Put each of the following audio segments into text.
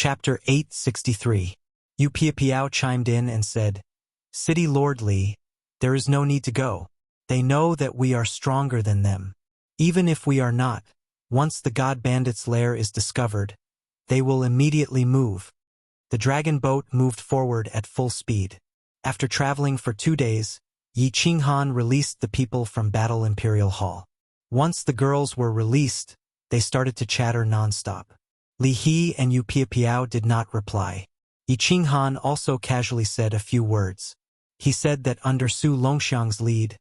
Chapter 863. Yu Piapiao chimed in and said, City Lord Li, there is no need to go. They know that we are stronger than them. Even if we are not, once the God Bandit's lair is discovered, they will immediately move. The dragon boat moved forward at full speed. After traveling for 2 days, Yi Qinghan released the people from Battle Imperial Hall. Once the girls were released, they started to chatter non-stop. Li He and Yu Piapiao did not reply. Yi Qinghan also casually said a few words. He said that under Su Longxiang's lead,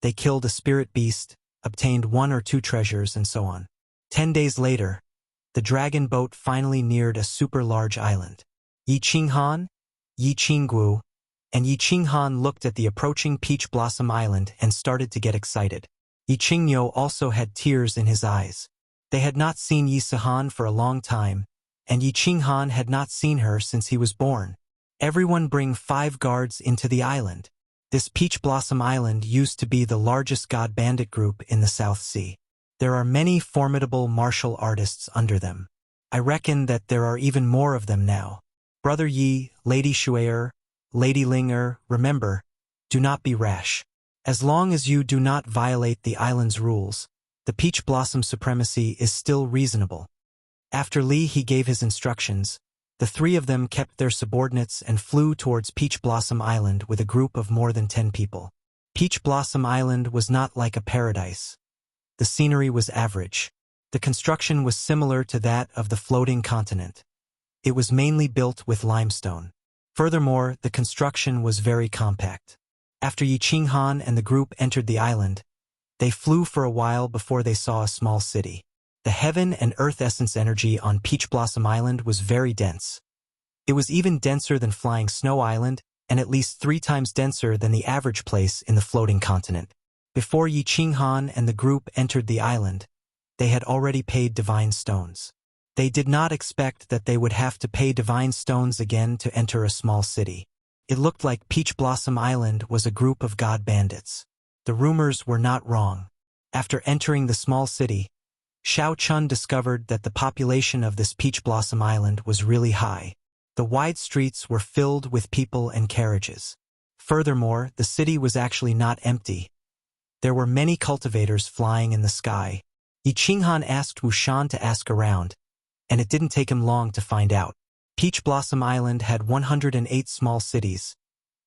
they killed a spirit beast, obtained 1 or 2 treasures, and so on. 10 days later, the dragon boat finally neared a super-large island. Yi Qinghan, Yi Qingguo, and Yi Qinghan looked at the approaching Peach Blossom Island and started to get excited. Yi Qingyo also had tears in his eyes. They had not seen Yi Sihan for a long time, and Yi Qinghan had not seen her since he was born. Everyone bring 5 guards into the island. This Peach Blossom Island used to be the largest God Bandit group in the South Sea. There are many formidable martial artists under them. I reckon that there are even more of them now. Brother Yi, Lady Shue'er, Lady Ling'er, remember, do not be rash. As long as you do not violate the island's rules, the Peach Blossom supremacy is still reasonable. After Li He gave his instructions, the 3 of them kept their subordinates and flew towards Peach Blossom Island with a group of more than 10 people. Peach Blossom Island was not like a paradise. The scenery was average. The construction was similar to that of the floating continent. It was mainly built with limestone. Furthermore, the construction was very compact. After Yi Qinghan and the group entered the island, they flew for a while before they saw a small city. The heaven and earth essence energy on Peach Blossom Island was very dense. It was even denser than Flying Snow Island and at least 3 times denser than the average place in the floating continent. Before Yi Qinghan and the group entered the island, they had already paid divine stones. They did not expect that they would have to pay divine stones again to enter a small city. It looked like Peach Blossom Island was a group of God Bandits. The rumors were not wrong. After entering the small city, Xiao Chun discovered that the population of this Peach Blossom Island was really high. The wide streets were filled with people and carriages. Furthermore, the city was actually not empty. There were many cultivators flying in the sky. Yi Qinghan asked Wu Shan to ask around, and it didn't take him long to find out. Peach Blossom Island had 108 small cities,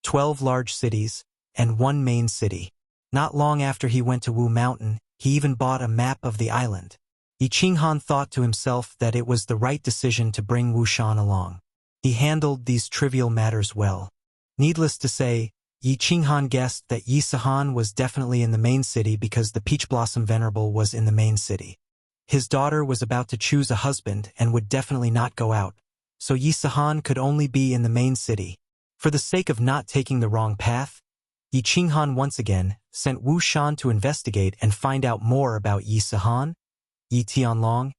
12 large cities, and 1 main city. Not long after he went to Wu Mountain, he even bought a map of the island. Yi Qinghan thought to himself that it was the right decision to bring Wu Shan along. He handled these trivial matters well. Needless to say, Yi Qinghan guessed that Yi Sihan was definitely in the main city because the Peach Blossom Venerable was in the main city. His daughter was about to choose a husband and would definitely not go out, so Yi Sihan could only be in the main city. For the sake of not taking the wrong path, Yi Qinghan once again sent Wu Shan to investigate and find out more about Yi Sihan, Yi Tianlong,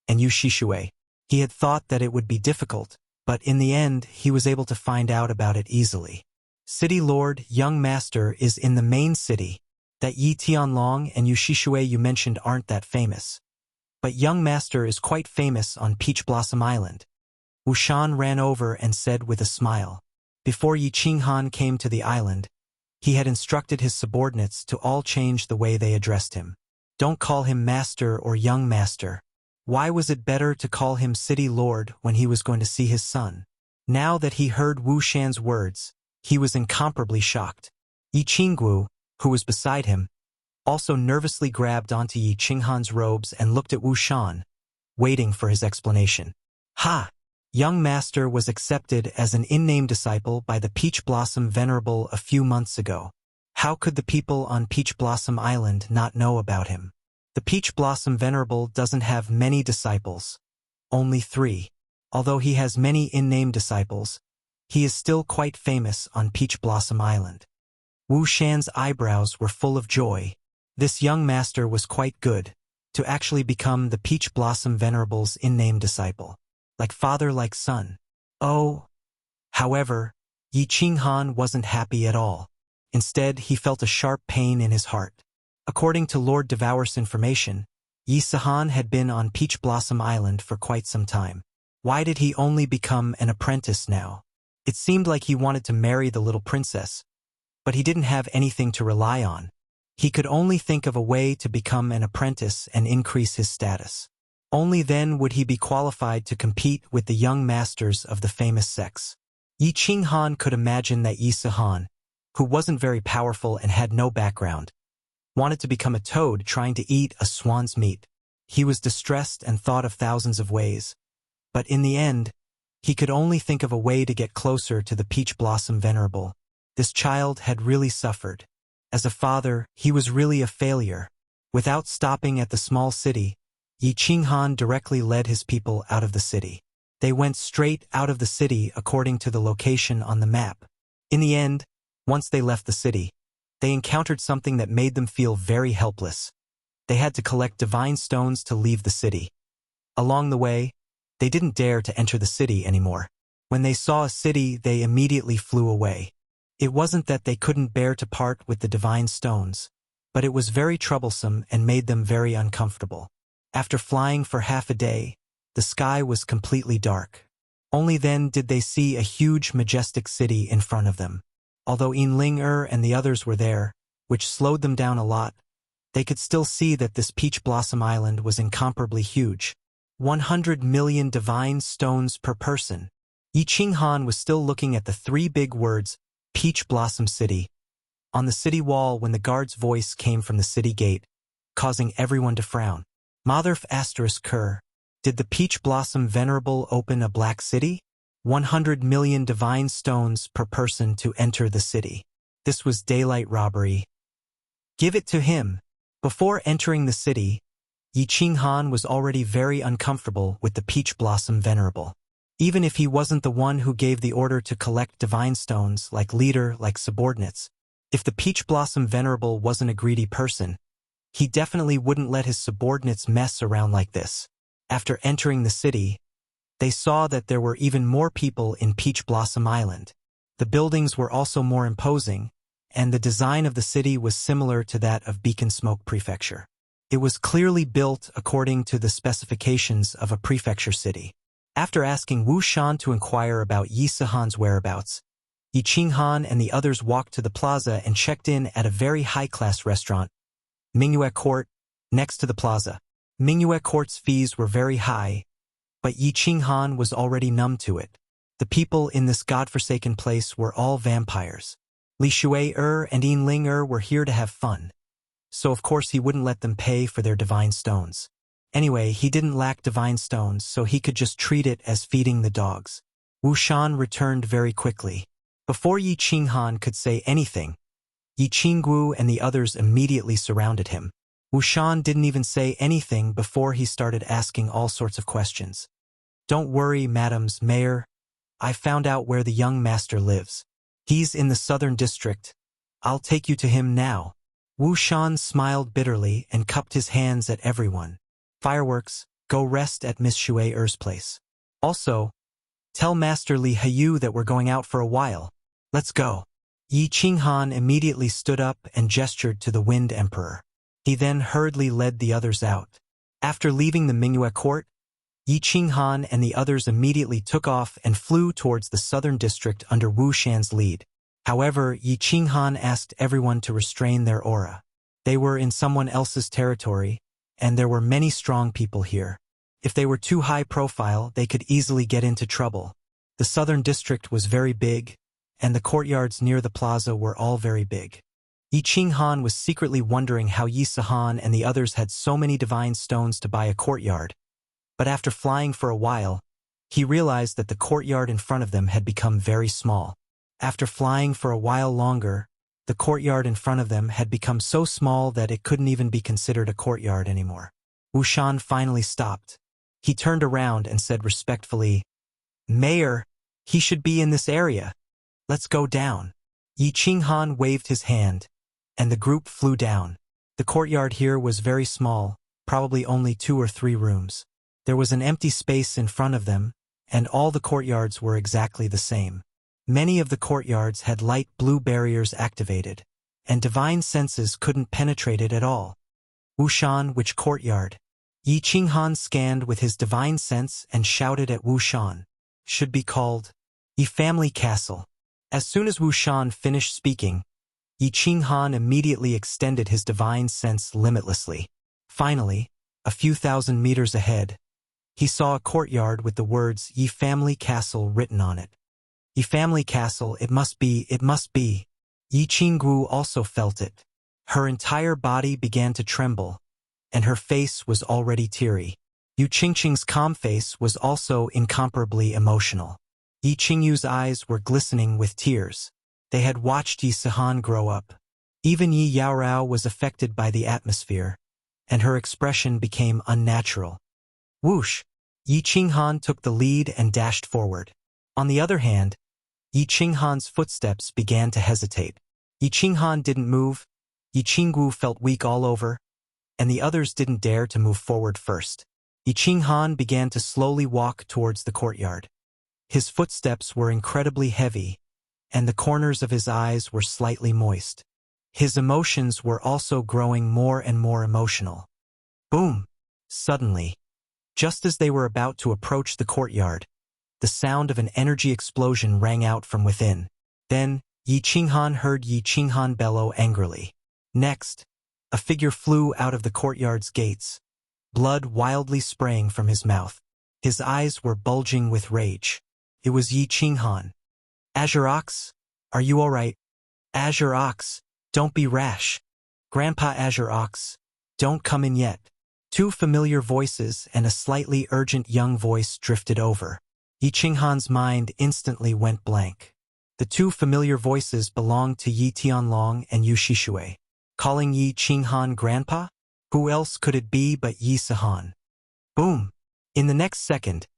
and Yu Shishue. He had thought that it would be difficult, but in the end he was able to find out about it easily. City Lord, Young Master is in the main city. That Yi Tianlong and Yu Shishue you mentioned aren't that famous. But Young Master is quite famous on Peach Blossom Island. Wu Shan ran over and said with a smile. Before Yi Qinghan came to the island, he had instructed his subordinates to all change the way they addressed him. Don't call him Master or Young Master. Why was it better to call him City Lord when he was going to see his son? Now that he heard Wu Shan's words, he was incomparably shocked. Yi Qingguo, who was beside him, also nervously grabbed onto Yi Qinghan's robes and looked at Wu Shan, waiting for his explanation. Ha! Young Master was accepted as an in-name disciple by the Peach Blossom Venerable a few months ago. How could the people on Peach Blossom Island not know about him? The Peach Blossom Venerable doesn't have many disciples, only 3. Although he has many in-name disciples, he is still quite famous on Peach Blossom Island. Wu Shan's eyebrows were full of joy. This young master was quite good, to actually become the Peach Blossom Venerable's in-name disciple. Like father like son. Oh! However, Yi Qinghan wasn't happy at all. Instead, he felt a sharp pain in his heart. According to Lord Devour's information, Yi Sihan had been on Peach Blossom Island for quite some time. Why did he only become an apprentice now? It seemed like he wanted to marry the little princess, but he didn't have anything to rely on. He could only think of a way to become an apprentice and increase his status. Only then would he be qualified to compete with the young masters of the famous sects. Yi Qinghan could imagine that Yi Sihan, who wasn't very powerful and had no background, wanted to become a toad trying to eat a swan's meat. He was distressed and thought of thousands of ways, but in the end, he could only think of a way to get closer to the Peach Blossom Venerable. This child had really suffered. As a father, he was really a failure. Without stopping at the small city, Yi Qinghan directly led his people out of the city. They went straight out of the city according to the location on the map. In the end, once they left the city, they encountered something that made them feel very helpless. They had to collect divine stones to leave the city. Along the way, they didn't dare to enter the city anymore. When they saw a city, they immediately flew away. It wasn't that they couldn't bear to part with the divine stones, but it was very troublesome and made them very uncomfortable. After flying for half a day, the sky was completely dark. Only then did they see a huge, majestic city in front of them. Although Yinling and the others were there, which slowed them down a lot, they could still see that this Peach Blossom Island was incomparably huge. 100 million divine stones per person. Yi Qinghan was still looking at the 3 big words, Peach Blossom City, on the city wall when the guard's voice came from the city gate, causing everyone to frown. Motherf *Ker, did the Peach Blossom Venerable open a black city? 100 million divine stones per person to enter the city. This was daylight robbery. Give it to him. Before entering the city, Yi Qinghan was already very uncomfortable with the Peach Blossom Venerable. Even if he wasn't the one who gave the order to collect divine stones, like leader, like subordinates, if the Peach Blossom Venerable wasn't a greedy person, he definitely wouldn't let his subordinates mess around like this. After entering the city, they saw that there were even more people in Peach Blossom Island. The buildings were also more imposing, and the design of the city was similar to that of Beacon Smoke Prefecture. It was clearly built according to the specifications of a prefecture city. After asking Wu Shan to inquire about Yi Sihan's whereabouts, Yi Qinghan and the others walked to the plaza and checked in at a very high-class restaurant, Mingyue Court, next to the plaza. Mingyue Court's fees were very high, but Yi Qinghan was already numb to it. The people in this godforsaken place were all vampires. Li Shui and Yinling were here to have fun, so of course he wouldn't let them pay for their divine stones. Anyway, he didn't lack divine stones, so he could just treat it as feeding the dogs. Wu Shan returned very quickly. Before Yi Qinghan could say anything, Yi Qinggu and the others immediately surrounded him. Wu Shan didn't even say anything before he started asking all sorts of questions. Don't worry, Madam's Mayor. I found out where the young master lives. He's in the southern district. I'll take you to him now. Wu Shan smiled bitterly and cupped his hands at everyone. Fireworks, go rest at Miss Shui's place. Also, tell Master Li Hayu that we're going out for a while. Let's go. Yi Qinghan immediately stood up and gestured to the Wind Emperor. He then hurriedly led the others out. After leaving the Mingyue Court, Yi Qinghan and the others immediately took off and flew towards the southern district under Wu Shan's lead. However, Yi Qinghan asked everyone to restrain their aura. They were in someone else's territory, and there were many strong people here. If they were too high profile, they could easily get into trouble. The southern district was very big, and the courtyards near the plaza were all very big. Yi Qinghan was secretly wondering how Yi Sihan and the others had so many divine stones to buy a courtyard. But after flying for a while, he realized that the courtyard in front of them had become very small. After flying for a while longer, the courtyard in front of them had become so small that it couldn't even be considered a courtyard anymore. Wu Shan finally stopped. He turned around and said respectfully, Mayor, he should be in this area. Let's go down. Yi Qinghan waved his hand, and the group flew down. The courtyard here was very small, probably only 2 or 3 rooms. There was an empty space in front of them, and all the courtyards were exactly the same. Many of the courtyards had light blue barriers activated, and divine senses couldn't penetrate it at all. Wu Shan, which courtyard? Yi Qinghan scanned with his divine sense and shouted at Wu Shan. Should be called Yi Family Castle. As soon as Wu Shan finished speaking, Yi Qinghan immediately extended his divine sense limitlessly. Finally, a few thousand meters ahead, he saw a courtyard with the words Yi Family Castle written on it. Yi Family Castle, it must be, it must be. Yi Qingguo also felt it. Her entire body began to tremble, and her face was already teary. Yu Qingqing's calm face was also incomparably emotional. Yi Qingyu's eyes were glistening with tears. They had watched Yi Sihan grow up. Even Yi Yaorao was affected by the atmosphere, and her expression became unnatural. Whoosh! Yi Qinghan took the lead and dashed forward. On the other hand, Yi Qinghan's footsteps began to hesitate. Yi Qinghan didn't move, Yi Qingguo felt weak all over, and the others didn't dare to move forward first. Yi Qinghan began to slowly walk towards the courtyard. His footsteps were incredibly heavy, and the corners of his eyes were slightly moist. His emotions were also growing more and more emotional. Boom! Suddenly, just as they were about to approach the courtyard, the sound of an energy explosion rang out from within. Then, Yi Qinghan heard Yi Qinghan bellow angrily. Next, a figure flew out of the courtyard's gates, blood wildly spraying from his mouth. His eyes were bulging with rage. It was Yi Qinghan. Azure Ox, are you all right? Azure Ox, don't be rash. Grandpa Azure Ox, don't come in yet. Two familiar voices and a slightly urgent young voice drifted over. Yi Qinghan's mind instantly went blank. The two familiar voices belonged to Yi Tianlong and Yu Shishui. Calling Yi Qinghan grandpa? Who else could it be but Yi Sihan? Boom! In the next second,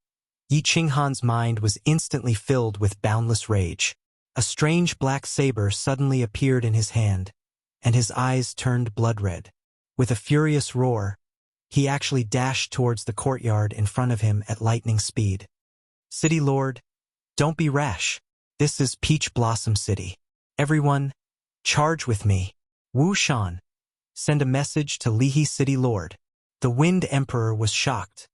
Yi Qinghan's mind was instantly filled with boundless rage. A strange black saber suddenly appeared in his hand, and his eyes turned blood-red. With a furious roar, he actually dashed towards the courtyard in front of him at lightning speed. City Lord, don't be rash. This is Peach Blossom City. Everyone, charge with me. Wu Shan, send a message to Lihe City Lord. The Wind Emperor was shocked.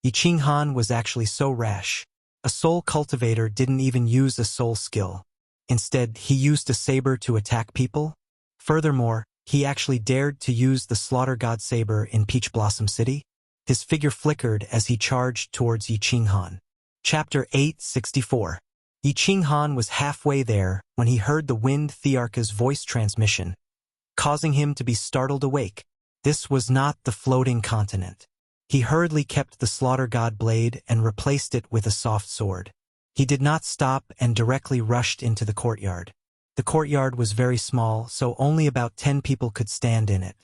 Yi Qinghan was actually so rash. A soul cultivator didn't even use a soul skill. Instead, he used a saber to attack people. Furthermore, he actually dared to use the Slaughter God saber in Peach Blossom City. His figure flickered as he charged towards Yi Qinghan. Chapter 864. Yi Qinghan was halfway there when he heard the Wind Thearka's voice transmission, causing him to be startled awake. This was not the floating continent. He hurriedly kept the Slaughter God blade and replaced it with a soft sword. He did not stop and directly rushed into the courtyard. The courtyard was very small, so only about 10 people could stand in it.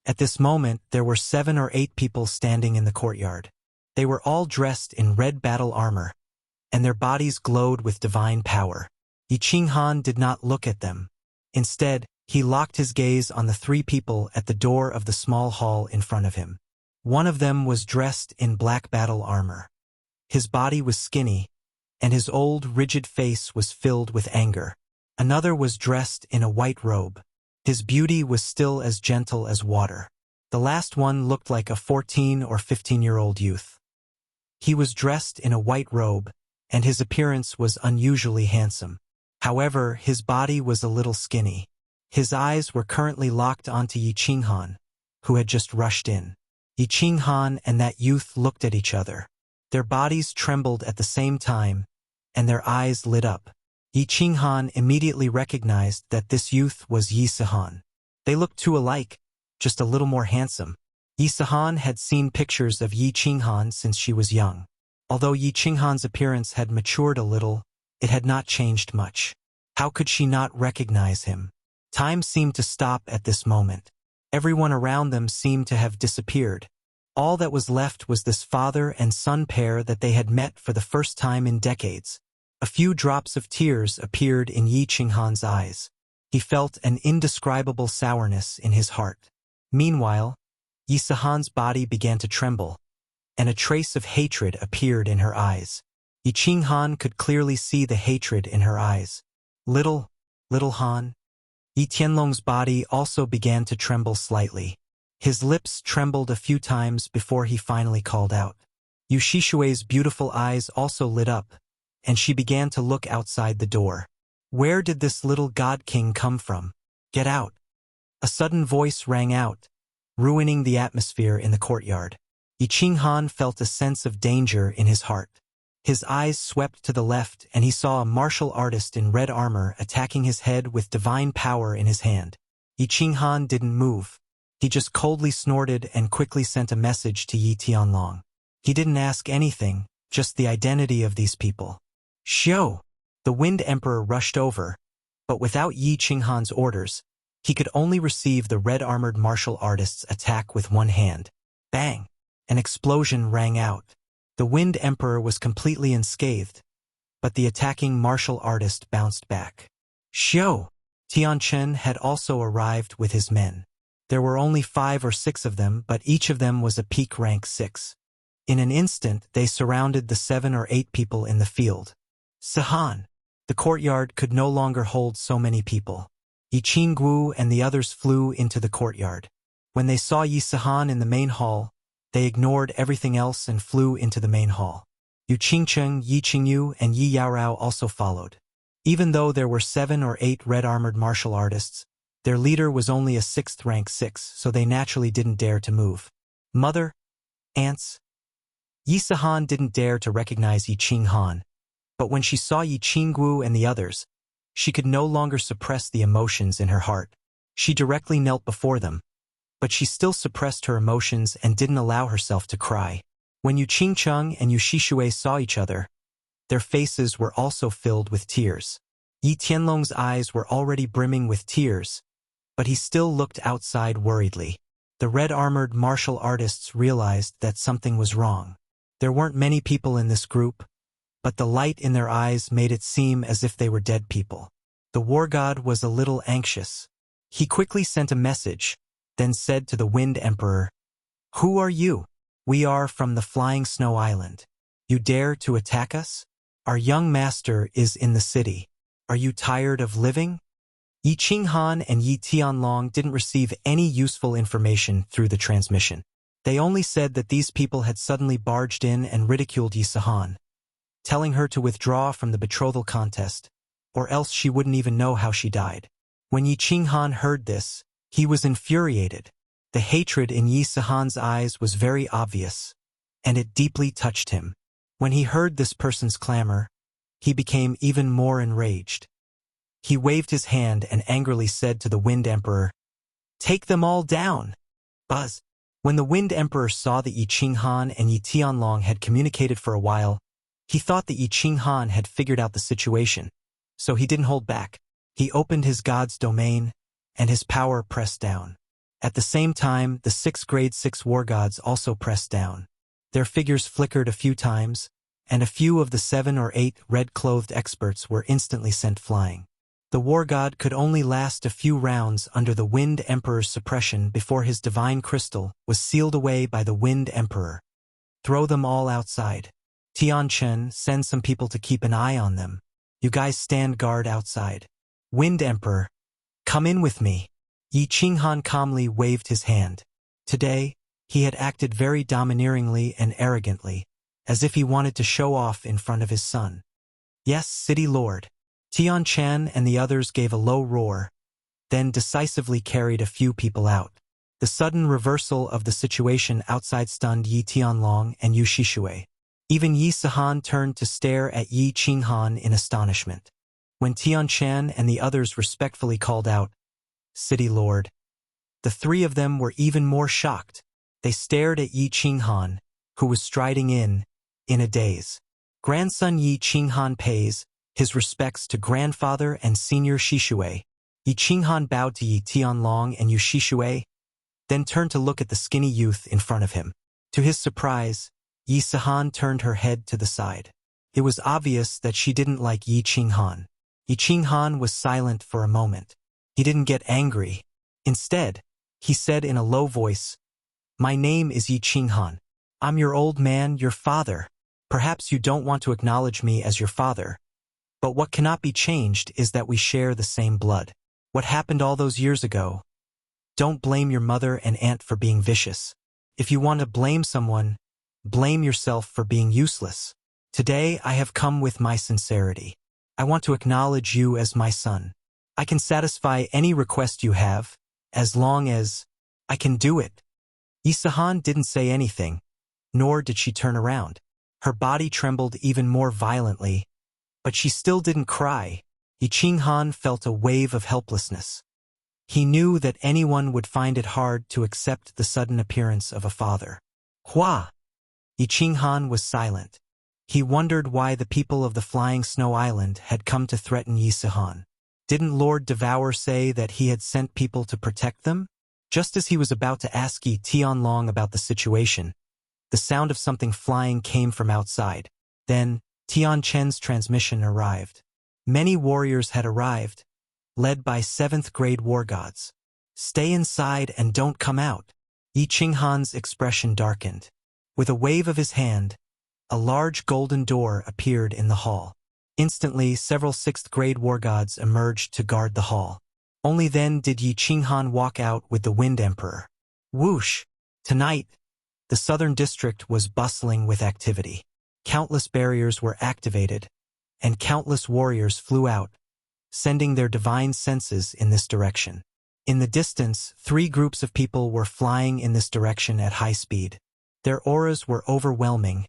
At this moment, there were 7 or 8 people standing in the courtyard. They were all dressed in red battle armor, and their bodies glowed with divine power. Yi Qinghan did not look at them. Instead, he locked his gaze on the 3 people at the door of the small hall in front of him. One of them was dressed in black battle armor. His body was skinny, and his old, rigid face was filled with anger. Another was dressed in a white robe. His beauty was still as gentle as water. The last one looked like a 14 or 15-year-old youth. He was dressed in a white robe, and his appearance was unusually handsome. However, his body was a little skinny. His eyes were currently locked onto Yi Qinghan, who had just rushed in. Yi Qinghan and that youth looked at each other. Their bodies trembled at the same time, and their eyes lit up. Yi Qinghan immediately recognized that this youth was Yi Sihan. They looked too alike, just a little more handsome. Yi Sihan had seen pictures of Yi Qinghan since she was young. Although Yi Qinghan's appearance had matured a little, it had not changed much. How could she not recognize him? Time seemed to stop at this moment. Everyone around them seemed to have disappeared. All that was left was this father and son pair that they had met for the first time in decades. A few drops of tears appeared in Yi Qinghan's eyes. He felt an indescribable sourness in his heart. Meanwhile, Yi Sihan's body began to tremble, and a trace of hatred appeared in her eyes. Yi Qinghan could clearly see the hatred in her eyes. Little Han. Yi Tianlong's body also began to tremble slightly. His lips trembled a few times before he finally called out. Yu Shishui's beautiful eyes also lit up, and she began to look outside the door. Where did this little god king come from? Get out! A sudden voice rang out, ruining the atmosphere in the courtyard. Yi Qinghan felt a sense of danger in his heart. His eyes swept to the left and he saw a martial artist in red armor attacking his head with divine power in his hand. Yi Qinghan didn't move. He just coldly snorted and quickly sent a message to Yi Tianlong. He didn't ask anything, just the identity of these people. Xiao! The Wind Emperor rushed over, but without Yi Qinghan's orders, he could only receive the red-armored martial artist's attack with one hand. Bang! An explosion rang out. The Wind Emperor was completely unscathed, but the attacking martial artist bounced back. Xiao! Tianchen had also arrived with his men. There were only 5 or 6 of them, but each of them was a peak rank 6. In an instant, they surrounded the 7 or 8 people in the field. Sihan! The courtyard could no longer hold so many people. Yi Qingguo and the others flew into the courtyard. When they saw Yi Sihan in the main hall, they ignored everything else and flew into the main hall. Yu Qingcheng, Yi Qingyu, and Yi Yaorao also followed. Even though there were 7 or 8 red-armored martial artists, their leader was only a 6th rank 6, so they naturally didn't dare to move. Mother? Ants? Yi Sihan didn't dare to recognize Yi Qinghan, but when she saw Yi Qingguo and the others, she could no longer suppress the emotions in her heart. She directly knelt before them, but she still suppressed her emotions and didn't allow herself to cry. When Yu Qingcheng and Yu Shishui saw each other, their faces were also filled with tears. Yi Tianlong's eyes were already brimming with tears, but he still looked outside worriedly. The red-armored martial artists realized that something was wrong. There weren't many people in this group, but the light in their eyes made it seem as if they were dead people. The war god was a little anxious. He quickly sent a message, then said to the Wind Emperor, "Who are you? We are from the Flying Snow Island. You dare to attack us? Our young master is in the city. Are you tired of living?" Yi Qinghan and Yi Tianlong didn't receive any useful information through the transmission. They only said that these people had suddenly barged in and ridiculed Yi Sihan, telling her to withdraw from the betrothal contest, or else she wouldn't even know how she died. When Yi Qinghan heard this, he was infuriated. The hatred in Yi Sihan's eyes was very obvious, and it deeply touched him. When he heard this person's clamor, he became even more enraged. He waved his hand and angrily said to the Wind Emperor, "Take them all down!" Buzz! When the Wind Emperor saw that Yi Qinghan and Yi Tianlong had communicated for a while, he thought that Yi Qinghan had figured out the situation, so he didn't hold back. He opened his god's domain, and his power pressed down. At the same time, the 6 grade 6 war gods also pressed down. Their figures flickered a few times, and a few of the 7 or 8 red-clothed experts were instantly sent flying. The war god could only last a few rounds under the Wind Emperor's suppression before his divine crystal was sealed away by the Wind Emperor. Throw them all outside. Tianchen, send some people to keep an eye on them. You guys stand guard outside. Wind Emperor, come in with me. Yi Qinghan calmly waved his hand. Today, he had acted very domineeringly and arrogantly, as if he wanted to show off in front of his son. Yes, City Lord. Tianchen and the others gave a low roar, then decisively carried a few people out. The sudden reversal of the situation outside stunned Yi Tianlong and Yu Shishui. Even Yi Sihan turned to stare at Yi Qinghan in astonishment. When Tianchen and the others respectfully called out, "City Lord," the 3 of them were even more shocked. They stared at Yi Qinghan, who was striding in a daze. Grandson Yi Qinghan pays his respects to grandfather and senior Shishui. Yi Qinghan bowed to Yi Tianlong and Yu Shishui, then turned to look at the skinny youth in front of him. To his surprise, Yi Sihan turned her head to the side. It was obvious that she didn't like Yi Qinghan. Yi Qinghan was silent for a moment. He didn't get angry. Instead, he said in a low voice, "My name is Yi Qinghan. I'm your old man, your father. Perhaps you don't want to acknowledge me as your father, but what cannot be changed is that we share the same blood. What happened all those years ago, Don't blame your mother and aunt for being vicious. If you want to blame someone, blame yourself for being useless. Today I have come with my sincerity. I want to acknowledge you as my son. I can satisfy any request you have, as long as I can do it. Yisahan didn't say anything, nor did she turn around. Her body trembled even more violently, but she still didn't cry. Yichinghan felt a wave of helplessness. He knew that anyone would find it hard to accept the sudden appearance of a father. Hua! Yichinghan was silent. He wondered why the people of the Flying Snow Island had come to threaten Yisahan. Didn't Lord Devour say that he had sent people to protect them? Just as he was about to ask Yi Tianlong about the situation, the sound of something flying came from outside. Then, Tian Chen's transmission arrived. Many warriors had arrived, led by 7th grade war gods. Stay inside and don't come out. Yi Qinghan's expression darkened. With a wave of his hand, a large golden door appeared in the hall. Instantly, several 6th grade war gods emerged to guard the hall. Only then did Yi Qinghan walk out with the Wind Emperor. Whoosh! Tonight, the southern district was bustling with activity. Countless barriers were activated, and countless warriors flew out, sending their divine senses in this direction. In the distance, 3 groups of people were flying in this direction at high speed. Their auras were overwhelming,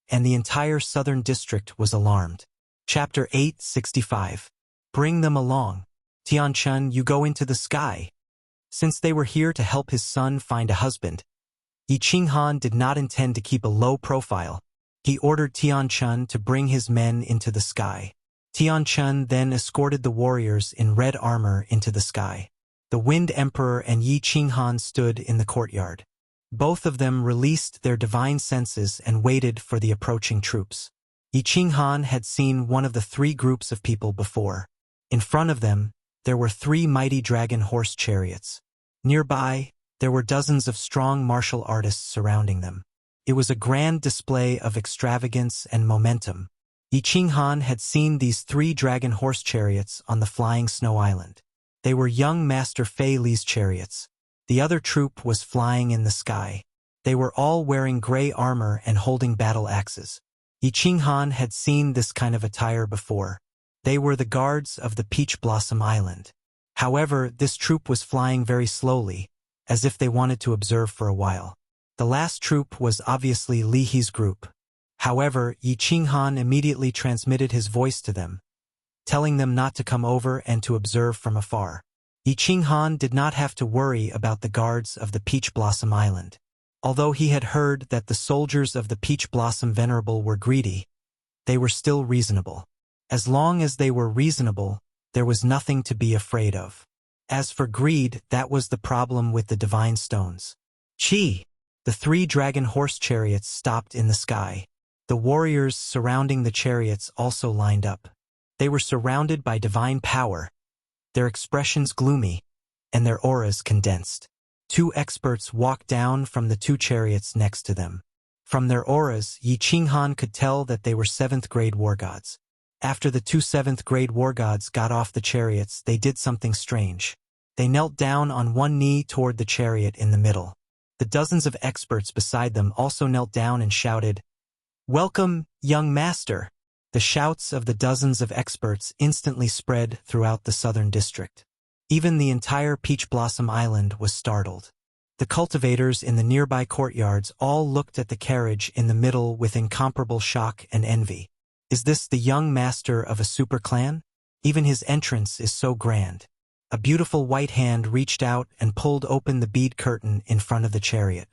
and the entire southern district was alarmed. Chapter 865. Bring them along. Tianchun, you go into the sky. Since they were here to help his son find a husband, Yi Qinghan did not intend to keep a low profile. He ordered Tianchun to bring his men into the sky. Tianchun then escorted the warriors in red armor into the sky. The Wind Emperor and Yi Qinghan stood in the courtyard. Both of them released their divine senses and waited for the approaching troops. Yi Qinghan had seen one of the 3 groups of people before. In front of them, there were 3 mighty dragon horse chariots. Nearby, there were dozens of strong martial artists surrounding them. It was a grand display of extravagance and momentum. Yi Qinghan had seen these 3 dragon horse chariots on the Flying Snow Island. They were young Master Fei Li's chariots. The other troop was flying in the sky. They were all wearing gray armor and holding battle axes. Yi Qinghan had seen this kind of attire before. They were the guards of the Peach Blossom Island. However, this troop was flying very slowly, as if they wanted to observe for a while. The last troop was obviously Li He's group. However, Yi Qinghan immediately transmitted his voice to them, telling them not to come over and to observe from afar. Yi Qinghan did not have to worry about the guards of the Peach Blossom Island. Although he had heard that the soldiers of the Peach Blossom Venerable were greedy, they were still reasonable. As long as they were reasonable, there was nothing to be afraid of. As for greed, that was the problem with the divine stones. Chi! The 3 dragon horse chariots stopped in the sky. The warriors surrounding the chariots also lined up. They were surrounded by divine power, their expressions gloomy, and their auras condensed. 2 experts walked down from the 2 chariots next to them. From their auras, Yi Qinghan could tell that they were 7th grade war gods. After the 2 7th grade war gods got off the chariots, they did something strange. They knelt down on one knee toward the chariot in the middle. The dozens of experts beside them also knelt down and shouted, "Welcome, young master!" The shouts of the dozens of experts instantly spread throughout the southern district. Even the entire Peach Blossom Island was startled. The cultivators in the nearby courtyards all looked at the carriage in the middle with incomparable shock and envy. Is this the young master of a super clan? Even his entrance is so grand. A beautiful white hand reached out and pulled open the bead curtain in front of the chariot.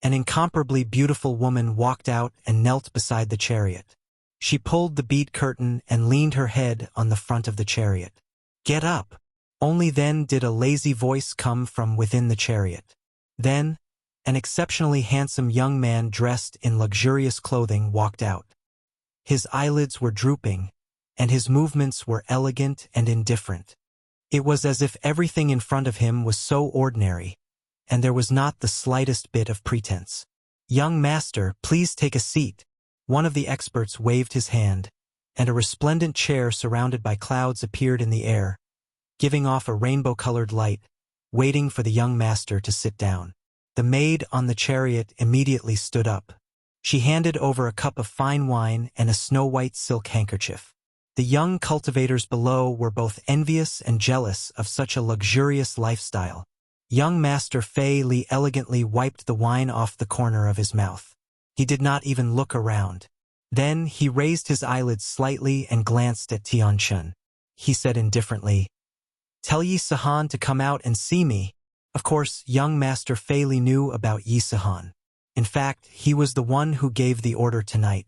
An incomparably beautiful woman walked out and knelt beside the chariot. She pulled the bead curtain and leaned her head on the front of the chariot. "Get up!" Only then did a lazy voice come from within the chariot. Then, an exceptionally handsome young man dressed in luxurious clothing walked out. His eyelids were drooping, and his movements were elegant and indifferent. It was as if everything in front of him was so ordinary, and there was not the slightest bit of pretense. "Young master, please take a seat." One of the experts waved his hand, and a resplendent chair surrounded by clouds appeared in the air, giving off a rainbow-colored light. waiting for the young master to sit down. The maid on the chariot immediately stood up. She handed over a cup of fine wine and a snow-white silk handkerchief. The young cultivators below were both envious and jealous of such a luxurious lifestyle. Young Master Fei Li elegantly wiped the wine off the corner of his mouth. He did not even look around. Then he raised his eyelids slightly and glanced at Tianchun. He said indifferently, "Tell Yi Sahan to come out and see me." Of course, young Master Fei Li knew about Yi Sahan. In fact, he was the one who gave the order tonight.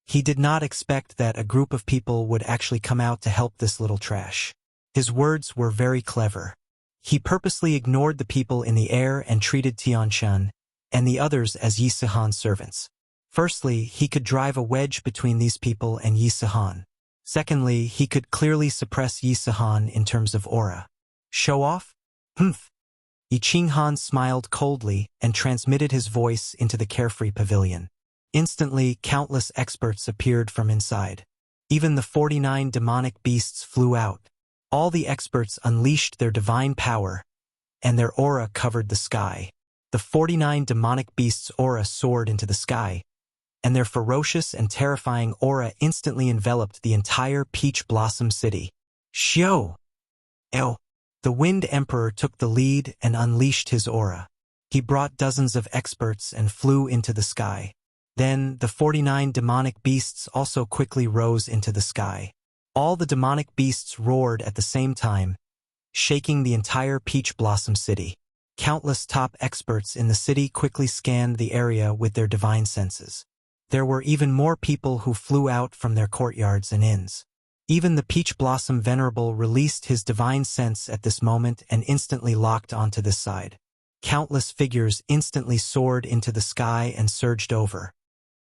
He did not expect that a group of people would actually come out to help this little trash. His words were very clever. He purposely ignored the people in the air and treated Tianchun and the others as Yi Sahan's servants. Firstly, he could drive a wedge between these people and Yi Sahan. Secondly, he could clearly suppress Yi Sahan in terms of aura. Show off? Humph. Yi Qinghan smiled coldly and transmitted his voice into the carefree pavilion. Instantly, countless experts appeared from inside. Even the 49 demonic beasts flew out. All the experts unleashed their divine power, and their aura covered the sky. The 49 demonic beasts' aura soared into the sky, and their ferocious and terrifying aura instantly enveloped the entire Peach Blossom City. Xiao! Ew! The Wind Emperor took the lead and unleashed his aura. He brought dozens of experts and flew into the sky. Then, the 49 demonic beasts also quickly rose into the sky. All the demonic beasts roared at the same time, shaking the entire Peach Blossom City. Countless top experts in the city quickly scanned the area with their divine senses. There were even more people who flew out from their courtyards and inns. Even the Peach Blossom Venerable released his divine sense at this moment and instantly locked onto this side. Countless figures instantly soared into the sky and surged over.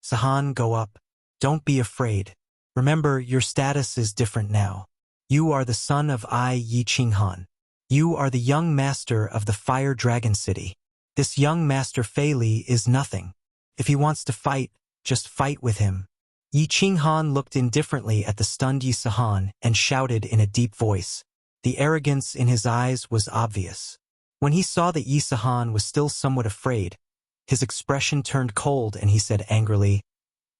Sahan, go up. Don't be afraid. Remember, your status is different now. You are the son of Yi Qinghan. You are the young master of the Fire Dragon City. This young Master Fei Li is nothing. If he wants to fight, just fight with him. Yi Qinghan looked indifferently at the stunned Yi Sahan and shouted in a deep voice. The arrogance in his eyes was obvious. When he saw that Yi Sahan was still somewhat afraid, his expression turned cold and he said angrily,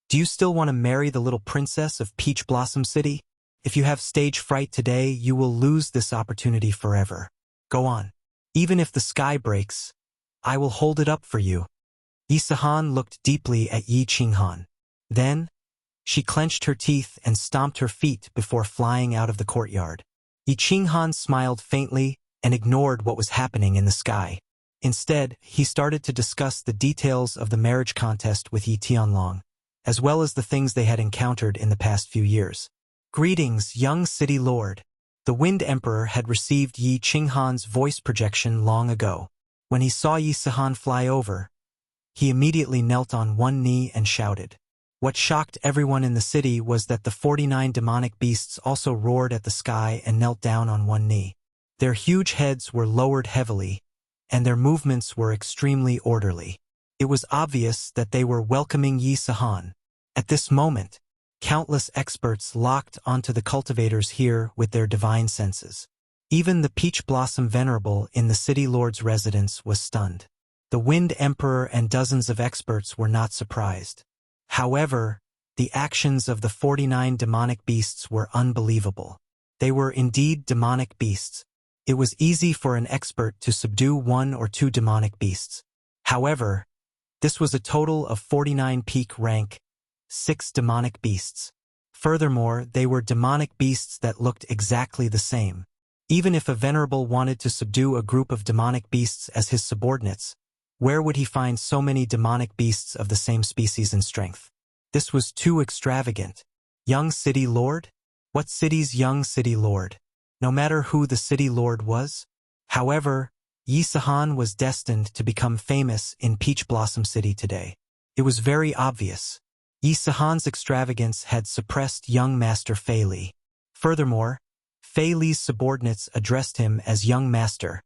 "Do you still want to marry the little princess of Peach Blossom City? If you have stage fright today, you will lose this opportunity forever. Go on. Even if the sky breaks, I will hold it up for you." Yi Sahan looked deeply at Yi Qinghan. Then, she clenched her teeth and stomped her feet before flying out of the courtyard. Yi Qinghan smiled faintly and ignored what was happening in the sky. Instead, he started to discuss the details of the marriage contest with Yi Tianlong, as well as the things they had encountered in the past few years. Greetings, young city lord. The Wind Emperor had received Yi Qinghan's voice projection long ago. When he saw Yi Sahan fly over, he immediately knelt on one knee and shouted. What shocked everyone in the city was that the 49 demonic beasts also roared at the sky and knelt down on one knee. Their huge heads were lowered heavily, and their movements were extremely orderly. It was obvious that they were welcoming Yi Sahan. At this moment, countless experts locked onto the cultivators here with their divine senses. Even the Peach Blossom Venerable in the city lord's residence was stunned. The Wind Emperor and dozens of experts were not surprised. However, the actions of the 49 demonic beasts were unbelievable. They were indeed demonic beasts. It was easy for an expert to subdue 1 or 2 demonic beasts. However, this was a total of 49 peak rank, 6 demonic beasts. Furthermore, they were demonic beasts that looked exactly the same. Even if a venerable wanted to subdue a group of demonic beasts as his subordinates, where would he find so many demonic beasts of the same species and strength? This was too extravagant. Young city lord? What city's young city lord? No matter who the city lord was? However, Yi Sahan was destined to become famous in Peach Blossom City today. It was very obvious. Yi Sahan's extravagance had suppressed young Master Fei Li. Furthermore, Fei Li's subordinates addressed him as young master,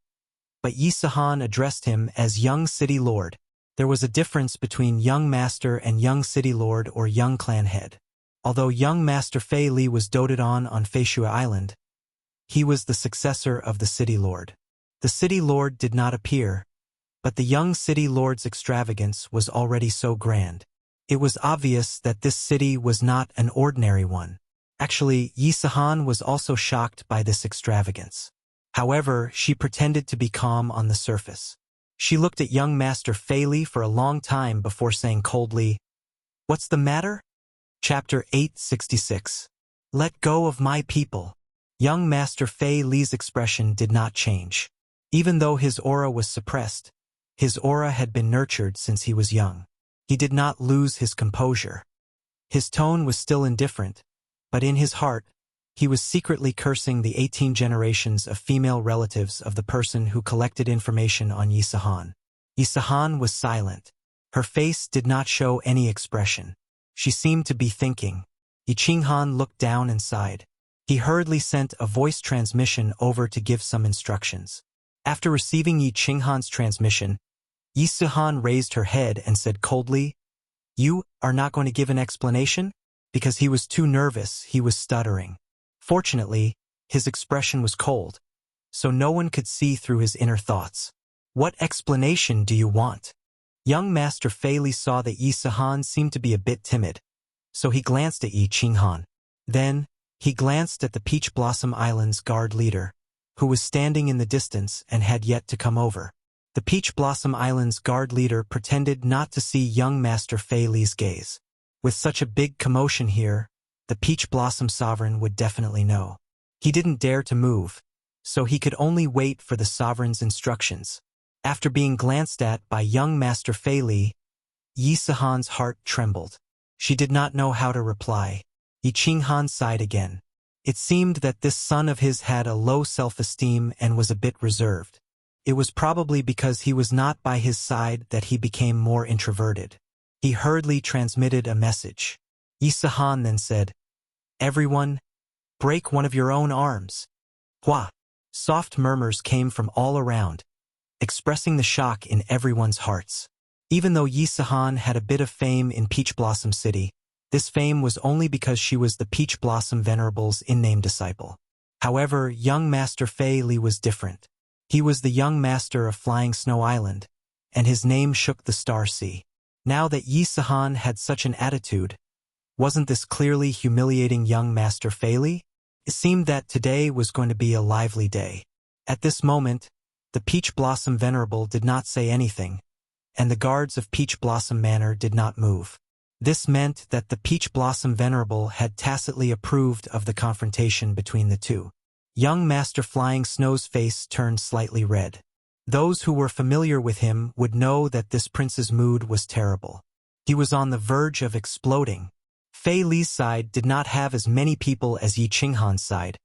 but Yi Sahan addressed him as young city lord. There was a difference between young master and young city lord or young clan head. Although young Master Fei Li was doted on Feishua Island, he was the successor of the city lord. The city lord did not appear, but the young city lord's extravagance was already so grand. It was obvious that this city was not an ordinary one. Actually, Yi Sahan was also shocked by this extravagance. However, she pretended to be calm on the surface. She looked at young Master Fei Li for a long time before saying coldly, "What's the matter?" Chapter 866. Let go of my people. Young Master Fei Li's expression did not change. Even though his aura was suppressed, his aura had been nurtured since he was young. He did not lose his composure. His tone was still indifferent, but in his heart, he was secretly cursing the 18 generations of female relatives of the person who collected information on Yi Sahan. Yi Sahan was silent. Her face did not show any expression. She seemed to be thinking. Yi Qinghan looked down and sighed. He hurriedly sent a voice transmission over to give some instructions. After receiving Yi Qinghan's transmission, Yi Sahan raised her head and said coldly, "You are not going to give an explanation?" Because he was too nervous, he was stuttering. Fortunately, his expression was cold, so no one could see through his inner thoughts. "What explanation do you want?" Young Master Fei Li saw that Yi Sahan seemed to be a bit timid, so he glanced at Yi Qinghan. Then, he glanced at the Peach Blossom Island's guard leader, who was standing in the distance and had yet to come over. The Peach Blossom Island's guard leader pretended not to see young Master Fei Li's gaze. With such a big commotion here, the Peach Blossom Sovereign would definitely know. He didn't dare to move, so he could only wait for the Sovereign's instructions. After being glanced at by young Master Fei Li, Yi Sahan's heart trembled. She did not know how to reply. Yi Qinghan sighed again. It seemed that this son of his had a low self-esteem and was a bit reserved. It was probably because he was not by his side that he became more introverted. He hurriedly transmitted a message. Yi Sahan then said, "Everyone, break one of your own arms." Hua! Soft murmurs came from all around, expressing the shock in everyone's hearts. Even though Yi Sahan had a bit of fame in Peach Blossom City, this fame was only because she was the Peach Blossom Venerable's in-name disciple. However, young Master Fei Li was different. He was the young master of Flying Snow Island, and his name shook the Star Sea. Now that Yi Sahan had such an attitude, wasn't this clearly humiliating young Master Fei Li? It seemed that today was going to be a lively day. At this moment, the Peach Blossom Venerable did not say anything, and the guards of Peach Blossom Manor did not move. This meant that the Peach Blossom Venerable had tacitly approved of the confrontation between the two. Young Master Flying Snow's face turned slightly red. Those who were familiar with him would know that this prince's mood was terrible. He was on the verge of exploding. Fei Li's side did not have as many people as Yi Qinghan's side,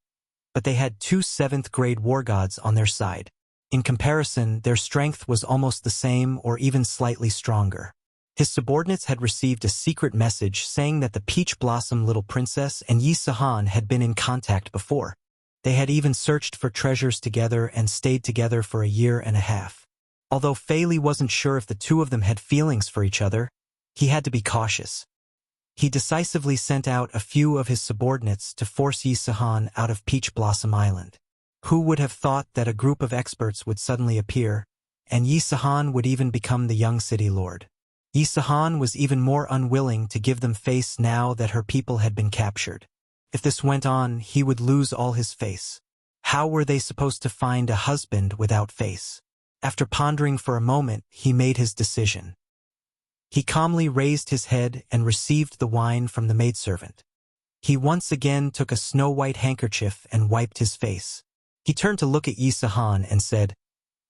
but they had 2 7th-grade war gods on their side. In comparison, their strength was almost the same or even slightly stronger. His subordinates had received a secret message saying that the Peach Blossom Little Princess and Yi Sahan had been in contact before. They had even searched for treasures together and stayed together for a year and a half. Although Fei Li wasn't sure if the two of them had feelings for each other, he had to be cautious. He decisively sent out a few of his subordinates to force Yi Sahan out of Peach Blossom Island. Who would have thought that a group of experts would suddenly appear, and Yi Sahan would even become the young city lord? Yi Sahan was even more unwilling to give them face now that her people had been captured. If this went on, he would lose all his face. How were they supposed to find a husband without face? After pondering for a moment, he made his decision. He calmly raised his head and received the wine from the maidservant. He once again took a snow-white handkerchief and wiped his face. He turned to look at Yi Sahan and said,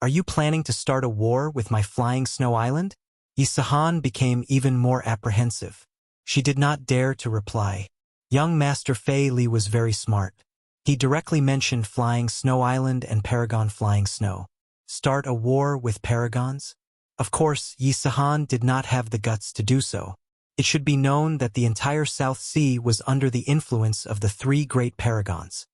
"Are you planning to start a war with my Flying Snow Island?" Yi Sahan became even more apprehensive. She did not dare to reply. Young Master Fei Li was very smart. He directly mentioned Flying Snow Island and Paragon Flying Snow. Start a war with paragons? Of course, Yi Sahan did not have the guts to do so. It should be known that the entire South Sea was under the influence of the 3 great paragons.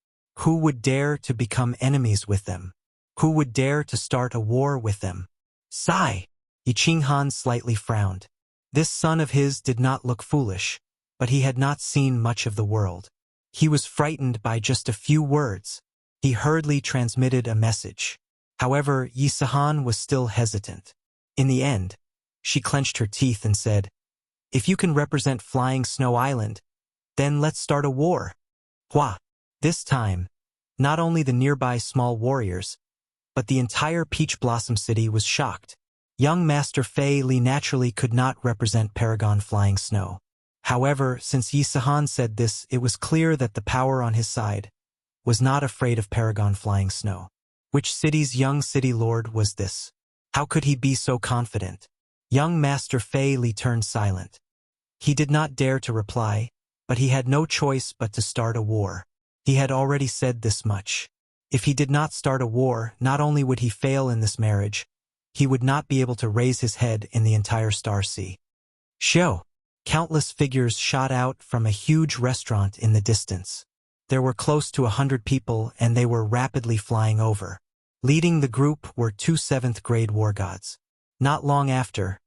Who would dare to become enemies with them? Who would dare to start a war with them? Sigh! Yi Qinghan slightly frowned. This son of his did not look foolish, but he had not seen much of the world. He was frightened by just a few words. He hurriedly transmitted a message. However, Yi Sahan was still hesitant. In the end, she clenched her teeth and said, "If you can represent Flying Snow Island, then let's start a war." Hua! This time, not only the nearby small warriors, but the entire Peach Blossom City was shocked. Young Master Fei Li naturally could not represent Paragon Flying Snow. However, since Yi Sahan said this, it was clear that the power on his side was not afraid of Paragon Flying Snow. Which city's young city lord was this? How could he be so confident? Young Master Fei Li turned silent. He did not dare to reply, but he had no choice but to start a war. He had already said this much. If he did not start a war, not only would he fail in this marriage, he would not be able to raise his head in the entire Star Sea. Show! Countless figures shot out from a huge restaurant in the distance. There were close to 100 people, and they were rapidly flying over. Leading the group were 2 7th-grade war gods. Not long after,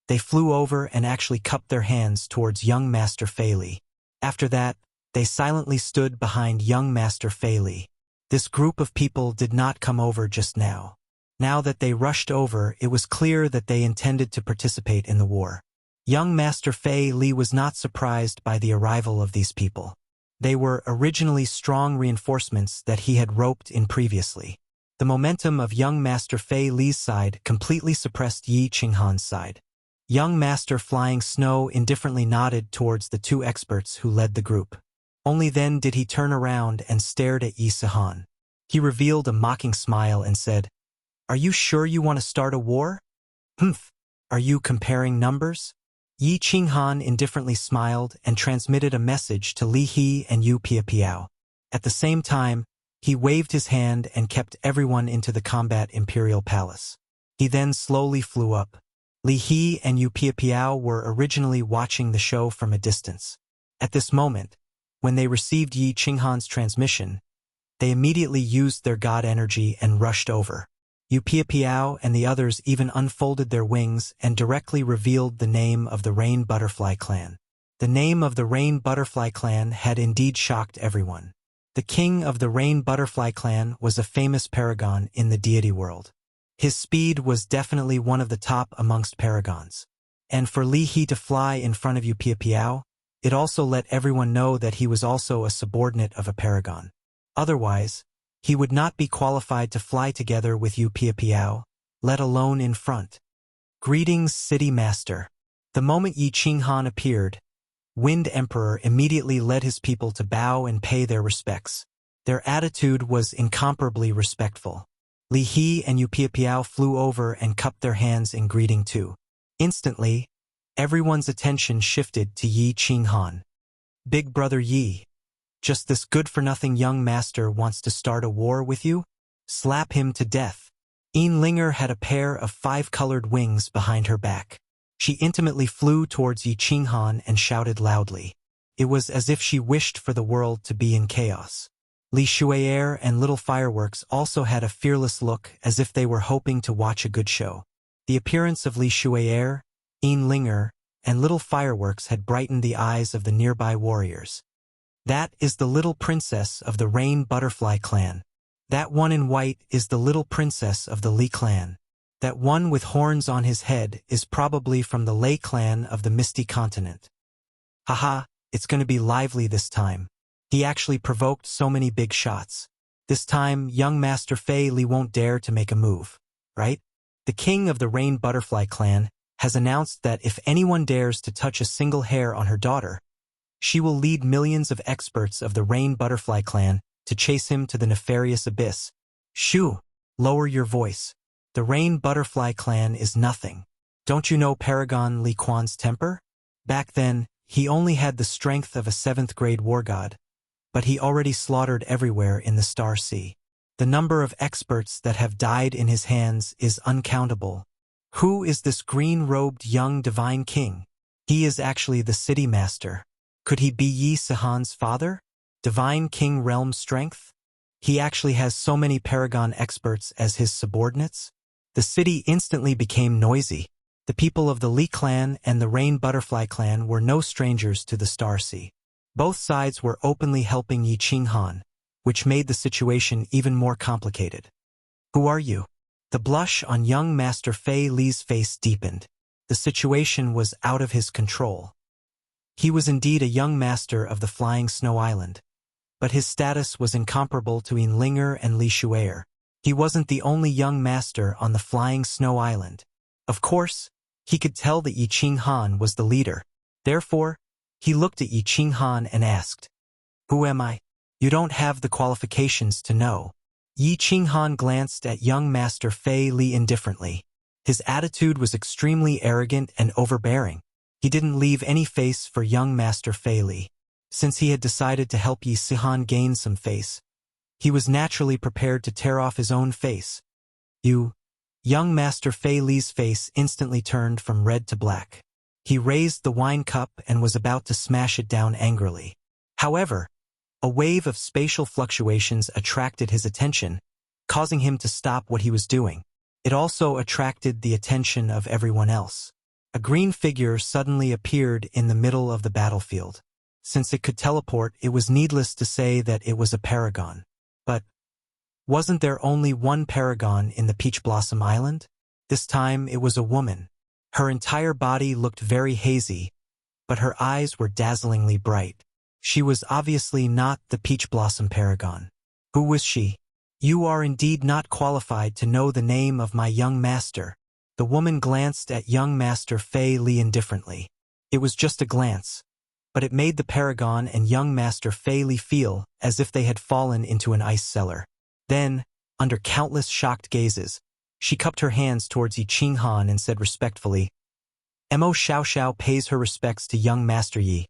they flew over and actually cupped their hands towards young Master Fei Li. After that, they silently stood behind young Master Fei Li. This group of people did not come over just now. Now that they rushed over, it was clear that they intended to participate in the war. Young Master Fei Li was not surprised by the arrival of these people. They were originally strong reinforcements that he had roped in previously. The momentum of young Master Fei Li's side completely suppressed Yi Qinghan's side. Young Master Flying Snow indifferently nodded towards the 2 experts who led the group. Only then did he turn around and stared at Yi Sahan. He revealed a mocking smile and said, "Are you sure you want to start a war? Humph, are you comparing numbers?" Yi Qinghan indifferently smiled and transmitted a message to Li He and Yu Piapiao. At the same time, he waved his hand and kept everyone into the combat Imperial Palace. He then slowly flew up. Li He and Yu Piapiao were originally watching the show from a distance. At this moment, when they received Yi Qinghan's transmission, they immediately used their god energy and rushed over. Yu Piapiao and the others even unfolded their wings and directly revealed the name of the Rain Butterfly Clan. The name of the Rain Butterfly Clan had indeed shocked everyone. The king of the Rain Butterfly Clan was a famous paragon in the deity world. His speed was definitely one of the top amongst paragons. And for Li He to fly in front of Yu Piapiao, it also let everyone know that he was also a subordinate of a paragon. Otherwise, he would not be qualified to fly together with Yu Piapiao, let alone in front. Greetings, City Master. The moment Yi Qinghan appeared, Wind Emperor immediately led his people to bow and pay their respects. Their attitude was incomparably respectful. Li He and Yu Piapiao flew over and cupped their hands in greeting too. Instantly, everyone's attention shifted to Yi Qinghan. Big brother Yi. Just this good-for-nothing young master wants to start a war with you? Slap him to death. Linger had a pair of 5-colored wings behind her back. She intimately flew towards Yi Qinghan and shouted loudly. It was as if she wished for the world to be in chaos. Li Shuier and Little Fireworks also had a fearless look as if they were hoping to watch a good show. The appearance of Li Shuier, Linger, and Little Fireworks had brightened the eyes of the nearby warriors. That is the little princess of the Rain Butterfly Clan. That one in white is the little princess of the Li Clan. That one with horns on his head is probably from the Lei Clan of the Misty Continent. Haha, it's going to be lively this time. He actually provoked so many big shots. This time, young Master Fei Li won't dare to make a move, right? The king of the Rain Butterfly Clan has announced that if anyone dares to touch a single hair on her daughter, she will lead millions of experts of the Rain Butterfly Clan to chase him to the nefarious abyss. Shoo! Lower your voice. The Rain Butterfly Clan is nothing. Don't you know Paragon Li Quan's temper? Back then, he only had the strength of a 7th-grade war god, but he already slaughtered everywhere in the Star Sea. The number of experts that have died in his hands is uncountable. Who is this green-robed young divine king? He is actually the city master. Could he be Yi Sahan's father? Divine King Realm Strength? He actually has so many Paragon experts as his subordinates? The city instantly became noisy. The people of the Li Clan and the Rain Butterfly Clan were no strangers to the Star Sea. Both sides were openly helping Yi Qinghan, which made the situation even more complicated. Who are you? The blush on young Master Fei Li's face deepened. The situation was out of his control. He was indeed a young master of the Flying Snow Island, but his status was incomparable to Linger and Li Shu'er. He wasn't the only young master on the Flying Snow Island. Of course, he could tell that Yi Qinghan was the leader. Therefore, he looked at Yi Qinghan and asked, "Who am I?" "You don't have the qualifications to know." Yi Qinghan glanced at young Master Fei Li indifferently. His attitude was extremely arrogant and overbearing. He didn't leave any face for young Master Fei Li. Since he had decided to help Yi Sihan gain some face, he was naturally prepared to tear off his own face. Young Master Fei Li's face instantly turned from red to black. He raised the wine cup and was about to smash it down angrily. However, a wave of spatial fluctuations attracted his attention, causing him to stop what he was doing. It also attracted the attention of everyone else. A green figure suddenly appeared in the middle of the battlefield. Since it could teleport, it was needless to say that it was a paragon. But wasn't there only one paragon in the Peach Blossom Island? This time it was a woman. Her entire body looked very hazy, but her eyes were dazzlingly bright. She was obviously not the Peach Blossom paragon. Who was she? "You are indeed not qualified to know the name of my young master." The woman glanced at young Master Fei Li indifferently. It was just a glance, but it made the paragon and young Master Fei Li feel as if they had fallen into an ice cellar. Then, under countless shocked gazes, she cupped her hands towards Yi Qinghan and said respectfully, "Mo Xiaoxiao pays her respects to young Master Yi."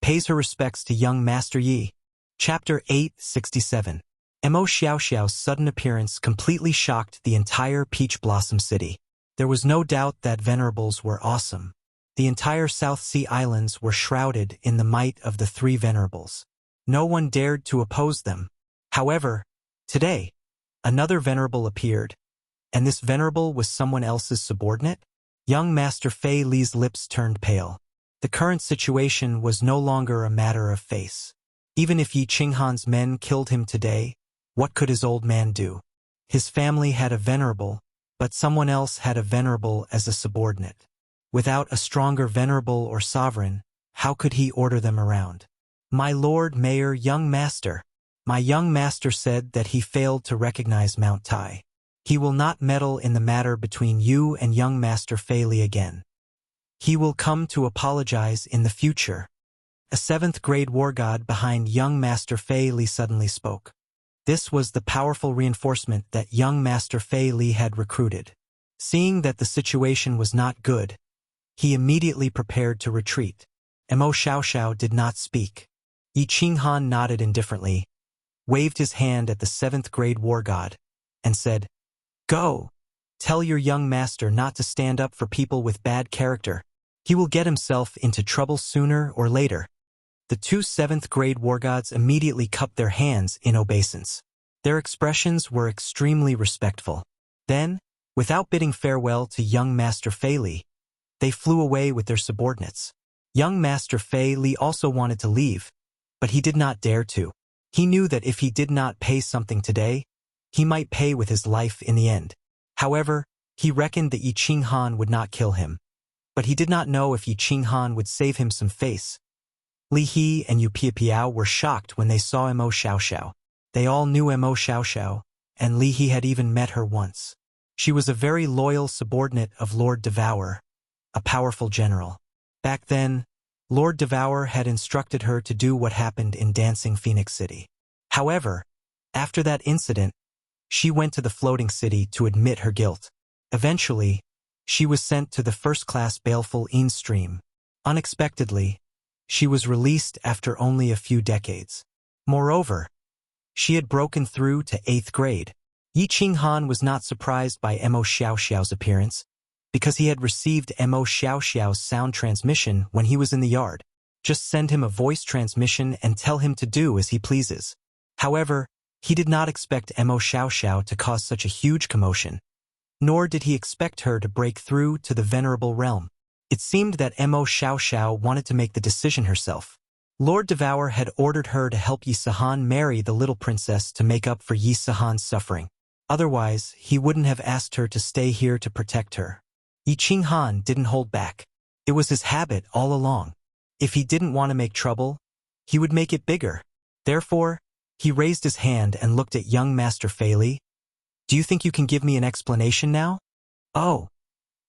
Pays her respects to young Master Yi. Chapter 867. Mo Xiaoxiao's sudden appearance completely shocked the entire Peach Blossom City. There was no doubt that venerables were awesome. The entire South Sea Islands were shrouded in the might of the three venerables. No one dared to oppose them. However, today, another venerable appeared, and this venerable was someone else's subordinate? Young Master Fei Li's lips turned pale. The current situation was no longer a matter of face. Even if Yi Qinghan's men killed him today, what could his old man do? His family had a venerable, but someone else had a venerable as a subordinate. Without a stronger venerable or sovereign, how could he order them around? "My Lord Mayor, young master." My young master said that he failed to recognize Mount Tai. He will not meddle in the matter between you and young Master Fei Li again. He will come to apologize in the future. A 7th grade war god behind young Master Fei Li suddenly spoke. This was the powerful reinforcement that young Master Fei Li had recruited. Seeing that the situation was not good, he immediately prepared to retreat. Mo Xiaoxiao did not speak. Yi Qinghan nodded indifferently, waved his hand at the 7th grade war god, and said, "Go! Tell your young master not to stand up for people with bad character. He will get himself into trouble sooner or later." The two 7th grade war gods immediately cupped their hands in obeisance. Their expressions were extremely respectful. Then, without bidding farewell to young Master Fei Li, they flew away with their subordinates. Young Master Fei Li also wanted to leave, but he did not dare to. He knew that if he did not pay something today, he might pay with his life in the end. However, he reckoned that Yi Qinghan would not kill him, but he did not know if Yi Qinghan would save him some face. Li He and Yu Piapiao were shocked when they saw Mo Xiaoxiao. They all knew Mo Xiaoxiao, and Li He had even met her once. She was a very loyal subordinate of Lord Devour, a powerful general. Back then, Lord Devour had instructed her to do what happened in Dancing Phoenix City. However, after that incident, she went to the floating city to admit her guilt. Eventually, she was sent to the first-class baleful Een stream. Unexpectedly, she was released after only a few decades. Moreover, she had broken through to 8th grade. Yi Qinghan was not surprised by Mo Xiaoxiao's appearance, because he had received Mo Xiaoxiao's sound transmission when he was in the yard. Just send him a voice transmission and tell him to do as he pleases. However, he did not expect Mo Xiaoxiao to cause such a huge commotion, nor did he expect her to break through to the venerable realm. It seemed that Mo Xiaoxiao wanted to make the decision herself. Lord Devour had ordered her to help Yi Sihan marry the little princess to make up for Yi Sihan's suffering. Otherwise, he wouldn't have asked her to stay here to protect her. Yi Qinghan didn't hold back. It was his habit all along. If he didn't want to make trouble, he would make it bigger. Therefore, he raised his hand and looked at young Master Fei Li. Do you think you can give me an explanation now? Oh.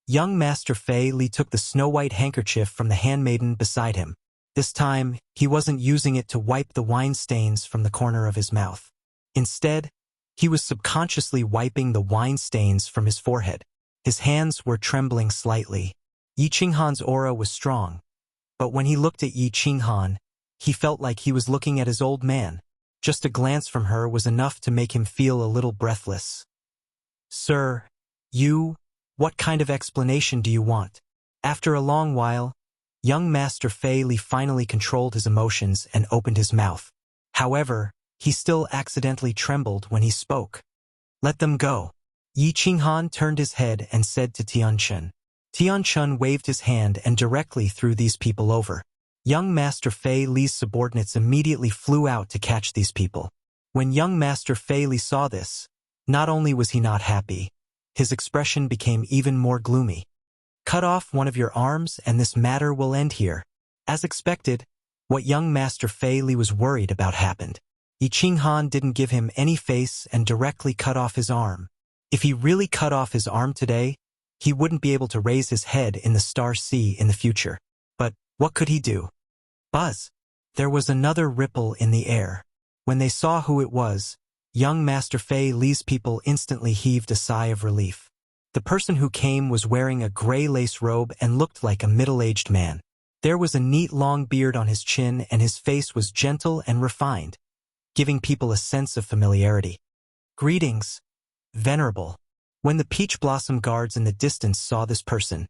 Young Master Fei Li took the snow-white handkerchief from the handmaiden beside him. This time, he wasn't using it to wipe the wine stains from the corner of his mouth. Instead, he was subconsciously wiping the wine stains from his forehead. His hands were trembling slightly. Yi Qinghan's aura was strong, but when he looked at Yi Qinghan, he felt like he was looking at his old man. Just a glance from her was enough to make him feel a little breathless. Sir, what kind of explanation do you want? After a long while, young Master Fei Li finally controlled his emotions and opened his mouth. However, he still accidentally trembled when he spoke. Let them go. Yi Qinghan turned his head and said to Tianchun. Tianchun waved his hand and directly threw these people over. Young Master Fei Li's subordinates immediately flew out to catch these people. When young Master Fei Li saw this, not only was he not happy, his expression became even more gloomy. Cut off one of your arms and this matter will end here. As expected, what young Master Fei Li was worried about happened. Yi Qinghan didn't give him any face and directly cut off his arm. If he really cut off his arm today, he wouldn't be able to raise his head in the Star Sea in the future. But what could he do? Buzz! There was another ripple in the air. When they saw who it was, young Master Fei Li's people instantly heaved a sigh of relief. The person who came was wearing a gray lace robe and looked like a middle-aged man. There was a neat long beard on his chin and his face was gentle and refined, giving people a sense of familiarity. Greetings, Venerable. When the Peach Blossom guards in the distance saw this person,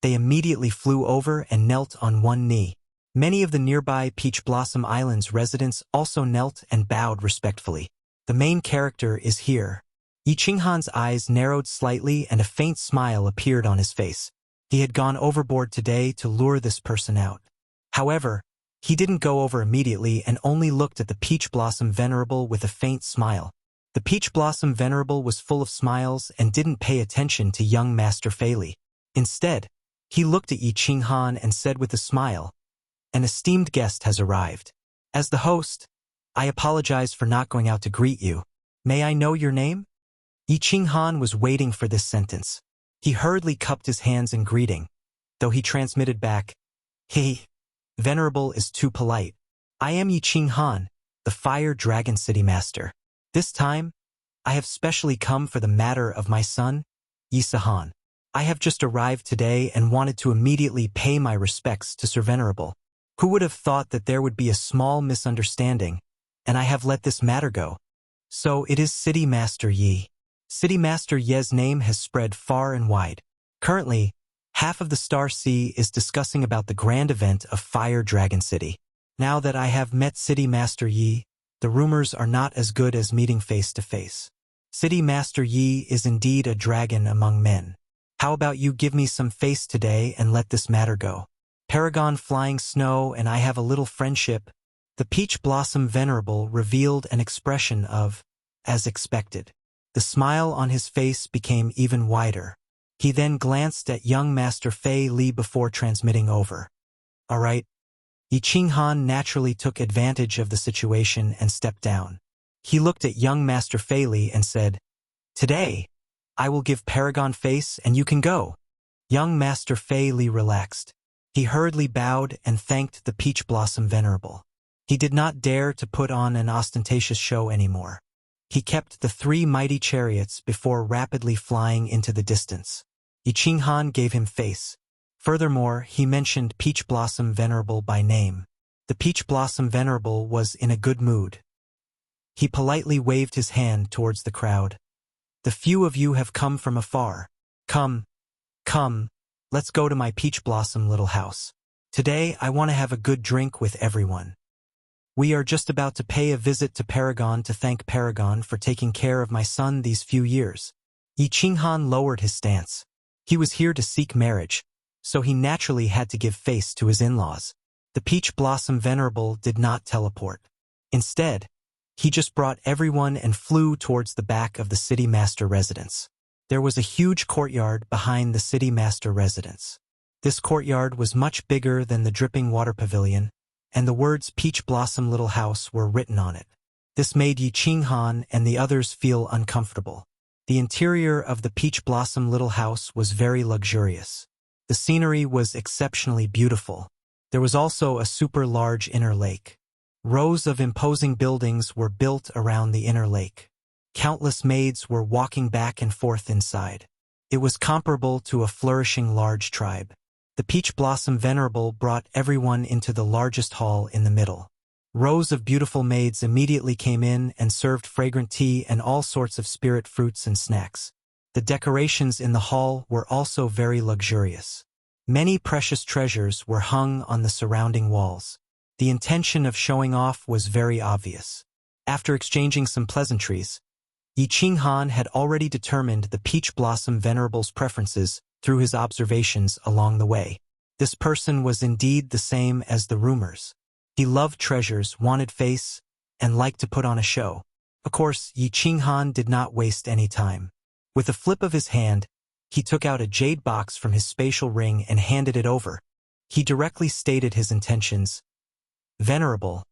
they immediately flew over and knelt on one knee. Many of the nearby Peach Blossom Island's residents also knelt and bowed respectfully. The main character is here. Yi Qinghan's eyes narrowed slightly and a faint smile appeared on his face. He had gone overboard today to lure this person out. However, he didn't go over immediately and only looked at the Peach Blossom Venerable with a faint smile. The Peach Blossom Venerable was full of smiles and didn't pay attention to young Master Fei Li. Instead, he looked at Yi Qinghan and said with a smile, "An esteemed guest has arrived. As the host, I apologize for not going out to greet you. May I know your name?" Yi Qinghan was waiting for this sentence. He hurriedly cupped his hands in greeting, though he transmitted back, "Hey, Venerable is too polite. I am Yi Qinghan, the Fire Dragon City Master. This time, I have specially come for the matter of my son, Yi Sahan. I have just arrived today and wanted to immediately pay my respects to Sir Venerable. Who would have thought that there would be a small misunderstanding, and I have let this matter go? So it is City Master Yi. City Master Ye's name has spread far and wide. Currently, half of the Star Sea is discussing about the grand event of Fire Dragon City. Now that I have met City Master Yi, the rumors are not as good as meeting face to face. City Master Yi is indeed a dragon among men. How about you give me some face today and let this matter go? Paragon Flying Snow and I have a little friendship." The Peach Blossom Venerable revealed an expression of, as expected. The smile on his face became even wider. He then glanced at young Master Fei Li before transmitting over. "All right." Yi Qinghan naturally took advantage of the situation and stepped down. He looked at young Master Fei Li and said, "Today, I will give Paragon face and you can go." Young Master Fei Li relaxed. He hurriedly bowed and thanked the Peach Blossom Venerable. He did not dare to put on an ostentatious show anymore. He kept the 3 mighty chariots before rapidly flying into the distance. Yi Qinghan gave him face. Furthermore, he mentioned Peach Blossom Venerable by name. The Peach Blossom Venerable was in a good mood. He politely waved his hand towards the crowd. "The few of you have come from afar. Come, let's go to my Peach Blossom little house. Today I want to have a good drink with everyone. We are just about to pay a visit to Paragon to thank Paragon for taking care of my son these few years." Yi Qinghan lowered his stance. He was here to seek marriage, so he naturally had to give face to his in-laws. The Peach Blossom Venerable did not teleport. Instead, He just brought everyone and flew towards the back of the city master residence. There was a huge courtyard behind the city master residence. This courtyard was much bigger than the dripping water pavilion, and the words Peach Blossom Little House were written on it. This made Yi Qinghan and the others feel uncomfortable. The interior of the Peach Blossom Little House was very luxurious. The scenery was exceptionally beautiful. There was also a super large inner lake. Rows of imposing buildings were built around the inner lake. Countless maids were walking back and forth inside. It was comparable to a flourishing large tribe. The Peach Blossom Venerable brought everyone into the largest hall in the middle. Rows of beautiful maids immediately came in and served fragrant tea and all sorts of spirit fruits and snacks. The decorations in the hall were also very luxurious. Many precious treasures were hung on the surrounding walls. The intention of showing off was very obvious. After exchanging some pleasantries, Yi Qinghan had already determined the Peach Blossom Venerable's preferences through his observations along the way. This person was indeed the same as the rumors. He loved treasures, wanted face, and liked to put on a show. Of course, Yi Qinghan did not waste any time. With a flip of his hand, he took out a jade box from his spatial ring and handed it over. He directly stated his intentions. Venerable,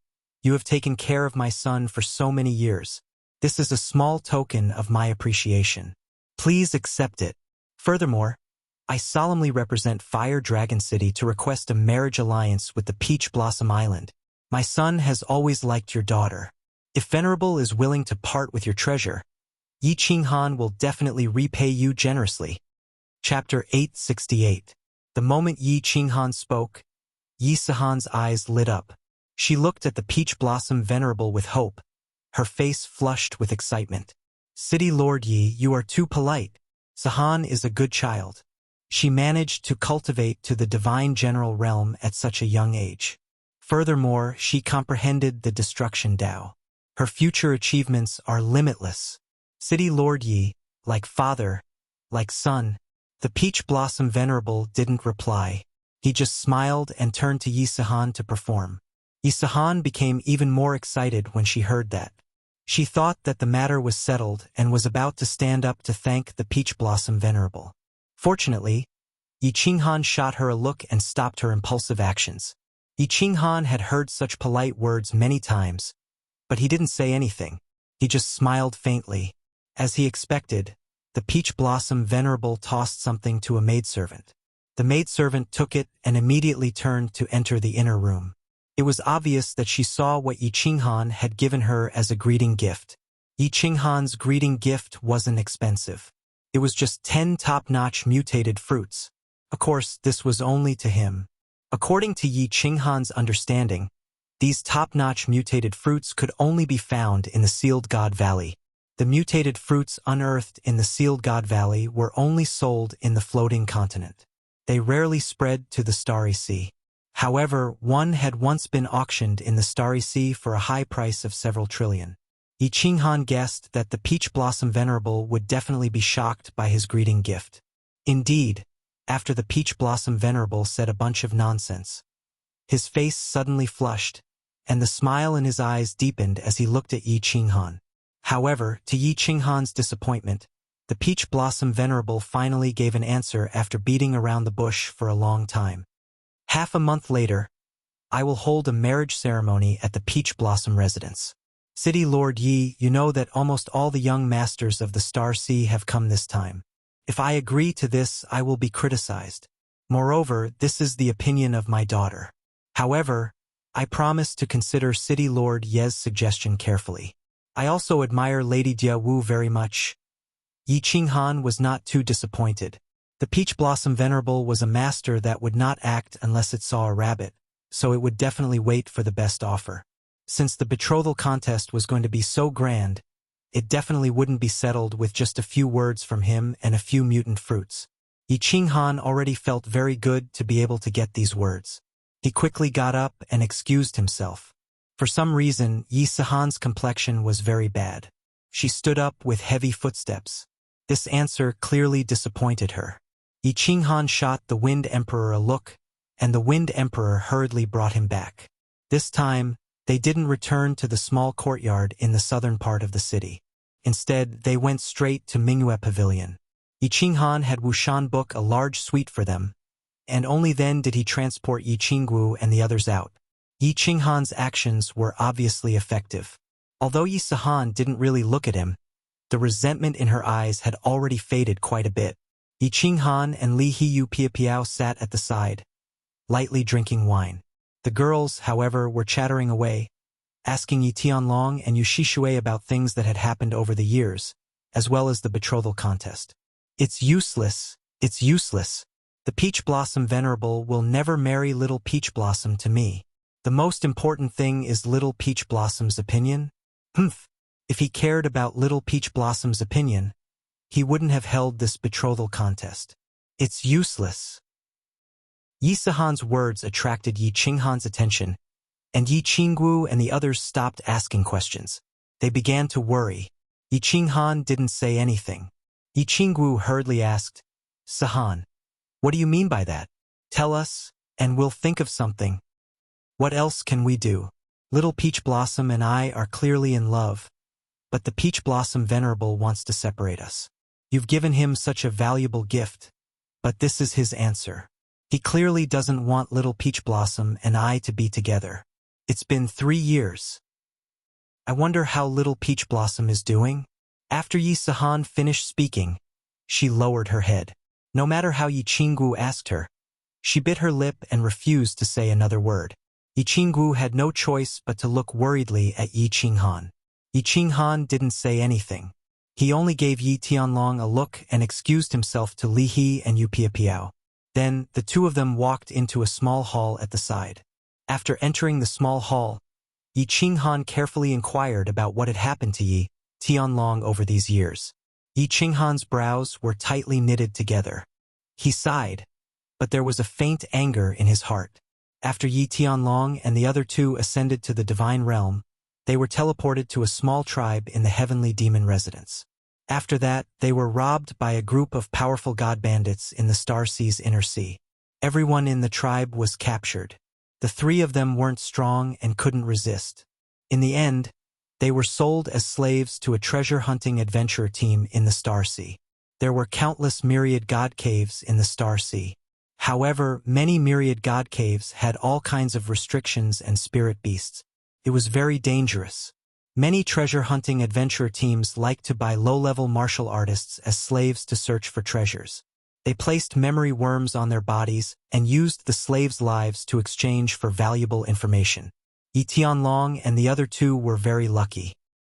you have taken care of my son for so many years. This is a small token of my appreciation. Please accept it. Furthermore, I solemnly represent Fire Dragon City to request a marriage alliance with the Peach Blossom Island. My son has always liked your daughter. If Venerable is willing to part with your treasure, Yi Qinghan will definitely repay you generously. Chapter 868. The moment Yi Qinghan spoke, Yi Sahan's eyes lit up. She looked at the Peach Blossom Venerable with hope. Her face flushed with excitement. City Lord Yi, you are too polite. Sahan is a good child. She managed to cultivate to the divine general realm at such a young age. Furthermore, she comprehended the destruction Tao. Her future achievements are limitless. City Lord Yi, like father, like son. The Peach Blossom Venerable didn't reply. He just smiled and turned to Yi Sahan to perform. Yi Sahan became even more excited when she heard that. She thought that the matter was settled and was about to stand up to thank the Peach Blossom Venerable. Fortunately, Yi Qinghan shot her a look and stopped her impulsive actions. Yi Qinghan had heard such polite words many times, but he didn't say anything. He just smiled faintly. As he expected, the Peach Blossom Venerable tossed something to a maidservant. The maidservant took it and immediately turned to enter the inner room. It was obvious that she saw what Yi Qinghan had given her as a greeting gift. Yi Qinghan's greeting gift wasn't expensive. It was just 10 top-notch mutated fruits. Of course, this was only to him. According to Yi Qinghan's understanding, these top-notch mutated fruits could only be found in the Sealed God Valley. The mutated fruits unearthed in the Sealed God Valley were only sold in the floating continent. They rarely spread to the Starry Sea. However, one had once been auctioned in the Starry Sea for a high price of several trillion. Yi Qinghan guessed that the Peach Blossom Venerable would definitely be shocked by his greeting gift. Indeed, after the Peach Blossom Venerable said a bunch of nonsense, his face suddenly flushed, and the smile in his eyes deepened as he looked at Yi Qinghan. However, to Yi Qinghan's disappointment, the Peach Blossom Venerable finally gave an answer after beating around the bush for a long time. Half a month later, I will hold a marriage ceremony at the Peach Blossom residence. City Lord Yi, you know that almost all the young masters of the Star Sea have come this time. If I agree to this, I will be criticized. Moreover, this is the opinion of my daughter. However, I promise to consider City Lord Ye's suggestion carefully. I also admire Lady Jia Wu very much. Yi Qinghan was not too disappointed. The Peach Blossom Venerable was a master that would not act unless it saw a rabbit, so it would definitely wait for the best offer. Since the betrothal contest was going to be so grand, it definitely wouldn't be settled with just a few words from him and a few mutant fruits. Yi Qinghan already felt very good to be able to get these words. He quickly got up and excused himself. For some reason, Yi Sahan's complexion was very bad. She stood up with heavy footsteps. This answer clearly disappointed her. Yi Qinghan shot the Wind Emperor a look, and the Wind Emperor hurriedly brought him back. This time, They didn't return to the small courtyard in the southern part of the city. Instead, they went straight to Mingyue Pavilion. Yi Qinghan had Wuxian book a large suite for them, and only then did he transport Yi Qinggu and the others out. Yi Qinghan's actions were obviously effective. Although Yi Sihan didn't really look at him, the resentment in her eyes had already faded quite a bit. Yi Qinghan and Li Hiyu Piao sat at the side, lightly drinking wine. The girls, however, were chattering away, asking Yi Tianlong and Yu Shishui about things that had happened over the years, as well as the betrothal contest. It's useless. It's useless. The Peach Blossom Venerable will never marry Little Peach Blossom to me. The most important thing is Little Peach Blossom's opinion. Humph. If he cared about Little Peach Blossom's opinion, he wouldn't have held this betrothal contest. It's useless. Yi Sihan's words attracted Yi Qinghan's attention, and Yi Qinggu and the others stopped asking questions. They began to worry. Yi Qinghan didn't say anything. Yi Qinggu hurriedly asked, "Sihan, what do you mean by that? Tell us, and we'll think of something. What else can we do? Little Peach Blossom and I are clearly in love, but the Peach Blossom Venerable wants to separate us. You've given him such a valuable gift, but this is his answer. He clearly doesn't want Little Peach Blossom and I to be together. It's been 3 years. I wonder how Little Peach Blossom is doing?" After Yi Sihan finished speaking, she lowered her head. No matter how Yi Qinggu asked her, she bit her lip and refused to say another word. Yi Qinggu had no choice but to look worriedly at Yi Qinghan. Yi Qinghan didn't say anything. He only gave Yi Tianlong a look and excused himself to Li He and Yu Piao. Then, the two of them walked into a small hall at the side. After entering the small hall, Yi Qinghan carefully inquired about what had happened to Yi Tianlong over these years. Yi Qinghan's brows were tightly knitted together. He sighed, but there was a faint anger in his heart. After Yi Tianlong and the other two ascended to the divine realm, they were teleported to a small tribe in the heavenly demon residence. After that, they were robbed by a group of powerful god bandits in the Star Sea's inner sea. Everyone in the tribe was captured. The 3 of them weren't strong and couldn't resist. In the end, they were sold as slaves to a treasure-hunting adventure team in the Star Sea. There were countless myriad god caves in the Star Sea. However, many myriad god caves had all kinds of restrictions and spirit beasts. It was very dangerous. Many treasure-hunting adventure teams liked to buy low-level martial artists as slaves to search for treasures. They placed memory worms on their bodies and used the slaves' lives to exchange for valuable information. Yi Tianlong and the other 2 were very lucky.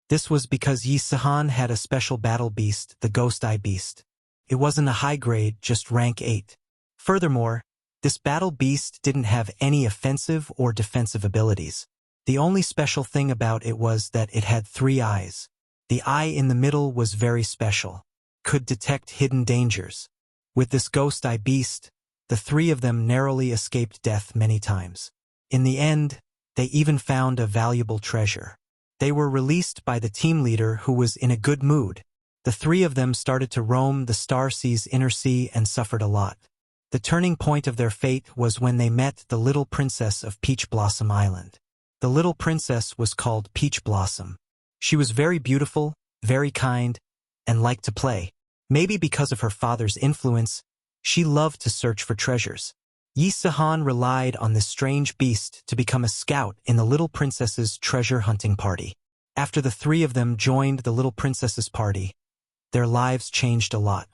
This was because Yi Sihan had a special battle beast, the Ghost Eye Beast. It wasn't a high grade, just rank 8. Furthermore, this battle beast didn't have any offensive or defensive abilities. The only special thing about it was that it had 3 eyes. The eye in the middle was very special, could detect hidden dangers. With this Ghost Eye Beast, the 3 of them narrowly escaped death many times. In the end, they even found a valuable treasure. They were released by the team leader who was in a good mood. The 3 of them started to roam the Star Sea's inner sea and suffered a lot. The turning point of their fate was when they met the little princess of Peach Blossom Island. The little princess was called Peach Blossom. She was very beautiful, very kind, and liked to play. Maybe because of her father's influence, she loved to search for treasures. Yi Sihan relied on this strange beast to become a scout in the little princess's treasure-hunting party. After the 3 of them joined the little princess's party, their lives changed a lot.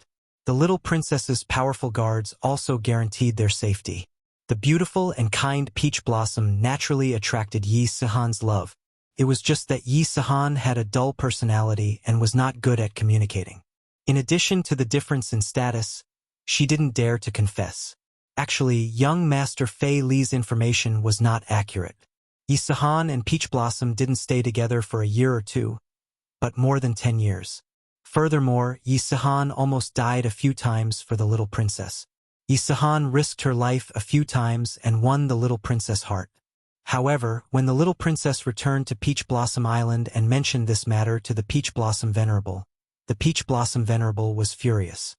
The little princess's powerful guards also guaranteed their safety. The beautiful and kind Peach Blossom naturally attracted Yi Sihan's love. It was just that Yi Sihan had a dull personality and was not good at communicating. In addition to the difference in status, she didn't dare to confess. Actually, young Master Fei Li's information was not accurate. Yi Sihan and Peach Blossom didn't stay together for a year or 2, but more than 10 years. Furthermore, Yi Sihan almost died a few times for the little princess. Yi Sihan risked her life a few times and won the little princess' heart. However, when the little princess returned to Peach Blossom Island and mentioned this matter to the Peach Blossom Venerable, the Peach Blossom Venerable was furious.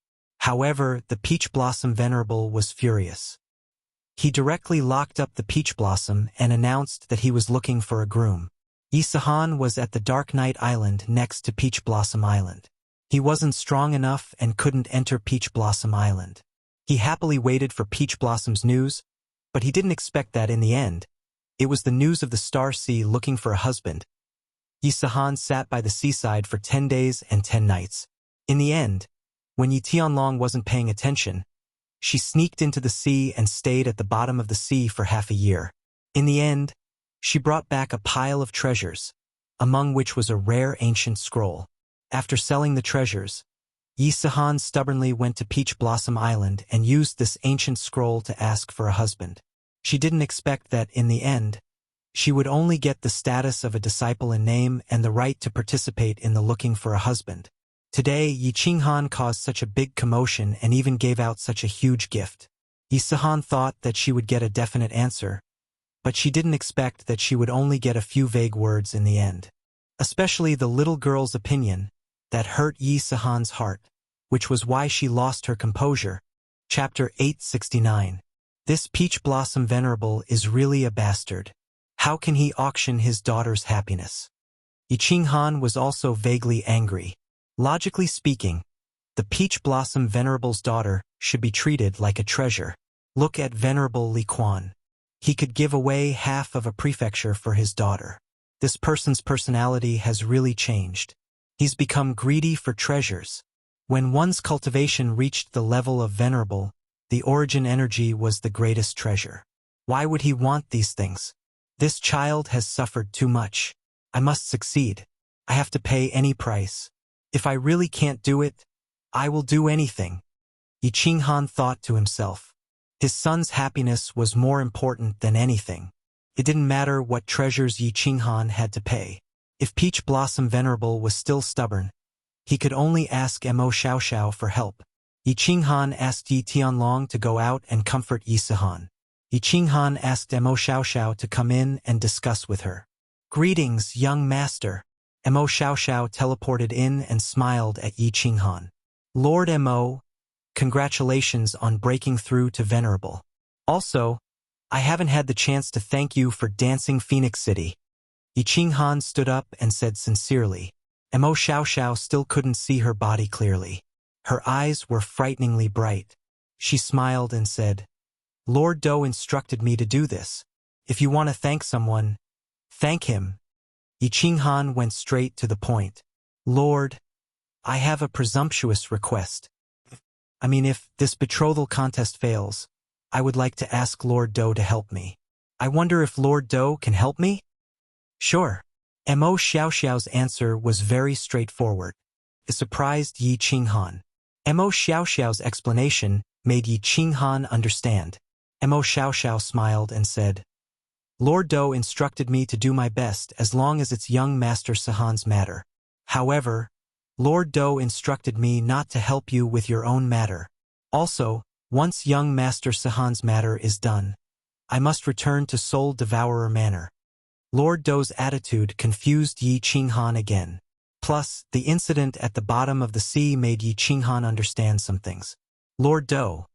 He directly locked up the peach blossom and announced that he was looking for a groom. Yi Sahan was at the Dark Night Island next to Peach Blossom Island. He wasn't strong enough and couldn't enter Peach Blossom Island. He happily waited for Peach Blossom's news, but he didn't expect that in the end. It was the news of the Star Sea looking for a husband. Yi Sahan sat by the seaside for 10 days and 10 nights. In the end, when Yi Tianlong wasn't paying attention, she sneaked into the sea and stayed at the bottom of the sea for half a year. In the end, she brought back a pile of treasures, among which was a rare ancient scroll. After selling the treasures, Yi Sahan stubbornly went to Peach Blossom Island and used this ancient scroll to ask for a husband. She didn't expect that, in the end, she would only get the status of a disciple in name and the right to participate in the looking for a husband. Today, Yi Qinghan caused such a big commotion and even gave out such a huge gift. Yi Sahan thought that she would get a definite answer, but she didn't expect that she would only get a few vague words in the end. Especially the little girl's opinion, that hurt Yi Sahan's heart, which was why she lost her composure. Chapter 869. This Peach Blossom Venerable is really a bastard. How can he auction his daughter's happiness? Yi Qinghan was also vaguely angry. Logically speaking, the Peach Blossom Venerable's daughter should be treated like a treasure. Look at Venerable Li Quan. He could give away half of a prefecture for his daughter. This person's personality has really changed. He's become greedy for treasures. When one's cultivation reached the level of venerable, the origin energy was the greatest treasure. Why would he want these things? This child has suffered too much. I must succeed. I have to pay any price. If I really can't do it, I will do anything. Yi Qinghan thought to himself. His son's happiness was more important than anything. It didn't matter what treasures Yi Qinghan had to pay. If Peach Blossom Venerable was still stubborn, he could only ask Mo Xiaoxiao for help. Yi Qinghan asked Yi Tianlong to go out and comfort Yi Sahan. Yi Qinghan asked Mo Xiaoxiao to come in and discuss with her. Greetings, young master. Mo Xiaoxiao teleported in and smiled at Yi Qinghan. Lord Mo, congratulations on breaking through to Venerable. Also, I haven't had the chance to thank you for dancing Phoenix City. Yi Qinghan stood up and said sincerely. Mo Xiaoxiao still couldn't see her body clearly. Her eyes were frighteningly bright. She smiled and said, Lord Do instructed me to do this. If you want to thank someone, thank him. Yi Qinghan went straight to the point. Lord, I have a presumptuous request. If this betrothal contest fails, I would like to ask Lord Do to help me. I wonder if Lord Do can help me? Sure. Mo Xiaoxiao's answer was very straightforward. It surprised Yi Qinghan. Mo Xiaoxiao's explanation made Yi Qinghan understand. Mo Xiaoxiao smiled and said, Lord Do instructed me to do my best as long as it's young Master Sahan's matter. However, Lord Do instructed me not to help you with your own matter. Also, once young Master Sahan's matter is done, I must return to Soul Devourer Manor. Lord Do's attitude confused Yi Qinghan again. Plus, the incident at the bottom of the sea made Yi Qinghan understand some things. Lord Do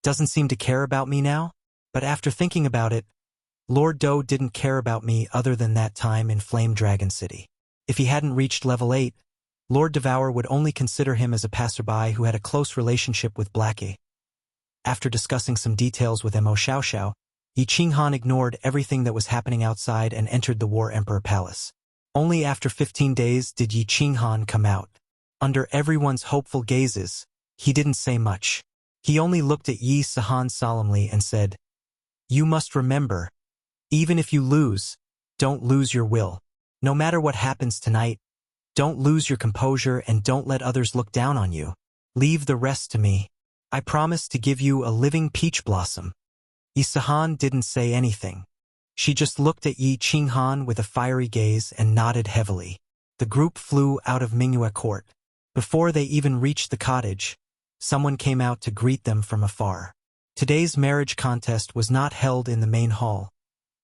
doesn't seem to care about me now, but after thinking about it, Lord Do didn't care about me other than that time in Flame Dragon City. If he hadn't reached level 8, Lord Devourer would only consider him as a passerby who had a close relationship with Blackie. After discussing some details with Mo Xiaoxiao, Yi Qinghan ignored everything that was happening outside and entered the War Emperor Palace. Only after 15 days did Yi Qinghan come out. Under everyone's hopeful gazes, he didn't say much. He only looked at Yi Sahan solemnly and said, You must remember, even if you lose, don't lose your will. No matter what happens tonight, don't lose your composure and don't let others look down on you. Leave the rest to me. I promise to give you a living peach blossom. Yi Sahan didn't say anything. She just looked at Yi Qinghan with a fiery gaze and nodded heavily. The group flew out of Mingyue Court. Before they even reached the cottage, someone came out to greet them from afar. Today's marriage contest was not held in the main hall,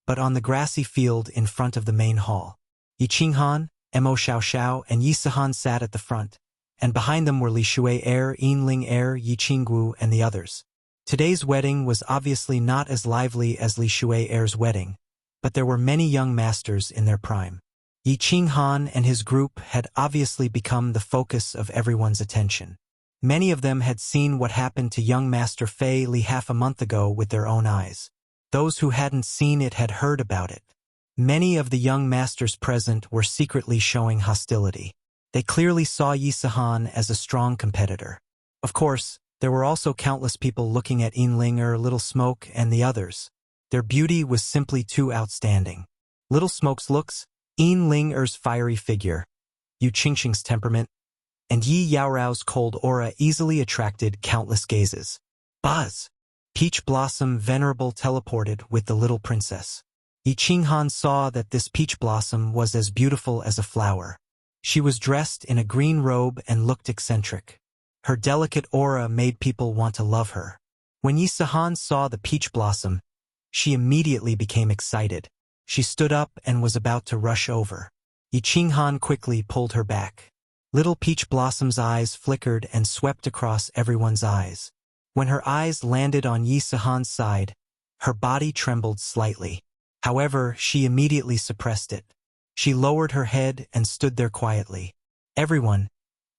but on the grassy field in front of the main hall. Yi Qinghan, Mo Xiaoxiao, and Yi Sahan sat at the front, and behind them were Li Shui Yi Ling Yi Qinggu, and the others. Today's wedding was obviously not as lively as Li Shui Heir's wedding, but there were many young masters in their prime. Yi Qinghan and his group had obviously become the focus of everyone's attention. Many of them had seen what happened to young Master Fei Li half a month ago with their own eyes. Those who hadn't seen it had heard about it. Many of the young masters present were secretly showing hostility. They clearly saw Yi Sihan as a strong competitor. Of course, there were also countless people looking at Linger, Little Smoke, and the others. Their beauty was simply too outstanding. Little Smoke's looks, Linger's fiery figure, Yu Qingxing's temperament, and Yi Yaorao's cold aura easily attracted countless gazes. Buzz! Peach Blossom Venerable teleported with the little princess. Yi Qinghan saw that this peach blossom was as beautiful as a flower. She was dressed in a green robe and looked eccentric. Her delicate aura made people want to love her. When Yi Sihan saw the peach blossom, she immediately became excited. She stood up and was about to rush over. Yi Qinghan quickly pulled her back. Little Peach Blossom's eyes flickered and swept across everyone's eyes. When her eyes landed on Yi Sihan's side, her body trembled slightly. However, she immediately suppressed it. She lowered her head and stood there quietly. Everyone,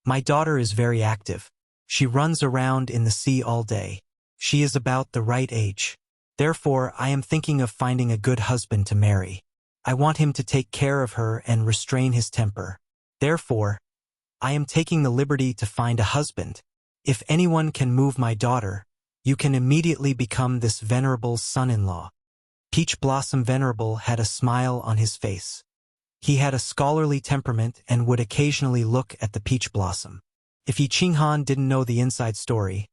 my daughter is very active. She runs around in the sea all day. She is about the right age. Therefore, I am thinking of finding a good husband to marry. I want him to take care of her and restrain his temper. Therefore, I am taking the liberty to find a husband. If anyone can move my daughter, you can immediately become this venerable's son-in-law. Peach Blossom Venerable had a smile on his face. He had a scholarly temperament and would occasionally look at the peach blossom. If Yi Qinghan didn't know the inside story,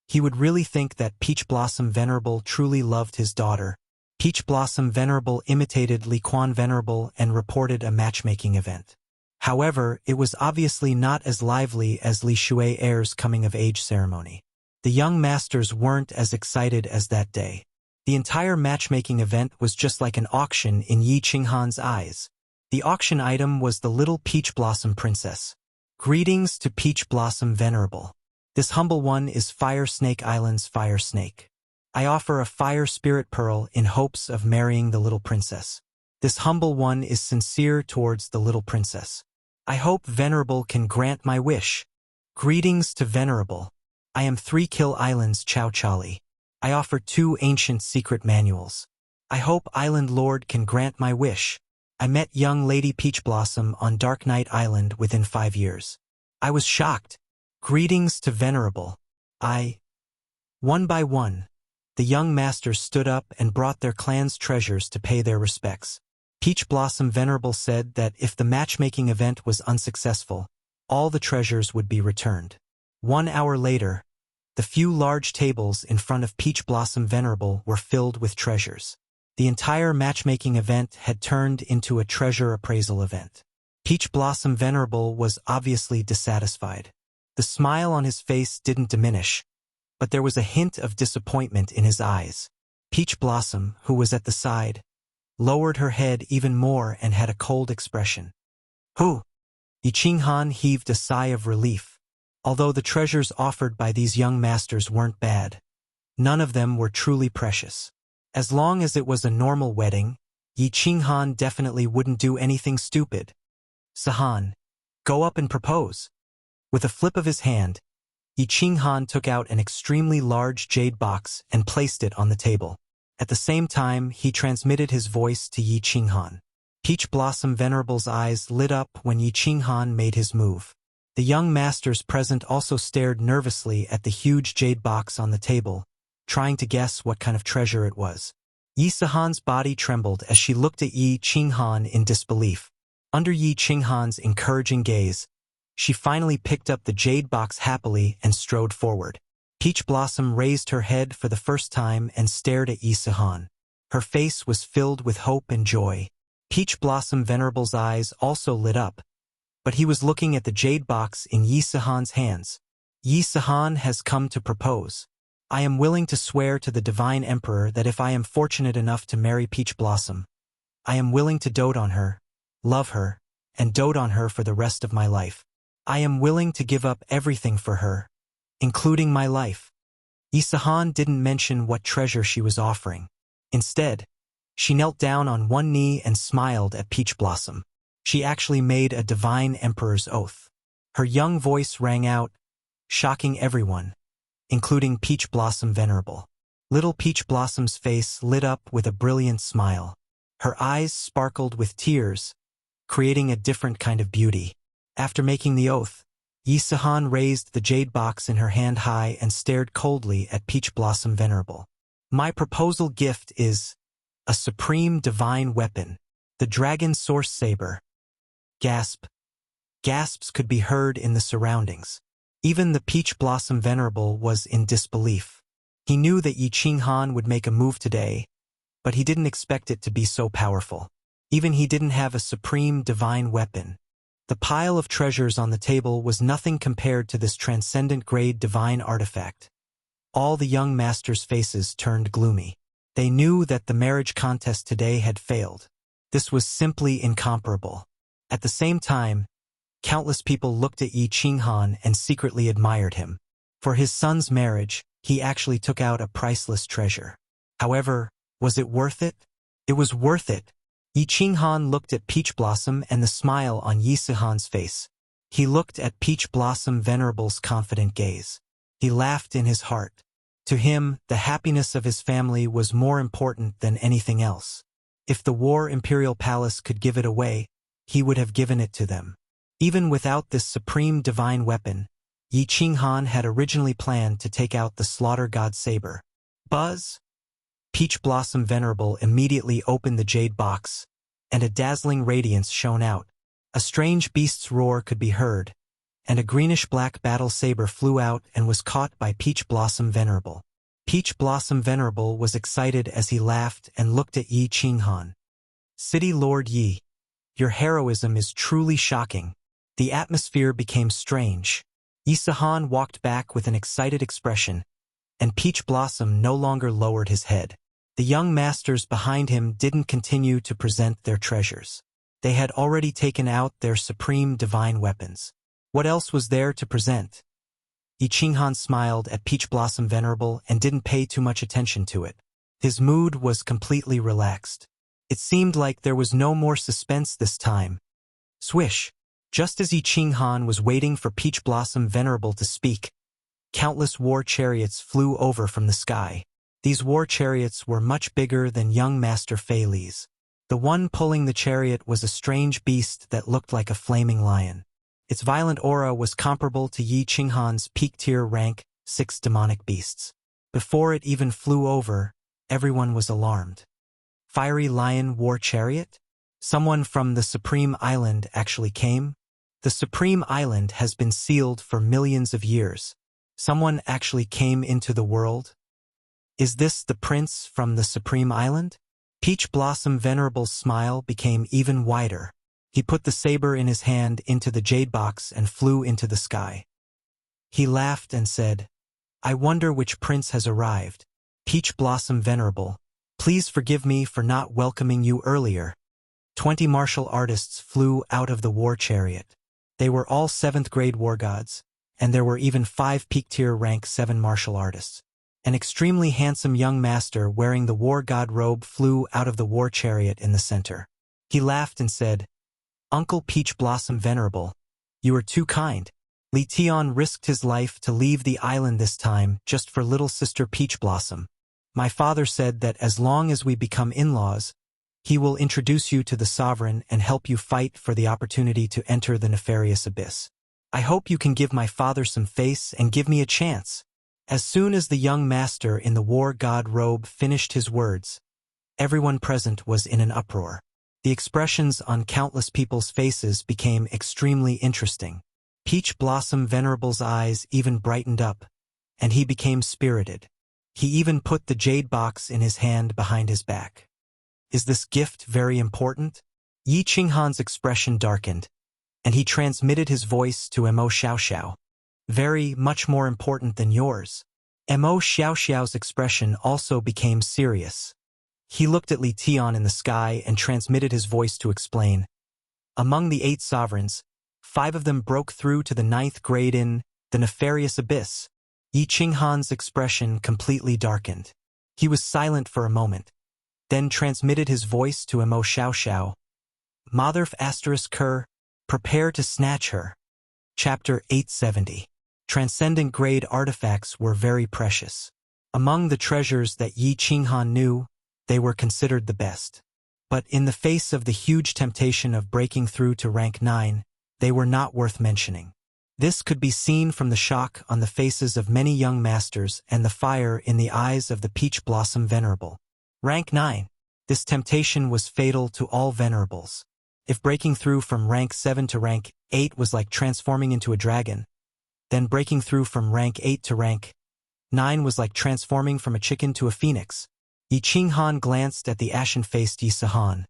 he would really think that Peach Blossom Venerable truly loved his daughter. Peach Blossom Venerable imitated Li Quan Venerable and reported a matchmaking event. However, it was obviously not as lively as Li Shui Heir's coming-of-age ceremony. The young masters weren't as excited as that day. The entire matchmaking event was just like an auction in Yi Qinghan's eyes. The auction item was the little Peach Blossom Princess. Greetings to Peach Blossom Venerable. This humble one is Fire Snake Island's Fire Snake. I offer a Fire Spirit Pearl in hopes of marrying the little princess. This humble one is sincere towards the little princess. I hope Venerable can grant my wish. Greetings to Venerable. I am 3 Kill Island's Chow Chali. I offer 2 ancient secret manuals. I hope Island Lord can grant my wish. I met young Lady Peach Blossom on Dark Knight Island within 5 years. I was shocked. Greetings to Venerable. One by one, the young masters stood up and brought their clan's treasures to pay their respects. Peach Blossom Venerable said that if the matchmaking event was unsuccessful, all the treasures would be returned. 1 hour later, the few large tables in front of Peach Blossom Venerable were filled with treasures. The entire matchmaking event had turned into a treasure appraisal event. Peach Blossom Venerable was obviously dissatisfied. The smile on his face didn't diminish, but there was a hint of disappointment in his eyes. Peach Blossom, who was at the side, lowered her head even more and had a cold expression. Who? Yi Qinghan heaved a sigh of relief. Although the treasures offered by these young masters weren't bad, none of them were truly precious. As long as it was a normal wedding, Yi Qinghan definitely wouldn't do anything stupid. Sihan, go up and propose. With a flip of his hand, Yi Qinghan took out an extremely large jade box and placed it on the table. At the same time, he transmitted his voice to Yi Qinghan. Peach Blossom Venerable's eyes lit up when Yi Qinghan made his move. The young masters present also stared nervously at the huge jade box on the table, trying to guess what kind of treasure it was. Yi Sihan's body trembled as she looked at Yi Qinghan in disbelief. Under Yi Qinghan's encouraging gaze, she finally picked up the jade box happily and strode forward. Peach Blossom raised her head for the first time and stared at Yi Sihan. Her face was filled with hope and joy. Peach Blossom Venerable's eyes also lit up, but he was looking at the jade box in Yi Sihan's hands. Yi Sihan has come to propose. I am willing to swear to the Divine Emperor that if I am fortunate enough to marry Peach Blossom, I am willing to dote on her, love her, and dote on her for the rest of my life. I am willing to give up everything for her, including my life. Isahan didn't mention what treasure she was offering. Instead, she knelt down on one knee and smiled at Peach Blossom. She actually made a divine emperor's oath. Her young voice rang out, shocking everyone, including Peach Blossom Venerable. Little Peach Blossom's face lit up with a brilliant smile. Her eyes sparkled with tears, creating a different kind of beauty. After making the oath, Yisahan raised the jade box in her hand high and stared coldly at Peach Blossom Venerable. My proposal gift is a supreme divine weapon, the Dragon Source Saber. Gasp. Gasps could be heard in the surroundings. Even the Peach Blossom Venerable was in disbelief. He knew that Yi Qinghan would make a move today, but he didn't expect it to be so powerful. Even he didn't have a supreme divine weapon. The pile of treasures on the table was nothing compared to this transcendent-grade divine artifact. All the young masters' faces turned gloomy. They knew that the marriage contest today had failed. This was simply incomparable. At the same time, countless people looked at Yi Qinghan and secretly admired him. For his son's marriage, he actually took out a priceless treasure. However, was it worth it? It was worth it. Yi Qinghan looked at Peach Blossom and the smile on Yi Sihan's face. He looked at Peach Blossom Venerable's confident gaze. He laughed in his heart. To him, the happiness of his family was more important than anything else. If the War Imperial Palace could give it away, he would have given it to them. Even without this supreme divine weapon, Yi Qinghan had originally planned to take out the Slaughter God Saber. Buzz! Peach Blossom Venerable immediately opened the jade box, and a dazzling radiance shone out. A strange beast's roar could be heard, and a greenish-black battle saber flew out and was caught by Peach Blossom Venerable. Peach Blossom Venerable was excited as he laughed and looked at Yi Qinghan. City Lord Yi, your heroism is truly shocking. The atmosphere became strange. Yisahan walked back with an excited expression, and Peach Blossom no longer lowered his head. The young masters behind him didn't continue to present their treasures. They had already taken out their supreme divine weapons. What else was there to present? Yi Qinghan smiled at Peach Blossom Venerable and didn't pay too much attention to it. His mood was completely relaxed. It seemed like there was no more suspense this time. Swish! Just as Yi Qinghan was waiting for Peach Blossom Venerable to speak, countless war chariots flew over from the sky. These war chariots were much bigger than young Master Fei Li's. The one pulling the chariot was a strange beast that looked like a flaming lion. Its violent aura was comparable to Yi Qinghan's peak-tier rank 6 demonic beasts. Before it even flew over, everyone was alarmed. Fiery Lion War Chariot? Someone from the Supreme Island actually came? The Supreme Island has been sealed for millions of years. Someone actually came into the world? Is this the prince from the Supreme Island? Peach Blossom Venerable's smile became even wider. He put the saber in his hand into the jade box and flew into the sky. He laughed and said, I wonder which prince has arrived. Peach Blossom Venerable, please forgive me for not welcoming you earlier. 20 martial artists flew out of the war chariot. They were all 7th grade war gods, and there were even 5 peak-tier rank 7 martial artists. An extremely handsome young master wearing the war god robe flew out of the war chariot in the center. He laughed and said, Uncle Peach Blossom Venerable, you are too kind. Li Tian risked his life to leave the island this time just for little sister Peach Blossom. My father said that as long as we become in-laws, he will introduce you to the sovereign and help you fight for the opportunity to enter the nefarious abyss. I hope you can give my father some face and give me a chance. As soon as the young master in the war god robe finished his words, everyone present was in an uproar. The expressions on countless people's faces became extremely interesting. Peach Blossom Venerable's eyes even brightened up, and he became spirited. He even put the jade box in his hand behind his back. Is this gift very important? Yi Qinghan's expression darkened, and he transmitted his voice to Mo Xiaoxiao. Very much more important than yours. Mo Xiaoxiao's expression also became serious. He looked at Li Tian in the sky and transmitted his voice to explain. Among the 8 sovereigns, 5 of them broke through to the 9th grade in the nefarious abyss. Yi Qinghan's expression completely darkened. He was silent for a moment, then transmitted his voice to Mo Xiaoxiao. Motherf *Ker, prepare to snatch her. Chapter 870. Transcendent grade artifacts were very precious. Among the treasures that Yi Qinghan knew, they were considered the best. But in the face of the huge temptation of breaking through to rank 9, they were not worth mentioning. This could be seen from the shock on the faces of many young masters and the fire in the eyes of the Peach Blossom Venerable. Rank 9. This temptation was fatal to all venerables. If breaking through from rank 7 to rank 8 was like transforming into a dragon, then breaking through from rank 8 to rank 9 was like transforming from a chicken to a phoenix. Yi Qinghan glanced at the ashen-faced Yi Sahan,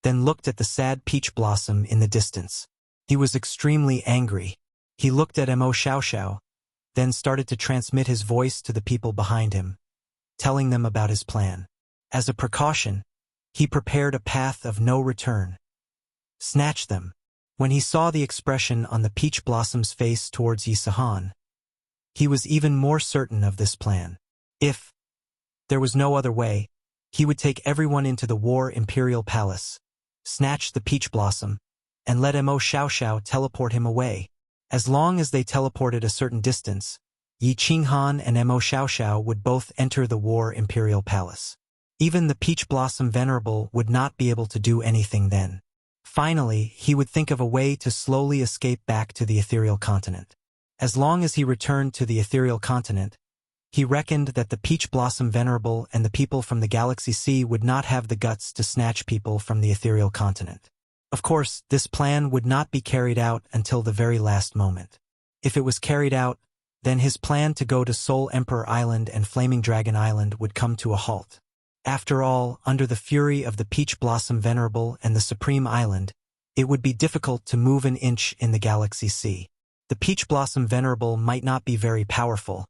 then looked at the sad peach blossom in the distance. He was extremely angry. He looked at Mo Xiaoxiao, then started to transmit his voice to the people behind him, telling them about his plan. As a precaution, he prepared a path of no return. Snatch them. When he saw the expression on the peach blossom's face towards Yi Sahan, he was even more certain of this plan. If there was no other way, he would take everyone into the War Imperial Palace, snatch the peach blossom, and let Mo Xiaoxiao teleport him away. As long as they teleported a certain distance, Yi Qinghan and Mo Xiaoxiao would both enter the War Imperial Palace. Even the Peach Blossom Venerable would not be able to do anything then. Finally, he would think of a way to slowly escape back to the ethereal continent. As long as he returned to the ethereal continent, he reckoned that the Peach Blossom Venerable and the people from the Galaxy Sea would not have the guts to snatch people from the ethereal continent. Of course, this plan would not be carried out until the very last moment. If it was carried out, then his plan to go to Soul Emperor Island and Flaming Dragon Island would come to a halt. After all, under the fury of the Peach Blossom Venerable and the Supreme Island, it would be difficult to move an inch in the Galaxy Sea. The Peach Blossom Venerable might not be very powerful,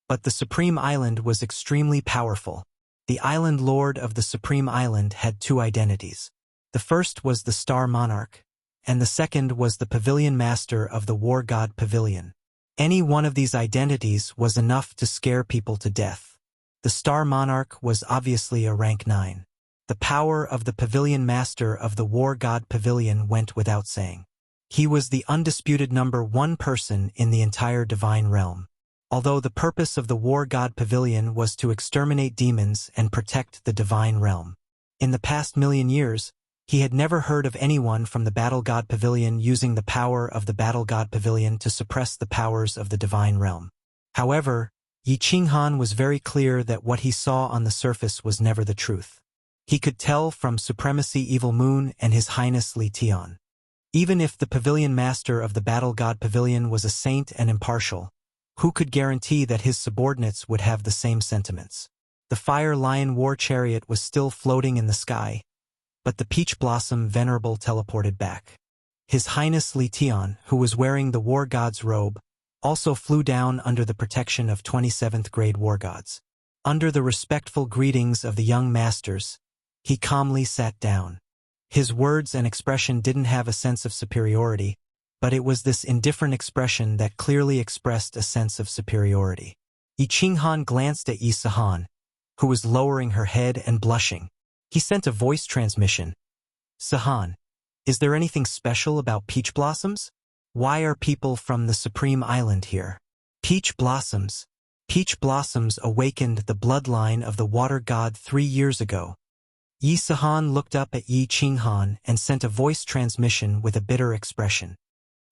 but the Supreme Island was extremely powerful. The Island Lord of the Supreme Island had two identities. The first was the Star Monarch, and the second was the Pavilion Master of the War God Pavilion. Any one of these identities was enough to scare people to death. The Star Monarch was obviously a rank 9. The power of the Pavilion Master of the War God Pavilion went without saying. He was the undisputed number 1 person in the entire divine realm. Although the purpose of the War God Pavilion was to exterminate demons and protect the divine realm. In the past million years, he had never heard of anyone from the Battle God Pavilion using the power of the Battle God Pavilion to suppress the powers of the divine realm. However, Yi Qinghan was very clear that what he saw on the surface was never the truth. He could tell from Supremacy Evil Moon and His Highness Li Tian. Even if the Pavilion Master of the Battle God Pavilion was a saint and impartial, who could guarantee that his subordinates would have the same sentiments? The Fire Lion War Chariot was still floating in the sky, but the Peach Blossom Venerable teleported back. His Highness Li Tian, who was wearing the War God's robe, also flew down under the protection of 27th grade War Gods. Under the respectful greetings of the young masters, he calmly sat down. His words and expression didn't have a sense of superiority, but it was this indifferent expression that clearly expressed a sense of superiority. Yi Qinghan glanced at Yi Sahan, who was lowering her head and blushing. He sent a voice transmission. Sahan, is there anything special about peach blossoms? Why are people from the Supreme Island here? Peach blossoms. Peach blossoms awakened the bloodline of the water god 3 years ago. Yi Sahan looked up at Yi Qinghan and sent a voice transmission with a bitter expression.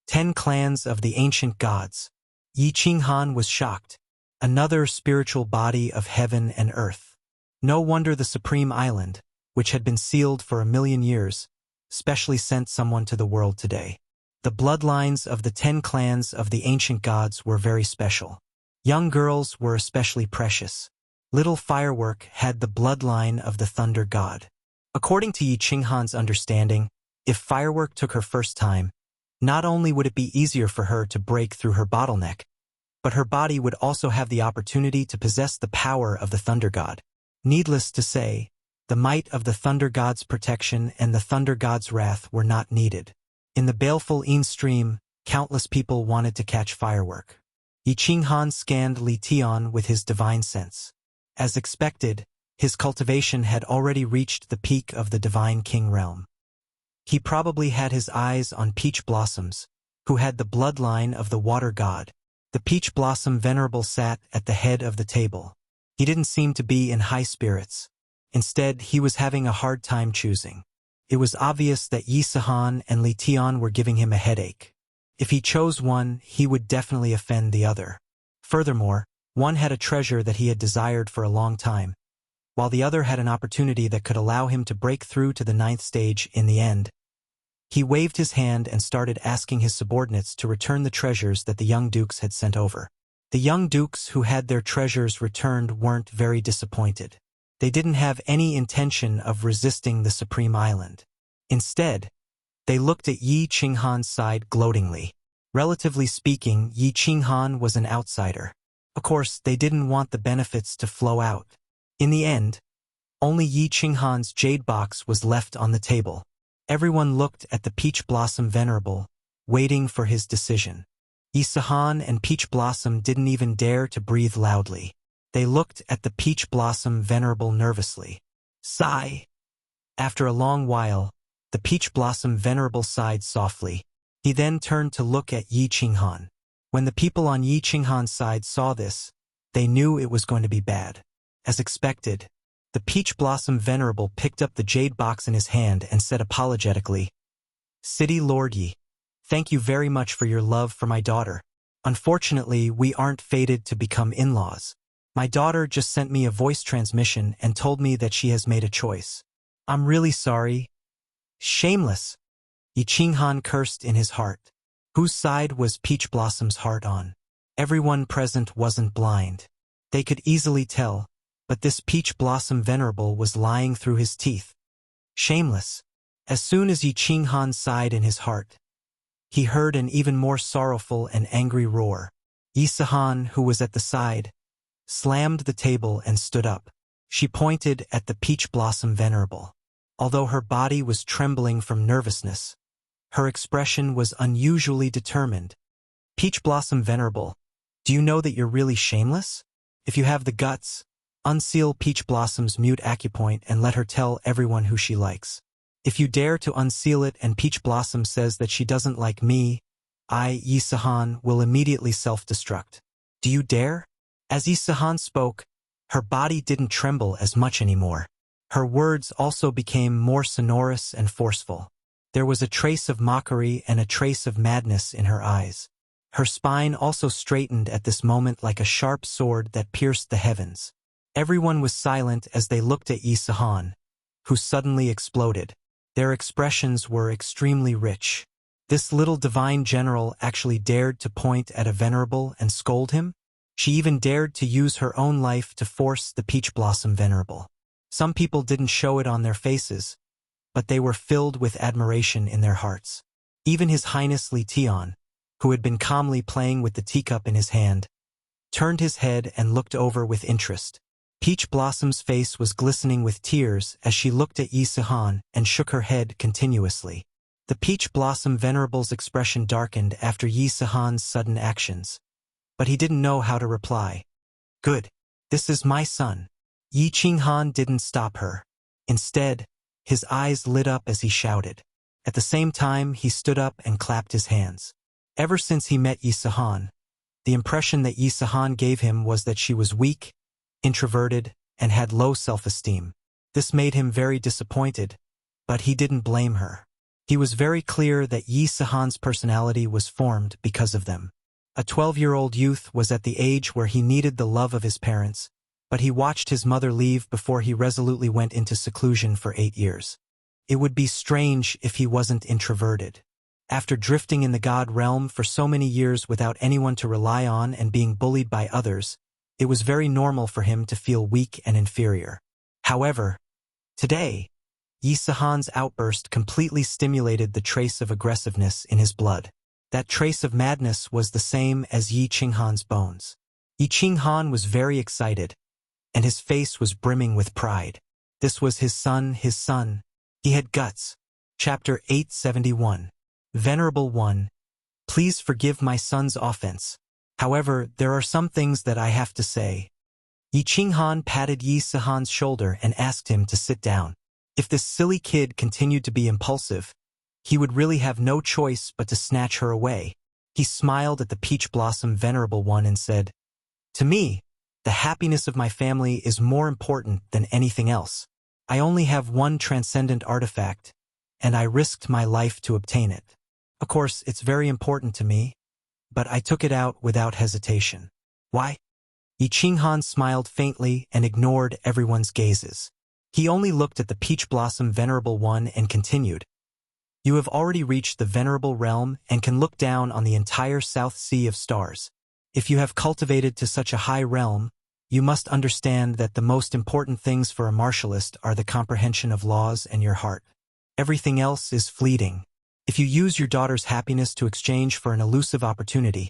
10 clans of the ancient gods. Yi Qinghan was shocked. Another spiritual body of heaven and earth. No wonder the Supreme Island, which had been sealed for 1,000,000 years, specially sent someone to the world today. The bloodlines of the 10 clans of the ancient gods were very special. Young girls were especially precious. Little Firework had the bloodline of the Thunder God. According to Yi Qinghan's understanding, if Firework took her first time, not only would it be easier for her to break through her bottleneck, but her body would also have the opportunity to possess the power of the Thunder God. Needless to say, the might of the Thunder God's protection and the Thunder God's wrath were not needed. In the baleful Een stream, countless people wanted to catch Firework. Yi Qinghan scanned Li Tian with his divine sense. As expected, his cultivation had already reached the peak of the divine king realm. He probably had his eyes on Peach Blossoms, who had the bloodline of the water god. The Peach Blossom Venerable sat at the head of the table. He didn't seem to be in high spirits. Instead, he was having a hard time choosing. It was obvious that Yi Sihan and Li Tian were giving him a headache. If he chose one, he would definitely offend the other. Furthermore, one had a treasure that he had desired for a long time, while the other had an opportunity that could allow him to break through to the 9th stage in the end. He waved his hand and started asking his subordinates to return the treasures that the young dukes had sent over. The young dukes who had their treasures returned weren't very disappointed. They didn't have any intention of resisting the Supreme Island. Instead, they looked at Yi Qinghan's side gloatingly. Relatively speaking, Yi Qinghan was an outsider. Of course, they didn't want the benefits to flow out. In the end, only Yi Qinghan's jade box was left on the table. Everyone looked at the Peach Blossom Venerable, waiting for his decision. Yi Sihan and Peach Blossom didn't even dare to breathe loudly. They looked at the Peach Blossom Venerable nervously. Sigh. After a long while, the Peach Blossom Venerable sighed softly. He then turned to look at Yi Qinghan. When the people on Yi Qinghan's side saw this, they knew it was going to be bad. As expected, the Peach Blossom Venerable picked up the jade box in his hand and said apologetically, "City Lord Yi, thank you very much for your love for my daughter. Unfortunately, we aren't fated to become in-laws. My daughter just sent me a voice transmission and told me that she has made a choice. I'm really sorry." Shameless! Yi Qinghan cursed in his heart. Whose side was Peach Blossom's heart on? Everyone present wasn't blind. They could easily tell, but this Peach Blossom Venerable was lying through his teeth. Shameless! As soon as Yi Qinghan sighed in his heart, he heard an even more sorrowful and angry roar. Yi Sihan, who was at the side, slammed the table and stood up. She pointed at the Peach Blossom Venerable. Although her body was trembling from nervousness, her expression was unusually determined. "Peach Blossom Venerable, do you know that you're really shameless? If you have the guts, unseal Peach Blossom's mute acupoint and let her tell everyone who she likes. If you dare to unseal it and Peach Blossom says that she doesn't like me, I, Yi Sihan, will immediately self-destruct. Do you dare?" As Yi Sihan spoke, her body didn't tremble as much anymore. Her words also became more sonorous and forceful. There was a trace of mockery and a trace of madness in her eyes. Her spine also straightened at this moment like a sharp sword that pierced the heavens. Everyone was silent as they looked at Yi Sihan, who suddenly exploded. Their expressions were extremely rich. This little divine general actually dared to point at a venerable and scold him? She even dared to use her own life to force the Peach Blossom Venerable. Some people didn't show it on their faces, but they were filled with admiration in their hearts. Even His Highness Li Tian, who had been calmly playing with the teacup in his hand, turned his head and looked over with interest. Peach Blossom's face was glistening with tears as she looked at Yi Sihan and shook her head continuously. The Peach Blossom Venerable's expression darkened after Yi Sihan's sudden actions, but he didn't know how to reply. "Good. This is my son." Yi Qinghan didn't stop her. Instead, his eyes lit up as he shouted. At the same time, he stood up and clapped his hands. Ever since he met Yi Sihan, the impression that Yi Sihan gave him was that she was weak, introverted, and had low self-esteem. This made him very disappointed, but he didn't blame her. He was very clear that Yi Sihan's personality was formed because of them. A 12-year-old youth was at the age where he needed the love of his parents, but he watched his mother leave before he resolutely went into seclusion for 8 years. It would be strange if he wasn't introverted. After drifting in the God realm for so many years without anyone to rely on and being bullied by others, it was very normal for him to feel weak and inferior. However, today, Yi Sihan's outburst completely stimulated the trace of aggressiveness in his blood. That trace of madness was the same as Yi Qinghan's bones. Yi Qinghan was very excited, and his face was brimming with pride. This was his son, his son. He had guts. Chapter 871. Venerable One, please forgive my son's offense. However, there are some things that I have to say. Yi Qinghan patted Yi Sihan's shoulder and asked him to sit down. If this silly kid continued to be impulsive, he would really have no choice but to snatch her away. He smiled at the Peach Blossom Venerable One and said, "To me, the happiness of my family is more important than anything else. I only have one transcendent artifact, and I risked my life to obtain it. Of course, it's very important to me, but I took it out without hesitation." "Why?" Yi Qinghan smiled faintly and ignored everyone's gazes. He only looked at the Peach Blossom Venerable One and continued, "You have already reached the Venerable Realm and can look down on the entire South Sea of stars. If you have cultivated to such a high realm, you must understand that the most important things for a martialist are the comprehension of laws and your heart. Everything else is fleeting. If you use your daughter's happiness to exchange for an elusive opportunity,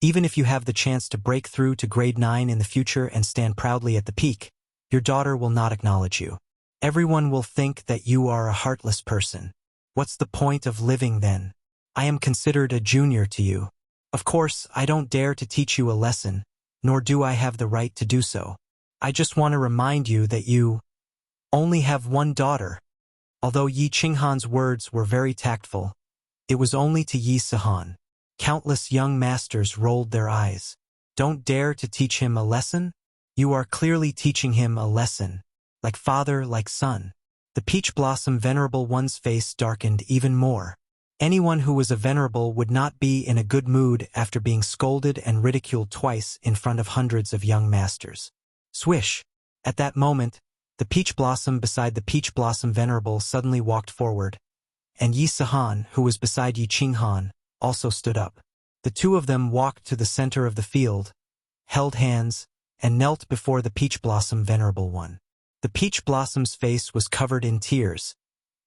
even if you have the chance to break through to grade 9 in the future and stand proudly at the peak, your daughter will not acknowledge you. Everyone will think that you are a heartless person. What's the point of living then? I am considered a junior to you. Of course, I don't dare to teach you a lesson, nor do I have the right to do so. I just want to remind you that you only have one daughter." Although Yi Qinghan's words were very tactful, it was only to Yi Sihan. Countless young masters rolled their eyes. "Don't dare to teach him a lesson? You are clearly teaching him a lesson. Like father, like son." The Peach Blossom Venerable One's face darkened even more. Anyone who was a venerable would not be in a good mood after being scolded and ridiculed twice in front of hundreds of young masters. Swish! At that moment, the Peach Blossom beside the Peach Blossom Venerable suddenly walked forward, and Yi Sihan, who was beside Yi Qinghan, also stood up. The two of them walked to the center of the field, held hands, and knelt before the Peach Blossom Venerable One. The Peach Blossom's face was covered in tears,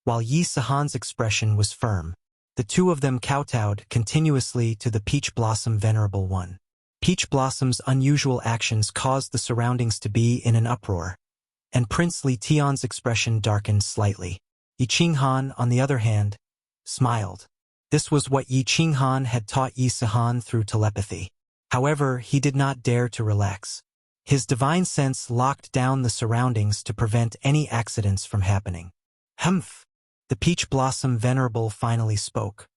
while Yi Sihan's expression was firm. The two of them kowtowed continuously to the Peach Blossom Venerable One. Peach Blossom's unusual actions caused the surroundings to be in an uproar, and Prince Li Tian's expression darkened slightly. Yi Qinghan, on the other hand, smiled. This was what Yi Qinghan had taught Yi Sihan through telepathy. However, he did not dare to relax. His divine sense locked down the surroundings to prevent any accidents from happening. "Humph!" The Peach Blossom Venerable finally spoke.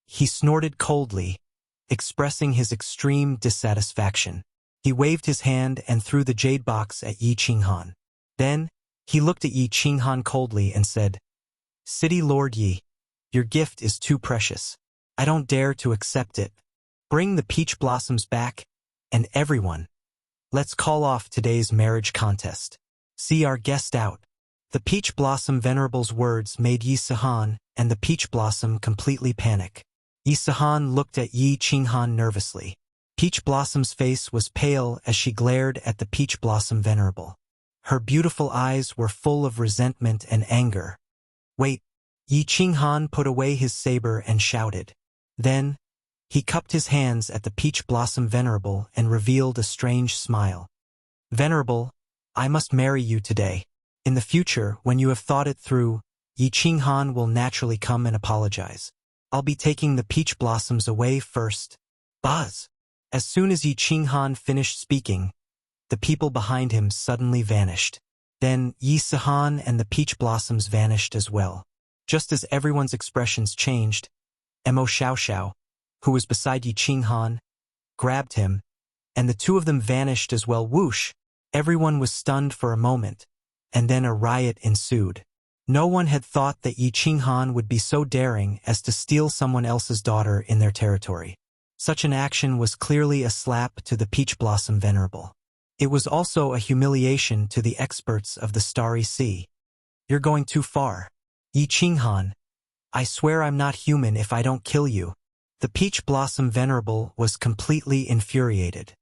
He snorted coldly, expressing his extreme dissatisfaction. He waved his hand and threw the jade box at Yi Qinghan. Then, he looked at Yi Qinghan coldly and said, "City Lord Yi, your gift is too precious. I don't dare to accept it. Bring the peach blossoms back, and everyone. Let's call off today's marriage contest. See our guest out." The Peach Blossom Venerable's words made Yi Sihan and the Peach Blossom completely panic. Yi Sihan looked at Yi Qinghan nervously. Peach Blossom's face was pale as she glared at the Peach Blossom Venerable. Her beautiful eyes were full of resentment and anger. "Wait!" Yi Qinghan put away his saber and shouted. Then, he cupped his hands at the Peach Blossom Venerable and revealed a strange smile. "Venerable, I must marry you today. In the future, when you have thought it through, Yi Qinghan will naturally come and apologize. I'll be taking the peach blossoms away first." Buzz! As soon as Yi Qinghan finished speaking, the people behind him suddenly vanished. Then Yi Sihan and the peach blossoms vanished as well. Just as everyone's expressions changed, Mo Xiaoxiao, who was beside Yi Qinghan, grabbed him, and the two of them vanished as well. Whoosh! Everyone was stunned for a moment, and then a riot ensued. No one had thought that Yi Qinghan would be so daring as to steal someone else's daughter in their territory. Such an action was clearly a slap to the Peach Blossom Venerable. It was also a humiliation to the experts of the Starry Sea. "You're going too far. Yi Qinghan, I swear I'm not human if I don't kill you." The Peach Blossom Venerable was completely infuriated.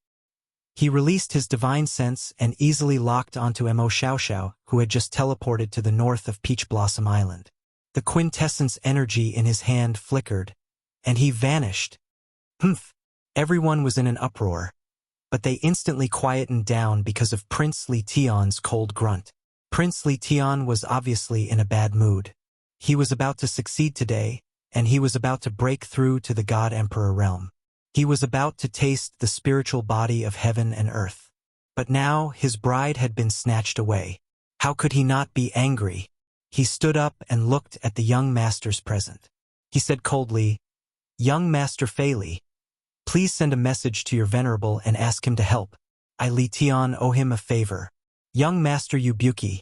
He released his divine sense and easily locked onto Mo Xiaoxiao, who had just teleported to the north of Peach Blossom Island. The quintessence energy in his hand flickered, and he vanished. Humph! Everyone was in an uproar, but they instantly quietened down because of Prince Li Tian's cold grunt. Prince Li Tian was obviously in a bad mood. He was about to succeed today, and he was about to break through to the God Emperor realm. He was about to taste the spiritual body of heaven and earth. But now his bride had been snatched away. How could he not be angry? He stood up and looked at the young masters present. He said coldly, "Young Master Fei Li, please send a message to your venerable and ask him to help. I Li Tian owe him a favor. Young Master Yubuki,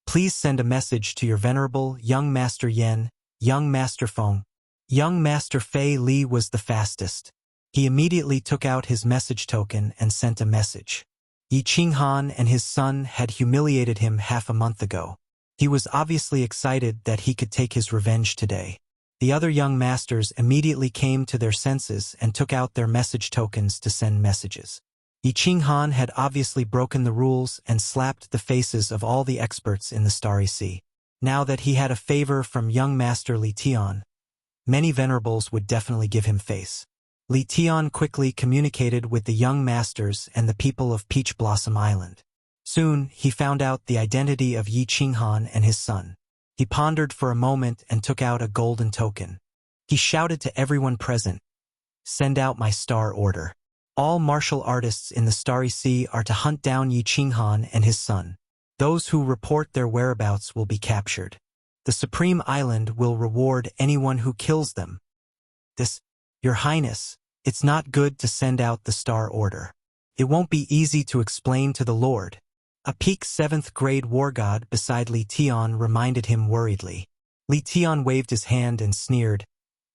please send a message to your venerable Young Master Yen, Young Master Feng." Young Master Fei Li was the fastest. He immediately took out his message token and sent a message. Yi Qinghan and his son had humiliated him half a month ago. He was obviously excited that he could take his revenge today. The other young masters immediately came to their senses and took out their message tokens to send messages. Yi Qinghan had obviously broken the rules and slapped the faces of all the experts in the Starry Sea. Now that he had a favor from young Master Li Tian, many venerables would definitely give him face. Li Tian quickly communicated with the young masters and the people of Peach Blossom Island. Soon, he found out the identity of Yi Qinghan and his son. He pondered for a moment and took out a golden token. He shouted to everyone present, "Send out my star order. All martial artists in the Starry Sea are to hunt down Yi Qinghan and his son. Those who report their whereabouts will be captured. The Supreme Island will reward anyone who kills them." Your Highness, it's not good to send out the star order. It won't be easy to explain to the Lord. A peak 7th grade war god beside Li Tian reminded him worriedly. Li Tian waved his hand and sneered,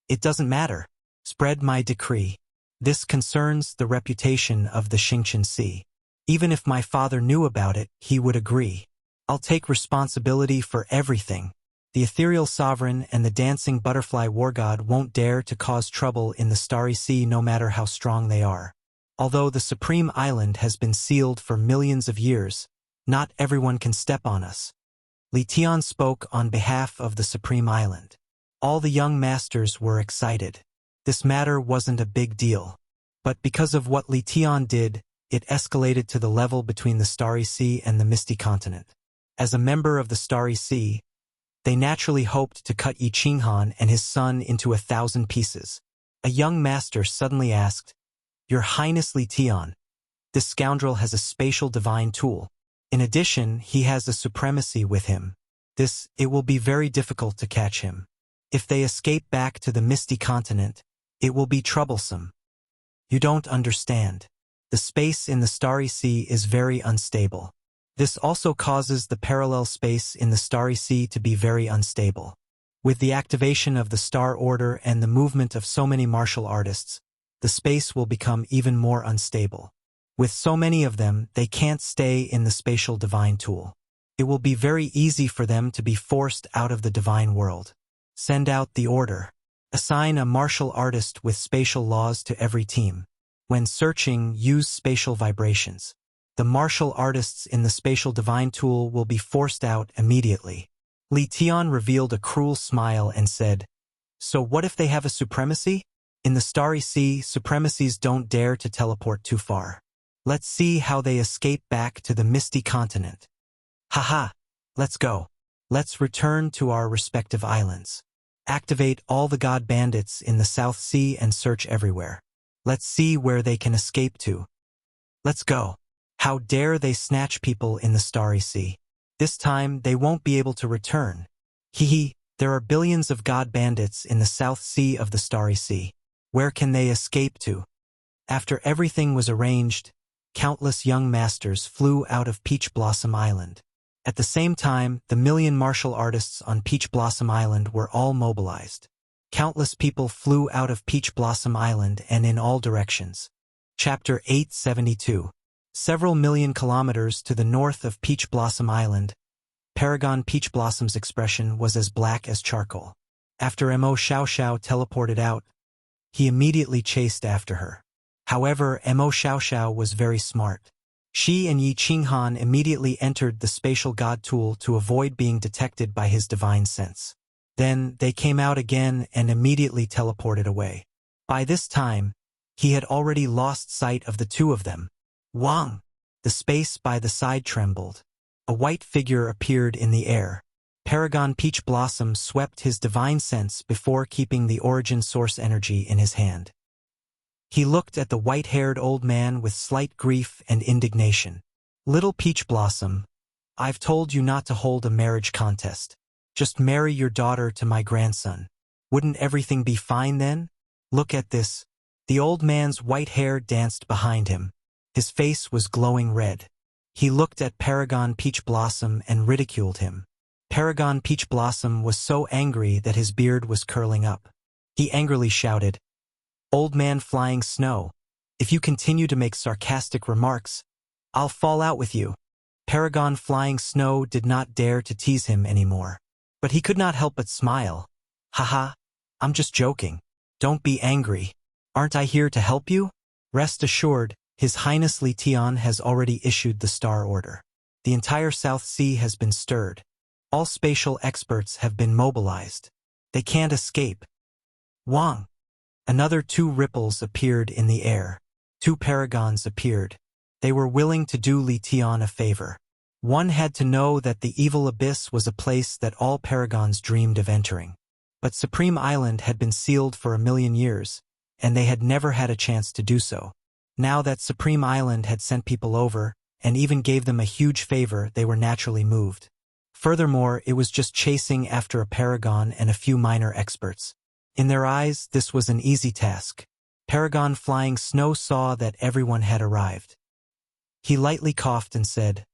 "It doesn't matter. Spread my decree. This concerns the reputation of the Xingqian Sea. Even if my father knew about it, he would agree. I'll take responsibility for everything. The ethereal sovereign and the dancing butterfly war god won't dare to cause trouble in the Starry Sea no matter how strong they are. Although the Supreme Island has been sealed for millions of years, not everyone can step on us." Li Tian spoke on behalf of the Supreme Island. All the young masters were excited. This matter wasn't a big deal. But because of what Li Tian did, it escalated to the level between the Starry Sea and the Misty Continent. As a member of the Starry Sea, they naturally hoped to cut Yi Qinghan and his son into 1,000 pieces. A young master suddenly asked, "Your Highness Li Tian, this scoundrel has a spatial divine tool. In addition, he has a supremacy with him. It will be very difficult to catch him. If they escape back to the Misty Continent, it will be troublesome. You don't understand. The space in the Starry Sea is very unstable. This also causes the parallel space in the Starry Sea to be very unstable. With the activation of the Star Order and the movement of so many martial artists, the space will become even more unstable. With so many of them, they can't stay in the spatial divine tool. It will be very easy for them to be forced out of the divine world. Send out the order. Assign a martial artist with spatial laws to every team. When searching, use spatial vibrations. The martial artists in the spatial divine tool will be forced out immediately." Li Tian revealed a cruel smile and said, "So what if they have a supremacy? In the Starry Sea, supremacies don't dare to teleport too far. Let's see how they escape back to the Misty Continent. Haha, let's go. Let's return to our respective islands. Activate all the god bandits in the South Sea and search everywhere. Let's see where they can escape to. Let's go. How dare they snatch people in the Starry Sea? This time they won't be able to return. There are billions of god bandits in the South Sea of the Starry Sea. Where can they escape to?" After everything was arranged, countless young masters flew out of Peach Blossom Island. At the same time, the million martial artists on Peach Blossom Island were all mobilized. Countless people flew out of Peach Blossom Island and in all directions. Chapter 872. Several million kilometers to the north of Peach Blossom Island, Paragon Peach Blossom's expression was as black as charcoal. After Mo Xiaoxiao teleported out, he immediately chased after her. However, Mo Xiaoxiao was very smart. She and Yi Qinghan immediately entered the spatial god tool to avoid being detected by his divine sense. Then they came out again and immediately teleported away. By this time, he had already lost sight of the two of them. Wang! The space by the side trembled. A white figure appeared in the air. Paragon Peach Blossom swept his divine sense before keeping the origin source energy in his hand. He looked at the white-haired old man with slight grief and indignation. "Little Peach Blossom, I've told you not to hold a marriage contest. Just marry your daughter to my grandson. Wouldn't everything be fine then? Look at this." The old man's white hair danced behind him. His face was glowing red. He looked at Paragon Peach Blossom and ridiculed him. Paragon Peach Blossom was so angry that his beard was curling up. He angrily shouted, "Old man Flying Snow, if you continue to make sarcastic remarks, I'll fall out with you." Paragon Flying Snow did not dare to tease him anymore. But he could not help but smile. "Haha, I'm just joking. Don't be angry. Aren't I here to help you?" Rest assured, His Highness Li Tian has already issued the Star Order. The entire South Sea has been stirred. All spatial experts have been mobilized. They can't escape. Wang! Another 2 ripples appeared in the air. 2 paragons appeared. They were willing to do Li Tian a favor. One had to know that the evil abyss was a place that all paragons dreamed of entering. But Supreme Island had been sealed for 1,000,000 years, and they had never had a chance to do so. Now that Supreme Island had sent people over, and even gave them a huge favor, they were naturally moved. Furthermore, it was just chasing after a paragon and a few minor experts. In their eyes, this was an easy task. Paragon Flying Snow saw that everyone had arrived. He lightly coughed and said,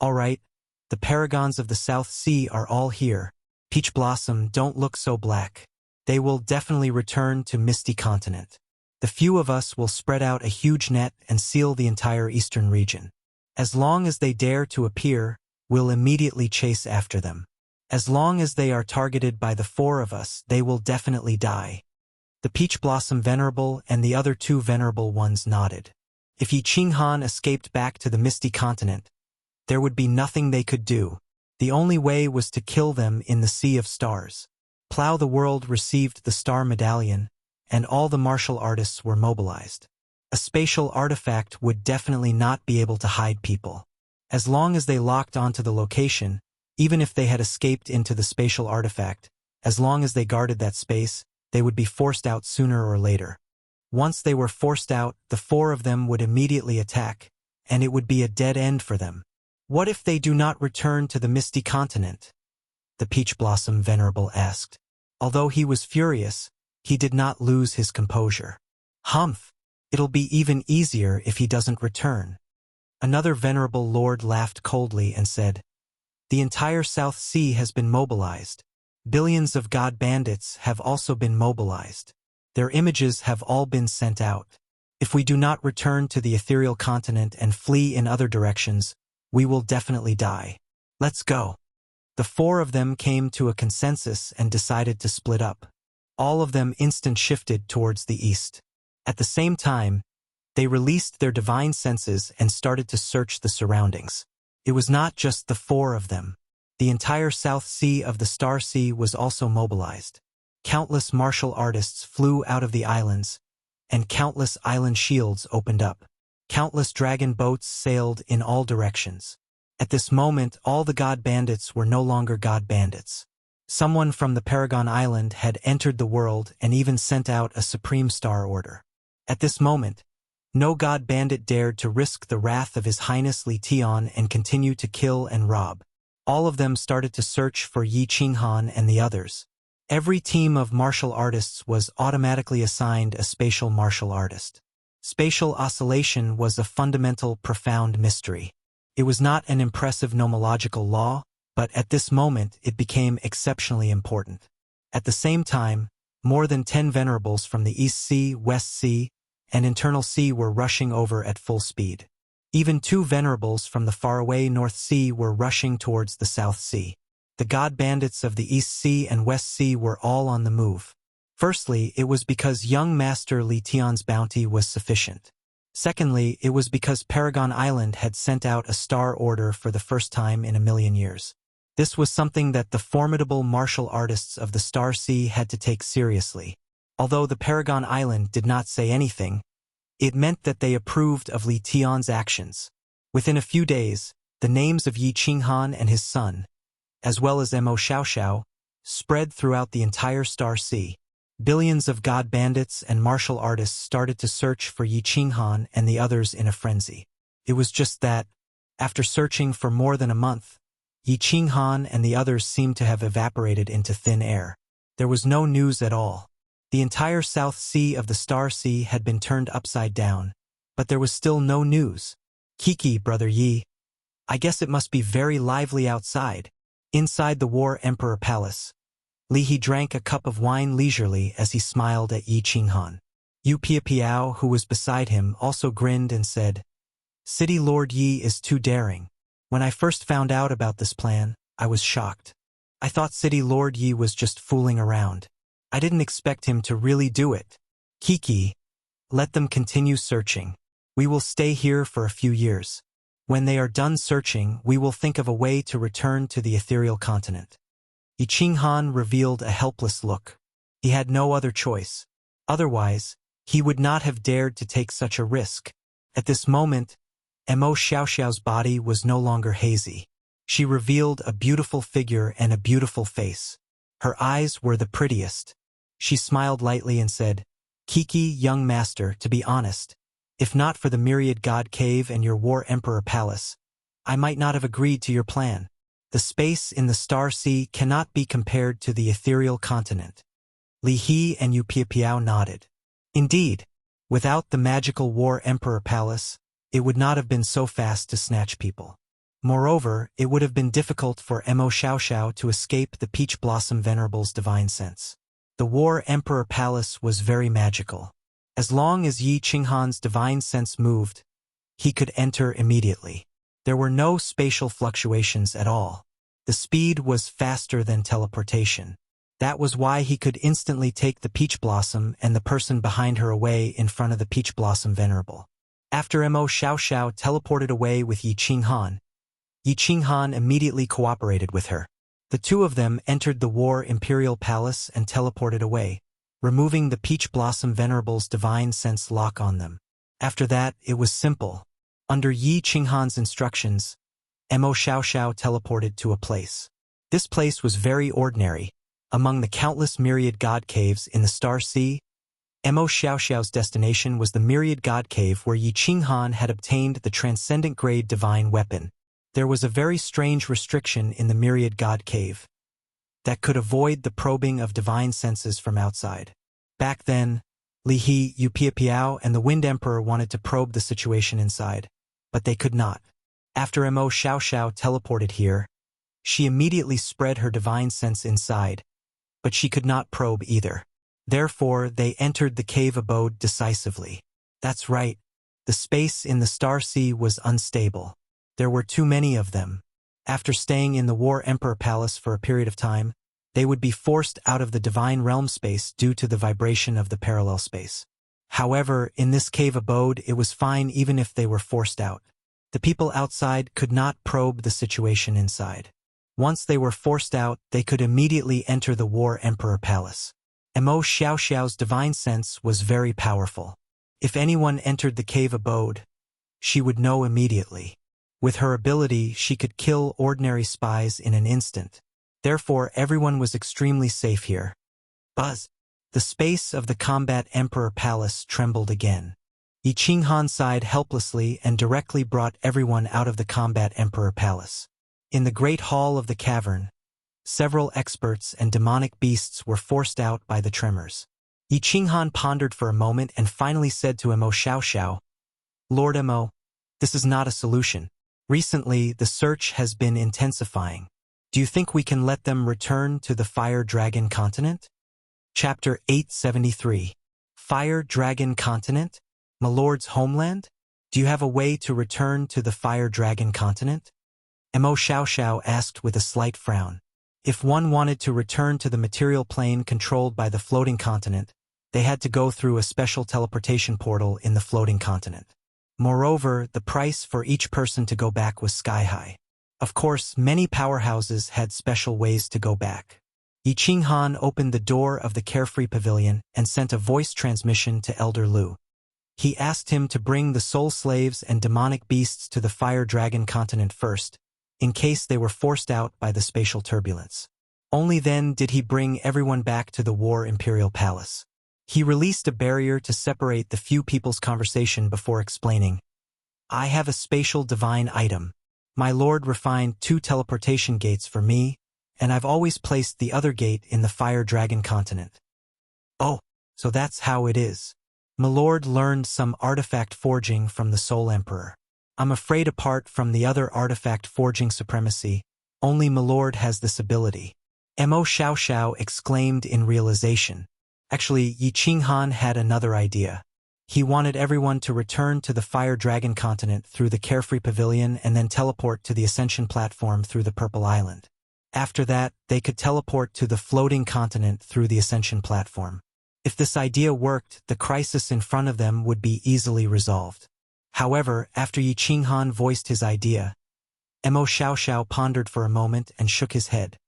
"All right, the paragons of the South Sea are all here. Peach Blossom, don't look so black. They will definitely return to Misty Continent. The few of us will spread out a huge net and seal the entire eastern region. As long as they dare to appear, we'll immediately chase after them. As long as they are targeted by the 4 of us, they will definitely die." The Peach Blossom Venerable and the other 2 Venerable ones nodded. If Yi Qinghan escaped back to the Misty Continent, there would be nothing they could do. The only way was to kill them in the Sea of Stars. Plow the World received the Star Medallion, and all the martial artists were mobilized. A spatial artifact would definitely not be able to hide people. As long as they locked onto the location, even if they had escaped into the spatial artifact, as long as they guarded that space, they would be forced out sooner or later. Once they were forced out, the 4 of them would immediately attack, and it would be a dead end for them. "What if they do not return to the Misty Continent?" the Peach Blossom Venerable asked. Although he was furious, he did not lose his composure. "Humph! It'll be even easier if he doesn't return." Another Venerable Lord laughed coldly and said, "The entire South Sea has been mobilized. Billions of god bandits have also been mobilized. Their images have all been sent out. If we do not return to the ethereal continent and flee in other directions, we will definitely die. Let's go." The 4 of them came to a consensus and decided to split up. All of them instant shifted towards the east. At the same time, they released their divine senses and started to search the surroundings. It was not just the 4 of them. The entire South Sea of the Star Sea was also mobilized. Countless martial artists flew out of the islands, and countless island shields opened up. Countless dragon boats sailed in all directions. At this moment, all the god bandits were no longer god bandits. Someone from the Paragon Island had entered the world and even sent out a supreme star order. At this moment, no god bandit dared to risk the wrath of His Highness Li Tian and continue to kill and rob. All of them started to search for Yi Qinghan and the others. Every team of martial artists was automatically assigned a spatial martial artist. Spatial oscillation was a fundamental, profound mystery. It was not an impressive nomological law, but at this moment it became exceptionally important. At the same time, more than 10 venerables from the East Sea, West Sea, and Internal Sea were rushing over at full speed. Even 2 venerables from the faraway North Sea were rushing towards the South Sea. The god bandits of the East Sea and West Sea were all on the move. Firstly, it was because young Master Li Tian's bounty was sufficient. Secondly, it was because Paragon Island had sent out a star order for the first time in 1,000,000 years. This was something that the formidable martial artists of the Star Sea had to take seriously. Although the Paragon Island did not say anything, it meant that they approved of Li Tian's actions. Within a few days, the names of Yi Qinghan and his son, as well as Mo Xiaoxiao, spread throughout the entire Star Sea. Billions of god bandits and martial artists started to search for Yi Qinghan and the others in a frenzy. It was just that, after searching for more than a month, Yi Qinghan and the others seemed to have evaporated into thin air. There was no news at all. The entire South Sea of the Star Sea had been turned upside down, but there was still no news. Kiki, brother Yi. I guess it must be very lively outside. Inside the War Emperor Palace, Li He drank a cup of wine leisurely as he smiled at Yi Qinghan. Yu Piapiao, who was beside him, also grinned and said, City Lord Yi is too daring. When I first found out about this plan, I was shocked. I thought City Lord Yi was just fooling around. I didn't expect him to really do it. Kiki, let them continue searching. We will stay here for a few years. When they are done searching, we will think of a way to return to the ethereal continent. Yi Qinghan revealed a helpless look. He had no other choice. Otherwise, he would not have dared to take such a risk. At this moment, Mo Xiaoxiao's body was no longer hazy. She revealed a beautiful figure and a beautiful face. Her eyes were the prettiest. She smiled lightly and said, Kiki, young master, to be honest, if not for the Myriad God Cave and your War Emperor Palace, I might not have agreed to your plan. The space in the Star Sea cannot be compared to the ethereal continent. Li He and Yu Piapiao nodded. Indeed, without the magical War Emperor Palace, it would not have been so fast to snatch people. Moreover, it would have been difficult for Mo Xiaoxiao to escape the Peach Blossom Venerable's divine sense. The War Emperor Palace was very magical. As long as Yi Qinghan's divine sense moved, he could enter immediately. There were no spatial fluctuations at all. The speed was faster than teleportation. That was why he could instantly take the Peach Blossom and the person behind her away in front of the Peach Blossom Venerable. After Mo Xiaoxiao teleported away with Yi Qinghan immediately cooperated with her. The two of them entered the War Imperial Palace and teleported away, removing the Peach Blossom Venerable's divine sense lock on them. After that, it was simple. Under Yi Qinghan's instructions, Mo Xiaoxiao teleported to a place. This place was very ordinary. Among the countless myriad god caves in the Star Sea, Mo Xiaoxiao's destination was the Myriad God Cave where Yi Qinghan had obtained the transcendent grade divine weapon. There was a very strange restriction in the Myriad God Cave that could avoid the probing of divine senses from outside. Back then, Li He, Yu Piapiao, and the Wind Emperor wanted to probe the situation inside, but they could not. After Mo Xiaoxiao teleported here, she immediately spread her divine sense inside, but she could not probe either. Therefore, they entered the cave abode decisively. That's right. The space in the Star Sea was unstable. There were too many of them. After staying in the War Emperor Palace for a period of time, they would be forced out of the divine realm space due to the vibration of the parallel space. However, in this cave abode, it was fine even if they were forced out. The people outside could not probe the situation inside. Once they were forced out, they could immediately enter the War Emperor Palace. Mo Xiaoxiao's divine sense was very powerful. If anyone entered the cave abode, she would know immediately. With her ability, she could kill ordinary spies in an instant. Therefore, everyone was extremely safe here. Buzz! The space of the Combat Emperor Palace trembled again. Yi Qinghan sighed helplessly and directly brought everyone out of the Combat Emperor Palace. In the Great Hall of the Cavern, several experts and demonic beasts were forced out by the tremors. Yi Qinghan pondered for a moment and finally said to Mo Xiaoxiao, Lord Mo, this is not a solution. Recently, the search has been intensifying. Do you think we can let them return to the Fire Dragon Continent? Chapter 873. Fire Dragon Continent? My lord's homeland? Do you have a way to return to the Fire Dragon Continent? Mo Xiaoxiao asked with a slight frown. If one wanted to return to the material plane controlled by the floating continent, they had to go through a special teleportation portal in the floating continent. Moreover, the price for each person to go back was sky-high. Of course, many powerhouses had special ways to go back. Yi Qinghan opened the door of the Carefree Pavilion and sent a voice transmission to Elder Lu. He asked him to bring the soul slaves and demonic beasts to the Fire Dragon Continent first, in case they were forced out by the spatial turbulence. Only then did he bring everyone back to the War Imperial Palace. He released a barrier to separate the few people's conversation before explaining, "I have a spatial divine item. My lord refined 2 teleportation gates for me, and I've always placed the other gate in the Fire Dragon continent." "Oh, so that's how it is." Milord learned some artifact forging from the Soul Emperor. "I'm afraid apart from the other artifact forging supremacy, only Milord has this ability." Mo Xiao Xiao exclaimed in realization. Actually, Yi Qinghan had another idea. He wanted everyone to return to the Fire Dragon continent through the Carefree Pavilion and then teleport to the Ascension platform through the Purple Island. After that, they could teleport to the Floating Continent through the Ascension platform. If this idea worked, the crisis in front of them would be easily resolved. However, after Yi Qinghan voiced his idea, Mo Xiao Xiao pondered for a moment and shook his head.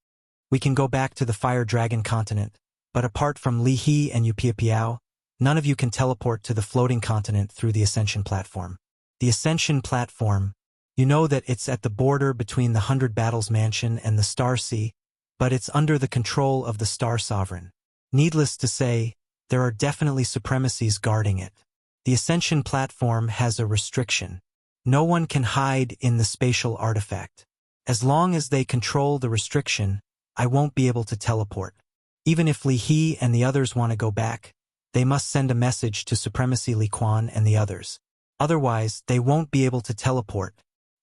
"We can go back to the Fire Dragon continent, but apart from Li He and Yu Piapiao, none of you can teleport to the Floating Continent through the Ascension platform." The Ascension platform, you know that it's at the border between the 100 Battles Mansion and the Star Sea, but it's under the control of the Star Sovereign. Needless to say, there are definitely supremacies guarding it. The Ascension platform has a restriction. No one can hide in the spatial artifact. As long as they control the restriction, I won't be able to teleport. Even if Li He and the others want to go back, they must send a message to Supremacy Li Quan and the others. Otherwise, they won't be able to teleport.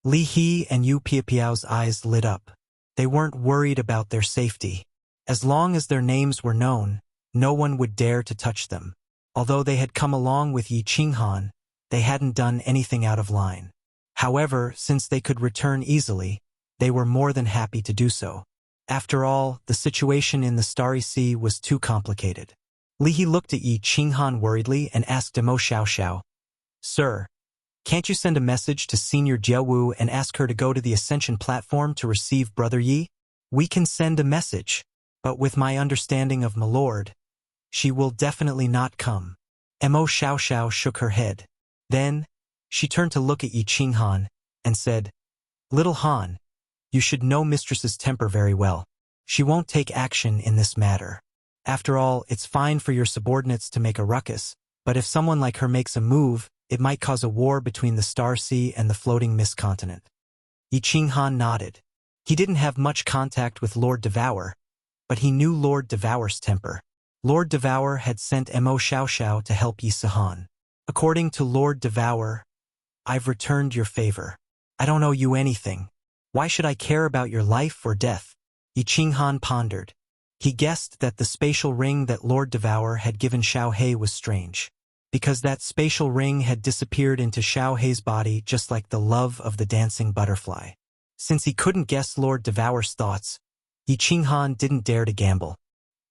Li He and Yu Piapiao's eyes lit up. They weren't worried about their safety. As long as their names were known, no one would dare to touch them. Although they had come along with Yi Qinghan, they hadn't done anything out of line. However, since they could return easily, they were more than happy to do so. After all, the situation in the Starry Sea was too complicated. Li He looked at Yi Qinghan worriedly and asked Mo Xiao Xiao, "Sir, can't you send a message to Senior Jiawu and ask her to go to the Ascension platform to receive Brother Yi?" "We can send a message, but with my understanding of Milord, she will definitely not come." Mo Xiao Xiao shook her head. Then, she turned to look at Yi Qinghan and said, "Little Han, you should know Mistress's temper very well. She won't take action in this matter. After all, it's fine for your subordinates to make a ruckus, but if someone like her makes a move, it might cause a war between the Star Sea and the Floating Mist Continent." Yi Qinghan nodded. He didn't have much contact with Lord Devour, but he knew Lord Devour's temper. Lord Devour had sent Mo Xiao Xiao to help Yi Sihan. According to Lord Devour, "I've returned your favor. I don't owe you anything. Why should I care about your life or death?" Yi Qinghan pondered. He guessed that the spatial ring that Lord Devour had given Xiao He was strange, because that spatial ring had disappeared into Xiao He's body just like the love of the dancing butterfly. Since he couldn't guess Lord Devour's thoughts, Yi Qinghan didn't dare to gamble.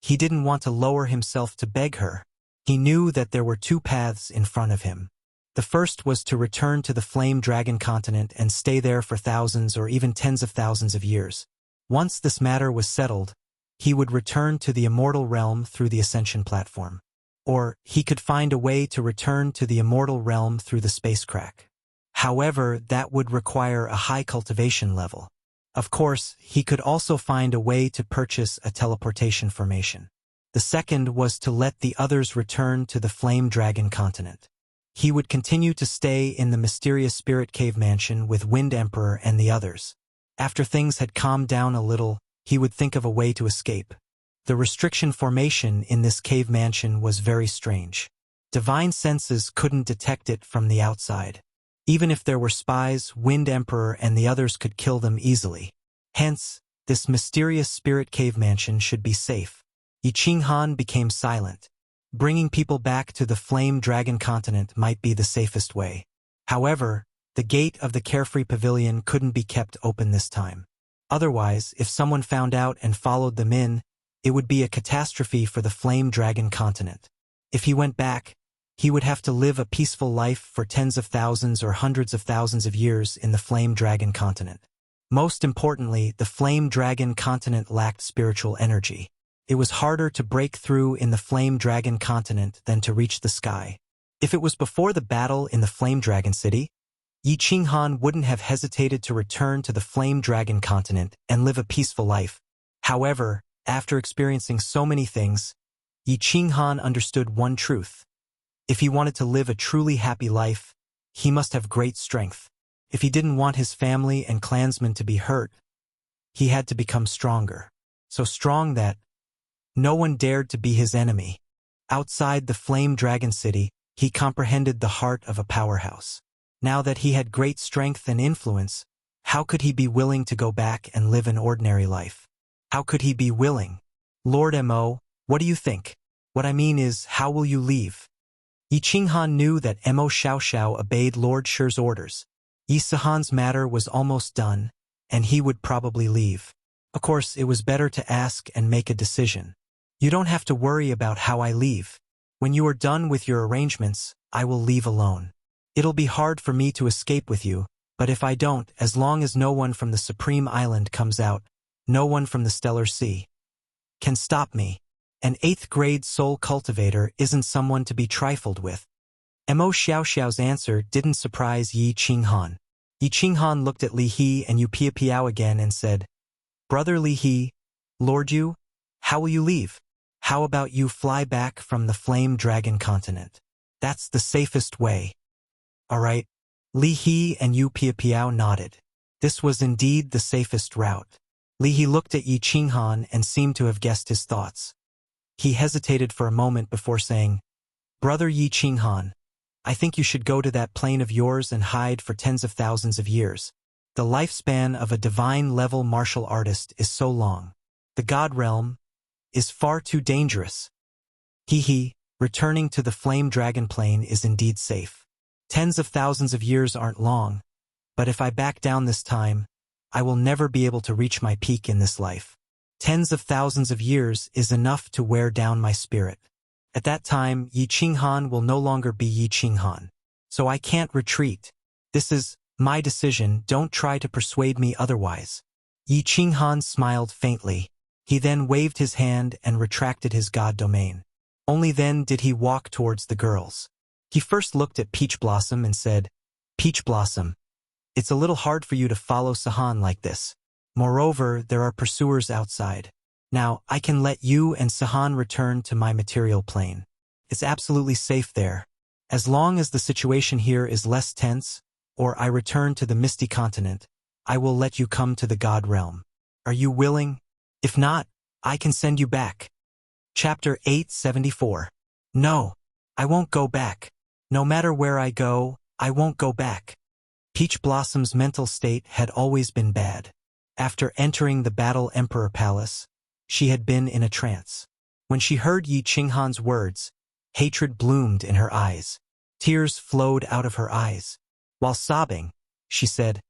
He didn't want to lower himself to beg her. He knew that there were 2 paths in front of him. The first was to return to the Flame Dragon continent and stay there for thousands or even tens of thousands of years. Once this matter was settled, he would return to the Immortal Realm through the Ascension platform. Or he could find a way to return to the Immortal Realm through the space crack. However, that would require a high cultivation level. Of course, he could also find a way to purchase a teleportation formation. The second was to let the others return to the Flame Dragon continent. He would continue to stay in the mysterious Spirit Cave Mansion with Wind Emperor and the others. After things had calmed down a little, he would think of a way to escape. The restriction formation in this cave mansion was very strange. Divine senses couldn't detect it from the outside. Even if there were spies, Wind Emperor and the others could kill them easily. Hence, this mysterious Spirit Cave Mansion should be safe. Yi Qinghan became silent. Bringing people back to the Flame Dragon continent might be the safest way. However, the gate of the Carefree Pavilion couldn't be kept open this time. Otherwise, if someone found out and followed them in, it would be a catastrophe for the Flame Dragon continent. If he went back, he would have to live a peaceful life for tens of thousands or hundreds of thousands of years in the Flame Dragon continent. Most importantly, the Flame Dragon continent lacked spiritual energy. It was harder to break through in the Flame Dragon continent than to reach the sky. If it was before the battle in the Flame Dragon city, Yi Qinghan wouldn't have hesitated to return to the Flame Dragon continent and live a peaceful life. However, After experiencing so many things, Yi Qinghan understood one truth. If he wanted to live a truly happy life, he must have great strength. If he didn't want his family and clansmen to be hurt, he had to become stronger. So strong that no one dared to be his enemy. Outside the Flame Dragon City, he comprehended the heart of a powerhouse. Now that he had great strength and influence, how could he be willing to go back and live an ordinary life? How could he be willing? Lord Mo, what do you think? What I mean is, how will you leave? Yi Qinghan knew that Mo Xiaoxiao obeyed Lord Shi's orders. Yi Sihan's matter was almost done, and he would probably leave. Of course, it was better to ask and make a decision. You don't have to worry about how I leave. When you are done with your arrangements, I will leave alone. It'll be hard for me to escape with you, but if I don't, as long as no one from the Supreme Island comes out, no one from the Stellar Sea can stop me. An 8th grade soul cultivator isn't someone to be trifled with. Mo Xiaoxiao's answer didn't surprise Yi Qinghan. Yi Qinghan looked at Li He and Yu Piao again and said, Brother Li He, Lord Yu, how will you leave? How about you fly back from the Flame Dragon continent? That's the safest way. All right. Li He and Yu Piao nodded. This was indeed the safest route. Li He looked at Yi Qinghan and seemed to have guessed his thoughts. He hesitated for a moment before saying, Brother Yi Qinghan, I think you should go to that plane of yours and hide for tens of thousands of years. The lifespan of a divine-level martial artist is so long. The God realm is far too dangerous. Returning to the Flame Dragon plane is indeed safe. Tens of thousands of years aren't long, but if I back down this time, I will never be able to reach my peak in this life. Tens of thousands of years is enough to wear down my spirit. At that time, Yi Qinghan will no longer be Yi Qinghan. So I can't retreat. This is my decision, don't try to persuade me otherwise. Yi Qinghan smiled faintly. He then waved his hand and retracted his god domain. Only then did he walk towards the girls. He first looked at Peach Blossom and said, Peach Blossom, it's a little hard for you to follow Sihan like this. Moreover, there are pursuers outside. Now, I can let you and Sihan return to my material plane. It's absolutely safe there. As long as the situation here is less tense, or I return to the Misty Continent, I will let you come to the God Realm. Are you willing? If not, I can send you back. Chapter 874. No, I won't go back. No matter where I go, I won't go back. Peach Blossom's mental state had always been bad. After entering the Battle Emperor Palace, she had been in a trance. When she heard Yi Qinghan's words, hatred bloomed in her eyes. Tears flowed out of her eyes. While sobbing, she said,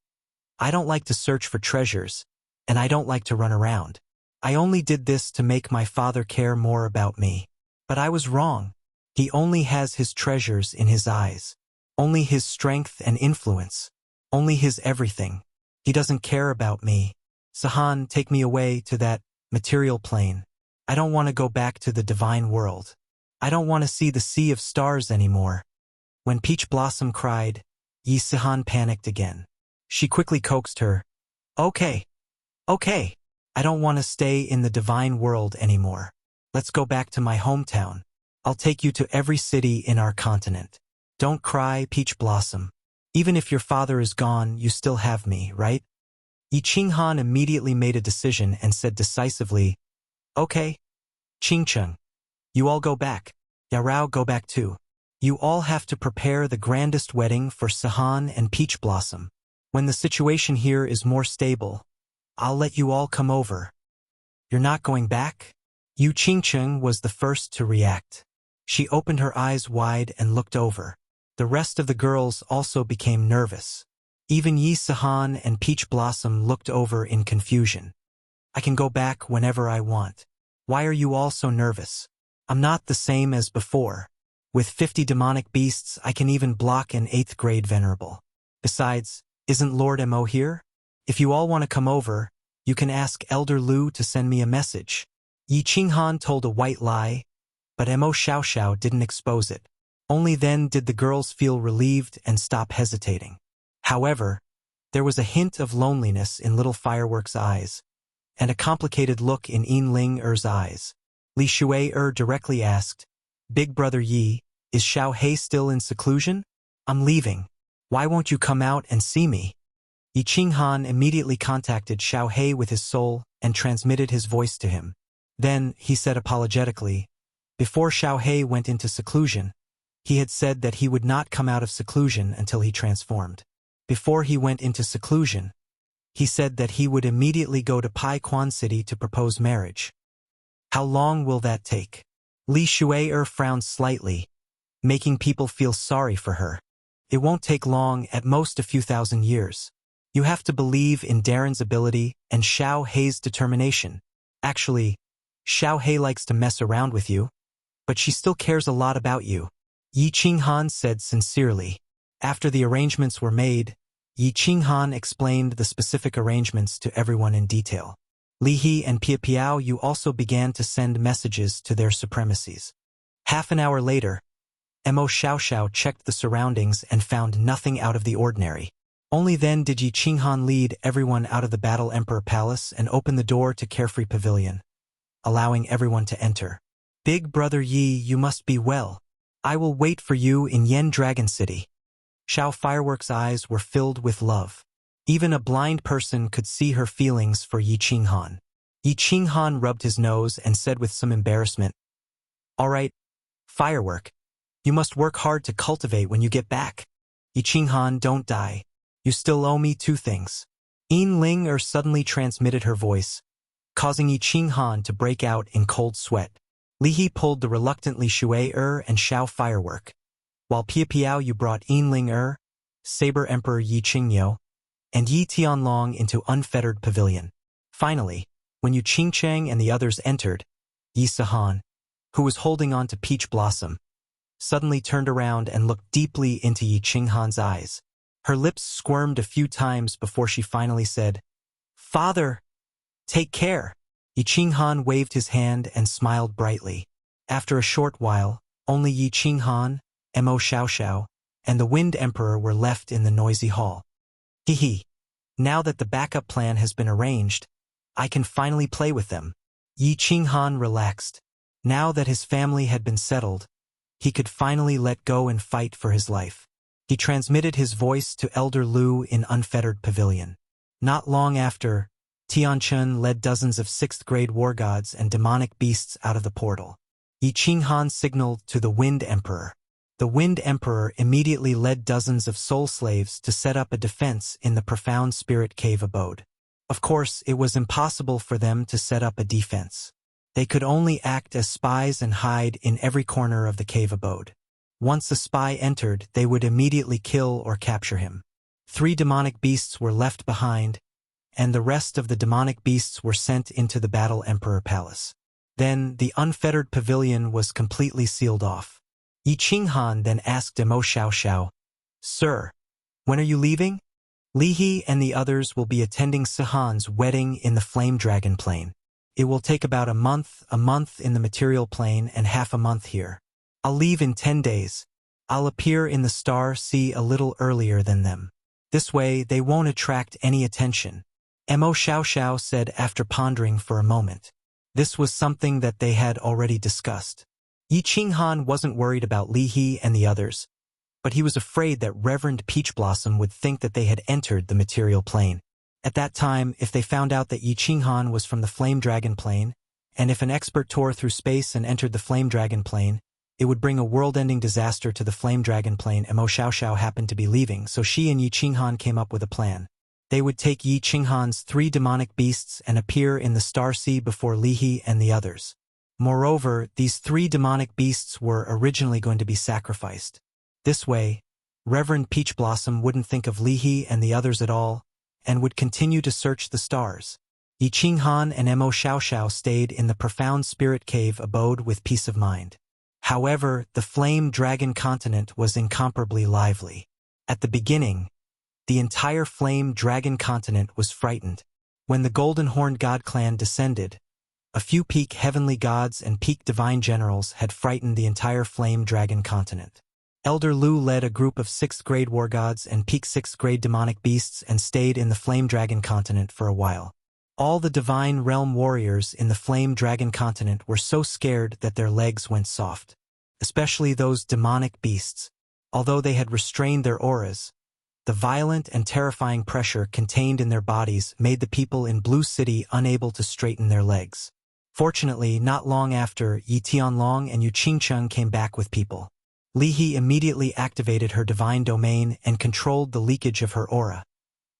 I don't like to search for treasures, and I don't like to run around. I only did this to make my father care more about me. But I was wrong. He only has his treasures in his eyes. Only his strength and influence. Only his everything. He doesn't care about me. Sihan, take me away to that material plane. I don't want to go back to the divine world. I don't want to see the sea of stars anymore. When Peach Blossom cried, Yi Sihan panicked again. She quickly coaxed her. Okay. I don't want to stay in the divine world anymore. Let's go back to my hometown. I'll take you to every city in our continent. Don't cry, Peach Blossom. Even if your father is gone, you still have me, right? Yi Qinghan immediately made a decision and said decisively, Okay. Qingcheng. You all go back. Yarao, go back too. You all have to prepare the grandest wedding for Sihan and Peach Blossom. When the situation here is more stable, I'll let you all come over. You're not going back? Yu Qingcheng was the first to react. She opened her eyes wide and looked over. The rest of the girls also became nervous. Even Yi Sihan and Peach Blossom looked over in confusion. I can go back whenever I want. Why are you all so nervous? I'm not the same as before. With 50 demonic beasts, I can even block an 8th grade venerable. Besides, isn't Lord Mo here? If you all want to come over, you can ask Elder Lu to send me a message. Yi Qinghan told a white lie, but Mo Xiaoxiao didn't expose it. Only then did the girls feel relieved and stop hesitating. However, there was a hint of loneliness in Little Firework's eyes. and a complicated look in Yin Ling Er's eyes. Li Shui directly asked, "Big Brother Yi, is Xiao He still in seclusion? I'm leaving. Why won't you come out and see me?" Yi Qinghan immediately contacted Xiao He with his soul and transmitted his voice to him. Then, he said apologetically, before Xiao He went into seclusion, he had said that he would not come out of seclusion until he transformed. Before he went into seclusion, he said that he would immediately go to Pai Quan City to propose marriage. How long will that take? Li Shui frowned slightly, making people feel sorry for her. It won't take long, at most a few thousand years. You have to believe in Darren's ability and Xiao He's determination. Actually, Xiao He likes to mess around with you, but she still cares a lot about you, Yi Qinghan said sincerely. After the arrangements were made, Yi Qinghan explained the specific arrangements to everyone in detail. Li He and Pia Piao Yu also began to send messages to their supremacies. Half an hour later, Mo Xiaoxiao checked the surroundings and found nothing out of the ordinary. Only then did Yi Qinghan lead everyone out of the Battle Emperor Palace and open the door to Carefree Pavilion, allowing everyone to enter. "Big Brother Yi, you must be well. I will wait for you in Yen Dragon City." Xiao Fireworks' eyes were filled with love. Even a blind person could see her feelings for Yi Qinghan. Yi Qinghan rubbed his nose and said with some embarrassment, "All right, Firework. You must work hard to cultivate when you get back. Yi Qinghan, don't die. You still owe me 2 things. Yin Ling suddenly transmitted her voice, causing Yi Qinghan to break out in cold sweat. Li He pulled the reluctant Li Shui and Xiao Firework, while Pia Piao Yu brought Yin Ling Saber Emperor Yi Qingyou, and Yi Tianlong into Unfettered Pavilion. Finally, when Yu Qingcheng and the others entered, Yi Sihan, who was holding on to Peach Blossom, suddenly turned around and looked deeply into Yi Qinghan's eyes. Her lips squirmed a few times before she finally said, "Father, take care." Yi Qinghan waved his hand and smiled brightly. After a short while, only Yi Qinghan, Mo Xiaoxiao, and the Wind Emperor were left in the noisy hall. "Hee. Now that the backup plan has been arranged, I can finally play with them." Yi Qinghan relaxed. Now that his family had been settled, he could finally let go and fight for his life. He transmitted his voice to Elder Lu in Unfettered Pavilion. Not long after, Tianchun led dozens of 6th-grade war gods and demonic beasts out of the portal. Yi Qinghan signaled to the Wind Emperor. The Wind Emperor immediately led dozens of soul slaves to set up a defense in the profound spirit cave abode. Of course, it was impossible for them to set up a defense. They could only act as spies and hide in every corner of the cave abode. Once a spy entered, they would immediately kill or capture him. 3 demonic beasts were left behind, and the rest of the demonic beasts were sent into the Battle Emperor Palace. Then, the Unfettered Pavilion was completely sealed off. Yi Qinghan then asked Mo Xiaoxiao, "Sir, when are you leaving?" "Li He and the others will be attending Sihan's wedding in the Flame Dragon Plane. It will take about a month in the material plane and half a month here. I'll leave in 10 days. I'll appear in the Star Sea a little earlier than them. This way, they won't attract any attention," Mo Xiaoxiao said after pondering for a moment. This was something that they had already discussed. Yi Qinghan wasn't worried about Li He and the others, but he was afraid that Reverend Peach Blossom would think that they had entered the material plane. At that time, if they found out that Yi Qinghan was from the Flame Dragon Plane, and if an expert tore through space and entered the Flame Dragon Plane, it would bring a world-ending disaster to the Flame Dragon Plane. Mo Xiaoxiao happened to be leaving, so she and Yi Qinghan came up with a plan. They would take Yi Qinghan's 3 demonic beasts and appear in the Star Sea before Li He and the others. Moreover, these 3 demonic beasts were originally going to be sacrificed. This way, Reverend Peach Blossom wouldn't think of Li He and the others at all, and would continue to search the stars. Yi Qinghan and Mo Xiaoxiao stayed in the profound spirit cave abode with peace of mind. However, the Flame Dragon continent was incomparably lively. At the beginning, the entire Flame Dragon continent was frightened. When the Golden Horned God clan descended, a few peak heavenly gods and peak divine generals had frightened the entire Flame Dragon continent. Elder Lu led a group of 6th-grade war gods and peak 6th-grade demonic beasts and stayed in the Flame Dragon continent for a while. All the Divine Realm warriors in the Flame Dragon continent were so scared that their legs went soft. Especially those demonic beasts. Although they had restrained their auras, the violent and terrifying pressure contained in their bodies made the people in Blue City unable to straighten their legs. Fortunately, not long after, Yi Tianlong and Yu Qingcheng came back with people. Li He immediately activated her divine domain and controlled the leakage of her aura,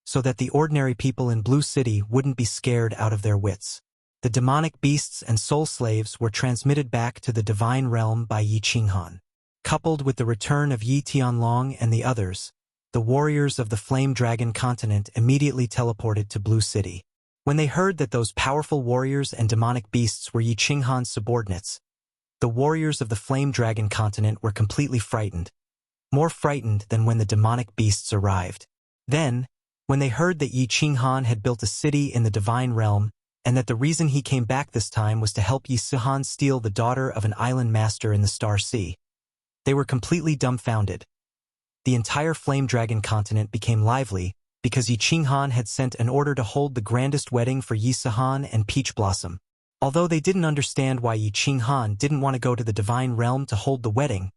so that the ordinary people in Blue City wouldn't be scared out of their wits. The demonic beasts and soul slaves were transmitted back to the divine realm by Yi Qinghan. Coupled with the return of Yi Tianlong and the others, the warriors of the Flame Dragon continent immediately teleported to Blue City. When they heard that those powerful warriors and demonic beasts were Yi Qinghan's subordinates, the warriors of the Flame Dragon continent were completely frightened, more frightened than when the demonic beasts arrived. Then, when they heard that Yi Qinghan had built a city in the divine realm, and that the reason he came back this time was to help Yi Sihan steal the daughter of an island master in the Star Sea, they were completely dumbfounded. The entire Flame Dragon continent became lively because Yi Qinghan had sent an order to hold the grandest wedding for Yi Sihan and Peach Blossom. Although they didn't understand why Yi Qinghan didn't want to go to the divine realm to hold the wedding,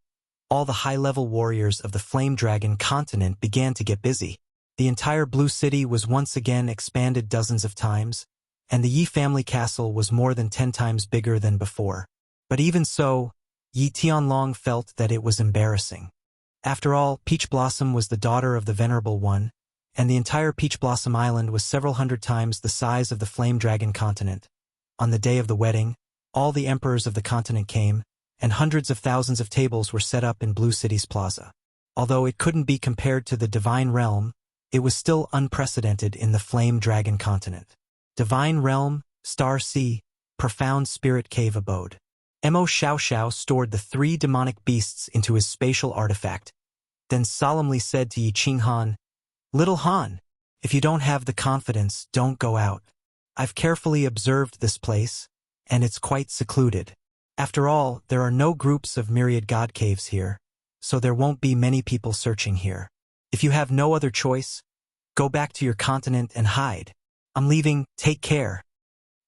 all the high-level warriors of the Flame Dragon continent began to get busy. The entire Blue City was once again expanded dozens of times, and the Yi family castle was more than 10 times bigger than before. But even so, Yi Tianlong felt that it was embarrassing. After all, Peach Blossom was the daughter of the Venerable One, and the entire Peach Blossom Island was several hundred times the size of the Flame Dragon continent. On the day of the wedding, all the emperors of the continent came, and hundreds of thousands of tables were set up in Blue City's plaza. Although it couldn't be compared to the Divine Realm, it was still unprecedented in the Flame Dragon continent. Divine Realm, Star Sea, Profound Spirit Cave Abode. Mo Xiaoxiao stored the 3 demonic beasts into his spatial artifact, then solemnly said to Yi Qinghan, "Little Han, if you don't have the confidence, don't go out. I've carefully observed this place, and it's quite secluded. After all, there are no groups of myriad god caves here, so there won't be many people searching here. If you have no other choice, go back to your continent and hide. I'm leaving, take care."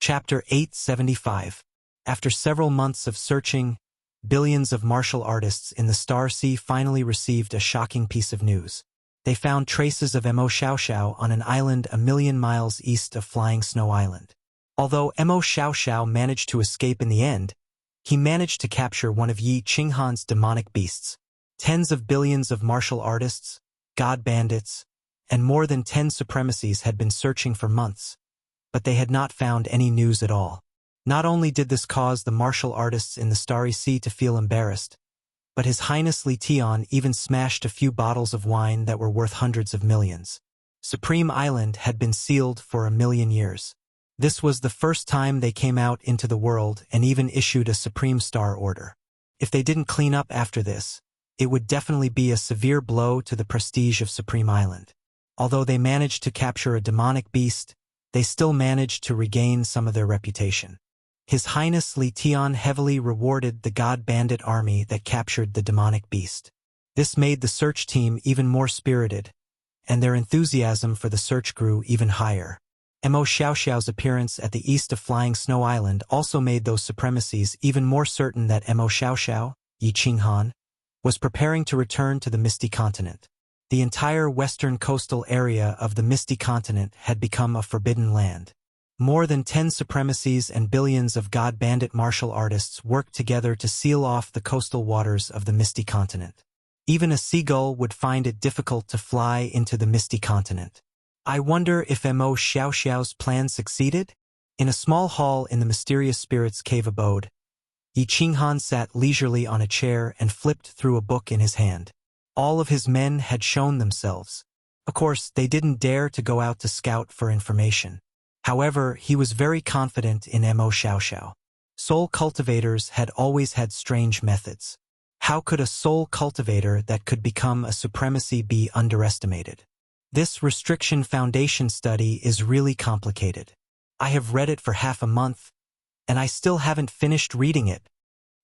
Chapter 875. After several months of searching, billions of martial artists in the Star Sea finally received a shocking piece of news. They found traces of Mo Xiaoxiao on an island a million miles east of Flying Snow Island. Although Mo Xiaoxiao managed to escape in the end, he managed to capture one of Yi Qinghan's demonic beasts. Tens of billions of martial artists, god bandits, and more than 10 supremacies had been searching for months, but they had not found any news at all. Not only did this cause the martial artists in the Starry Sea to feel embarrassed, but His Highness Li Tian even smashed a few bottles of wine that were worth hundreds of millions. Supreme Island had been sealed for 1,000,000 years. This was the first time they came out into the world and even issued a Supreme Star Order. If they didn't clean up after this, it would definitely be a severe blow to the prestige of Supreme Island. Although they managed to capture a demonic beast, they still managed to regain some of their reputation. His Highness Li Tian heavily rewarded the God Bandit army that captured the demonic beast. This made the search team even more spirited, and their enthusiasm for the search grew even higher. Mo Xiaoxiao's appearance at the east of Flying Snow Island also made those supremacies even more certain that Mo Xiaoxiao, Yi Qinghan, was preparing to return to the Misty Continent. The entire western coastal area of the Misty Continent had become a forbidden land. More than 10 supremacies and billions of God Bandit martial artists worked together to seal off the coastal waters of the Misty Continent. Even a seagull would find it difficult to fly into the Misty Continent. I wonder if Mo Xiaoxiao's plan succeeded? In a small hall in the Mysterious Spirit's cave abode, Yi Qinghan sat leisurely on a chair and flipped through a book in his hand. All of his men had shown themselves. Of course, they didn't dare to go out to scout for information. However, he was very confident in Mo Xiaoxiao. Soul cultivators had always had strange methods. How could a soul cultivator that could become a supremacy be underestimated? This Restriction Foundation study is really complicated. I have read it for half a month, and I still haven't finished reading it.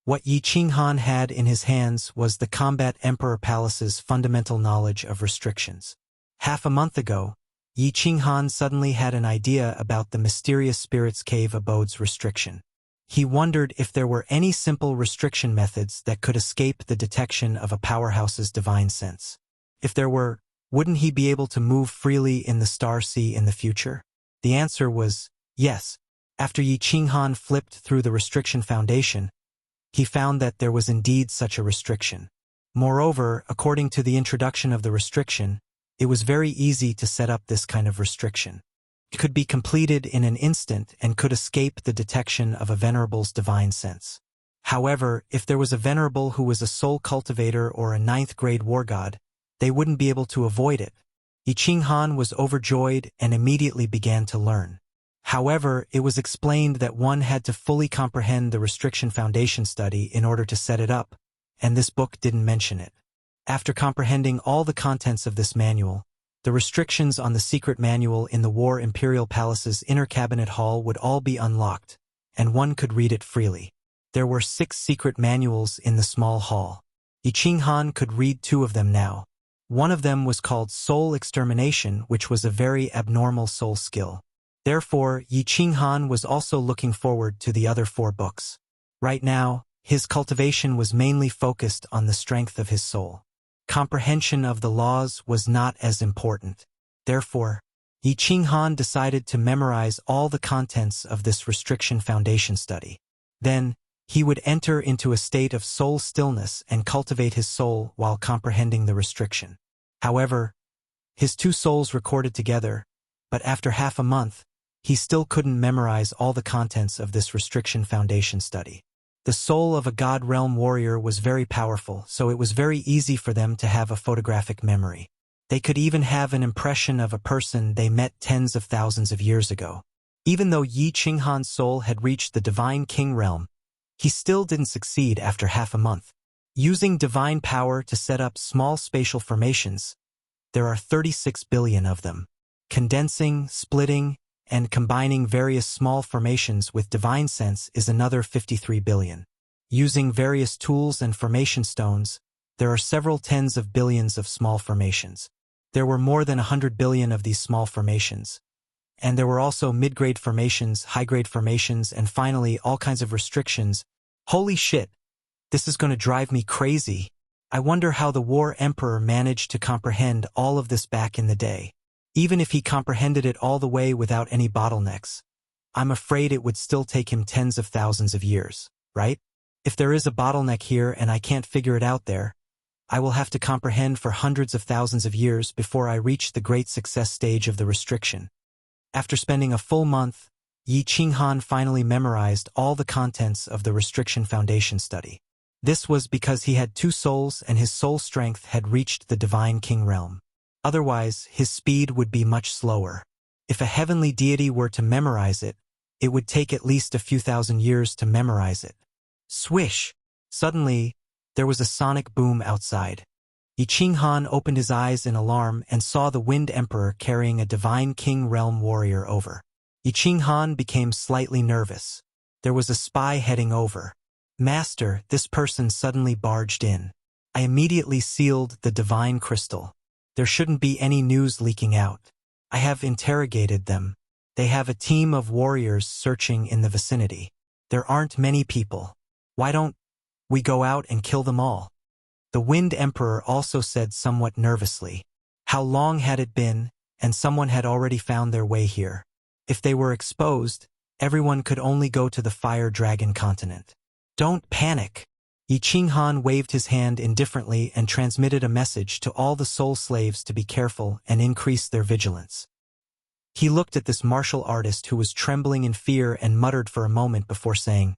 What Yi Qinghan had in his hands was the Combat Emperor Palace's fundamental knowledge of restrictions. Half a month ago, Yi Qinghan suddenly had an idea about the mysterious spirit's cave abode's restriction. He wondered if there were any simple restriction methods that could escape the detection of a powerhouse's divine sense. If there were, wouldn't he be able to move freely in the star sea in the future? The answer was yes. After Yi Qinghan flipped through the restriction foundation, he found that there was indeed such a restriction. Moreover, according to the introduction of the restriction, it was very easy to set up this kind of restriction. It could be completed in an instant and could escape the detection of a venerable's divine sense. However, if there was a venerable who was a soul cultivator or a ninth-grade war god, they wouldn't be able to avoid it. Yi Qinghan was overjoyed and immediately began to learn. However, it was explained that one had to fully comprehend the restriction foundation study in order to set it up, and this book didn't mention it. After comprehending all the contents of this manual, the restrictions on the secret manual in the War Imperial Palace's inner cabinet hall would all be unlocked, and one could read it freely. There were 6 secret manuals in the small hall. Yi Qinghan could read 2 of them now. One of them was called Soul Extermination, which was a very abnormal soul skill. Therefore, Yi Qinghan was also looking forward to the other 4 books. Right now, his cultivation was mainly focused on the strength of his soul. Comprehension of the laws was not as important. Therefore, Yi Qinghan decided to memorize all the contents of this restriction foundation study. Then, he would enter into a state of soul stillness and cultivate his soul while comprehending the restriction. However, his 2 souls recorded together, but after half a month, he still couldn't memorize all the contents of this restriction foundation study. The soul of a God Realm warrior was very powerful, so it was very easy for them to have a photographic memory. They could even have an impression of a person they met tens of thousands of years ago. Even though Yi Qinghan's soul had reached the Divine King Realm, he still didn't succeed after half a month. Using divine power to set up small spatial formations, there are 36 billion of them. Condensing, splitting, and combining various small formations with divine sense is another 53 billion. Using various tools and formation stones, there are several tens of billions of small formations. There were more than 100 billion of these small formations. And there were also mid-grade formations, high-grade formations, and finally all kinds of restrictions. Holy shit! This is going to drive me crazy. I wonder how the War Emperor managed to comprehend all of this back in the day. Even if he comprehended it all the way without any bottlenecks, I'm afraid it would still take him tens of thousands of years, right? If there is a bottleneck here and I can't figure it out there, I will have to comprehend for hundreds of thousands of years before I reach the great success stage of the restriction. After spending a full month, Yi Qinghan finally memorized all the contents of the restriction foundation study. This was because he had 2 souls and his soul strength had reached the Divine King Realm. Otherwise, his speed would be much slower. If a heavenly deity were to memorize it, it would take at least a few thousand years to memorize it. Swish! Suddenly, there was a sonic boom outside. Yi Qinghan opened his eyes in alarm and saw the Wind Emperor carrying a Divine King Realm warrior over. Yi Qinghan became slightly nervous. There was a spy heading over. Master, this person suddenly barged in. I immediately sealed the divine crystal. There shouldn't be any news leaking out. I have interrogated them. They have a team of warriors searching in the vicinity. There aren't many people. Why don't we go out and kill them all? The Wind Emperor also said somewhat nervously. How long had it been, and someone had already found their way here? If they were exposed, everyone could only go to the Fire Dragon continent. Don't panic. Yi Qinghan waved his hand indifferently and transmitted a message to all the soul slaves to be careful and increase their vigilance. He looked at this martial artist who was trembling in fear and muttered for a moment before saying,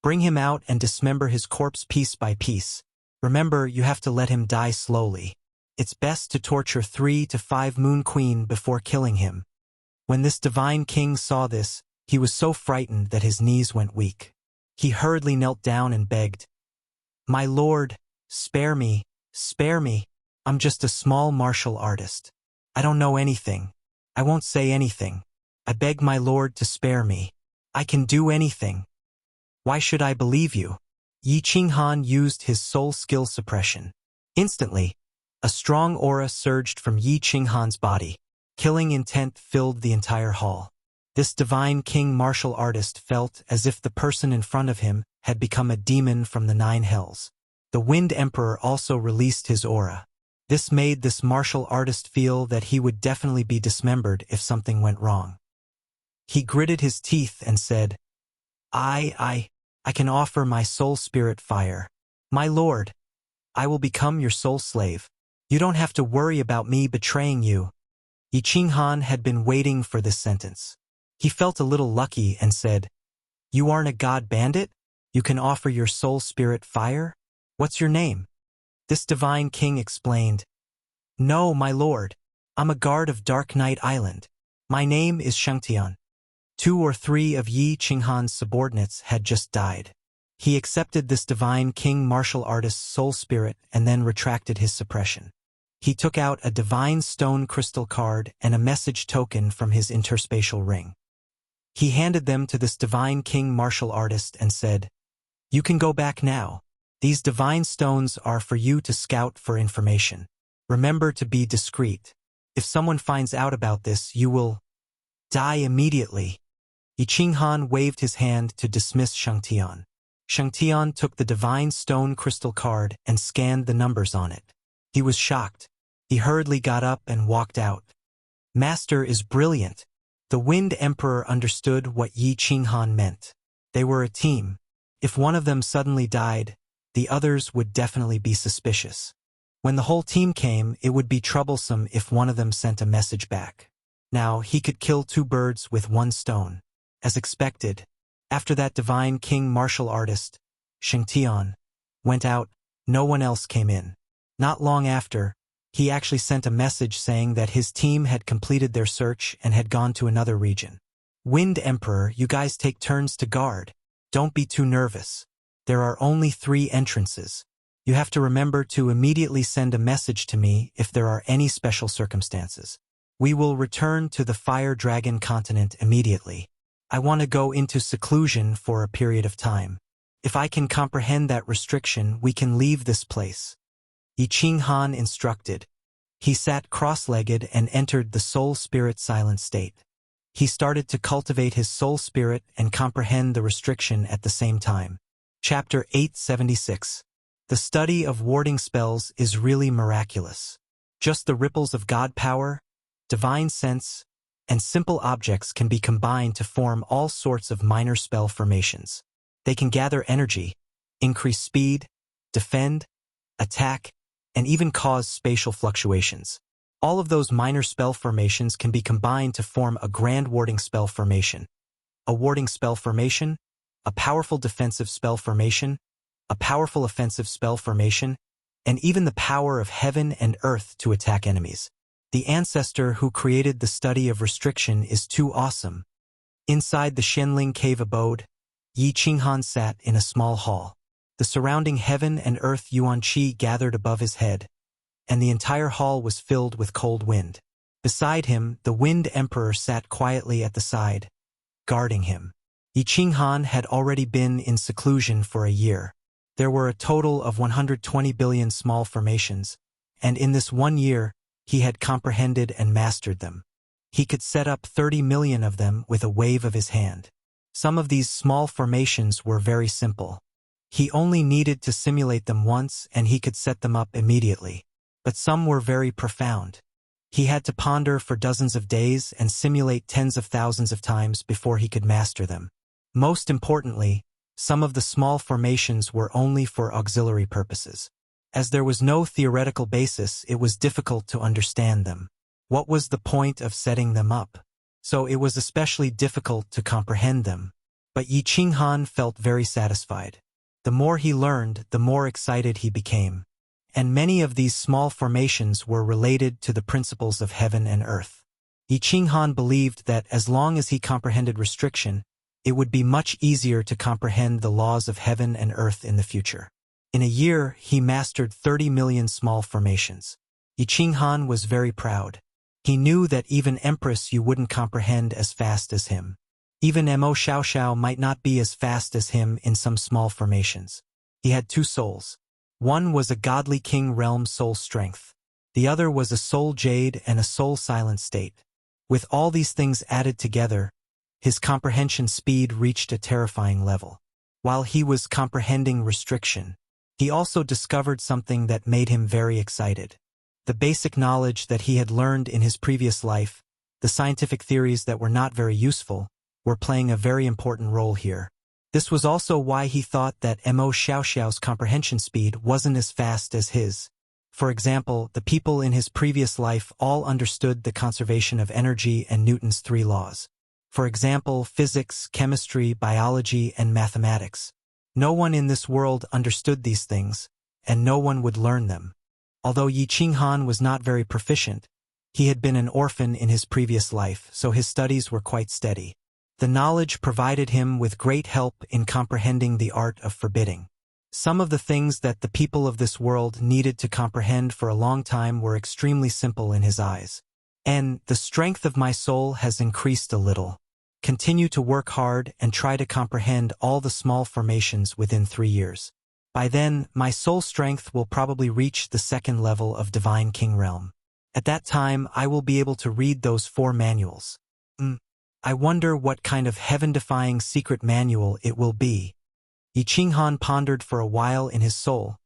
Bring him out and dismember his corpse piece by piece. Remember, you have to let him die slowly. It's best to torture 3 to 5 Moon Queen before killing him. When this divine king saw this, he was so frightened that his knees went weak. He hurriedly knelt down and begged, My lord, spare me, spare me. I'm just a small martial artist. I don't know anything. I won't say anything. I beg my lord to spare me. I can do anything. Why should I believe you? Yi Qinghan used his soul skill suppression. Instantly, a strong aura surged from Yi Qinghan's body. Killing intent filled the entire hall. This divine king martial artist felt as if the person in front of him had become a demon from the 9 hells. The Wind Emperor also released his aura. This made this martial artist feel that he would definitely be dismembered if something went wrong. He gritted his teeth and said, I can offer my soul spirit fire. My lord, I will become your soul slave. You don't have to worry about me betraying you. Yi Qinghan had been waiting for this sentence. He felt a little lucky and said, You aren't a god bandit? You can offer your soul spirit fire? What's your name? This divine king explained, No, my lord. I'm a guard of Dark Knight Island. My name is Shangtian. 2 or 3 of Yi Qinghan's subordinates had just died. He accepted this divine king martial artist's soul spirit and then retracted his suppression. He took out a divine stone crystal card and a message token from his interspatial ring. He handed them to this divine king martial artist and said, You can go back now. These divine stones are for you to scout for information. Remember to be discreet. If someone finds out about this, you will die immediately. Yi Qinghan waved his hand to dismiss Shangtian. Shangtian took the divine stone crystal card and scanned the numbers on it. He was shocked. He hurriedly got up and walked out. Master is brilliant. The Wind Emperor understood what Yi Qinghan meant. They were a team. If one of them suddenly died, the others would definitely be suspicious. When the whole team came, it would be troublesome if one of them sent a message back. Now, he could kill 2 birds with 1 stone. As expected, after that divine king martial artist, Shangtian, went out, no one else came in. Not long after, he actually sent a message saying that his team had completed their search and had gone to another region. Wind Emperor, you guys take turns to guard. Don't be too nervous. There are only 3 entrances. You have to remember to immediately send a message to me if there are any special circumstances. We will return to the Fire Dragon continent immediately. I want to go into seclusion for a period of time. If I can comprehend that restriction, we can leave this place. Yi Qinghan instructed. He sat cross-legged and entered the soul spirit silent state. He started to cultivate his soul spirit and comprehend the restriction at the same time. Chapter 876. The study of warding spells is really miraculous. Just the ripples of God power, divine sense, and simple objects can be combined to form all sorts of minor spell formations. They can gather energy, increase speed, defend, attack, and even cause spatial fluctuations. All of those minor spell formations can be combined to form a grand warding spell formation. A warding spell formation, a powerful defensive spell formation, a powerful offensive spell formation, and even the power of heaven and earth to attack enemies. The ancestor who created the study of restriction is too awesome. Inside the Shenling cave abode, Yi Qinghan sat in a small hall. The surrounding heaven and earth yuan qi gathered above his head, and the entire hall was filled with cold wind. Beside him, the Wind Emperor sat quietly at the side, guarding him. Yi Qinghan had already been in seclusion for a year. There were a total of 120 billion small formations, and in this 1 year, he had comprehended and mastered them. He could set up 30 million of them with a wave of his hand. Some of these small formations were very simple. He only needed to simulate them once and he could set them up immediately. But some were very profound. He had to ponder for dozens of days and simulate tens of thousands of times before he could master them. Most importantly, some of the small formations were only for auxiliary purposes. As there was no theoretical basis, it was difficult to understand them. What was the point of setting them up? So it was especially difficult to comprehend them. But Yi Qinghan felt very satisfied. The more he learned, the more excited he became. And many of these small formations were related to the principles of heaven and earth. Yi Qinghan believed that as long as he comprehended restriction, it would be much easier to comprehend the laws of heaven and earth in the future. In a year, he mastered 30 million small formations. Yi Qinghan was very proud. He knew that even Empress Yu wouldn't comprehend as fast as him. Even Mo Xiaoxiao might not be as fast as him in some small formations. He had 2 souls. One was a godly king realm soul strength. The other was a soul jade and a soul silent state. With all these things added together, his comprehension speed reached a terrifying level. While he was comprehending restriction, he also discovered something that made him very excited. The basic knowledge that he had learned in his previous life, the scientific theories that were not very useful, were playing a very important role here. This was also why he thought that Mo Xiaoxiao's comprehension speed wasn't as fast as his. For example, the people in his previous life all understood the conservation of energy and Newton's 3 laws. For example, physics, chemistry, biology, and mathematics. No one in this world understood these things, and no one would learn them. Although Yi Qinghan was not very proficient, he had been an orphan in his previous life, so his studies were quite steady. The knowledge provided him with great help in comprehending the art of forbidding. Some of the things that the people of this world needed to comprehend for a long time were extremely simple in his eyes. And the strength of my soul has increased a little. Continue to work hard and try to comprehend all the small formations within 3 years. By then, my soul strength will probably reach the 2nd level of Divine King Realm. At that time, I will be able to read those 4 manuals. I wonder what kind of heaven-defying secret manual it will be. Yi Qinghan pondered for a while in his soul,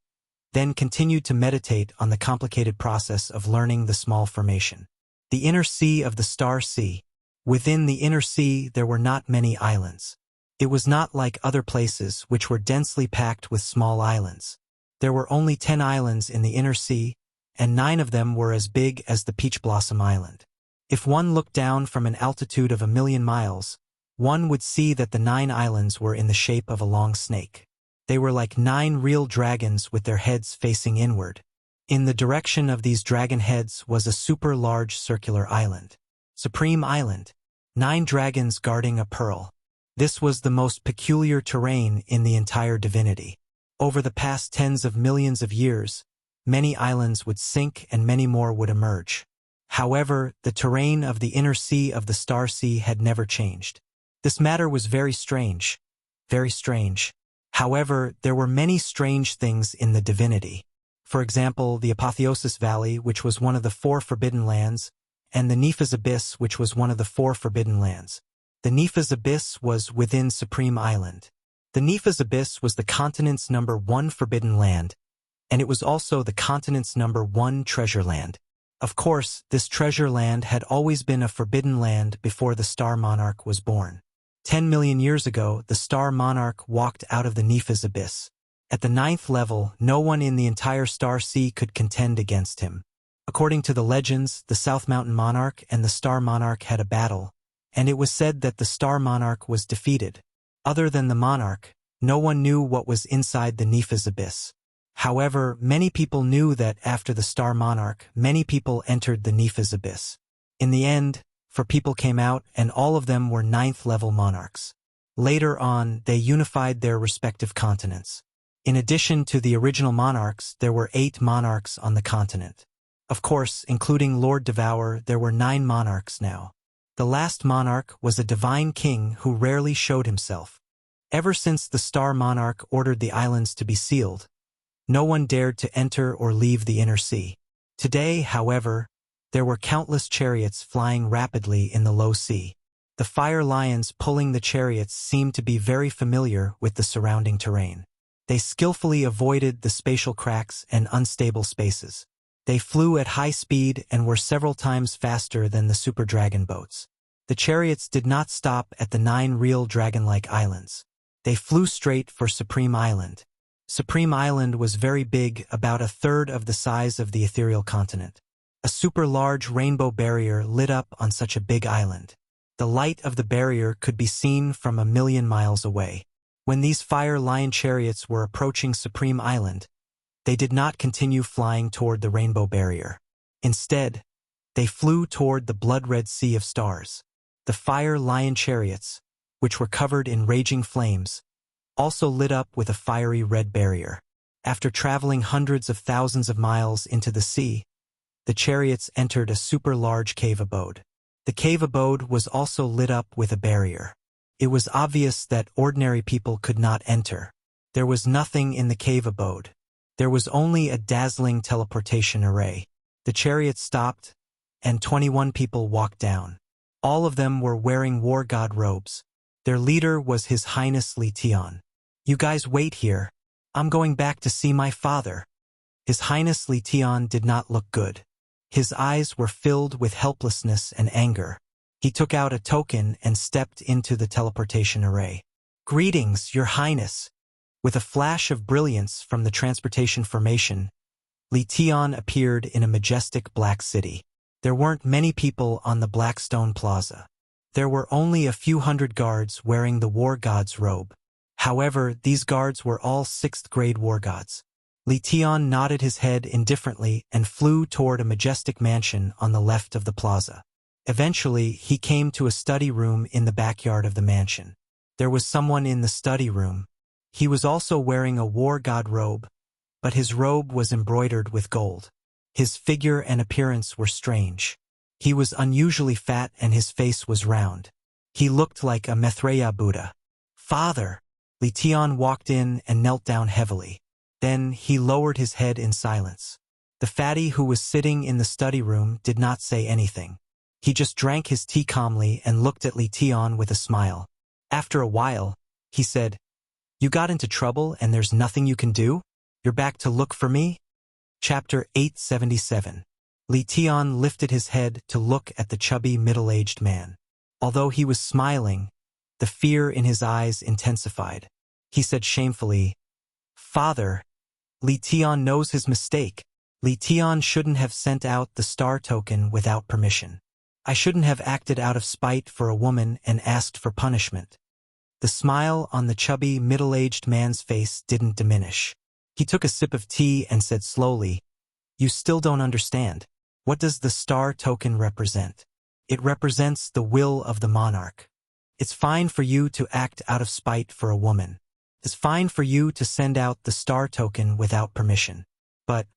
then continued to meditate on the complicated process of learning the small formation. The inner sea of the Star Sea. Within the inner sea there were not many islands. It was not like other places which were densely packed with small islands. There were only 10 islands in the inner sea, and 9 of them were as big as the Peach Blossom Island. If one looked down from an altitude of 1,000,000 miles, one would see that the 9 islands were in the shape of a long snake. They were like 9 real dragons with their heads facing inward. In the direction of these dragon heads was a super large circular island. Supreme Island. 9 dragons guarding a pearl. This was the most peculiar terrain in the entire divinity. Over the past tens of millions of years, many islands would sink and many more would emerge. However, the terrain of the inner sea of the Star Sea had never changed. This matter was very strange. Very strange. However, there were many strange things in the divinity. For example, the Apotheosis Valley, which was one of the 4 forbidden lands, and the Nepha's Abyss, which was one of the 4 forbidden lands. The Nepha's Abyss was within Supreme Island. The Nepha's Abyss was the continent's #1 forbidden land, and it was also the continent's #1 treasure land. Of course, this treasure land had always been a forbidden land before the Star Monarch was born. 10 million years ago, the Star Monarch walked out of the Nepha's Abyss. At the 9th level, no one in the entire Star Sea could contend against him. According to the legends, the South Mountain Monarch and the Star Monarch had a battle, and it was said that the Star Monarch was defeated. Other than the Monarch, no one knew what was inside the Nepha's Abyss. However, many people knew that after the Star Monarch, many people entered the Nepha's Abyss. In the end, 4 people came out, and all of them were 9th-level monarchs. Later on, they unified their respective continents. In addition to the original monarchs, there were 8 monarchs on the continent. Of course, including Lord Devourer, there were 9 monarchs now. The last monarch was a divine king who rarely showed himself. Ever since the Star Monarch ordered the islands to be sealed, no one dared to enter or leave the inner sea. Today, however, there were countless chariots flying rapidly in the low sea. The fire lions pulling the chariots seemed to be very familiar with the surrounding terrain. They skillfully avoided the spatial cracks and unstable spaces. They flew at high speed and were several times faster than the super dragon boats. The chariots did not stop at the 9 real dragon-like islands. They flew straight for Supreme Island. Supreme Island was very big, about 1/3 of the size of the ethereal continent. A super large rainbow barrier lit up on such a big island. The light of the barrier could be seen from 1,000,000 miles away. When these fire lion chariots were approaching Supreme Island, they did not continue flying toward the rainbow barrier. Instead, they flew toward the blood-red sea of stars. The fire lion chariots, which were covered in raging flames, also lit up with a fiery red barrier. After traveling hundreds of thousands of miles into the sea, the chariots entered a super large cave abode. The cave abode was also lit up with a barrier. It was obvious that ordinary people could not enter. There was nothing in the cave abode. There was only a dazzling teleportation array. The chariot stopped, and 21 people walked down. All of them were wearing war god robes. Their leader was His Highness Li Tian. "You guys wait here. I'm going back to see my father." His Highness Li Tian did not look good. His eyes were filled with helplessness and anger. He took out a token and stepped into the teleportation array. "Greetings, Your Highness." With a flash of brilliance from the transportation formation, Li Tian appeared in a majestic black city. There weren't many people on the Blackstone Plaza. There were only a few hundred guards wearing the war god's robe. However, these guards were all 6th-grade war gods. Li Tian nodded his head indifferently and flew toward a majestic mansion on the left of the plaza. Eventually, he came to a study room in the backyard of the mansion. There was someone in the study room. He was also wearing a war god robe, but his robe was embroidered with gold. His figure and appearance were strange. He was unusually fat and his face was round. He looked like a Maitreya Buddha. "Father!" Li Tian walked in and knelt down heavily. Then he lowered his head in silence. The fatty who was sitting in the study room did not say anything. He just drank his tea calmly and looked at Li Tian with a smile. After a while, he said, "You got into trouble and there's nothing you can do? You're back to look for me?" Chapter 877. Li Tian lifted his head to look at the chubby middle-aged man. Although he was smiling, the fear in his eyes intensified. He said shamefully, "Father, Li Tian knows his mistake. Li Tian shouldn't have sent out the star token without permission. I shouldn't have acted out of spite for a woman and asked for punishment." The smile on the chubby, middle-aged man's face didn't diminish. He took a sip of tea and said slowly, "You still don't understand. What does the star token represent? It represents the will of the monarch. It's fine for you to act out of spite for a woman. It's fine for you to send out the star token without permission. But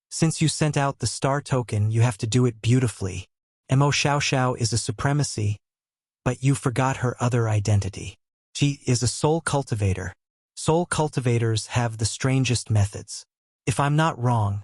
since you sent out the star token, you have to do it beautifully. Mo Xiaoxiao is a supremacy, but you forgot her other identity. She is a soul cultivator. Soul cultivators have the strangest methods. If I'm not wrong,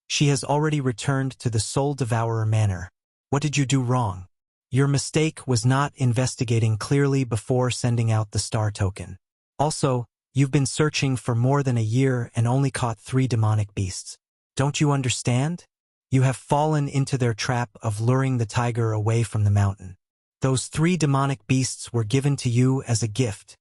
she has already returned to the Soul Devourer manor. What did you do wrong? Your mistake was not investigating clearly before sending out the star token. Also, you've been searching for more than a year and only caught 3 demonic beasts. Don't you understand? You have fallen into their trap of luring the tiger away from the mountain. Those 3 demonic beasts were given to you as a gift.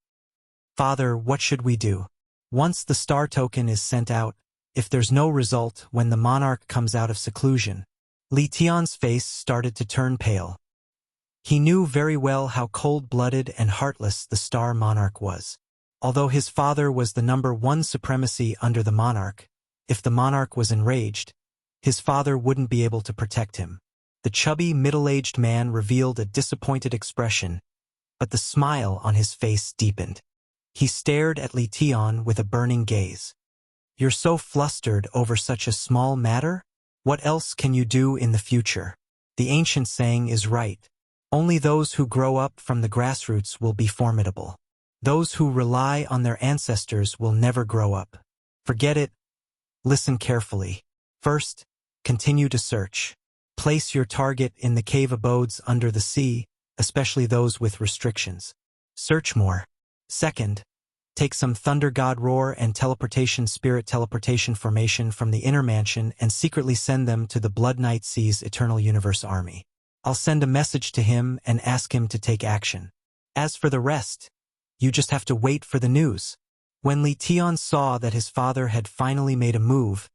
Father, what should we do? Once the star token is sent out, if there's no result when the monarch comes out of seclusion." Li Tian's face started to turn pale. He knew very well how cold-blooded and heartless the star monarch was. Although his father was the #1 supremacy under the monarch, if the monarch was enraged, his father wouldn't be able to protect him. The chubby, middle-aged man revealed a disappointed expression, but the smile on his face deepened. He stared at Li Tian with a burning gaze. "You're so flustered over such a small matter? What else can you do in the future? The ancient saying is right. Only those who grow up from the grassroots will be formidable. Those who rely on their ancestors will never grow up. Forget it. Listen carefully. First, continue to search. Place your target in the cave abodes under the sea, especially those with restrictions. Search more. Second, take some Thunder God Roar and Teleportation Spirit Teleportation Formation from the inner mansion and secretly send them to the Blood Knight Sea's Eternal Universe Army. I'll send a message to him and ask him to take action. As for the rest, you just have to wait for the news." When Li Tian saw that his father had finally made a move,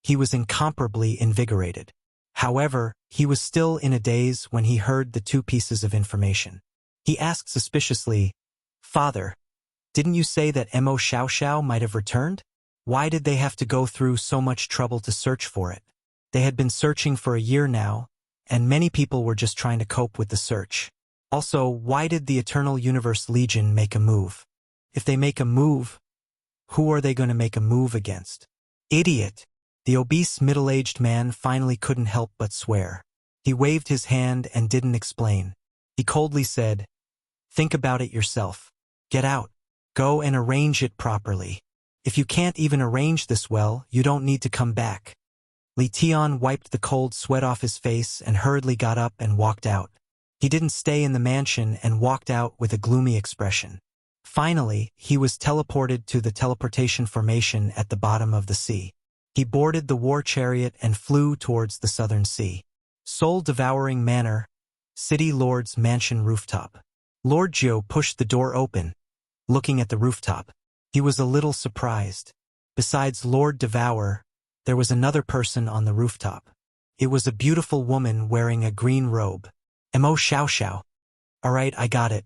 he was incomparably invigorated. However, he was still in a daze when he heard the 2 pieces of information. He asked suspiciously, "Father, didn't you say that Mo Xiaoxiao might have returned? Why did they have to go through so much trouble to search for it? They had been searching for a year now, and many people were just trying to cope with the search. Also, why did the Eternal Universe Legion make a move? If they make a move, who are they going to make a move against?" "Idiot!" The obese middle-aged man finally couldn't help but swear. He waved his hand and didn't explain. He coldly said, "Think about it yourself. Get out. Go and arrange it properly. If you can't even arrange this well, you don't need to come back." Li Tian wiped the cold sweat off his face and hurriedly got up and walked out. He didn't stay in the mansion and walked out with a gloomy expression. Finally, he was teleported to the teleportation formation at the bottom of the sea. He boarded the war chariot and flew towards the southern sea. Soul-devouring manor, City Lord's mansion rooftop. Lord Jiu pushed the door open, looking at the rooftop. He was a little surprised. Besides Lord Devour, there was another person on the rooftop. It was a beautiful woman wearing a green robe. Mo Xiao Xiao. All right, I got it.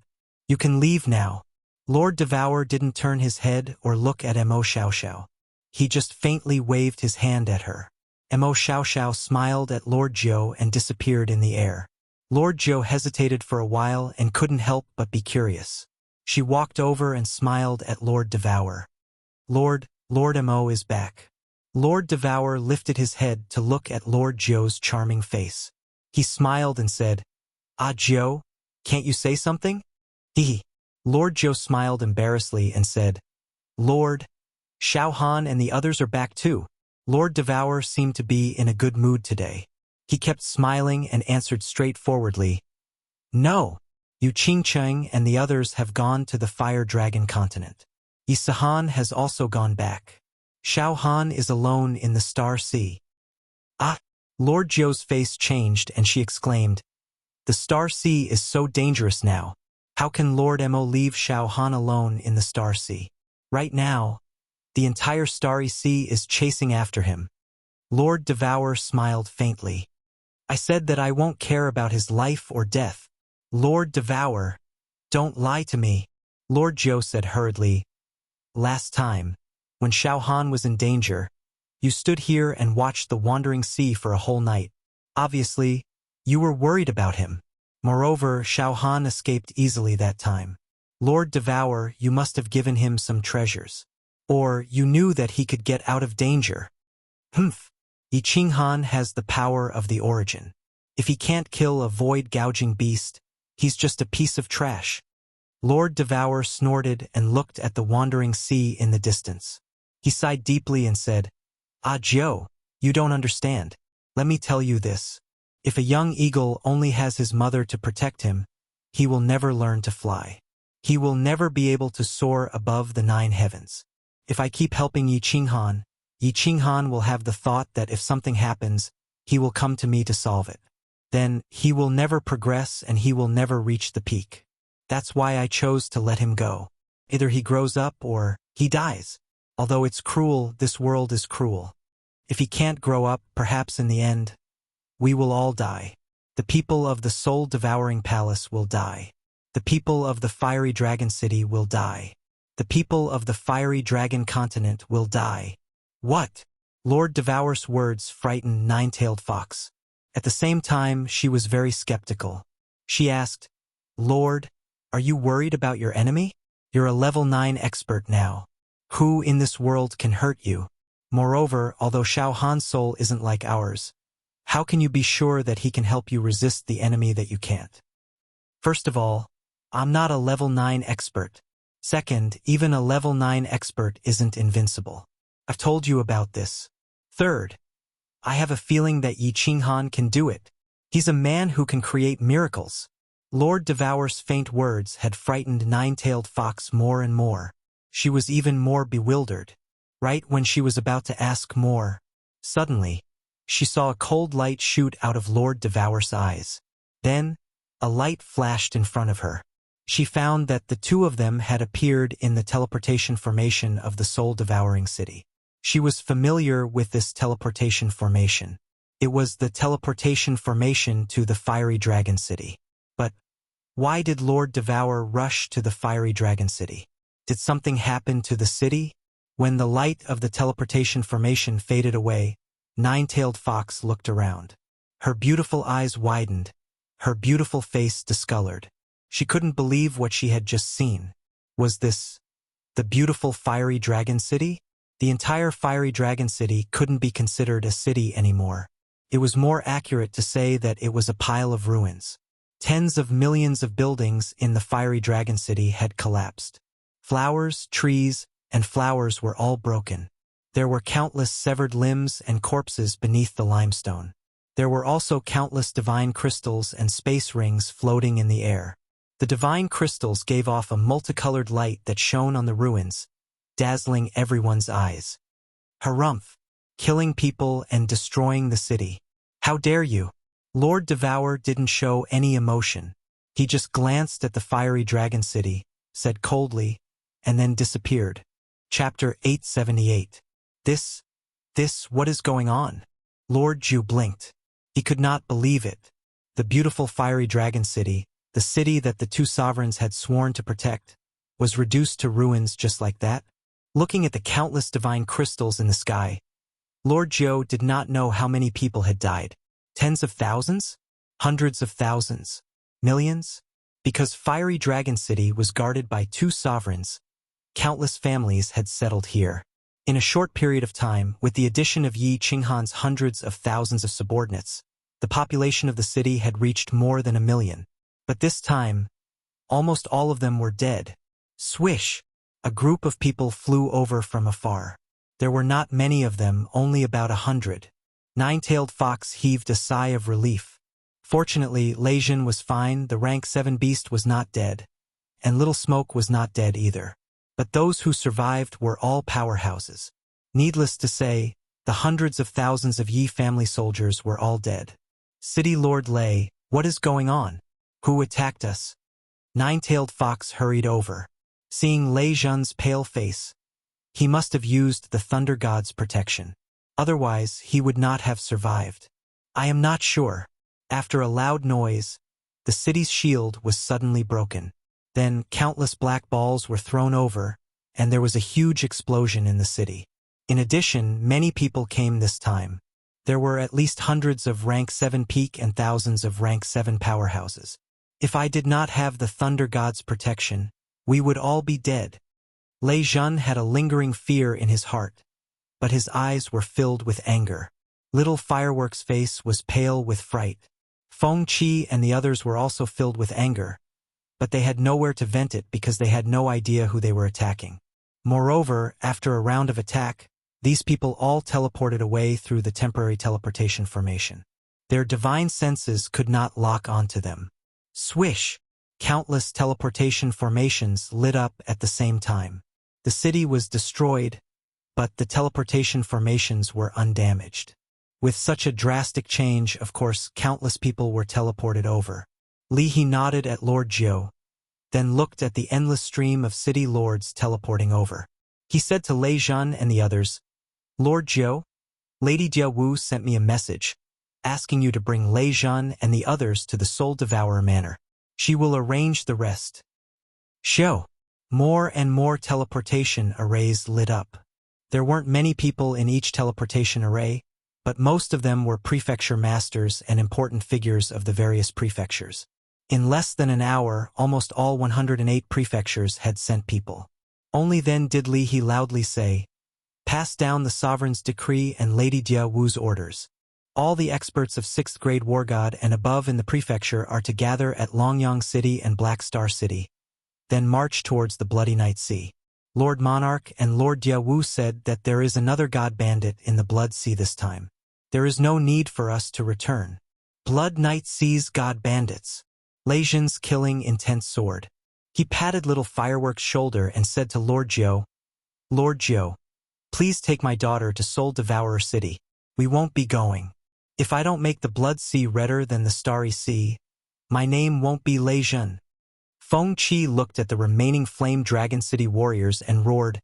You can leave now. Lord Devour didn't turn his head or look at Mo Xiao Xiao. He just faintly waved his hand at her. Mo Xiao Xiao smiled at Lord Jiu and disappeared in the air. Lord Jiu hesitated for a while and couldn't help but be curious. She walked over and smiled at Lord Devour. Lord Mo is back. Lord Devour lifted his head to look at Lord Jiu's charming face. He smiled and said, "Ah, Jiu, can't you say something?" He. Lord Jiu smiled embarrassedly and said, "Lord, Xiao Han and the others are back too." Lord Devour seemed to be in a good mood today. He kept smiling and answered straightforwardly, "No, Yu Qingcheng and the others have gone to the Fire Dragon continent. Yi Sihan has also gone back. Xiao Han is alone in the Star Sea." Ah! Lord Jiu's face changed and she exclaimed, "The Star Sea is so dangerous now. How can Lord Mo leave Xiao Han alone in the Star Sea? Right now, the entire Starry Sea is chasing after him." Lord Devour smiled faintly. "I said that I won't care about his life or death. Lord Devour, don't lie to me." Lord Jiu said hurriedly, "Last time, when Xiao Han was in danger, you stood here and watched the wandering sea for a whole night. Obviously, you were worried about him. Moreover, Xiao Han escaped easily that time. Lord Devour, you must have given him some treasures. Or you knew that he could get out of danger. Humph. Yi Qinghan has the power of the origin. If he can't kill a void-gouging beast, he's just a piece of trash." Lord Devour snorted and looked at the wandering sea in the distance. He sighed deeply and said, "Ah, Jiu, you don't understand. Let me tell you this. If a young eagle only has his mother to protect him, he will never learn to fly. He will never be able to soar above the 9 heavens. If I keep helping Yi Qinghan will have the thought that if something happens, he will come to me to solve it. Then he will never progress and he will never reach the peak. That's why I chose to let him go. Either he grows up or he dies. Although it's cruel, this world is cruel. If he can't grow up, perhaps in the end, we will all die. The people of the soul-devouring palace will die. The people of the fiery dragon city will die. The people of the fiery dragon continent will die." "What?" Lord Devour's words frightened Nine-Tailed Fox. At the same time, she was very skeptical. She asked, "Lord, are you worried about your enemy? You're a level 9 expert now. Who in this world can hurt you? Moreover, although Xiao Han's soul isn't like ours, how can you be sure that he can help you resist the enemy that you can't? First of all, I'm not a level 9 expert. Second, even a level 9 expert isn't invincible. I've told you about this. Third, I have a feeling that Yi Qinghan can do it. He's a man who can create miracles." Lord Devour's faint words had frightened Nine-Tailed Fox more and more. She was even more bewildered. Right when she was about to ask more, suddenly, she saw a cold light shoot out of Lord Devour's eyes. Then, a light flashed in front of her. She found that the two of them had appeared in the teleportation formation of the soul-devouring city. She was familiar with this teleportation formation. It was the teleportation formation to the fiery dragon city. But why did Lord Devour rush to the fiery dragon city? Did something happen to the city? When the light of the teleportation formation faded away, Nine-Tailed Fox looked around. Her beautiful eyes widened, her beautiful face discolored. She couldn't believe what she had just seen. Was this the beautiful fiery dragon city? The entire fiery dragon city couldn't be considered a city anymore. It was more accurate to say that it was a pile of ruins. Tens of millions of buildings in the fiery dragon city had collapsed. Flowers, trees, and flowers were all broken. There were countless severed limbs and corpses beneath the limestone. There were also countless divine crystals and space rings floating in the air. The divine crystals gave off a multicolored light that shone on the ruins, dazzling everyone's eyes. Harumph! Killing people and destroying the city. How dare you? Lord Devour didn't show any emotion. He just glanced at the fiery dragon city, said coldly, and then disappeared. Chapter 878. What is going on? Lord Ju blinked. He could not believe it. The beautiful fiery dragon city, the city that the two sovereigns had sworn to protect, was reduced to ruins just like that. Looking at the countless divine crystals in the sky, Lord Zhou did not know how many people had died. Tens of thousands? Hundreds of thousands? Millions? Because Fiery Dragon City was guarded by two sovereigns, countless families had settled here. In a short period of time, with the addition of Yi Qinghan's hundreds of thousands of subordinates, the population of the city had reached more than 1 million. But this time, almost all of them were dead. Swish! A group of people flew over from afar. There were not many of them, only about 100. Nine-tailed Fox heaved a sigh of relief. Fortunately, Lei Jin was fine, the rank 7 beast was not dead, and Little Smoke was not dead either. But those who survived were all powerhouses. Needless to say, the hundreds of thousands of Yi family soldiers were all dead. City Lord Lei, what is going on? Who attacked us? Nine-tailed Fox hurried over. Seeing Lei Jun's pale face, he must have used the Thunder God's protection. Otherwise, he would not have survived. I am not sure. After a loud noise, the city's shield was suddenly broken. Then countless black balls were thrown over, and there was a huge explosion in the city. In addition, many people came this time. There were at least hundreds of rank 7 peak and thousands of rank 7 powerhouses. If I did not have the Thunder God's protection, we would all be dead. Lei Jun had a lingering fear in his heart, but his eyes were filled with anger. Little Firework's face was pale with fright. Feng Qi and the others were also filled with anger, but they had nowhere to vent it because they had no idea who they were attacking. Moreover, after a round of attack, these people all teleported away through the temporary teleportation formation. Their divine senses could not lock onto them. Swish! Countless teleportation formations lit up at the same time. The city was destroyed, but the teleportation formations were undamaged. With such a drastic change, of course, countless people were teleported over. Li He nodded at Lord Jiu, then looked at the endless stream of city lords teleporting over. He said to Lei Jun and the others, Lord Jiu, Lady Jia Wu sent me a message, asking you to bring Lei Jun and the others to the Soul Devourer Manor. She will arrange the rest. Show. More and more teleportation arrays lit up. There weren't many people in each teleportation array, but most of them were prefecture masters and important figures of the various prefectures. In less than an hour, almost all 108 prefectures had sent people. Only then did Li He loudly say, pass down the sovereign's decree and Lady Jia Wu's orders. All the experts of 6th grade War God and above in the prefecture are to gather at Longyang City and Black Star City, then march towards the Bloody Night Sea. Lord Monarch and Lord Jia Wu said that there is another god bandit in the Blood Sea this time. There is no need for us to return. Blood Night Sea's god bandits. Lei Jin's killing intense sword. He patted Little Firework's shoulder and said to Lord Jiu, Lord Jiu, please take my daughter to Soul Devourer City. We won't be going. If I don't make the Blood Sea redder than the Starry Sea, my name won't be Lei Jun. Feng Qi looked at the remaining Flame Dragon City warriors and roared,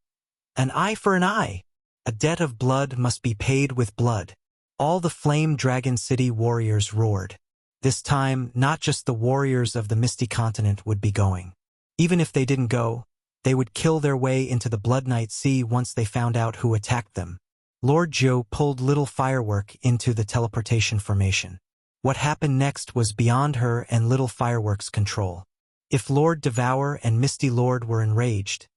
an eye for an eye. A debt of blood must be paid with blood. All the Flame Dragon City warriors roared. This time, not just the warriors of the Misty Continent would be going. Even if they didn't go, they would kill their way into the Blood Night Sea once they found out who attacked them. Lord Zhou pulled Little Firework into the teleportation formation. What happened next was beyond her and Little Firework's control. If Lord Devour and Misty Lord were enraged,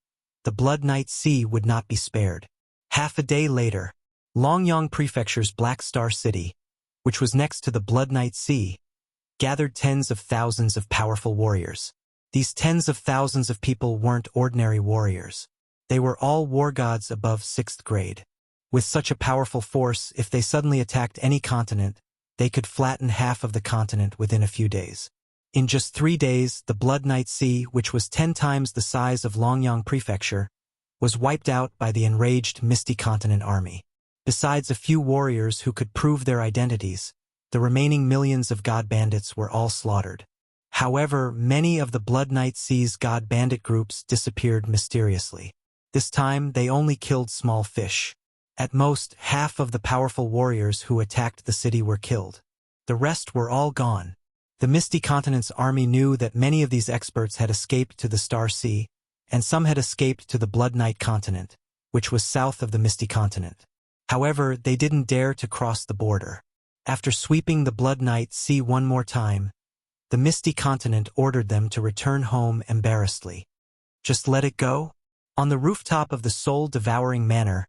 the Blood Night Sea would not be spared. Half a day later, Longyang Prefecture's Black Star City, which was next to the Blood Night Sea, gathered tens of thousands of powerful warriors. These tens of thousands of people weren't ordinary warriors. They were all war gods above 6th grade. With such a powerful force, if they suddenly attacked any continent, they could flatten half of the continent within a few days. In just 3 days, the Blood Night Sea, which was 10 times the size of Longyang Prefecture, was wiped out by the enraged Misty Continent army. Besides a few warriors who could prove their identities, the remaining millions of god bandits were all slaughtered. However, many of the Blood Night Sea's god bandit groups disappeared mysteriously. This time, they only killed small fish. At most, half of the powerful warriors who attacked the city were killed. The rest were all gone. The Misty Continent's army knew that many of these experts had escaped to the Star Sea, and some had escaped to the Blood Night Continent, which was south of the Misty Continent. However, they didn't dare to cross the border. After sweeping the Blood Night Sea one more time, the Misty Continent ordered them to return home embarrassedly. Just let it go? On the rooftop of the soul-devouring manor,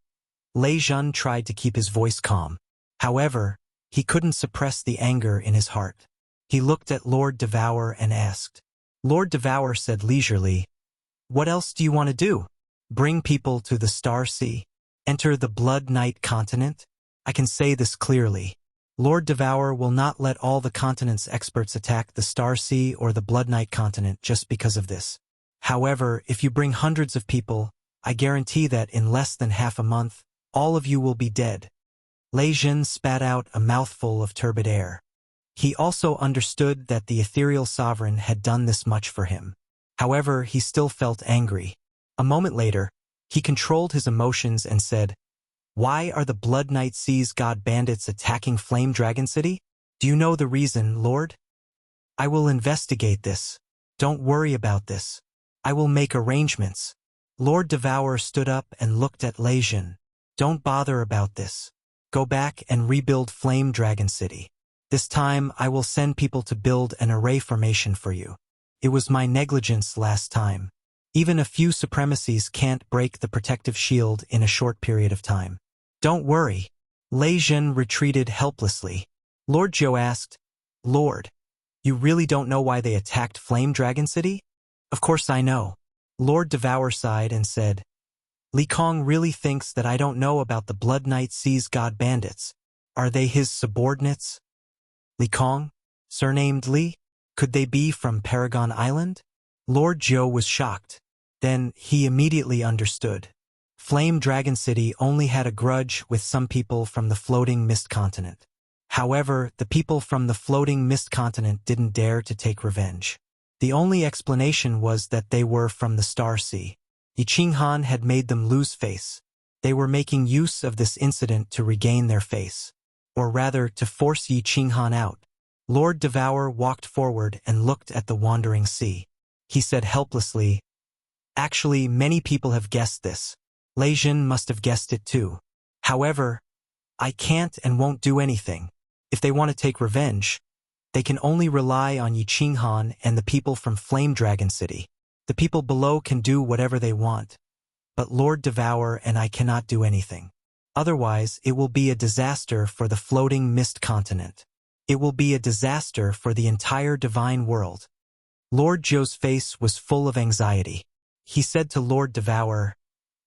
Lei Jun tried to keep his voice calm. However, he couldn't suppress the anger in his heart. He looked at Lord Devour and asked. Lord Devour said leisurely, "What else do you want to do? Bring people to the Star Sea? Enter the Blood Night Continent? I can say this clearly. Lord Devour will not let all the continent's experts attack the Star Sea or the Blood Night Continent just because of this. However, if you bring hundreds of people, I guarantee that in less than half a month, all of you will be dead." Lei Jin spat out a mouthful of turbid air. He also understood that the ethereal sovereign had done this much for him. However, he still felt angry. A moment later, he controlled his emotions and said, "Why are the Blood Night Sea's god bandits attacking Flame Dragon City? Do you know the reason, Lord? I will investigate this. Don't worry about this. I will make arrangements." Lord Devour stood up and looked at Lei Jin. "Don't bother about this. Go back and rebuild Flame Dragon City. This time I will send people to build an array formation for you. It was my negligence last time. Even a few supremacies can't break the protective shield in a short period of time. Don't worry." Lei Jin retreated helplessly. Lord Zhou asked, "Lord, you really don't know why they attacked Flame Dragon City?" "Of course I know." Lord Devour sighed and said, "Li Kong really thinks that I don't know about the Blood Night Sea's god bandits. Are they his subordinates?" "Li Kong? Surnamed Li? Could they be from Paragon Island?" Lord Zhou was shocked. Then he immediately understood. Flame Dragon City only had a grudge with some people from the Floating Mist Continent. However, the people from the Floating Mist Continent didn't dare to take revenge. The only explanation was that they were from the Star Sea. Yi Qinghan had made them lose face. They were making use of this incident to regain their face. Or rather, to force Yi Qinghan out. Lord Devour walked forward and looked at the wandering sea. He said helplessly, "Actually, many people have guessed this. Lei Jin must have guessed it too. However, I can't and won't do anything. If they want to take revenge, they can only rely on Yi Qinghan and the people from Flame Dragon City. The people below can do whatever they want, but Lord Devour and I cannot do anything. Otherwise, it will be a disaster for the Floating Mist Continent. It will be a disaster for the entire divine world." Lord Zhou's face was full of anxiety. He said to Lord Devour,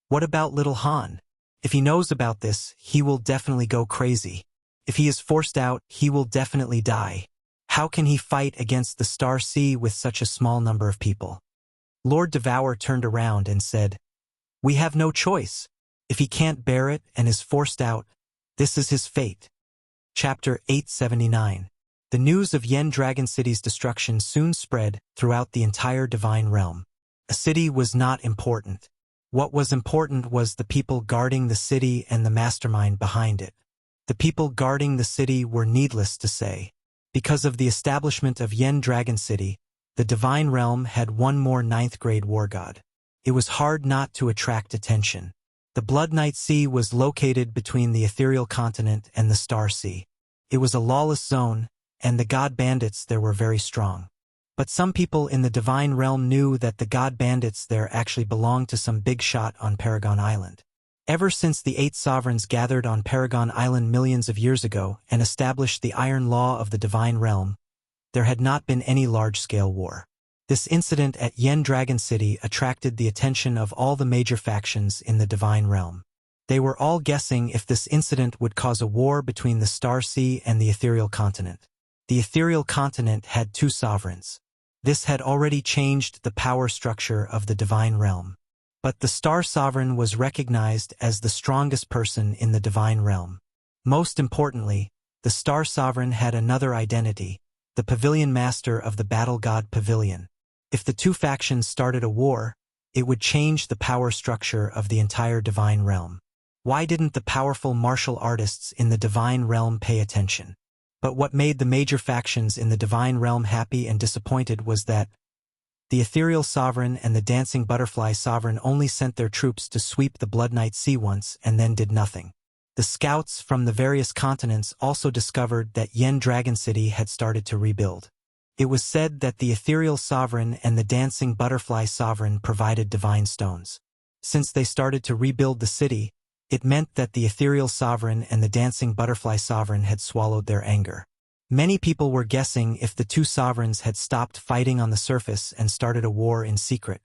"What about little Han? If he knows about this, he will definitely go crazy. If he is forced out, he will definitely die. How can he fight against the Star Sea with such a small number of people?" Lord Devour turned around and said, "We have no choice. If he can't bear it and is forced out, this is his fate." Chapter 879. The news of Yen Dragon City's destruction soon spread throughout the entire divine realm. A city was not important. What was important was the people guarding the city and the mastermind behind it. The people guarding the city were needless to say. Because of the establishment of Yen Dragon City, the divine realm had one more 9th-grade war god. It was hard not to attract attention. The Blood Night Sea was located between the ethereal continent and the Star Sea. It was a lawless zone, and the god bandits there were very strong. But some people in the divine realm knew that the god bandits there actually belonged to some big shot on Paragon Island. Ever since the 8 sovereigns gathered on Paragon Island millions of years ago and established the iron law of the divine realm, there had not been any large-scale war. This incident at Yen Dragon City attracted the attention of all the major factions in the divine realm. They were all guessing if this incident would cause a war between the Star Sea and the Ethereal Continent. The Ethereal Continent had two sovereigns. This had already changed the power structure of the Divine Realm. But the Star Sovereign was recognized as the strongest person in the Divine Realm. Most importantly, the Star Sovereign had another identity, the Pavilion Master of the Battle God Pavilion. If the two factions started a war, it would change the power structure of the entire Divine Realm. Why didn't the powerful martial artists in the Divine Realm pay attention? But what made the major factions in the Divine Realm happy and disappointed was that the Ethereal Sovereign and the Dancing Butterfly Sovereign only sent their troops to sweep the Blood Night Sea once and then did nothing. The scouts from the various continents also discovered that Yen Dragon City had started to rebuild. It was said that the Ethereal Sovereign and the Dancing Butterfly Sovereign provided divine stones. Since they started to rebuild the city, it meant that the Ethereal Sovereign and the Dancing Butterfly Sovereign had swallowed their anger. Many people were guessing if the two sovereigns had stopped fighting on the surface and started a war in secret.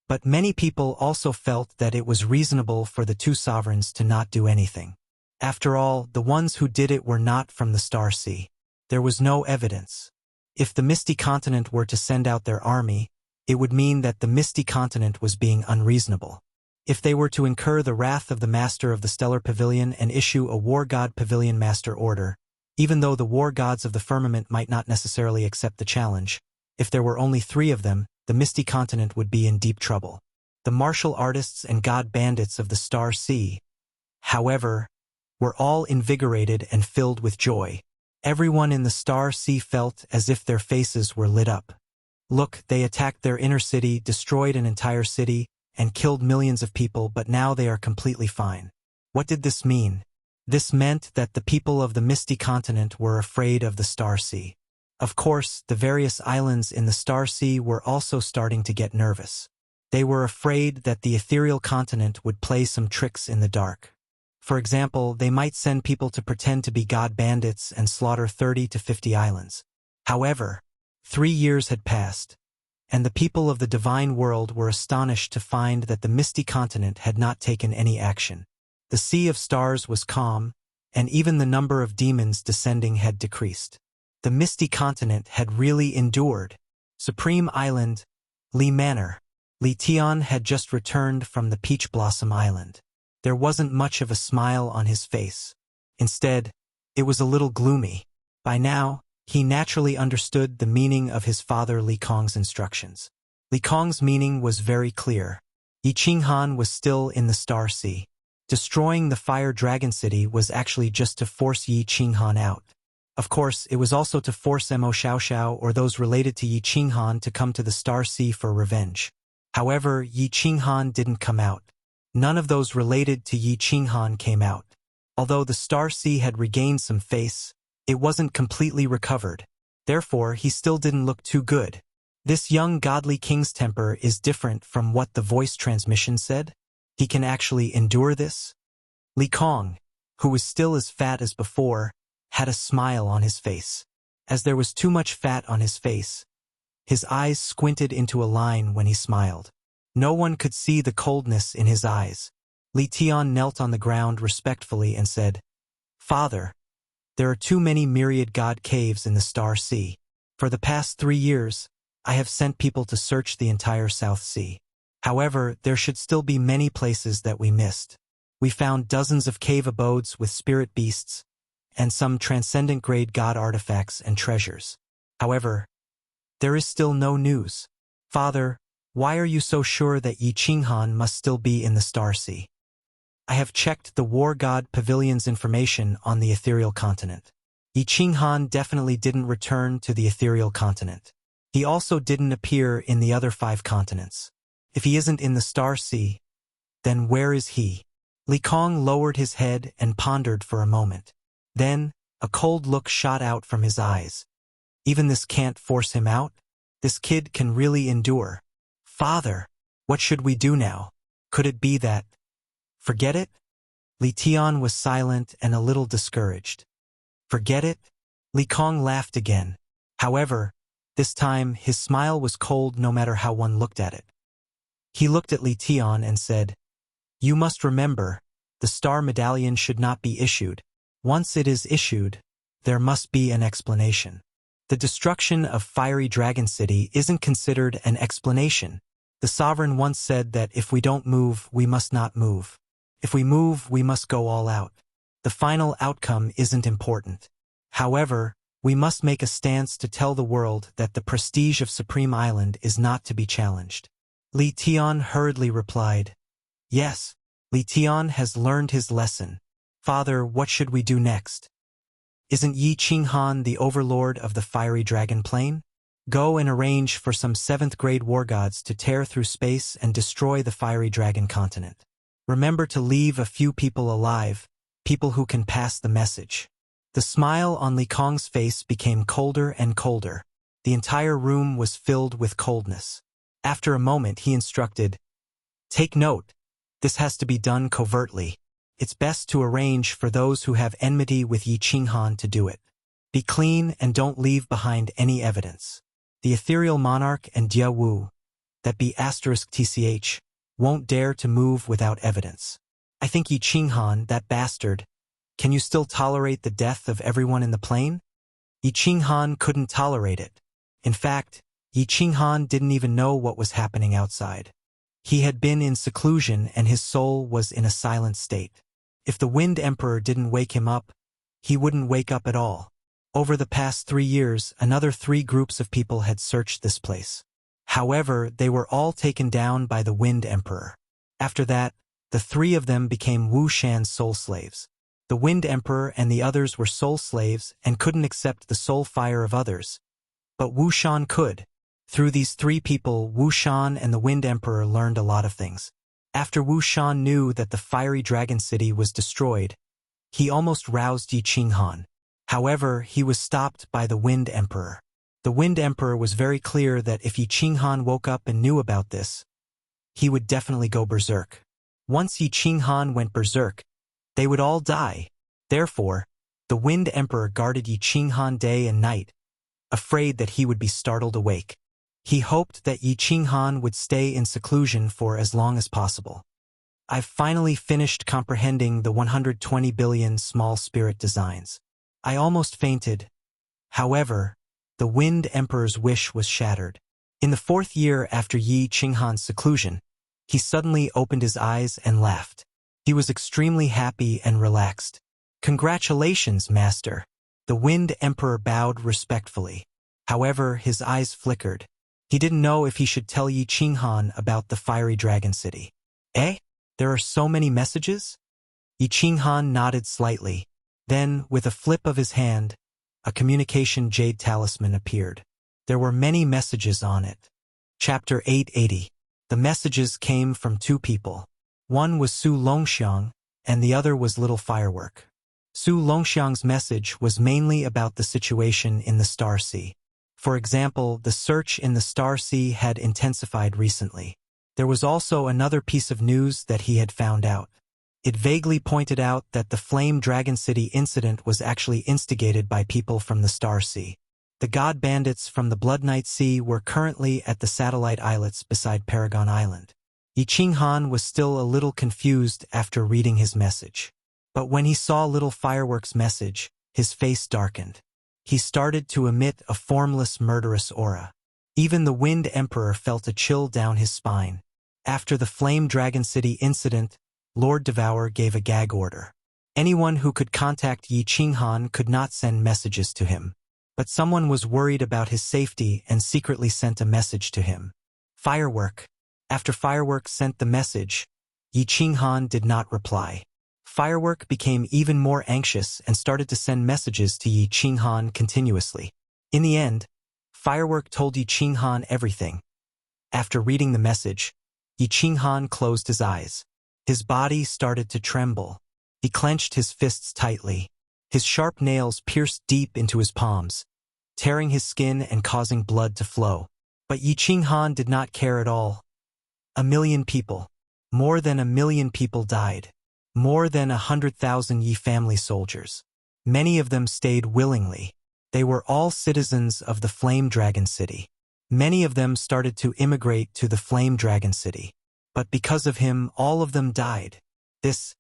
But many people also felt that it was reasonable for the two sovereigns to not do anything. After all, the ones who did it were not from the Star Sea. There was no evidence. If the Misty Continent were to send out their army, it would mean that the Misty Continent was being unreasonable. If they were to incur the wrath of the Master of the Stellar Pavilion and issue a War God Pavilion Master order, even though the war gods of the firmament might not necessarily accept the challenge, if there were only 3 of them, the Misty Continent would be in deep trouble. The martial artists and god bandits of the Star Sea, however, were all invigorated and filled with joy. Everyone in the Star Sea felt as if their faces were lit up. Look, they attacked their inner city, destroyed an entire city, and killed millions of people, but now they are completely fine. What did this mean? This meant that the people of the Misty Continent were afraid of the Star Sea. Of course, the various islands in the Star Sea were also starting to get nervous. They were afraid that the Ethereal Continent would play some tricks in the dark. For example, they might send people to pretend to be god bandits and slaughter 30 to 50 islands. However, 3 years had passed, and the people of the divine world were astonished to find that the Misty Continent had not taken any action. The Sea of Stars was calm, and even the number of demons descending had decreased. The Misty Continent had really endured. Supreme Island, Li Manor. Li Tian had just returned from the Peach Blossom Island. There wasn't much of a smile on his face. Instead, it was a little gloomy. By now, he naturally understood the meaning of his father Li Kong's instructions. Li Kong's meaning was very clear. Yi Qinghan was still in the Star Sea. Destroying the Fire Dragon City was actually just to force Yi Qinghan out. Of course, it was also to force Mo Xiaoxiao or those related to Yi Qinghan to come to the Star Sea for revenge. However, Yi Qinghan didn't come out. None of those related to Yi Qinghan came out. Although the Star Sea had regained some face, it wasn't completely recovered. Therefore, he still didn't look too good. This young godly king's temper is different from what the voice transmission said. He can actually endure this? Li Kong, who was still as fat as before, had a smile on his face. As there was too much fat on his face, his eyes squinted into a line when he smiled. No one could see the coldness in his eyes. Li Tian knelt on the ground respectfully and said, "Father, there are too many myriad god caves in the Star Sea. For the past 3 years, I have sent people to search the entire South Sea. However, there should still be many places that we missed. We found dozens of cave abodes with spirit beasts, and some transcendent grade god artifacts and treasures. However, there is still no news. Father, why are you so sure that Yi Qinghan must still be in the Star Sea? I have checked the War God Pavilion's information on the Ethereal Continent. Yi Qinghan definitely didn't return to the Ethereal Continent. He also didn't appear in the other 5 continents. If he isn't in the Star Sea, then where is he?" Li Kong lowered his head and pondered for a moment. Then, a cold look shot out from his eyes. Even this can't force him out? This kid can really endure. "Father, what should we do now? Could it be that—" "Forget it?" Li Tian was silent and a little discouraged. "Forget it?" Li Kong laughed again. However, this time his smile was cold no matter how one looked at it. He looked at Li Tian and said, "You must remember, The star medallion should not be issued. Once it is issued, there must be an explanation. The destruction of Fiery Dragon City isn't considered an explanation. The sovereign once said that if we don't move, we must not move. If we move, we must go all out. The final outcome isn't important. However, we must make a stance to tell the world that the prestige of Supreme Island is not to be challenged. Li Tian hurriedly replied, "Yes, Li Tian has learned his lesson. Father, what should we do next? Isn't Yi Qinghan the overlord of the Fiery Dragon Plain? Go and arrange for some 7th grade war gods to tear through space and destroy the Fiery Dragon continent. Remember to leave a few people alive, people who can pass the message." The smile on Li Kong's face became colder and colder. The entire room was filled with coldness. After a moment, he instructed, "Take note. This has to be done covertly. It's best to arrange for those who have enmity with Yi Qinghan to do it. Be clean and don't leave behind any evidence. The ethereal monarch and Jia Wu, that be *tch, won't dare to move without evidence. I think Yi Qinghan, that bastard. Can you still tolerate the death of everyone in the plane?" Yi Qinghan couldn't tolerate it. In fact, Yi Qinghan didn't even know what was happening outside. He had been in seclusion and his soul was in a silent state. If the Wind Emperor didn't wake him up, he wouldn't wake up at all. Over the past 3 years, another 3 groups of people had searched this place. However, they were all taken down by the Wind Emperor. After that, the 3 of them became Wu Shan's soul slaves. The Wind Emperor and the others were soul slaves and couldn't accept the soul fire of others. But Wu Shan could. Through these 3 people, Wu Shan and the Wind Emperor learned a lot of things. After Wu Shan knew that the Fiery Dragon City was destroyed, he almost roused Yi Qinghan. However, he was stopped by the Wind Emperor. The Wind Emperor was very clear that if Yi Qinghan woke up and knew about this, he would definitely go berserk. Once Yi Qinghan went berserk, they would all die. Therefore, the Wind Emperor guarded Yi Qinghan day and night, afraid that he would be startled awake. He hoped that Yi Qinghan would stay in seclusion for as long as possible. I've finally finished comprehending the 120 billion small spirit designs. I almost fainted. However, the Wind Emperor's wish was shattered. In the 4th year after Yi Qinghan's seclusion, he suddenly opened his eyes and laughed. He was extremely happy and relaxed. "Congratulations, Master." The Wind Emperor bowed respectfully. However, his eyes flickered. He didn't know if he should tell Yi Qinghan about the Fiery Dragon City. "Eh? There are so many messages?" Yi Qinghan nodded slightly. Then, with a flip of his hand, a communication jade talisman appeared. There were many messages on it. Chapter 880. The messages came from 2 people. One was Su Longxiang, and the other was Little Firework. Su Longxiang's message was mainly about the situation in the Star Sea. For example, the search in the Star Sea had intensified recently. There was also another piece of news that he had found out. It vaguely pointed out that the Flame Dragon City incident was actually instigated by people from the Star Sea. The god bandits from the Blood Night Sea were currently at the satellite islets beside Paragon Island. Yi Qinghan was still a little confused after reading his message. But when he saw Little Firework's message, his face darkened. He started to emit a formless, murderous aura. Even the Wind Emperor felt a chill down his spine. After the Flame Dragon City incident, Lord Devour gave a gag order. Anyone who could contact Yi Qinghan could not send messages to him. But someone was worried about his safety and secretly sent a message to him. Firework. After Firework sent the message, Yi Qinghan did not reply. Firework became even more anxious and started to send messages to Yi Qinghan continuously. In the end, Firework told Yi Qinghan everything. After reading the message, Yi Qinghan closed his eyes. His body started to tremble. He clenched his fists tightly. His sharp nails pierced deep into his palms, tearing his skin and causing blood to flow. But Yi Qinghan did not care at all. 1 million people. More than 1 million people died. More than 100,000 Yi family soldiers. Many of them stayed willingly. They were all citizens of the Flame Dragon City. Many of them started to immigrate to the Flame Dragon City. But because of him, all of them died. This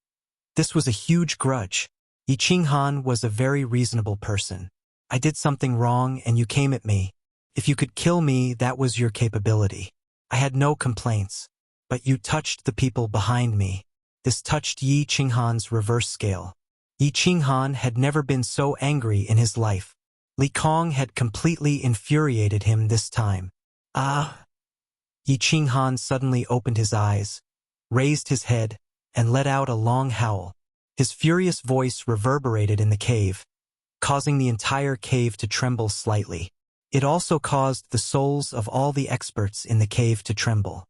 This was a huge grudge. Yi Qinghan was a very reasonable person. I did something wrong and you came at me. If you could kill me, that was your capability. I had no complaints. But you touched the people behind me. This touched Yi Qinghan's reverse scale. Yi Qinghan had never been so angry in his life. Li Kong had completely infuriated him this time. Ah! Yi Qinghan suddenly opened his eyes, raised his head, and let out a long howl. His furious voice reverberated in the cave, causing the entire cave to tremble slightly. It also caused the souls of all the experts in the cave to tremble.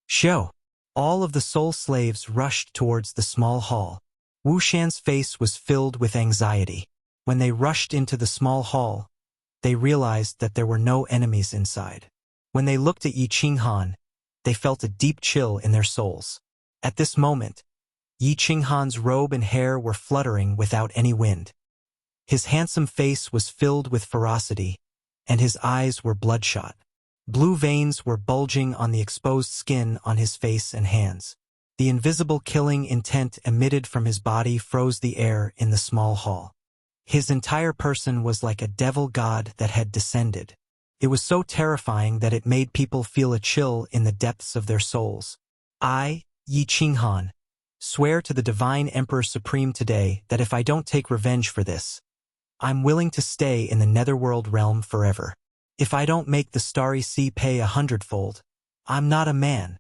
Show! All of the soul slaves rushed towards the small hall. Wuxian's face was filled with anxiety. When they rushed into the small hall, they realized that there were no enemies inside. When they looked at Yi Qinghan, they felt a deep chill in their souls. At this moment, Yi Qinghan's robe and hair were fluttering without any wind. His handsome face was filled with ferocity, and his eyes were bloodshot. Blue veins were bulging on the exposed skin on his face and hands. The invisible killing intent emitted from his body froze the air in the small hall. His entire person was like a devil god that had descended. It was so terrifying that it made people feel a chill in the depths of their souls. I, Yi Qinghan, swear to the Divine Emperor Supreme today that if I don't take revenge for this, I'm willing to stay in the Netherworld realm forever. If I don't make the Starry Sea pay 100-fold, I'm not a man.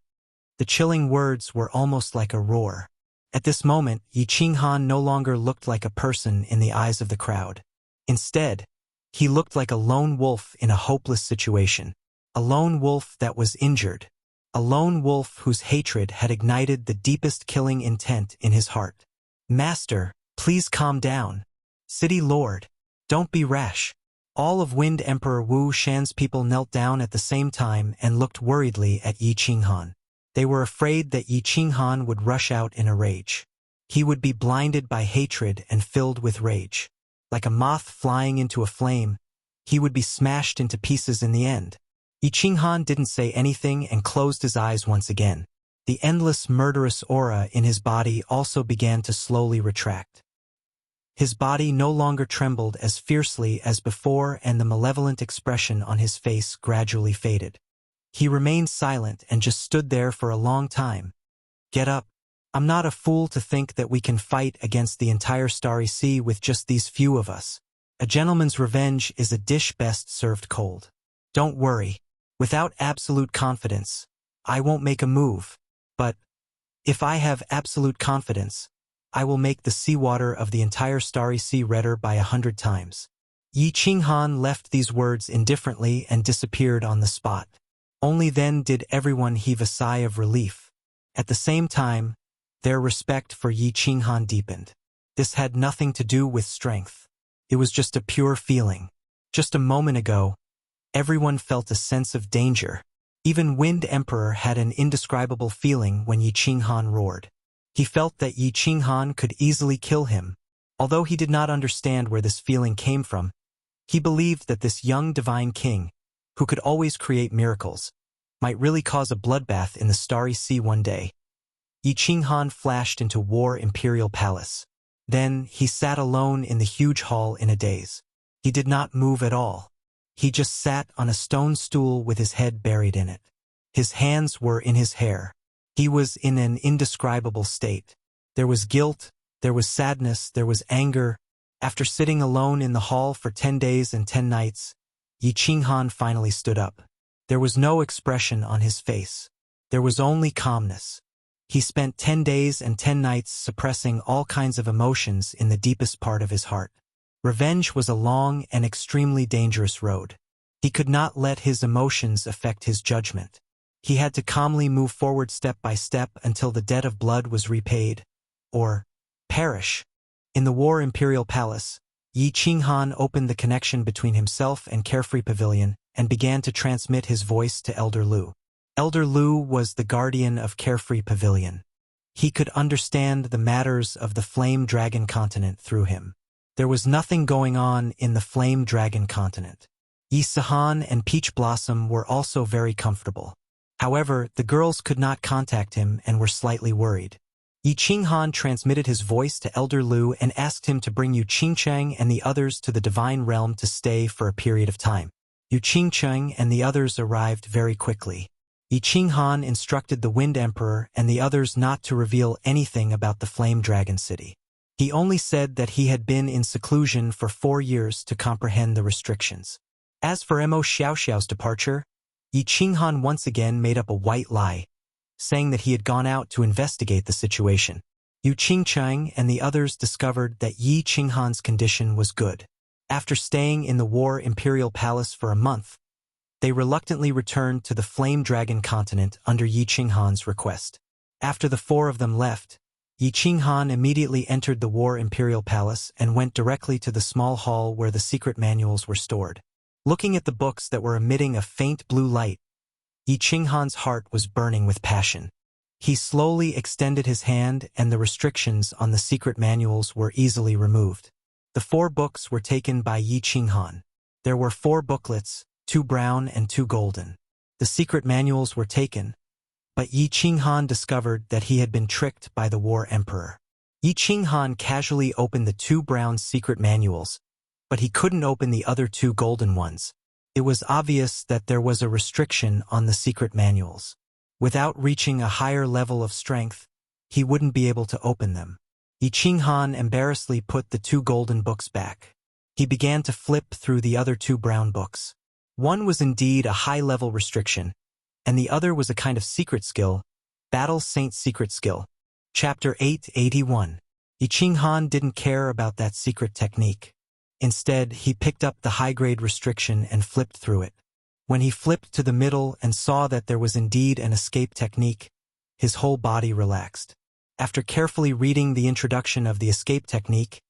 The chilling words were almost like a roar. At this moment, Yi Qinghan no longer looked like a person in the eyes of the crowd. Instead, he looked like a lone wolf in a hopeless situation. A lone wolf that was injured. A lone wolf whose hatred had ignited the deepest killing intent in his heart. Master, please calm down. City Lord, don't be rash. All of Wind Emperor Wu Shan's people knelt down at the same time and looked worriedly at Yi Qinghan. They were afraid that Yi Qinghan would rush out in a rage. He would be blinded by hatred and filled with rage. Like a moth flying into a flame, he would be smashed into pieces in the end. Yi Qinghan didn't say anything and closed his eyes once again. The endless murderous aura in his body also began to slowly retract. His body no longer trembled as fiercely as before and the malevolent expression on his face gradually faded. He remained silent and just stood there for a long time. Get up. I'm not a fool to think that we can fight against the entire Starry Sea with just these few of us. A gentleman's revenge is a dish best served cold. Don't worry. Without absolute confidence, I won't make a move. But if I have absolute confidence, I will make the seawater of the entire Starry Sea redder by 100 times. Yi Qinghan left these words indifferently and disappeared on the spot. Only then did everyone heave a sigh of relief. At the same time, their respect for Yi Qinghan deepened. This had nothing to do with strength. It was just a pure feeling. Just a moment ago, everyone felt a sense of danger. Even Wind Emperor had an indescribable feeling when Yi Qinghan roared. He felt that Yi Qinghan could easily kill him. Although he did not understand where this feeling came from, he believed that this young divine king, who could always create miracles, might really cause a bloodbath in the Starry Sea one day. Yi Qinghan flashed into War Imperial Palace. Then he sat alone in the huge hall in a daze. He did not move at all. He just sat on a stone stool with his head buried in it. His hands were in his hair. He was in an indescribable state. There was guilt, there was sadness, there was anger. After sitting alone in the hall for 10 days and 10 nights, Yi Qinghan finally stood up. There was no expression on his face. There was only calmness. He spent 10 days and 10 nights suppressing all kinds of emotions in the deepest part of his heart. Revenge was a long and extremely dangerous road. He could not let his emotions affect his judgment. He had to calmly move forward step by step until the debt of blood was repaid, or perish. In the War Imperial Palace, Yi Qinghan opened the connection between himself and Carefree Pavilion and began to transmit his voice to Elder Lu. Elder Lu was the guardian of Carefree Pavilion. He could understand the matters of the Flame Dragon continent through him. There was nothing going on in the Flame Dragon continent. Yi Sihan and Peach Blossom were also very comfortable. However, the girls could not contact him and were slightly worried. Yi Qinghan transmitted his voice to Elder Lu and asked him to bring Yu Qingcheng and the others to the divine realm to stay for a period of time. Yu Qingcheng and the others arrived very quickly. Yi Qinghan instructed the Wind Emperor and the others not to reveal anything about the Flame Dragon City. He only said that he had been in seclusion for 4 years to comprehend the restrictions. As for Mo Xiaoxiao's departure, Yi Qinghan once again made up a white lie, saying that he had gone out to investigate the situation. Yu Qingcheng and the others discovered that Yi Qinghan's condition was good. After staying in the War Imperial Palace for a month, they reluctantly returned to the Flame Dragon continent under Yi Qinghan's request. After the 4 of them left, Yi Qinghan immediately entered the War Imperial Palace and went directly to the small hall where the secret manuals were stored. Looking at the books that were emitting a faint blue light, Yi Qinghan's heart was burning with passion. He slowly extended his hand and the restrictions on the secret manuals were easily removed. The 4 books were taken by Yi Qinghan. There were 4 booklets, 2 brown and 2 golden. The secret manuals were taken, but Yi Qinghan discovered that he had been tricked by the War Emperor. Yi Qinghan casually opened the 2 brown secret manuals, but he couldn't open the other 2 golden ones. It was obvious that there was a restriction on the secret manuals. Without reaching a higher level of strength, he wouldn't be able to open them. Yi Qinghan embarrassedly put the 2 golden books back. He began to flip through the other 2 brown books. One was indeed a high-level restriction, and the other was a kind of secret skill, Battle Saint Secret Skill. Chapter 881. Yi Qinghan didn't care about that secret technique. Instead, he picked up the high-grade restriction and flipped through it. When he flipped to the middle and saw that there was indeed an escape technique, his whole body relaxed. After carefully reading the introduction of the escape technique,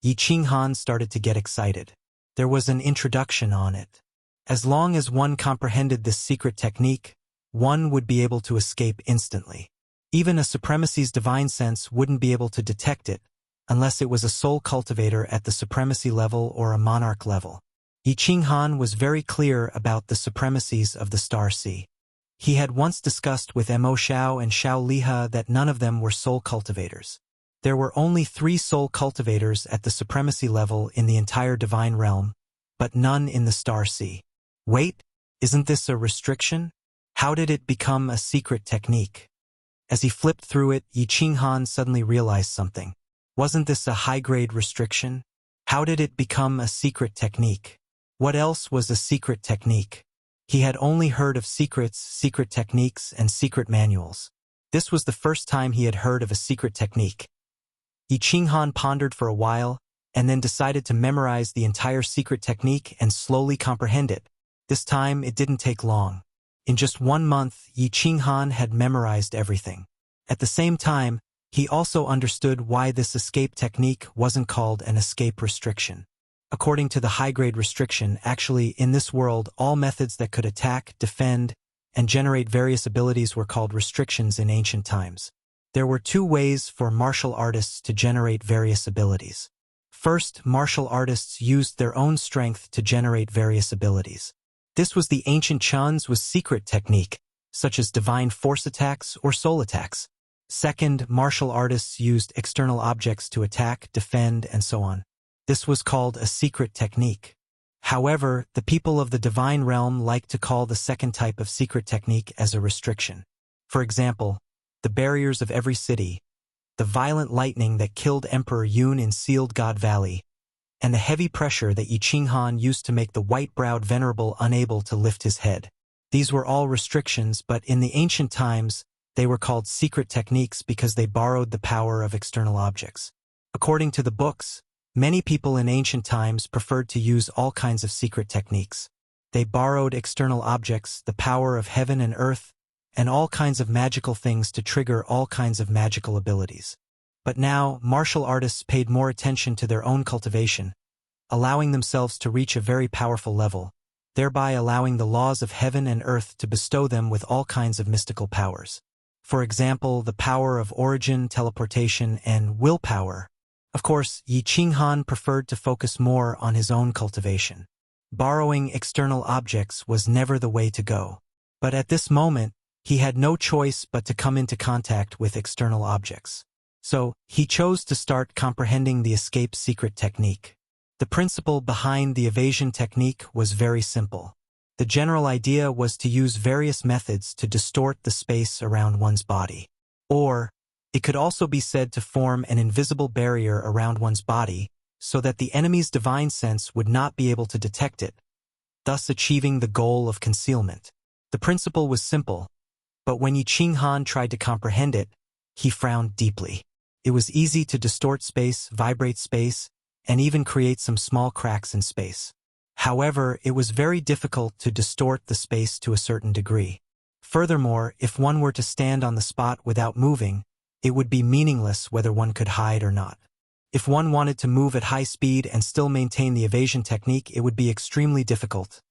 Yi Qinghan started to get excited. There was an introduction on it. As long as one comprehended this secret technique, one would be able to escape instantly. Even a Supremacy's divine sense wouldn't be able to detect it, unless it was a soul cultivator at the Supremacy level or a monarch level. Yi Qinghan was very clear about the supremacies of the Star Sea. He had once discussed with Mo Xiao and Xiao Liha that none of them were soul cultivators. There were only 3 soul cultivators at the Supremacy level in the entire divine realm, but none in the Star Sea. Wait, isn't this a restriction? How did it become a secret technique? As he flipped through it, Yi Qinghan suddenly realized something. Wasn't this a high-grade restriction? How did it become a secret technique? What else was a secret technique? He had only heard of secrets, secret techniques, and secret manuals. This was the first time he had heard of a secret technique. Yi Qinghan pondered for a while, and then decided to memorize the entire secret technique and slowly comprehend it. This time, it didn't take long. In just 1 month, Yi Qinghan had memorized everything. At the same time, he also understood why this escape technique wasn't called an escape restriction. According to the high-grade restriction, actually, in this world, all methods that could attack, defend, and generate various abilities were called restrictions in ancient times. There were 2 ways for martial artists to generate various abilities. First, martial artists used their own strength to generate various abilities. This was the ancient Chan's with secret technique, such as divine force attacks or soul attacks. Second, martial artists used external objects to attack, defend, and so on. This was called a secret technique. However, the people of the divine realm like to call the second type of secret technique as a restriction. For example, the barriers of every city, the violent lightning that killed Emperor Yun in Sealed God Valley, and the heavy pressure that Yi Qinghan used to make the white-browed venerable unable to lift his head. These were all restrictions, but in the ancient times, they were called secret techniques because they borrowed the power of external objects. According to the books, many people in ancient times preferred to use all kinds of secret techniques. They borrowed external objects, the power of heaven and earth, and all kinds of magical things to trigger all kinds of magical abilities. But now, martial artists paid more attention to their own cultivation, allowing themselves to reach a very powerful level, thereby allowing the laws of heaven and earth to bestow them with all kinds of mystical powers. For example, the power of origin, teleportation, and willpower. Of course, Yi Qinghan preferred to focus more on his own cultivation. Borrowing external objects was never the way to go. But at this moment, he had no choice but to come into contact with external objects. So, he chose to start comprehending the escape secret technique. The principle behind the evasion technique was very simple. The general idea was to use various methods to distort the space around one's body. Or, it could also be said to form an invisible barrier around one's body so that the enemy's divine sense would not be able to detect it, thus achieving the goal of concealment. The principle was simple, but when Yi Qinghan tried to comprehend it, he frowned deeply. It was easy to distort space, vibrate space, and even create some small cracks in space. However, it was very difficult to distort the space to a certain degree. Furthermore, if one were to stand on the spot without moving, it would be meaningless whether one could hide or not. If one wanted to move at high speed and still maintain the evasion technique, it would be extremely difficult.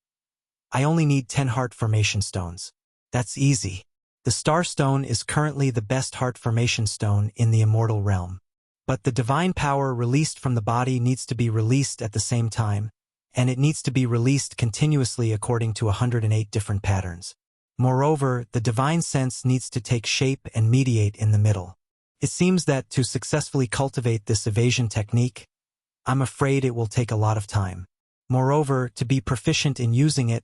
I only need 10 heart formation stones. That's easy. The star stone is currently the best heart formation stone in the immortal realm. But the divine power released from the body needs to be released at the same time, and it needs to be released continuously according to 108 different patterns. Moreover, the divine sense needs to take shape and mediate in the middle. It seems that to successfully cultivate this evasion technique, I'm afraid it will take a lot of time. Moreover, to be proficient in using it,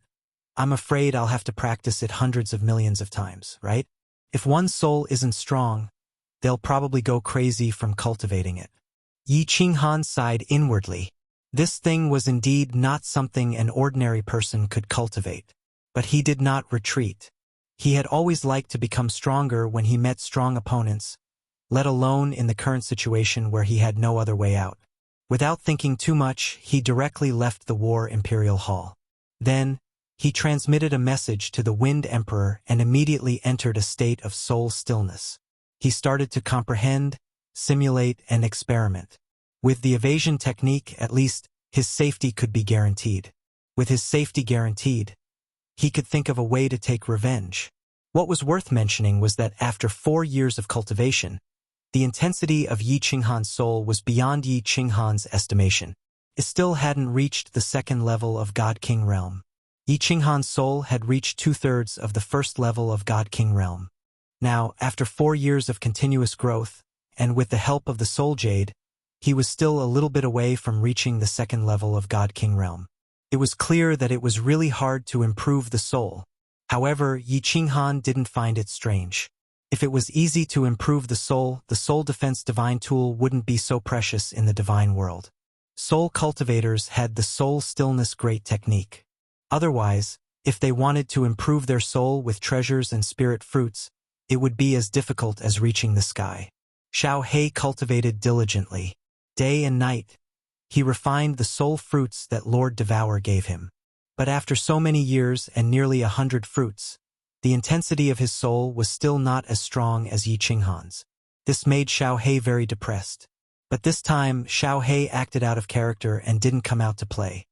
I'm afraid I'll have to practice it hundreds of millions of times, right? If one's soul isn't strong, they'll probably go crazy from cultivating it. Yi Qinghan sighed inwardly. This thing was indeed not something an ordinary person could cultivate. But he did not retreat. He had always liked to become stronger when he met strong opponents, let alone in the current situation where he had no other way out. Without thinking too much, he directly left the War Imperial Hall. Then, he transmitted a message to the Wind Emperor and immediately entered a state of soul stillness. He started to comprehend, simulate, and experiment. With the evasion technique, at least, his safety could be guaranteed. With his safety guaranteed, he could think of a way to take revenge. What was worth mentioning was that after 4 years of cultivation, the intensity of Yi Qinghan's soul was beyond Yi Qinghan's estimation. It still hadn't reached the second level of God King realm. Yi Qinghan's soul had reached 2/3 of the first level of God King realm. Now, after 4 years of continuous growth, and with the help of the Soul Jade, he was still a little bit away from reaching the second level of God King realm. It was clear that it was really hard to improve the soul. However, Yi Qinghan didn't find it strange. If it was easy to improve the soul defense divine tool wouldn't be so precious in the divine world. Soul cultivators had the soul stillness great technique. Otherwise, if they wanted to improve their soul with treasures and spirit fruits, it would be as difficult as reaching the sky. Xiao He cultivated diligently. Day and night, he refined the soul fruits that Lord Devour gave him. But after so many years and nearly 100 fruits, the intensity of his soul was still not as strong as Yi Qinghan's. This made Xiao He very depressed. But this time, Xiao He acted out of character and didn't come out to play.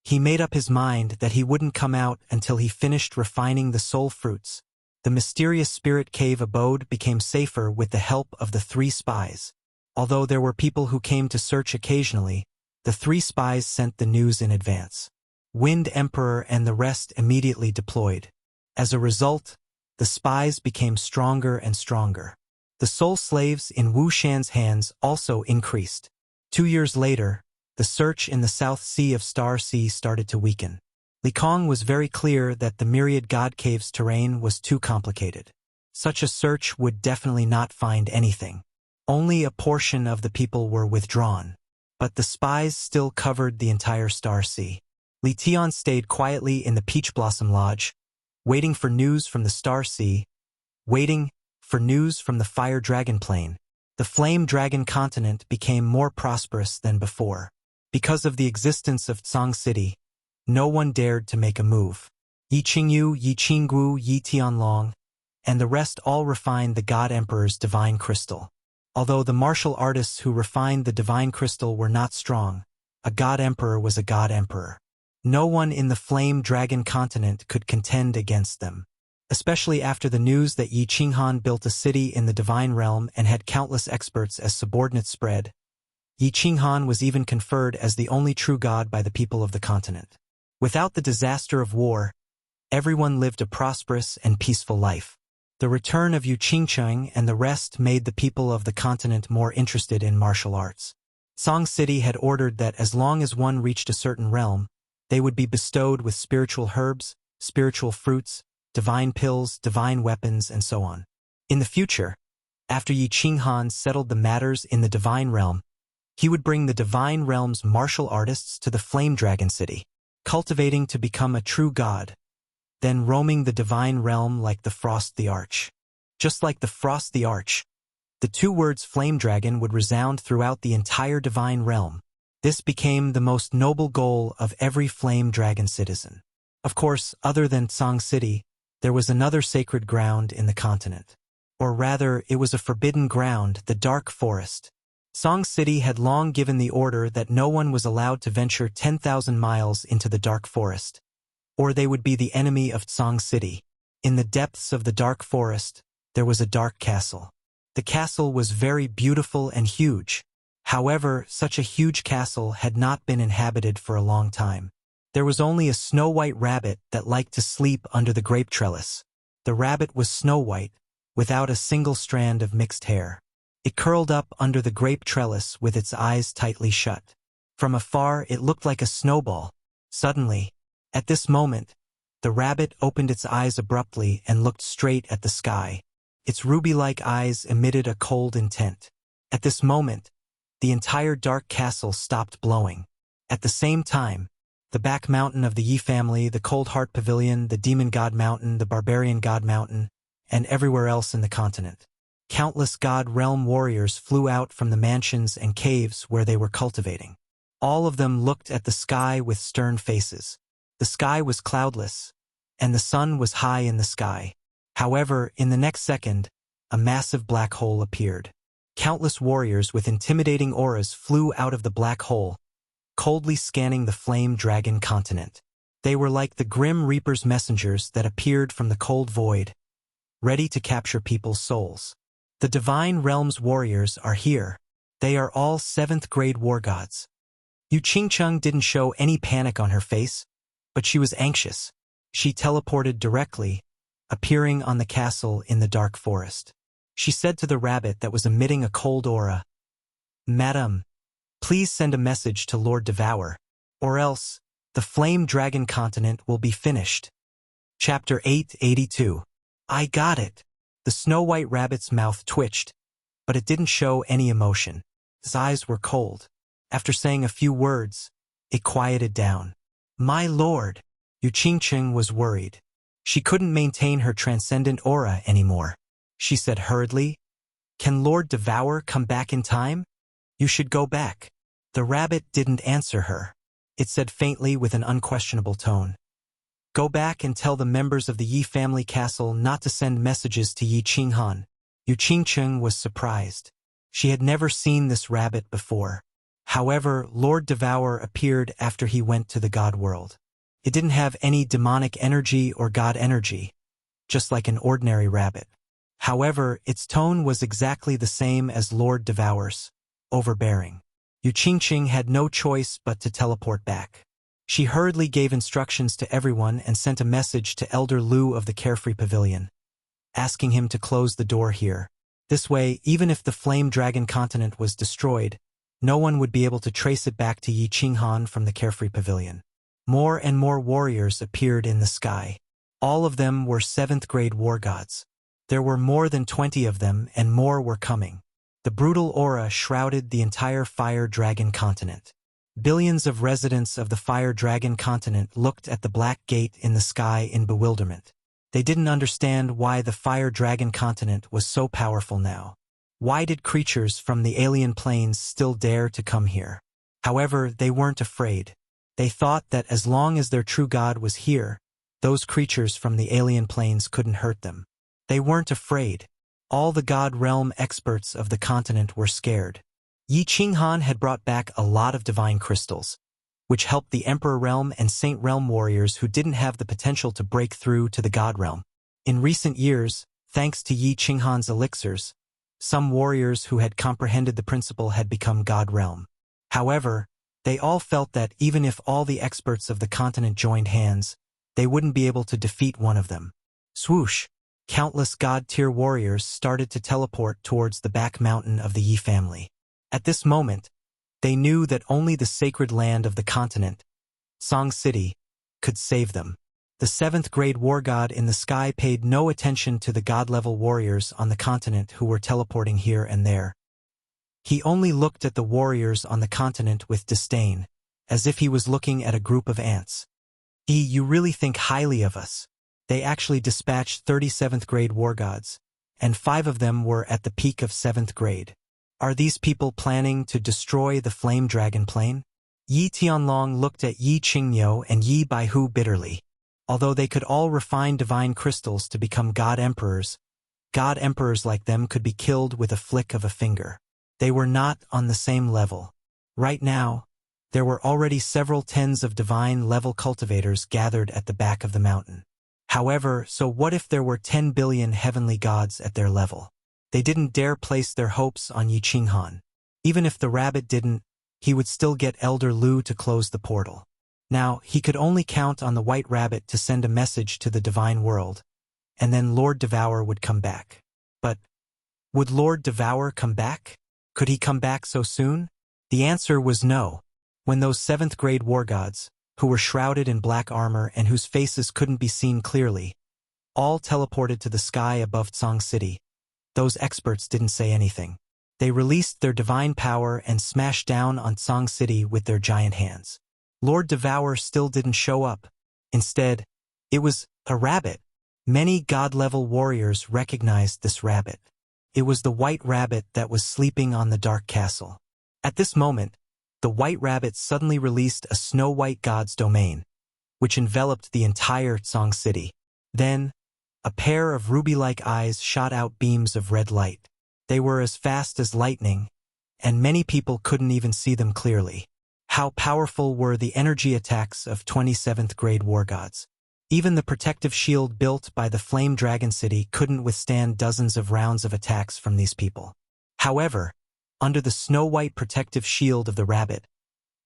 He made up his mind that he wouldn't come out until he finished refining the soul fruits. The mysterious spirit cave abode became safer with the help of the 3 spies. Although there were people who came to search occasionally, the 3 spies sent the news in advance. Wind Emperor and the rest immediately deployed. As a result, the spies became stronger and stronger. The soul slaves in Wu Shan's hands also increased. 2 years later, the search in the South Sea of Star Sea started to weaken. Li Kong was very clear that the myriad God Caves terrain was too complicated. Such a search would definitely not find anything. Only a portion of the people were withdrawn. But the spies still covered the entire Star Sea. Li Tian stayed quietly in the Peach Blossom Lodge, waiting for news from the Star Sea, waiting for news from the Fire Dragon Plain. The Flame Dragon continent became more prosperous than before. Because of the existence of Tsang City, no one dared to make a move. Yi Qingyu, Yi Qinggu, Yi Tianlong, and the rest all refined the God Emperor's divine crystal. Although the martial artists who refined the divine crystal were not strong, a God Emperor was a God Emperor. No one in the Flame Dragon continent could contend against them. Especially after the news that Yi Qinghan built a city in the divine realm and had countless experts as subordinates spread, Yi Qinghan was even conferred as the only true god by the people of the continent. Without the disaster of war, everyone lived a prosperous and peaceful life. The return of Yu Qingcheng and the rest made the people of the continent more interested in martial arts. Song City had ordered that as long as one reached a certain realm, they would be bestowed with spiritual herbs, spiritual fruits, divine pills, divine weapons, and so on. In the future, after Yi Qinghan settled the matters in the divine realm, he would bring the divine realm's martial artists to the Flame Dragon City, cultivating to become a true god, then roaming the divine realm like the Frost the Arch. Just like the Frost the Arch, the two words Flame Dragon would resound throughout the entire divine realm. This became the most noble goal of every Flame Dragon citizen. Of course, other than Song City, there was another sacred ground in the continent. Or rather, it was a forbidden ground, the Dark Forest. Song City had long given the order that no one was allowed to venture 10,000 miles into the Dark Forest, or they would be the enemy of Song City. In the depths of the Dark Forest, there was a dark castle. The castle was very beautiful and huge. However, such a huge castle had not been inhabited for a long time. There was only a snow-white rabbit that liked to sleep under the grape trellis. The rabbit was snow-white, without a single strand of mixed hair. It curled up under the grape trellis with its eyes tightly shut. From afar, it looked like a snowball. Suddenly, at this moment, the rabbit opened its eyes abruptly and looked straight at the sky. Its ruby-like eyes emitted a cold intent. At this moment, the entire dark castle stopped blowing. At the same time, the back mountain of the Yi family, the Cold Heart Pavilion, the Demon God Mountain, the Barbarian God Mountain, and everywhere else in the continent. Countless God Realm warriors flew out from the mansions and caves where they were cultivating. All of them looked at the sky with stern faces. The sky was cloudless, and the sun was high in the sky. However, in the next second, a massive black hole appeared. Countless warriors with intimidating auras flew out of the black hole, coldly scanning the Flame Dragon continent. They were like the Grim Reaper's messengers that appeared from the cold void, ready to capture people's souls. The Divine Realm's warriors are here. They are all 7th grade war gods. Yu Qingcheng didn't show any panic on her face, but she was anxious. She teleported directly, appearing on the castle in the dark forest. She said to the rabbit that was emitting a cold aura, "Madam, please send a message to Lord Devour, or else the Flame Dragon continent will be finished." Chapter 882. I got it. The Snow-White Rabbit's mouth twitched, but it didn't show any emotion. His eyes were cold. After saying a few words, it quieted down. My lord, Yu Qingcheng was worried. She couldn't maintain her transcendent aura anymore. She said hurriedly, "Can Lord Devour come back in time? You should go back." The rabbit didn't answer her. It said faintly with an unquestionable tone, "Go back and tell the members of the Yi family castle not to send messages to Yi Qinghan." Yu Qingcheng was surprised. She had never seen this rabbit before. However, Lord Devour appeared after he went to the god world. It didn't have any demonic energy or god energy, just like an ordinary rabbit. However, its tone was exactly the same as Lord Devour's, overbearing. Yu Qingcheng had no choice but to teleport back. She hurriedly gave instructions to everyone and sent a message to Elder Lu of the Carefree Pavilion, asking him to close the door here. This way, even if the Flame Dragon continent was destroyed, no one would be able to trace it back to Yi Qinghan from the Carefree Pavilion. More and more warriors appeared in the sky. All of them were 7th grade war gods. There were more than 20 of them, and more were coming. The brutal aura shrouded the entire Fire Dragon continent. Billions of residents of the Fire Dragon continent looked at the black gate in the sky in bewilderment. They didn't understand why the Fire Dragon continent was so powerful now. Why did creatures from the alien planes still dare to come here? However, they weren't afraid. They thought that as long as their true god was here, those creatures from the alien planes couldn't hurt them. They weren't afraid. All the God Realm experts of the continent were scared. Yi Qinghan had brought back a lot of divine crystals, which helped the Emperor Realm and Saint Realm warriors who didn't have the potential to break through to the God Realm. In recent years, thanks to Yi Qinghan's elixirs, some warriors who had comprehended the principle had become God Realm. However, they all felt that even if all the experts of the continent joined hands, they wouldn't be able to defeat one of them. Swoosh! countless god-tier warriors started to teleport towards the back mountain of the Yi family. At this moment, they knew that only the sacred land of the continent, Song City, could save them. The seventh-grade war god in the sky paid no attention to the god-level warriors on the continent who were teleporting here and there. He only looked at the warriors on the continent with disdain, as if he was looking at a group of ants. You really think highly of us. They actually dispatched 37th grade war gods, and 5 of them were at the peak of 7th grade. Are these people planning to destroy the flame dragon plane? Yi Tianlong looked at Yi Qingmiu and Yi Baihu bitterly. Although they could all refine divine crystals to become god emperors like them could be killed with a flick of a finger. They were not on the same level. Right now, there were already several tens of divine-level cultivators gathered at the back of the mountain. However, so what if there were 10 billion heavenly gods at their level? They didn't dare place their hopes on Yi Qinghan. Even if the rabbit didn't, he would still get Elder Lu to close the portal. Now, he could only count on the White Rabbit to send a message to the divine world, and then Lord Devour would come back. But would Lord Devour come back? Could he come back so soon? The answer was no. When those 7th grade war gods, who were shrouded in black armor and whose faces couldn't be seen clearly, all teleported to the sky above Song City, those experts didn't say anything. They released their divine power and smashed down on Song City with their giant hands. Lord Devour still didn't show up. Instead, it was a rabbit. Many god-level warriors recognized this rabbit. It was the White Rabbit that was sleeping on the Dark Castle. At this moment, the White Rabbit suddenly released a snow-white god's domain, which enveloped the entire Song City. Then, a pair of ruby-like eyes shot out beams of red light. They were as fast as lightning, and many people couldn't even see them clearly. How powerful were the energy attacks of 27th grade war gods? Even the protective shield built by the Flame Dragon City couldn't withstand dozens of rounds of attacks from these people. However, under the snow-white protective shield of the rabbit,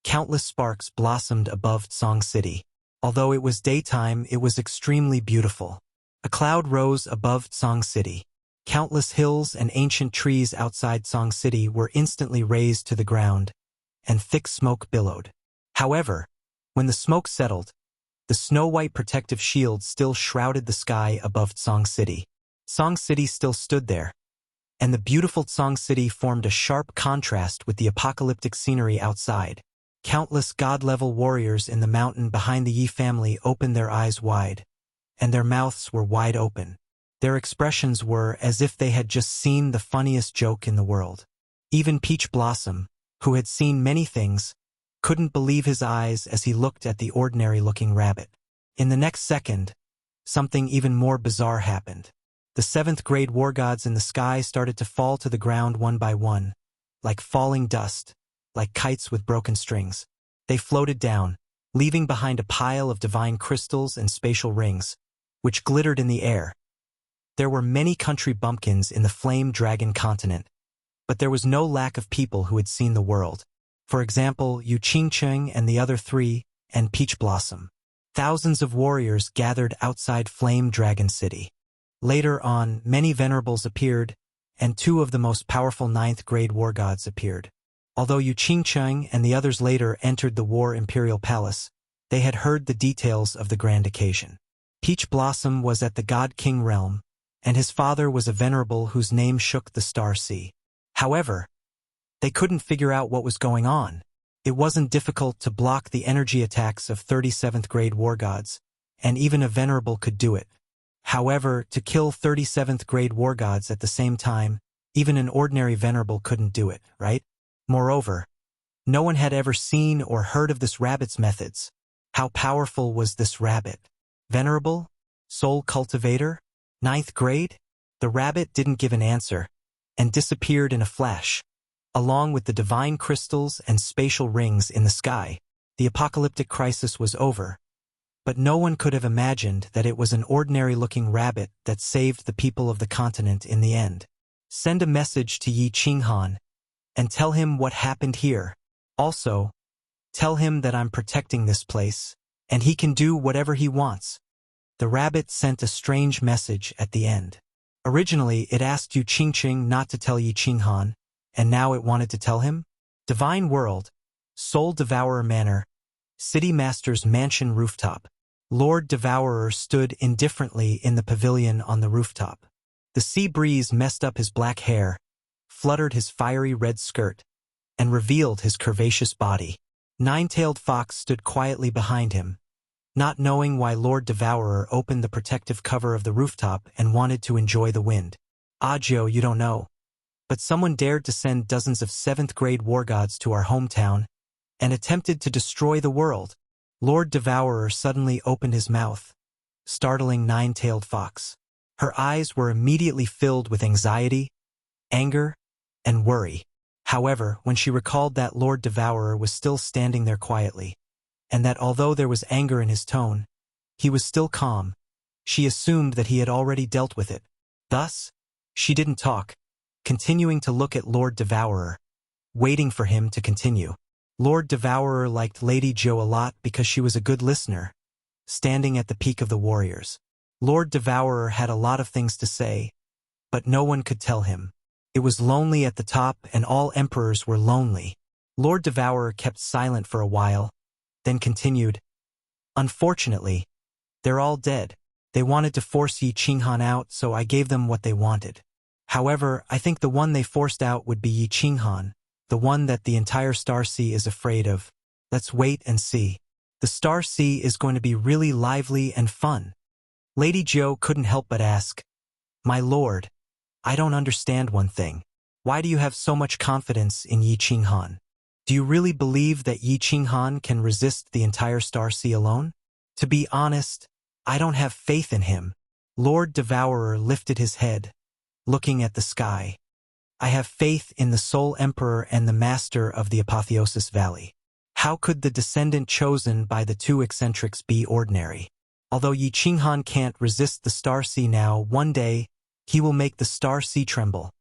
countless sparks blossomed above Song City. Although it was daytime, it was extremely beautiful. A cloud rose above Song City. Countless hills and ancient trees outside Song City were instantly razed to the ground, and thick smoke billowed. However, when the smoke settled, the snow-white protective shield still shrouded the sky above Song City. Song City still stood there, and the beautiful Song City formed a sharp contrast with the apocalyptic scenery outside. Countless god-level warriors in the mountain behind the Yi family opened their eyes wide, and their mouths were wide open. Their expressions were as if they had just seen the funniest joke in the world. Even Peach Blossom, who had seen many things, couldn't believe his eyes as he looked at the ordinary-looking rabbit. In the next second, something even more bizarre happened. The 7th grade war gods in the sky started to fall to the ground one by one, like falling dust, like kites with broken strings. They floated down, leaving behind a pile of divine crystals and spatial rings, which glittered in the air. There were many country bumpkins in the Flame Dragon continent, but there was no lack of people who had seen the world. For example, Yu Qingcheng and the other 3, and Peach Blossom. Thousands of warriors gathered outside Flame Dragon City. Later on, many venerables appeared, and 2 of the most powerful 9th grade war gods appeared. Although Yu Qingcheng and the others later entered the War Imperial Palace, they had heard the details of the grand occasion. Peach Blossom was at the God King realm, and his father was a venerable whose name shook the Star Sea. However, they couldn't figure out what was going on. It wasn't difficult to block the energy attacks of 37th grade war gods, and even a venerable could do it. However, to kill 37th grade war gods at the same time, even an ordinary venerable couldn't do it, right? Moreover, no one had ever seen or heard of this rabbit's methods. How powerful was this rabbit? Venerable? Soul cultivator? 9th grade? The rabbit didn't give an answer, and disappeared in a flash. Along with the divine crystals and spatial rings in the sky, the apocalyptic crisis was over. But no one could have imagined that it was an ordinary-looking rabbit that saved the people of the continent in the end. Send a message to Yi Qinghan, and tell him what happened here. Also, tell him that I'm protecting this place, and he can do whatever he wants. the rabbit sent a strange message at the end. Originally, it asked Yu Qingqing not to tell Yi Qinghan, and now it wanted to tell him? Divine World, Soul Devourer Manor, City Master's Mansion Rooftop. Lord Devourer stood indifferently in the pavilion on the rooftop. The sea breeze messed up his black hair, fluttered his fiery red skirt, and revealed his curvaceous body. Nine-tailed Fox stood quietly behind him, not knowing why Lord Devourer opened the protective cover of the rooftop and wanted to enjoy the wind. Ajio, you don't know. But someone dared to send dozens of 7th-grade war gods to our hometown and attempted to destroy the world. Lord Devourer suddenly opened his mouth, startling Nine-tailed Fox. Her eyes were immediately filled with anxiety, anger, and worry. However, when she recalled that Lord Devourer was still standing there quietly, and that although there was anger in his tone, he was still calm, she assumed that he had already dealt with it. Thus, she didn't talk, continuing to look at Lord Devourer, waiting for him to continue. Lord Devourer liked Lady Jo a lot because she was a good listener, standing at the peak of the warriors. Lord Devourer had a lot of things to say, but no one could tell him. It was lonely at the top, and all emperors were lonely. Lord Devourer kept silent for a while, then continued, "Unfortunately, they're all dead. They wanted to force Yi Qinghan out, so I gave them what they wanted. However, I think the one they forced out would be Yi Qinghan, the one that the entire Star Sea is afraid of. Let's wait and see. The Star Sea is going to be really lively and fun." Lady Jo couldn't help but ask, "My lord, I don't understand one thing. Why do you have so much confidence in Yi Qinghan? Do you really believe that Yi Qinghan can resist the entire Star Sea alone?" "To be honest, I don't have faith in him." Lord Devourer lifted his head, looking at the sky. "I have faith in the Soul Emperor and the Master of the Apotheosis Valley. How could the descendant chosen by the two eccentrics be ordinary? Although Yi Qinghan can't resist the Star Sea now, one day, he will make the Star Sea tremble."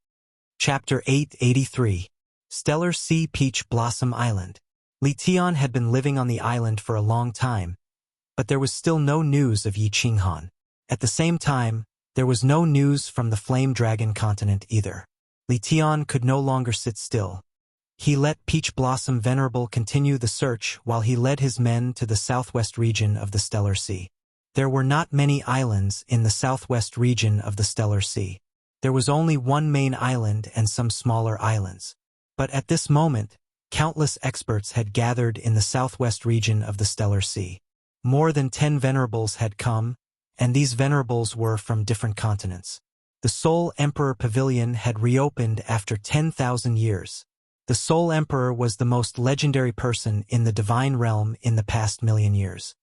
Chapter 883. Stellar Sea Peach Blossom Island. Li Tian had been living on the island for a long time, but there was still no news of Yi Qinghan. At the same time, there was no news from the Flame Dragon continent either. Li Tian could no longer sit still. He let Peach Blossom Venerable continue the search while he led his men to the southwest region of the Stellar Sea. There were not many islands in the southwest region of the Stellar Sea. There was only one main island and some smaller islands. But at this moment, countless experts had gathered in the southwest region of the Stellar Sea. More than 10 venerables had come, and these venerables were from different continents. The Soul Emperor Pavilion had reopened after 10,000 years. The Soul Emperor was the most legendary person in the divine realm in the past million years.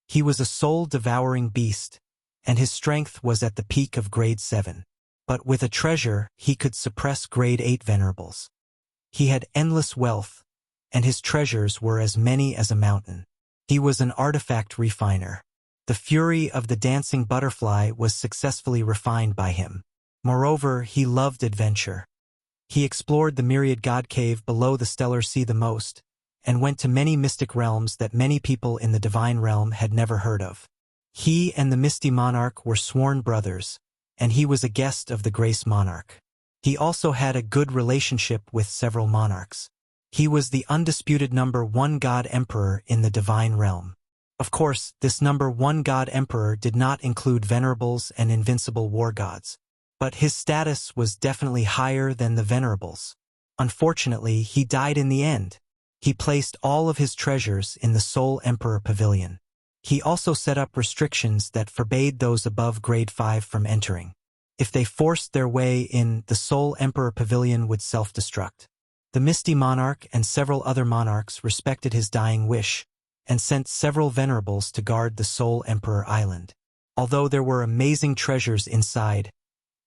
He was a soul-devouring beast, and his strength was at the peak of grade 7. But with a treasure, he could suppress grade 8 venerables. He had endless wealth, and his treasures were as many as a mountain. He was an artifact refiner. The fury of the dancing butterfly was successfully refined by him. Moreover, he loved adventure. He explored the myriad god cave below the Stellar Sea the most, and went to many mystic realms that many people in the divine realm had never heard of. He and the Misty Monarch were sworn brothers, and he was a guest of the Grace Monarch. He also had a good relationship with several monarchs. He was the undisputed #1 God Emperor in the divine realm. Of course, this #1 God Emperor did not include venerables and invincible war gods, but his status was definitely higher than the venerables. Unfortunately, he died in the end. He placed all of his treasures in the Soul Emperor Pavilion. He also set up restrictions that forbade those above grade 5 from entering. If they forced their way in, the Soul Emperor Pavilion would self-destruct. The Misty Monarch and several other monarchs respected his dying wish, and sent several venerables to guard the Soul Emperor Island. Although there were amazing treasures inside,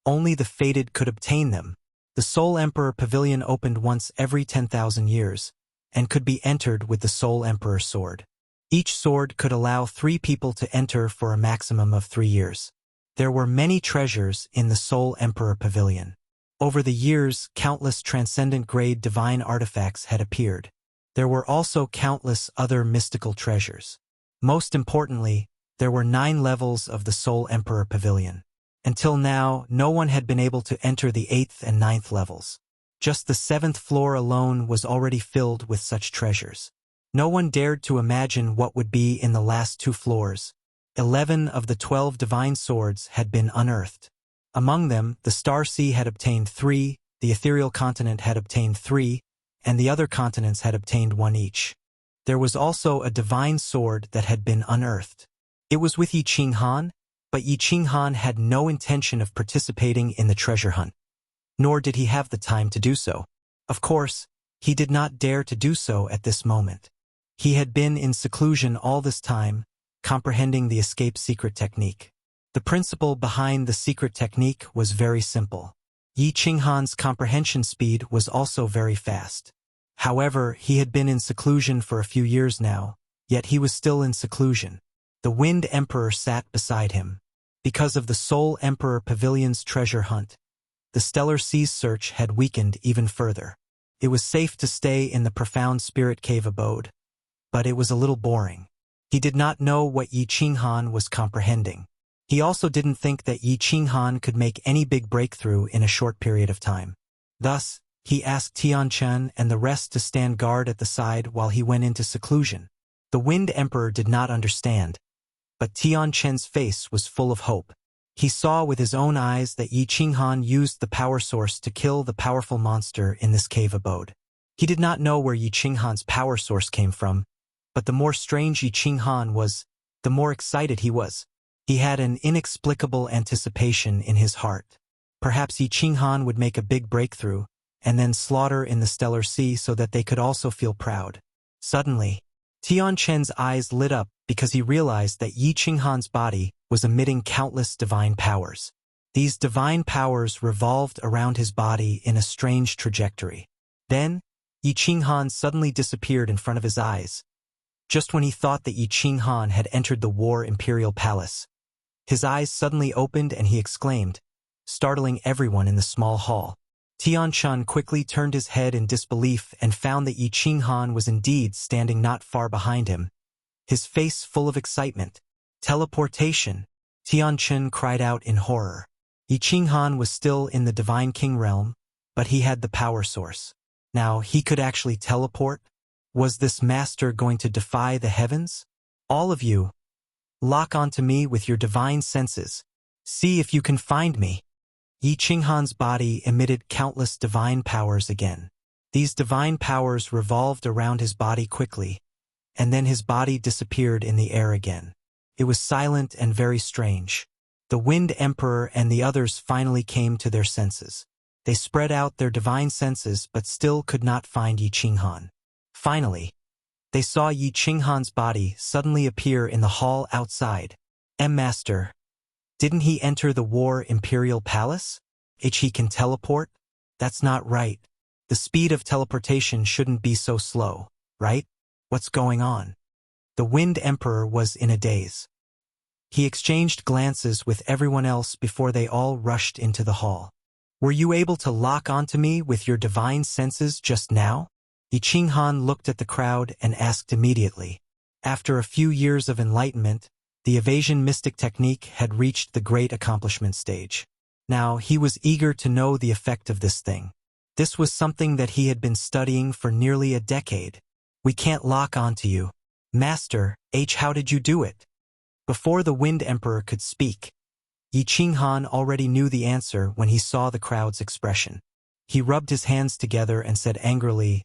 only the fated could obtain them. The Soul Emperor Pavilion opened once every 10,000 years, and could be entered with the Soul Emperor sword. Each sword could allow 3 people to enter for a maximum of 3 years. There were many treasures in the Soul Emperor Pavilion. Over the years, countless transcendent grade divine artifacts had appeared. There were also countless other mystical treasures. Most importantly, There were 9 levels of the Soul Emperor Pavilion. Until now, no one had been able to enter the 8th and 9th levels. Just the 7th floor alone was already filled with such treasures. No one dared to imagine what would be in the last 2 floors. 11 of the 12 divine swords had been unearthed. Among them, the Star Sea had obtained 3, the Ethereal Continent had obtained 3, and the other continents had obtained 1 each. There was also a divine sword that had been unearthed. It was with Yi Qinghan, but Yi Qinghan had no intention of participating in the treasure hunt. Nor did he have the time to do so. Of course, he did not dare to do so at this moment. He had been in seclusion all this time, comprehending the escape secret technique. The principle behind the secret technique was very simple. Yi Qinghan's comprehension speed was also very fast. However, he had been in seclusion for a few years now, yet he was still in seclusion. The Wind Emperor sat beside him. Because of the Soul Emperor Pavilion's treasure hunt, the Stellar Sea's search had weakened even further. It was safe to stay in the profound spirit cave abode, but it was a little boring. He did not know what Yi Qinghan was comprehending. He also didn't think that Yi Qinghan could make any big breakthrough in a short period of time. Thus, he asked Tianchen and the rest to stand guard at the side while he went into seclusion. The Wind Emperor did not understand, but Tianchen's face was full of hope. He saw with his own eyes that Yi Qinghan used the power source to kill the powerful monster in this cave abode. He did not know where Yi Qinghan's power source came from, but the more strange Yi Qinghan was, the more excited he was. He had an inexplicable anticipation in his heart. Perhaps Yi Qinghan would make a big breakthrough, and then slaughter in the Stellar Sea so that they could also feel proud. Suddenly, Tianchen's eyes lit up because he realized that Yi Qinghan's body was emitting countless divine powers. These divine powers revolved around his body in a strange trajectory. Then, Yi Qinghan suddenly disappeared in front of his eyes. Just when he thought that Yi Qinghan had entered the War Imperial Palace, his eyes suddenly opened and he exclaimed, startling everyone in the small hall. Tianchen quickly turned his head in disbelief and found that Yi Qinghan was indeed standing not far behind him, his face full of excitement. Teleportation! Tianchen cried out in horror. Yi Qinghan was still in the Divine King realm, but he had the power source. Now he could actually teleport? Was this master going to defy the heavens? All of you, lock onto me with your divine senses. See if you can find me. Yi Qinghan's body emitted countless divine powers again. These divine powers revolved around his body quickly, and then his body disappeared in the air again. It was silent and very strange. The Wind Emperor and the others finally came to their senses. They spread out their divine senses but still could not find Yi Qinghan. Finally, they saw Yi Qinghan's body suddenly appear in the hall outside. Master, didn't he enter the War Imperial Palace? He can teleport? That's not right. The speed of teleportation shouldn't be so slow, right? What's going on? The Wind Emperor was in a daze. He exchanged glances with everyone else before they all rushed into the hall. Were you able to lock onto me with your divine senses just now? Yi Qinghan looked at the crowd and asked immediately. After a few years of enlightenment, the evasion mystic technique had reached the great accomplishment stage. Now he was eager to know the effect of this thing. This was something that he had been studying for nearly a decade. We can't lock onto you. Master, how did you do it? Before the Wind Emperor could speak, Yi Qinghan already knew the answer when he saw the crowd's expression. He rubbed his hands together and said angrily,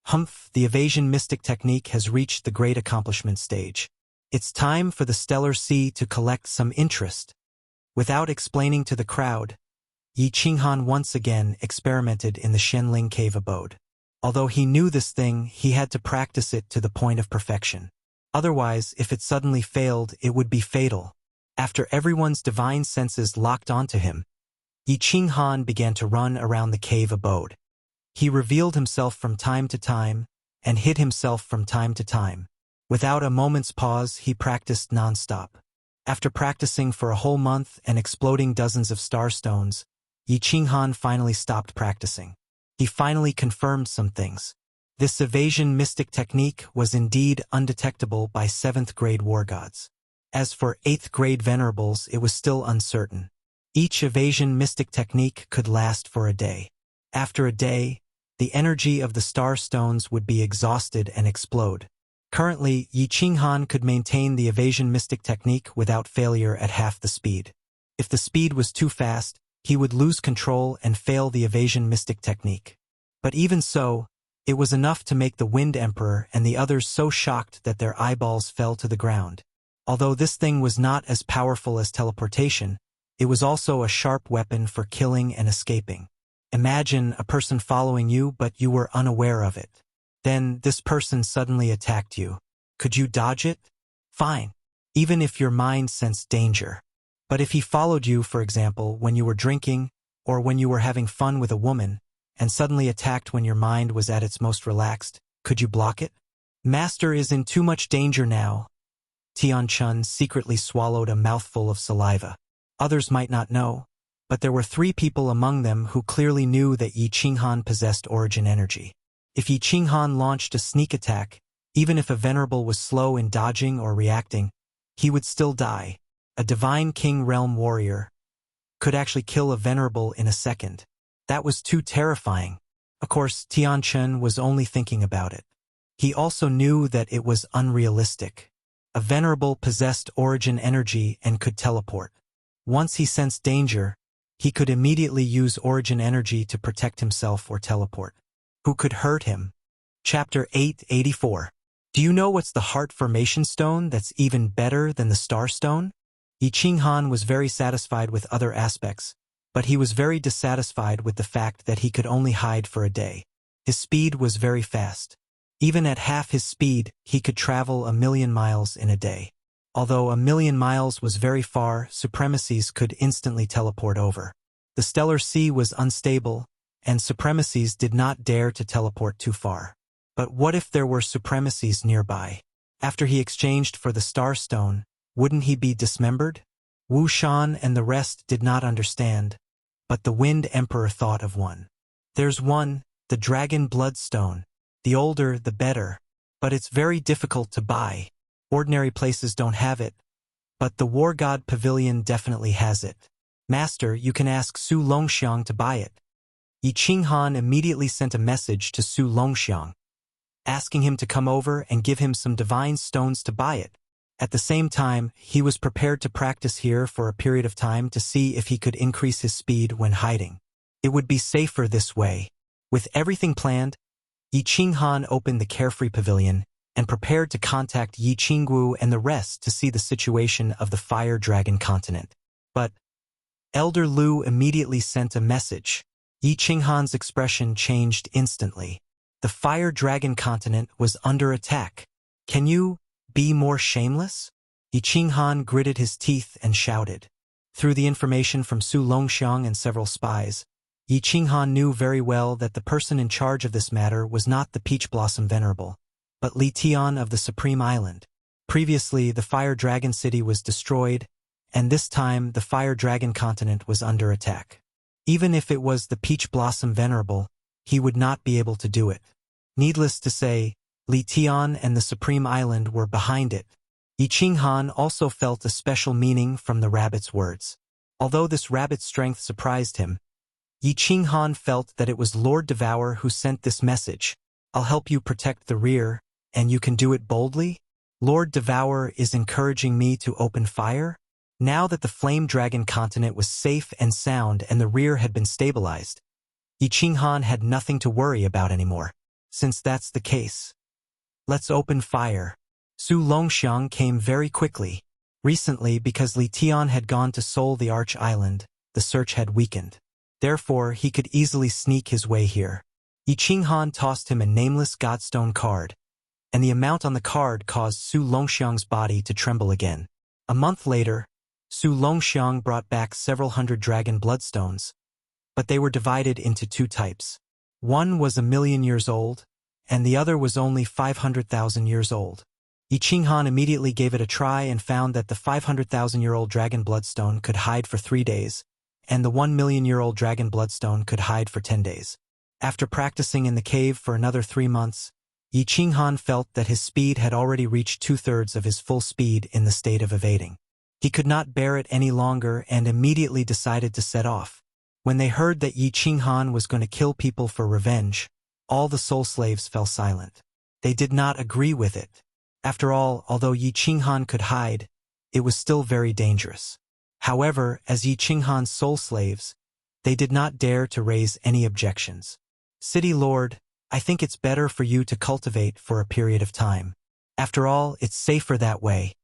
Humph, the evasion mystic technique has reached the great accomplishment stage. It's time for the Stellar Sea to collect some interest. Without explaining to the crowd, Yi Qinghan once again experimented in the Shenling cave abode. Although he knew this thing, he had to practice it to the point of perfection. Otherwise, if it suddenly failed, it would be fatal. After everyone's divine senses locked onto him, Yi Qinghan began to run around the cave abode. He revealed himself from time to time and hid himself from time to time. Without a moment's pause, he practiced non-stop. After practicing for a whole month and exploding dozens of starstones, Yi Qinghan finally stopped practicing. He finally confirmed some things. This evasion mystic technique was indeed undetectable by 7th grade war gods. As for 8th grade venerables, it was still uncertain. Each evasion mystic technique could last for a day. After a day, the energy of the star stones would be exhausted and explode. Currently, Yi Qinghan could maintain the evasion mystic technique without failure at half the speed. If the speed was too fast, he would lose control and fail the evasion mystic technique. But even so, it was enough to make the Wind Emperor and the others so shocked that their eyeballs fell to the ground. Although this thing was not as powerful as teleportation, it was also a sharp weapon for killing and escaping. Imagine a person following you but you were unaware of it. Then this person suddenly attacked you. Could you dodge it? Fine, even if your mind sensed danger. But if he followed you, for example, when you were drinking or when you were having fun with a woman, and suddenly attacked when your mind was at its most relaxed, could you block it? Master is in too much danger now. Tianchun secretly swallowed a mouthful of saliva. Others might not know, but there were 3 people among them who clearly knew that Yi Qinghan possessed origin energy. If Yi Qinghan launched a sneak attack, even if a venerable was slow in dodging or reacting, he would still die. A divine king realm warrior could actually kill a venerable in a second. That was too terrifying. Of course, Tianchun was only thinking about it. He also knew that it was unrealistic. A venerable possessed origin energy and could teleport. Once he sensed danger, he could immediately use origin energy to protect himself or teleport. Who could hurt him? Chapter 884. Do you know what's the heart formation stone that's even better than the star stone? Yi Qinghan was very satisfied with other aspects, but he was very dissatisfied with the fact that he could only hide for a day. His speed was very fast. Even at half his speed, he could travel 1,000,000 miles in a day. Although 1,000,000 miles was very far, supremacies could instantly teleport over. The stellar sea was unstable, and supremacies did not dare to teleport too far. But what if there were supremacies nearby? After he exchanged for the star stone, wouldn't he be dismembered? Wu Shan and the rest did not understand, but the Wind Emperor thought of one. There's one, the Dragon Bloodstone. The older, the better, but it's very difficult to buy. Ordinary places don't have it, but the War God Pavilion definitely has it. Master, you can ask Su Longxiang to buy it. Yi Qinghan immediately sent a message to Su Longxiang, asking him to come over and give him some divine stones to buy it. At the same time, he was prepared to practice here for a period of time to see if he could increase his speed when hiding. It would be safer this way. With everything planned, Yi Qinghan opened the Carefree Pavilion and prepared to contact Yi Qinggu and the rest to see the situation of the Fire Dragon continent. But Elder Lu immediately sent a message. Yi Qinghan's expression changed instantly. The Fire Dragon continent was under attack. Can you be more shameless? Yi Qinghan gritted his teeth and shouted. Through the information from Su Longxiang and several spies, Yi Qinghan knew very well that the person in charge of this matter was not the Peach Blossom Venerable, but Li Tian of the Supreme Island. Previously, the Fire Dragon City was destroyed, and this time the Fire Dragon continent was under attack. Even if it was the Peach Blossom Venerable, he would not be able to do it. Needless to say, Li Tian and the Supreme Island were behind it. Yi Qinghan also felt a special meaning from the rabbit's words. Although this rabbit's strength surprised him, Yi Qinghan felt that it was Lord Devour who sent this message. I'll help you protect the rear, and you can do it boldly? Lord Devour is encouraging me to open fire? Now that the Flame Dragon continent was safe and sound and the rear had been stabilized, Yi Qinghan had nothing to worry about anymore. Since that's the case, let's open fire. Su Longxiang came very quickly. Recently, because Li Tian had gone to Seoul the Arch Island, the search had weakened. Therefore, he could easily sneak his way here. Yi Qinghan tossed him a nameless Godstone card, and the amount on the card caused Su Longxiang's body to tremble again. A month later, Su Longxiang brought back several hundred dragon bloodstones, but they were divided into 2 types. One was 1,000,000 years old, and the other was only 500,000 years old. Yi Qinghan immediately gave it a try and found that the 500,000-year-old dragon bloodstone could hide for 3 days, and the 1,000,000-year-old dragon bloodstone could hide for 10 days. After practicing in the cave for another 3 months, Yi Qinghan felt that his speed had already reached 2/3 of his full speed in the state of evading. He could not bear it any longer and immediately decided to set off. When they heard that Yi Qinghan was going to kill people for revenge, all the soul slaves fell silent. They did not agree with it. After all, although Yi Qinghan could hide, it was still very dangerous. However, as Yi Qinghan's soul slaves, they did not dare to raise any objections. City Lord, I think it's better for you to cultivate for a period of time. After all, it's safer that way.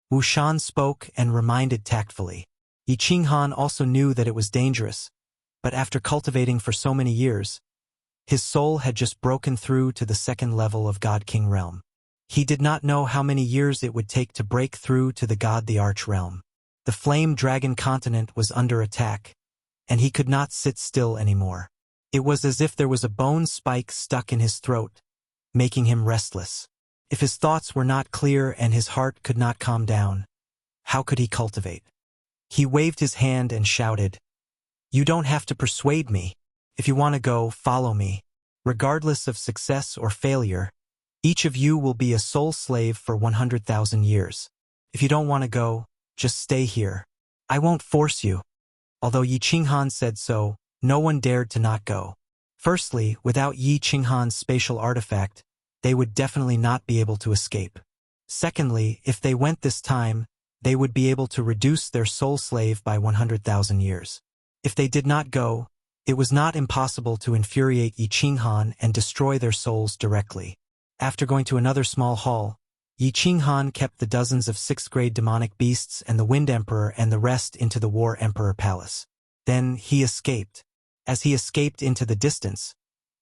Wuxia spoke and reminded tactfully. Yi Qinghan also knew that it was dangerous, but after cultivating for so many years, his soul had just broken through to the second level of God King realm. He did not know how many years it would take to break through to the God the Arch realm. The Flame Dragon continent was under attack, and he could not sit still anymore. It was as if there was a bone spike stuck in his throat, making him restless. If his thoughts were not clear and his heart could not calm down, how could he cultivate? He waved his hand and shouted, "You don't have to persuade me. If you want to go, follow me. Regardless of success or failure, each of you will be a soul slave for 100,000 years. If you don't want to go, just stay here. I won't force you." Although Yi Qinghan said so, no one dared to not go. Firstly, without Yi Qinghan's spatial artifact, they would definitely not be able to escape. Secondly, if they went this time, they would be able to reduce their soul slave by 100,000 years. If they did not go, it was not impossible to infuriate Yi Qinghan and destroy their souls directly. After going to another small hall, Yi Qinghan kept the dozens of 6th-grade demonic beasts and the Wind Emperor and the rest into the War Emperor Palace. Then he escaped. As he escaped into the distance,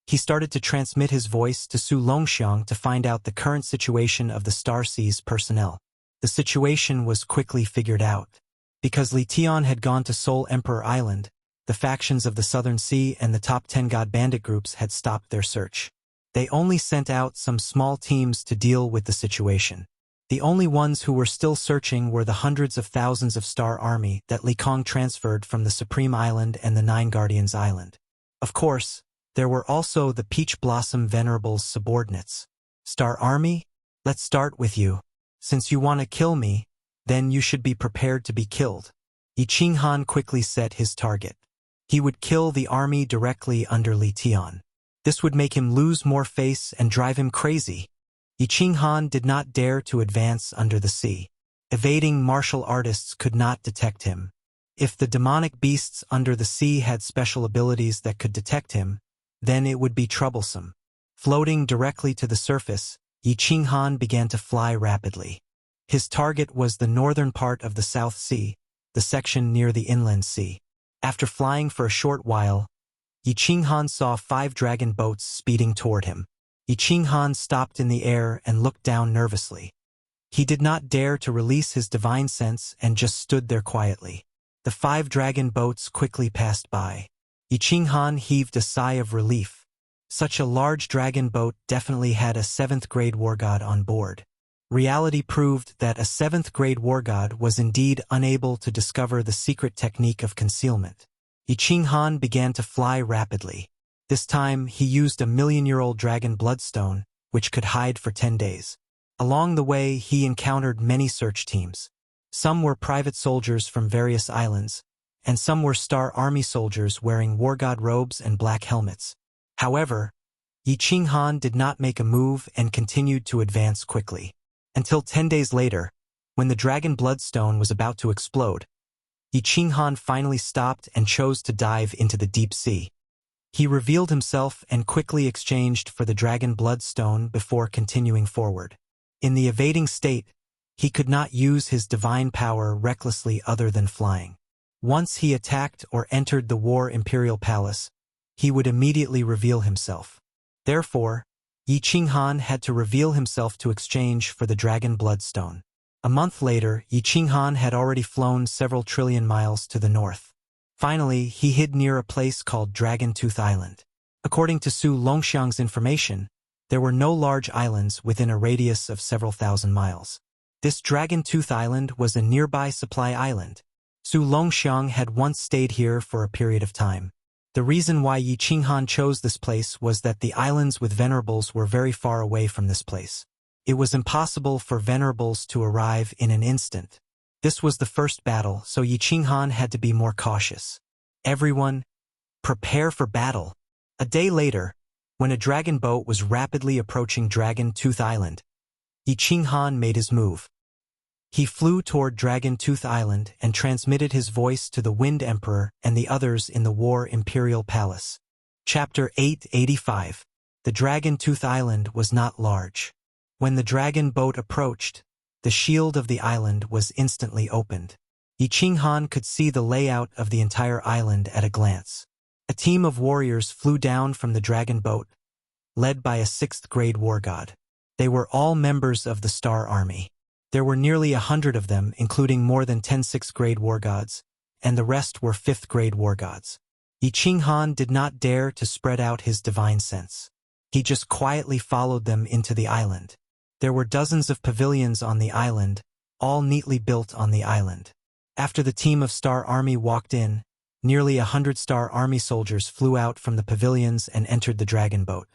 he started to transmit his voice to Su Longxiang to find out the current situation of the Star Sea's personnel. The situation was quickly figured out. Because Li Tian had gone to Soul Emperor Island, the factions of the Southern Sea and the top 10 god bandit groups had stopped their search. They only sent out some small teams to deal with the situation. The only ones who were still searching were the hundreds of thousands of Star Army that Li Kong transferred from the Supreme Island and the Nine Guardians Island. Of course, there were also the Peach Blossom Venerable's subordinates. Star Army, let's start with you. Since you want to kill me, then you should be prepared to be killed. Yi Qinghan quickly set his target. He would kill the army directly under Li Tian. This would make him lose more face and drive him crazy. Yi Qinghan did not dare to advance under the sea. Evading martial artists could not detect him. If the demonic beasts under the sea had special abilities that could detect him, then it would be troublesome. Floating directly to the surface, Yi Qinghan began to fly rapidly. His target was the northern part of the South Sea, the section near the inland sea. After flying for a short while, Yi Qinghan saw 5 dragon boats speeding toward him. Yi Qinghan stopped in the air and looked down nervously. He did not dare to release his divine sense and just stood there quietly. The 5 dragon boats quickly passed by. Yi Qinghan heaved a sigh of relief. Such a large dragon boat definitely had a 7th-grade war god on board. Reality proved that a 7th-grade war god was indeed unable to discover the secret technique of concealment. Yi Qinghan began to fly rapidly. This time, he used a million-year-old dragon bloodstone, which could hide for 10 days. Along the way, he encountered many search teams. Some were private soldiers from various islands, and some were Star Army soldiers wearing war god robes and black helmets. However, Yi Qinghan did not make a move and continued to advance quickly. Until 10 days later, when the dragon bloodstone was about to explode, Yi Qinghan finally stopped and chose to dive into the deep sea. He revealed himself and quickly exchanged for the dragon bloodstone before continuing forward. In the evading state, he could not use his divine power recklessly other than flying. Once he attacked or entered the War Imperial Palace, he would immediately reveal himself. Therefore, Yi Qinghan had to reveal himself to exchange for the dragon bloodstone. A month later, Yi Qinghan had already flown several trillion miles to the north. Finally, he hid near a place called Dragon Tooth Island. According to Su Longxiang's information, there were no large islands within a radius of several thousand miles. This Dragon Tooth Island was a nearby supply island. Su Longxiang had once stayed here for a period of time. The reason why Yi Qinghan chose this place was that the islands with venerables were very far away from this place. It was impossible for venerables to arrive in an instant. This was the first battle, so Yi Qinghan had to be more cautious. Everyone, prepare for battle. A day later, when a dragon boat was rapidly approaching Dragon Tooth Island, Yi Qinghan made his move. He flew toward Dragon Tooth Island and transmitted his voice to the Wind Emperor and the others in the War Imperial Palace. Chapter 885. The Dragon Tooth Island was not large. When the dragon boat approached, the shield of the island was instantly opened. Yi Qinghan could see the layout of the entire island at a glance. A team of warriors flew down from the dragon boat, led by a 6th-grade war god. They were all members of the Star Army. There were nearly 100 of them, including more than 10 6th-grade war gods, and the rest were 5th-grade war gods. Yi Qinghan did not dare to spread out his divine sense. He just quietly followed them into the island. There were dozens of pavilions on the island, all neatly built on the island. After the team of Star Army walked in, nearly 100 Star Army soldiers flew out from the pavilions and entered the dragon boat.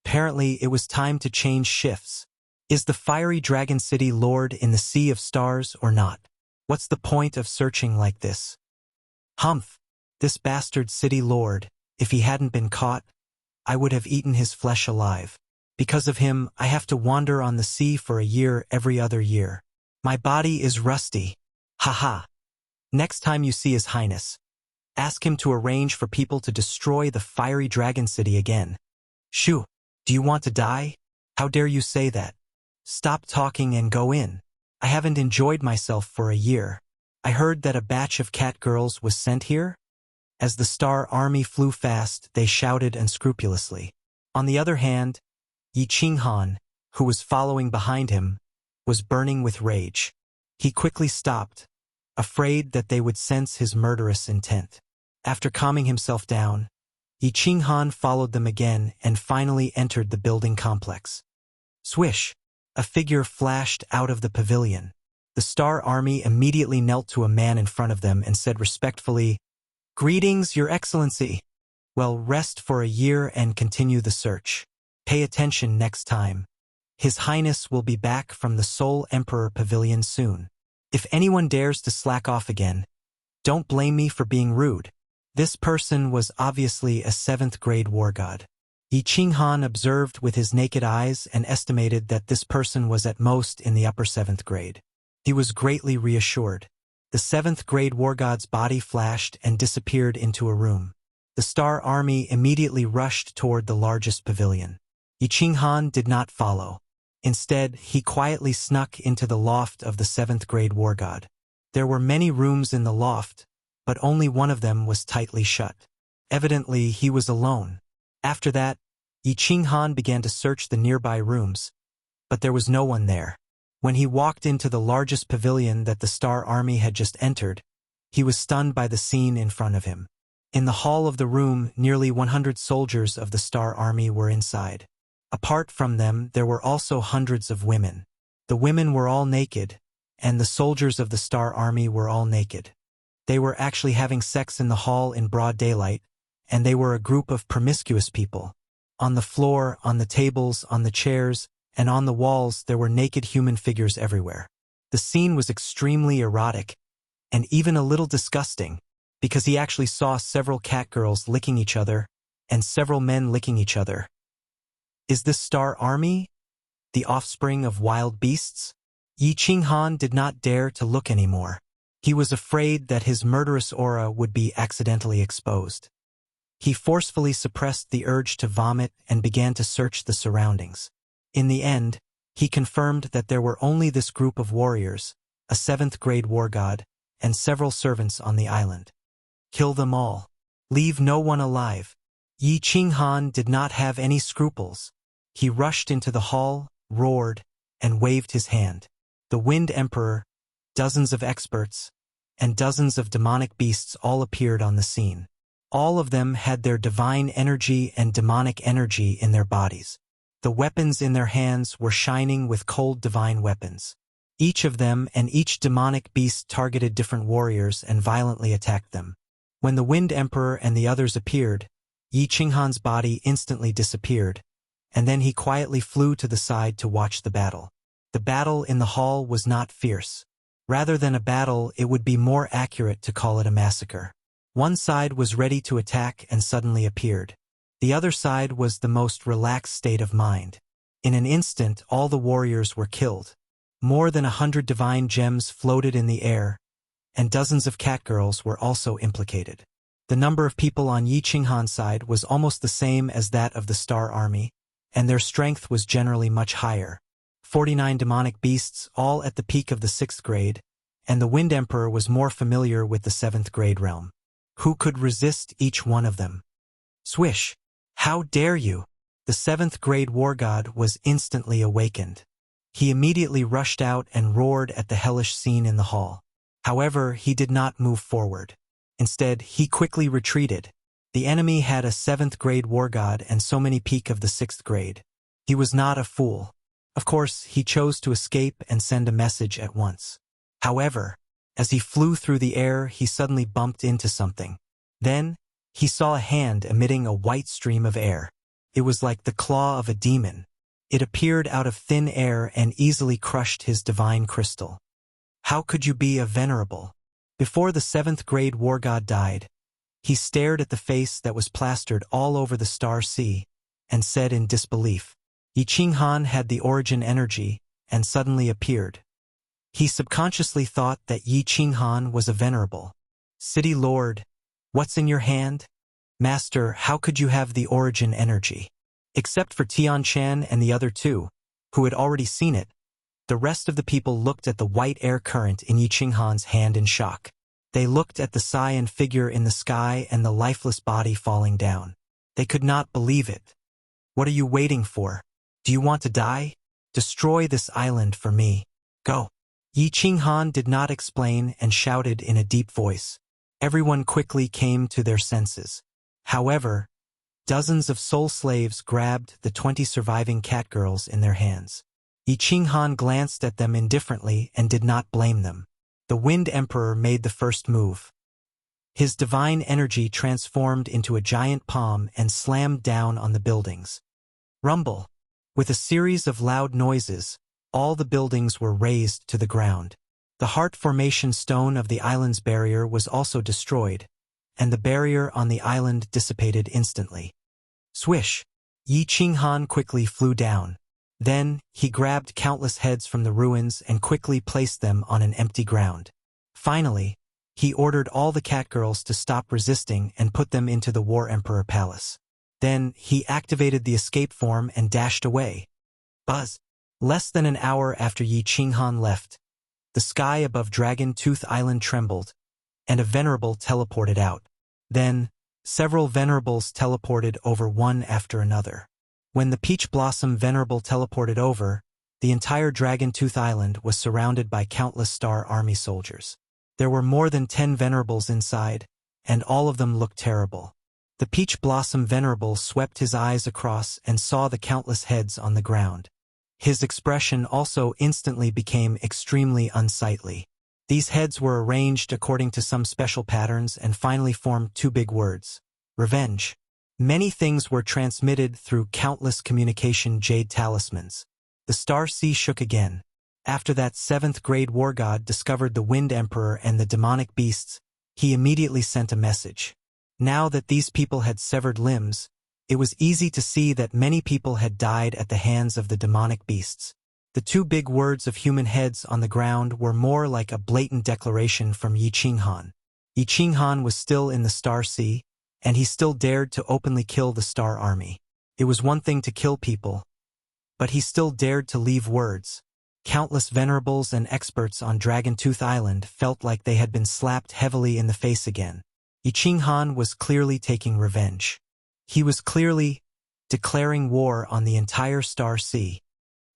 Apparently, it was time to change shifts. Is the fiery dragon city lord in the Sea of Stars or not? What's the point of searching like this? Humph! This bastard city lord, if he hadn't been caught, I would have eaten his flesh alive. Because of him, I have to wander on the sea for a year every other year. My body is rusty. Haha. Next time you see His Highness, ask him to arrange for people to destroy the fiery dragon city again. Shoo! Do you want to die? How dare you say that? Stop talking and go in. I haven't enjoyed myself for a year. I heard that a batch of cat girls was sent here? As the Star Army flew fast, they shouted unscrupulously. On the other hand, Yi Qinghan, who was following behind him, was burning with rage. He quickly stopped, afraid that they would sense his murderous intent. After calming himself down, Yi Qinghan followed them again and finally entered the building complex. Swish! A figure flashed out of the pavilion. The Star Army immediately knelt to a man in front of them and said respectfully, "Greetings, Your Excellency. Well, rest for a year and continue the search. Pay attention next time. His Highness will be back from the Soul Emperor Pavilion soon. If anyone dares to slack off again, don't blame me for being rude." This person was obviously a 7th-grade war god. Yi Qinghan observed with his naked eyes and estimated that this person was at most in the upper 7th grade. He was greatly reassured. The 7th-grade war god's body flashed and disappeared into a room. The Star Army immediately rushed toward the largest pavilion. Yi Qinghan did not follow. Instead, he quietly snuck into the loft of the 7th-grade war god. There were many rooms in the loft, but only one of them was tightly shut. Evidently, he was alone. After that, Yi Qinghan began to search the nearby rooms, but there was no one there. When he walked into the largest pavilion that the Star Army had just entered, he was stunned by the scene in front of him. In the hall of the room, nearly 100 soldiers of the Star Army were inside. Apart from them, there were also hundreds of women. The women were all naked, and the soldiers of the Star Army were all naked. They were actually having sex in the hall in broad daylight, and they were a group of promiscuous people. On the floor, on the tables, on the chairs, and on the walls there were naked human figures everywhere. The scene was extremely erotic, and even a little disgusting, because he actually saw several cat girls licking each other, and several men licking each other. Is this Star Army the offspring of wild beasts? Yi Qinghan did not dare to look anymore. He was afraid that his murderous aura would be accidentally exposed. He forcefully suppressed the urge to vomit and began to search the surroundings. In the end, he confirmed that there were only this group of warriors, a 7th-grade war god, and several servants on the island. Kill them all. Leave no one alive. Yi Qinghan did not have any scruples. He rushed into the hall, roared, and waved his hand. The Wind Emperor, dozens of experts, and dozens of demonic beasts all appeared on the scene. All of them had their divine energy and demonic energy in their bodies. The weapons in their hands were shining with cold divine weapons. Each of them and each demonic beast targeted different warriors and violently attacked them. When the Wind Emperor and the others appeared, Yi Qinghan's body instantly disappeared, and then he quietly flew to the side to watch the battle. The battle in the hall was not fierce. Rather than a battle, it would be more accurate to call it a massacre. One side was ready to attack and suddenly appeared. The other side was the most relaxed state of mind. In an instant, all the warriors were killed. More than 100 divine gems floated in the air, and dozens of catgirls were also implicated. The number of people on Yi Qinghan's side was almost the same as that of the Star Army, and their strength was generally much higher. 49 demonic beasts, all at the peak of the 6th grade, and the Wind Emperor was more familiar with the 7th grade realm. Who could resist each one of them? Swish! How dare you! The 7th grade war god was instantly awakened. He immediately rushed out and roared at the hellish scene in the hall. However, he did not move forward. Instead, he quickly retreated. The enemy had a 7th grade war god and so many peak of the 6th grade. He was not a fool. Of course, he chose to escape and send a message at once. However, as he flew through the air, he suddenly bumped into something. Then, he saw a hand emitting a white stream of air. It was like the claw of a demon. It appeared out of thin air and easily crushed his divine crystal. How could you be a venerable? Before the 7th grade war god died, he stared at the face that was plastered all over the Star Sea and said in disbelief, Yi Qinghan had the origin energy and suddenly appeared. He subconsciously thought that Yi Qinghan was a venerable. City Lord, what's in your hand? Master, how could you have the origin energy? Except for Tian Shan and the other two, who had already seen it, the rest of the people looked at the white air current in Yi Qinghan's hand in shock. They looked at the cyan figure in the sky and the lifeless body falling down. They could not believe it. What are you waiting for? Do you want to die? Destroy this island for me. Go. Yi Qinghan did not explain and shouted in a deep voice. Everyone quickly came to their senses. However, dozens of soul slaves grabbed the 20 surviving catgirls in their hands. Yi Qinghan glanced at them indifferently and did not blame them. The Wind Emperor made the first move. His divine energy transformed into a giant palm and slammed down on the buildings. Rumble. With a series of loud noises, all the buildings were razed to the ground. The heart formation stone of the island's barrier was also destroyed, and the barrier on the island dissipated instantly. Swish! Yi Qinghan quickly flew down. Then, he grabbed countless heads from the ruins and quickly placed them on an empty ground. Finally, he ordered all the catgirls to stop resisting and put them into the War Emperor Palace. Then, he activated the escape form and dashed away. Buzz! Less than an hour after Yi Qinghan left, the sky above Dragon Tooth Island trembled, and a venerable teleported out. Then, several venerables teleported over one after another. When the Peach Blossom Venerable teleported over, the entire Dragon Tooth Island was surrounded by countless Star Army soldiers. There were more than 10 venerables inside, and all of them looked terrible. The Peach Blossom Venerable swept his eyes across and saw the countless heads on the ground. His expression also instantly became extremely unsightly. These heads were arranged according to some special patterns and finally formed two big words: revenge. Many things were transmitted through countless communication jade talismans. The Star Sea shook again. After that 7th grade war god discovered the Wind Emperor and the demonic beasts, he immediately sent a message. Now that these people had severed limbs, it was easy to see that many people had died at the hands of the demonic beasts. The two big words of human heads on the ground were more like a blatant declaration from Yi Qinghan. Yi Qinghan was still in the Star Sea, and he still dared to openly kill the Star Army. It was one thing to kill people, but he still dared to leave words. Countless venerables and experts on Dragon Tooth Island felt like they had been slapped heavily in the face again. Yi Qinghan was clearly taking revenge. He was clearly declaring war on the entire Star Sea.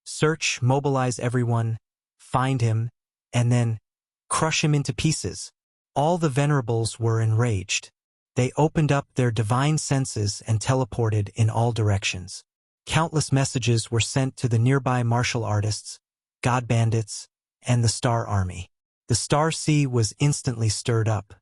Search, mobilize everyone, find him, and then crush him into pieces. All the venerables were enraged. They opened up their divine senses and teleported in all directions. Countless messages were sent to the nearby martial artists, god bandits, and the Star Army. The Star Sea was instantly stirred up.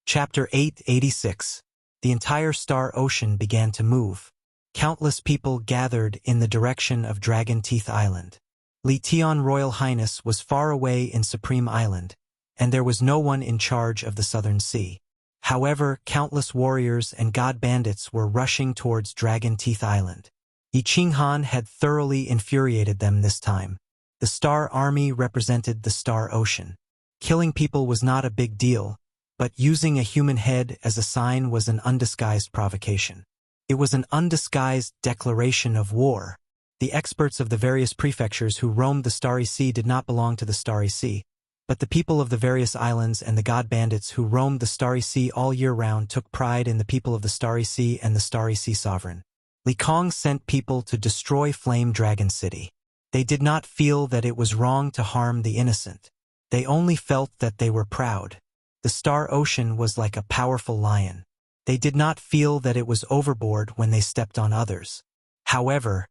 Chapter 886. The entire Star Ocean began to move. Countless people gathered in the direction of Dragon Teeth Island. Li Tian Royal Highness was far away in Supreme Island, and there was no one in charge of the Southern Sea. However, countless warriors and god bandits were rushing towards Dragon Teeth Island. Yi Qinghan had thoroughly infuriated them this time. The Star Army represented the Star Ocean. Killing people was not a big deal, but using a human head as a sign was an undisguised provocation. It was an undisguised declaration of war. The experts of the various prefectures who roamed the Starry Sea did not belong to the Starry Sea, but the people of the various islands and the god bandits who roamed the Starry Sea all year round took pride in the people of the Starry Sea and the Starry Sea Sovereign. Li Kong sent people to destroy Flame Dragon City. They did not feel that it was wrong to harm the innocent. They only felt that they were proud. The Star Ocean was like a powerful lion. They did not feel that it was overboard when they stepped on others. However,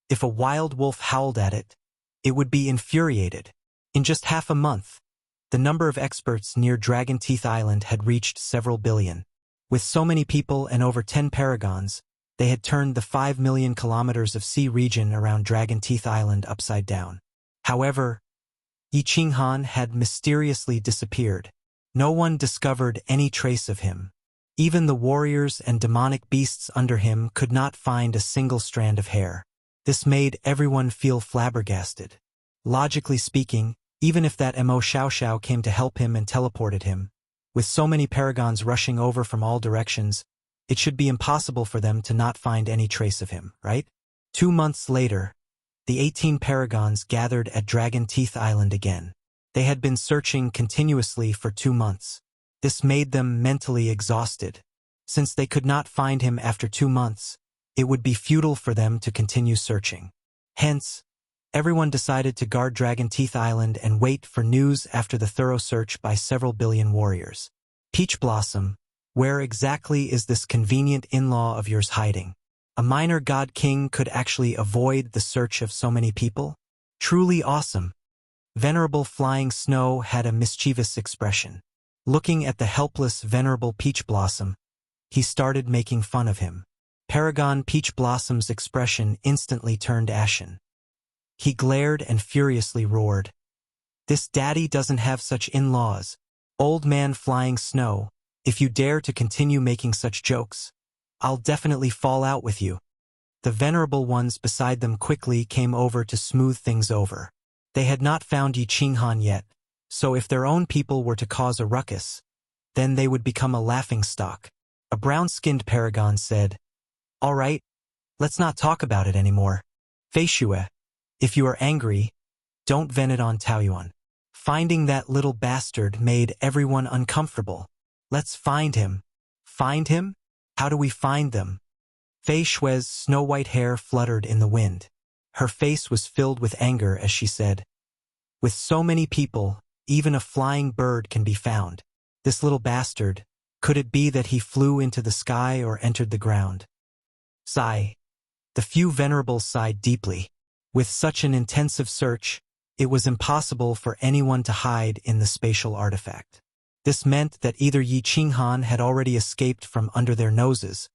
if a wild wolf howled at it, it would be infuriated. In just half a month, the number of experts near Dragon Teeth Island had reached several billion. With so many people and over 10 paragons, they had turned the 5 million kilometers of sea region around Dragon Teeth Island upside down. However, Yi Qinghan had mysteriously disappeared. No one discovered any trace of him. Even the warriors and demonic beasts under him could not find a single strand of hair. This made everyone feel flabbergasted. Logically speaking, even if that Mo Xiao Xiao came to help him and teleported him, with so many paragons rushing over from all directions, it should be impossible for them to not find any trace of him, right? 2 months later, the 18 paragons gathered at Dragon Teeth Island again. They had been searching continuously for 2 months. This made them mentally exhausted. Since they could not find him after 2 months, it would be futile for them to continue searching. Hence, everyone decided to guard Dragon Teeth Island and wait for news after the thorough search by several billion warriors. Peach Blossom, where exactly is this convenient in-law of yours hiding? A minor god king could actually avoid the search of so many people? Truly awesome. Venerable Flying Snow had a mischievous expression. Looking at the helpless Venerable Peach Blossom, he started making fun of him. Paragon Peach Blossom's expression instantly turned ashen. He glared and furiously roared. This daddy doesn't have such in-laws. Old man Flying Snow, if you dare to continue making such jokes, I'll definitely fall out with you. The venerable ones beside them quickly came over to smooth things over. They had not found Yi Qinghan yet, so if their own people were to cause a ruckus, then they would become a laughingstock. A brown-skinned paragon said, "All right, let's not talk about it anymore. Fei Shui, if you are angry, don't vent it on Taoyuan." Finding that little bastard made everyone uncomfortable. Let's find him. Find him? How do we find them? Fei Shui's snow-white hair fluttered in the wind. Her face was filled with anger as she said, "With so many people, even a flying bird can be found. This little bastard, could it be that he flew into the sky or entered the ground?" Sigh. The few venerables sighed deeply. With such an intensive search, it was impossible for anyone to hide in the spatial artifact. This meant that either Yi Qinghan had already escaped from under their noses,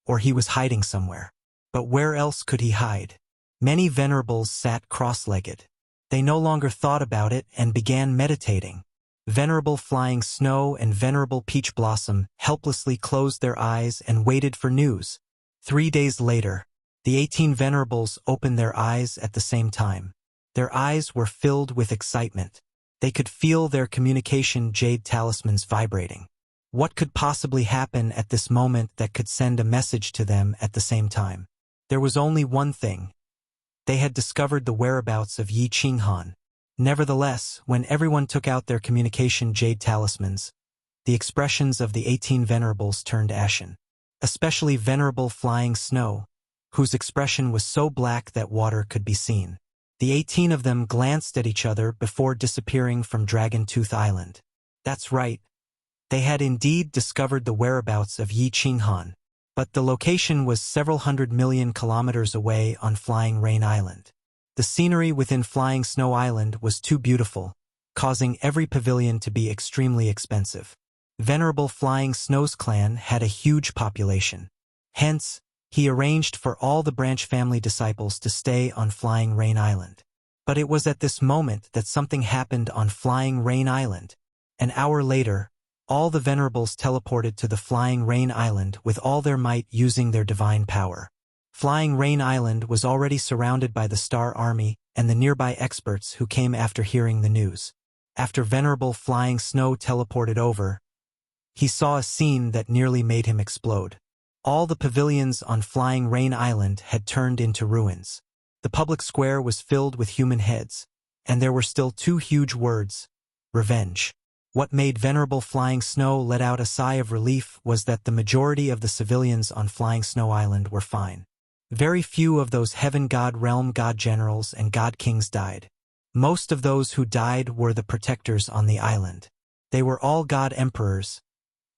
or he was hiding somewhere. But where else could he hide? Many venerables sat cross-legged. They no longer thought about it and began meditating. Venerable Flying Snow and Venerable Peach Blossom helplessly closed their eyes and waited for news. 3 days later, the 18 venerables opened their eyes at the same time. Their eyes were filled with excitement. They could feel their communication jade talismans vibrating. What could possibly happen at this moment that could send a message to them at the same time? There was only one thing. They had discovered the whereabouts of Yi Qinghan. Nevertheless, when everyone took out their communication jade talismans, the expressions of the 18 venerables turned ashen. Especially Venerable Flying Snow, whose expression was so black that water could be seen. The 18 of them glanced at each other before disappearing from Dragon Tooth Island. That's right. They had indeed discovered the whereabouts of Yi Qinghan, but the location was several 100 million kilometers away on Flying Rain Island. The scenery within Flying Snow Island was too beautiful, causing every pavilion to be extremely expensive. Venerable Flying Snow's clan had a huge population. Hence, he arranged for all the branch family disciples to stay on Flying Rain Island. But it was at this moment that something happened on Flying Rain Island. An hour later, all the Venerables teleported to the Flying Rain Island with all their might using their divine power. Flying Rain Island was already surrounded by the Star Army and the nearby experts who came after hearing the news. After Venerable Flying Snow teleported over, he saw a scene that nearly made him explode. All the pavilions on Flying Rain Island had turned into ruins. The public square was filled with human heads, and there were still two huge words: revenge. What made Venerable Flying Snow let out a sigh of relief was that the majority of the civilians on Flying Snow Island were fine. Very few of those Heaven God Realm God Generals and God Kings died. Most of those who died were the protectors on the island. They were all God Emperors,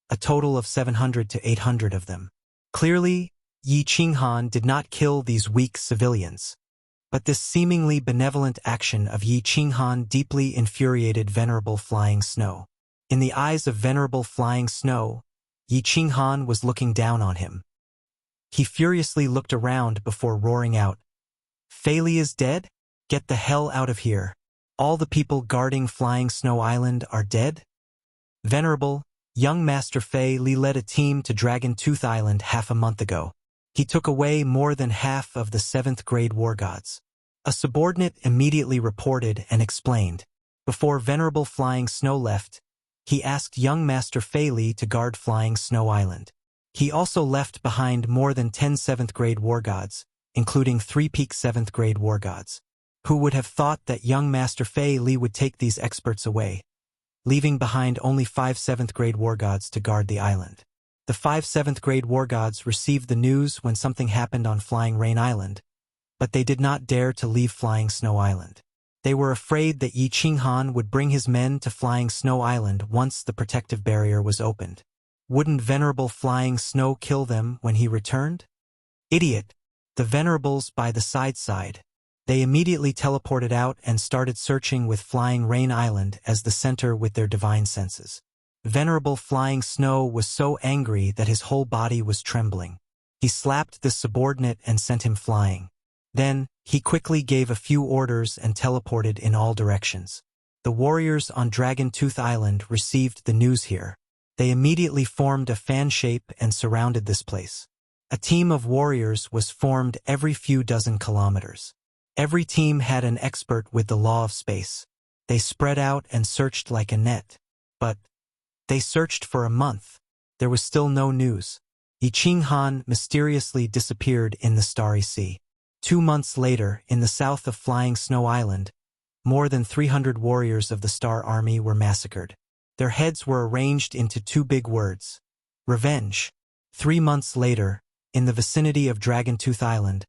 a total of 700 to 800 of them. Clearly, Yi Qinghan did not kill these weak civilians. But this seemingly benevolent action of Yi Qinghan deeply infuriated Venerable Flying Snow. In the eyes of Venerable Flying Snow, Yi Qinghan was looking down on him. He furiously looked around before roaring out, "Fei Li is dead? Get the hell out of here. All the people guarding Flying Snow Island are dead?" Venerable, young Master Fei Li led a team to Dragon Tooth Island half a month ago. He took away more than half of the 7th grade war gods. A subordinate immediately reported and explained. Before Venerable Flying Snow left, he asked young Master Fei Li to guard Flying Snow Island. He also left behind more than 10 7th grade war gods, including 3 peak 7th grade war gods. Who would have thought that young Master Fei Li would take these experts away, leaving behind only 5 7th grade war gods to guard the island? The 5 7th grade war gods received the news when something happened on Flying Rain Island, but they did not dare to leave Flying Snow Island. They were afraid that Yi Qinghan would bring his men to Flying Snow Island once the protective barrier was opened. Wouldn't Venerable Flying Snow kill them when he returned? Idiot! The Venerables by the side. They immediately teleported out and started searching with Flying Rain Island as the center with their divine senses. Venerable Flying Snow was so angry that his whole body was trembling. He slapped the subordinate and sent him flying. Then, he quickly gave a few orders and teleported in all directions. The warriors on Dragon Tooth Island received the news here. They immediately formed a fan shape and surrounded this place. A team of warriors was formed every few dozen kilometers. Every team had an expert with the law of space. They spread out and searched like a net. But they searched for a month. There was still no news. Yi Qinghan mysteriously disappeared in the Starry Sea. 2 months later, in the south of Flying Snow Island, more than 300 warriors of the Star Army were massacred. Their heads were arranged into 2 big words: revenge. 3 months later, in the vicinity of Dragon Tooth Island,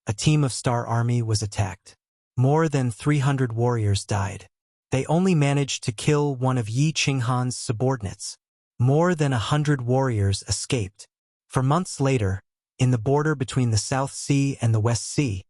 a team of Star Army was attacked. More than 300 warriors died. They only managed to kill one of Yi Qinghan's subordinates. More than 100 warriors escaped. For months later, in the border between the South Sea and the West Sea,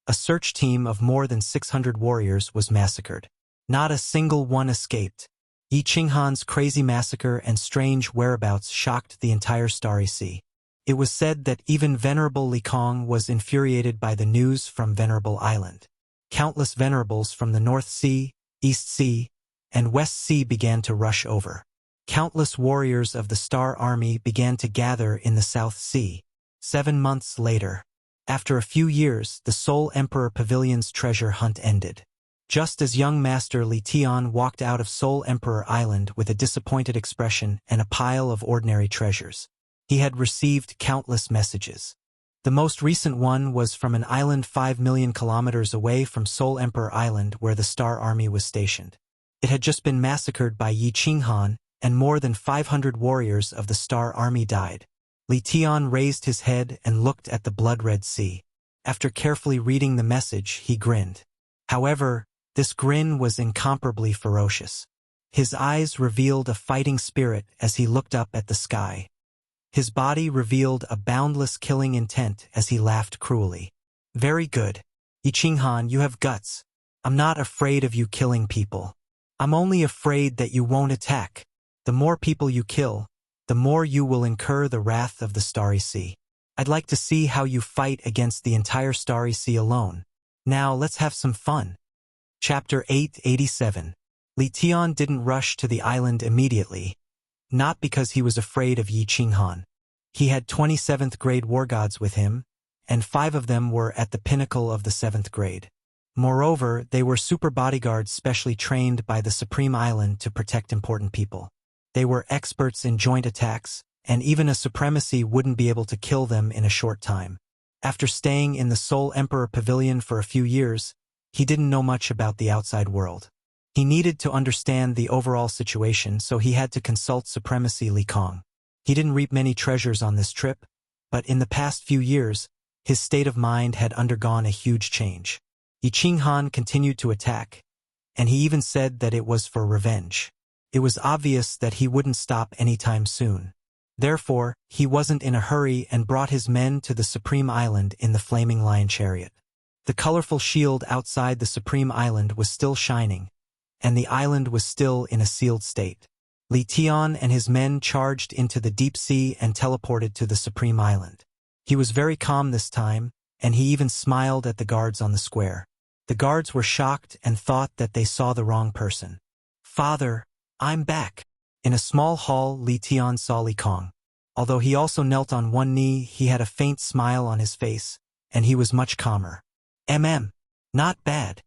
a search team of more than 600 warriors was massacred. Not a single one escaped. Yi Qinghan's crazy massacre and strange whereabouts shocked the entire Starry Sea. It was said that even Venerable Li Kong was infuriated by the news from Venerable Island. Countless Venerables from the North Sea, East Sea, and West Sea began to rush over. Countless warriors of the Star Army began to gather in the South Sea. 7 months later, after a few years, the Soul Emperor Pavilion's treasure hunt ended. Just as young Master Li Tian walked out of Soul Emperor Island with a disappointed expression and a pile of ordinary treasures, he had received countless messages. The most recent one was from an island 5 million kilometers away from Soul Emperor Island where the Star Army was stationed. It had just been massacred by Yi Qinghan, and more than 500 warriors of the Star Army died. Li Tian raised his head and looked at the blood-red sea. After carefully reading the message, he grinned. However, this grin was incomparably ferocious. His eyes revealed a fighting spirit as he looked up at the sky. His body revealed a boundless killing intent as he laughed cruelly. Very good. Yi Qinghan, you have guts. I'm not afraid of you killing people. I'm only afraid that you won't attack. The more people you kill, the more you will incur the wrath of the Starry Sea. I'd like to see how you fight against the entire Starry Sea alone. Now let's have some fun. Chapter 887. Li Tian didn't rush to the island immediately, not because he was afraid of Yi Qinghan. He had 27th grade war gods with him, and 5 of them were at the pinnacle of the 7th grade. Moreover, they were super bodyguards specially trained by the Supreme Island to protect important people. They were experts in joint attacks, and even a supremacy wouldn't be able to kill them in a short time. After staying in the Soul Emperor Pavilion for a few years, he didn't know much about the outside world. He needed to understand the overall situation, so he had to consult Supremacy Li Kong. He didn't reap many treasures on this trip, but in the past few years, his state of mind had undergone a huge change. Yi Qinghan continued to attack, and he even said that it was for revenge. It was obvious that he wouldn't stop anytime soon. Therefore, he wasn't in a hurry and brought his men to the Supreme Island in the Flaming Lion Chariot. The colorful shield outside the Supreme Island was still shining, and the island was still in a sealed state. Li Tian and his men charged into the deep sea and teleported to the Supreme Island. He was very calm this time, and he even smiled at the guards on the square. The guards were shocked and thought that they saw the wrong person. "Father, I'm back." In a small hall, Li Tian saw Li Kong. Although he also knelt on one knee, he had a faint smile on his face, and he was much calmer. Not bad."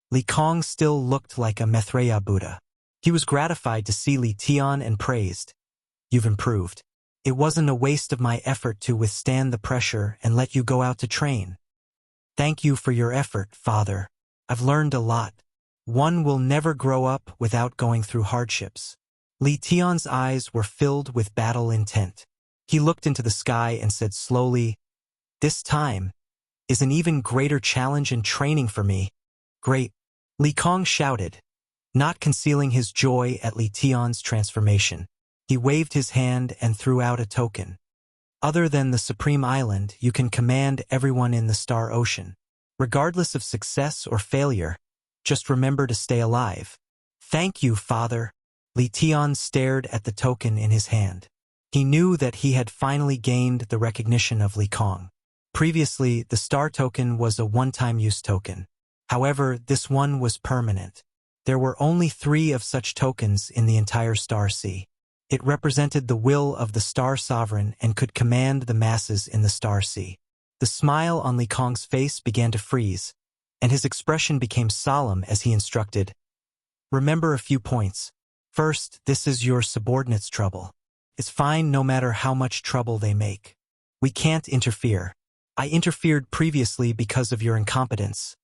Li Kong still looked like a Maitreya Buddha. He was gratified to see Li Tian and praised, "You've improved. It wasn't a waste of my effort to withstand the pressure and let you go out to train. Thank you for your effort, father. I've learned a lot. One will never grow up without going through hardships." Li Tian's eyes were filled with battle intent. He looked into the sky and said slowly, "This time is an even greater challenge and training for me." "Great!" Li Kong shouted, not concealing his joy at Li Tian's transformation. He waved his hand and threw out a token. "Other than the Supreme Island, you can command everyone in the Star Ocean. Regardless of success or failure, just remember to stay alive." "Thank you, father." Li Tian stared at the token in his hand. He knew that he had finally gained the recognition of Li Kong. Previously, the star token was a one-time use token. However, this one was permanent. There were only 3 of such tokens in the entire Star Sea. It represented the will of the Star Sovereign and could command the masses in the Star Sea. The smile on Li Kong's face began to freeze, and his expression became solemn as he instructed, "Remember a few points. First, this is your subordinates' trouble. It's fine no matter how much trouble they make. We can't interfere. I interfered previously because of your incompetence,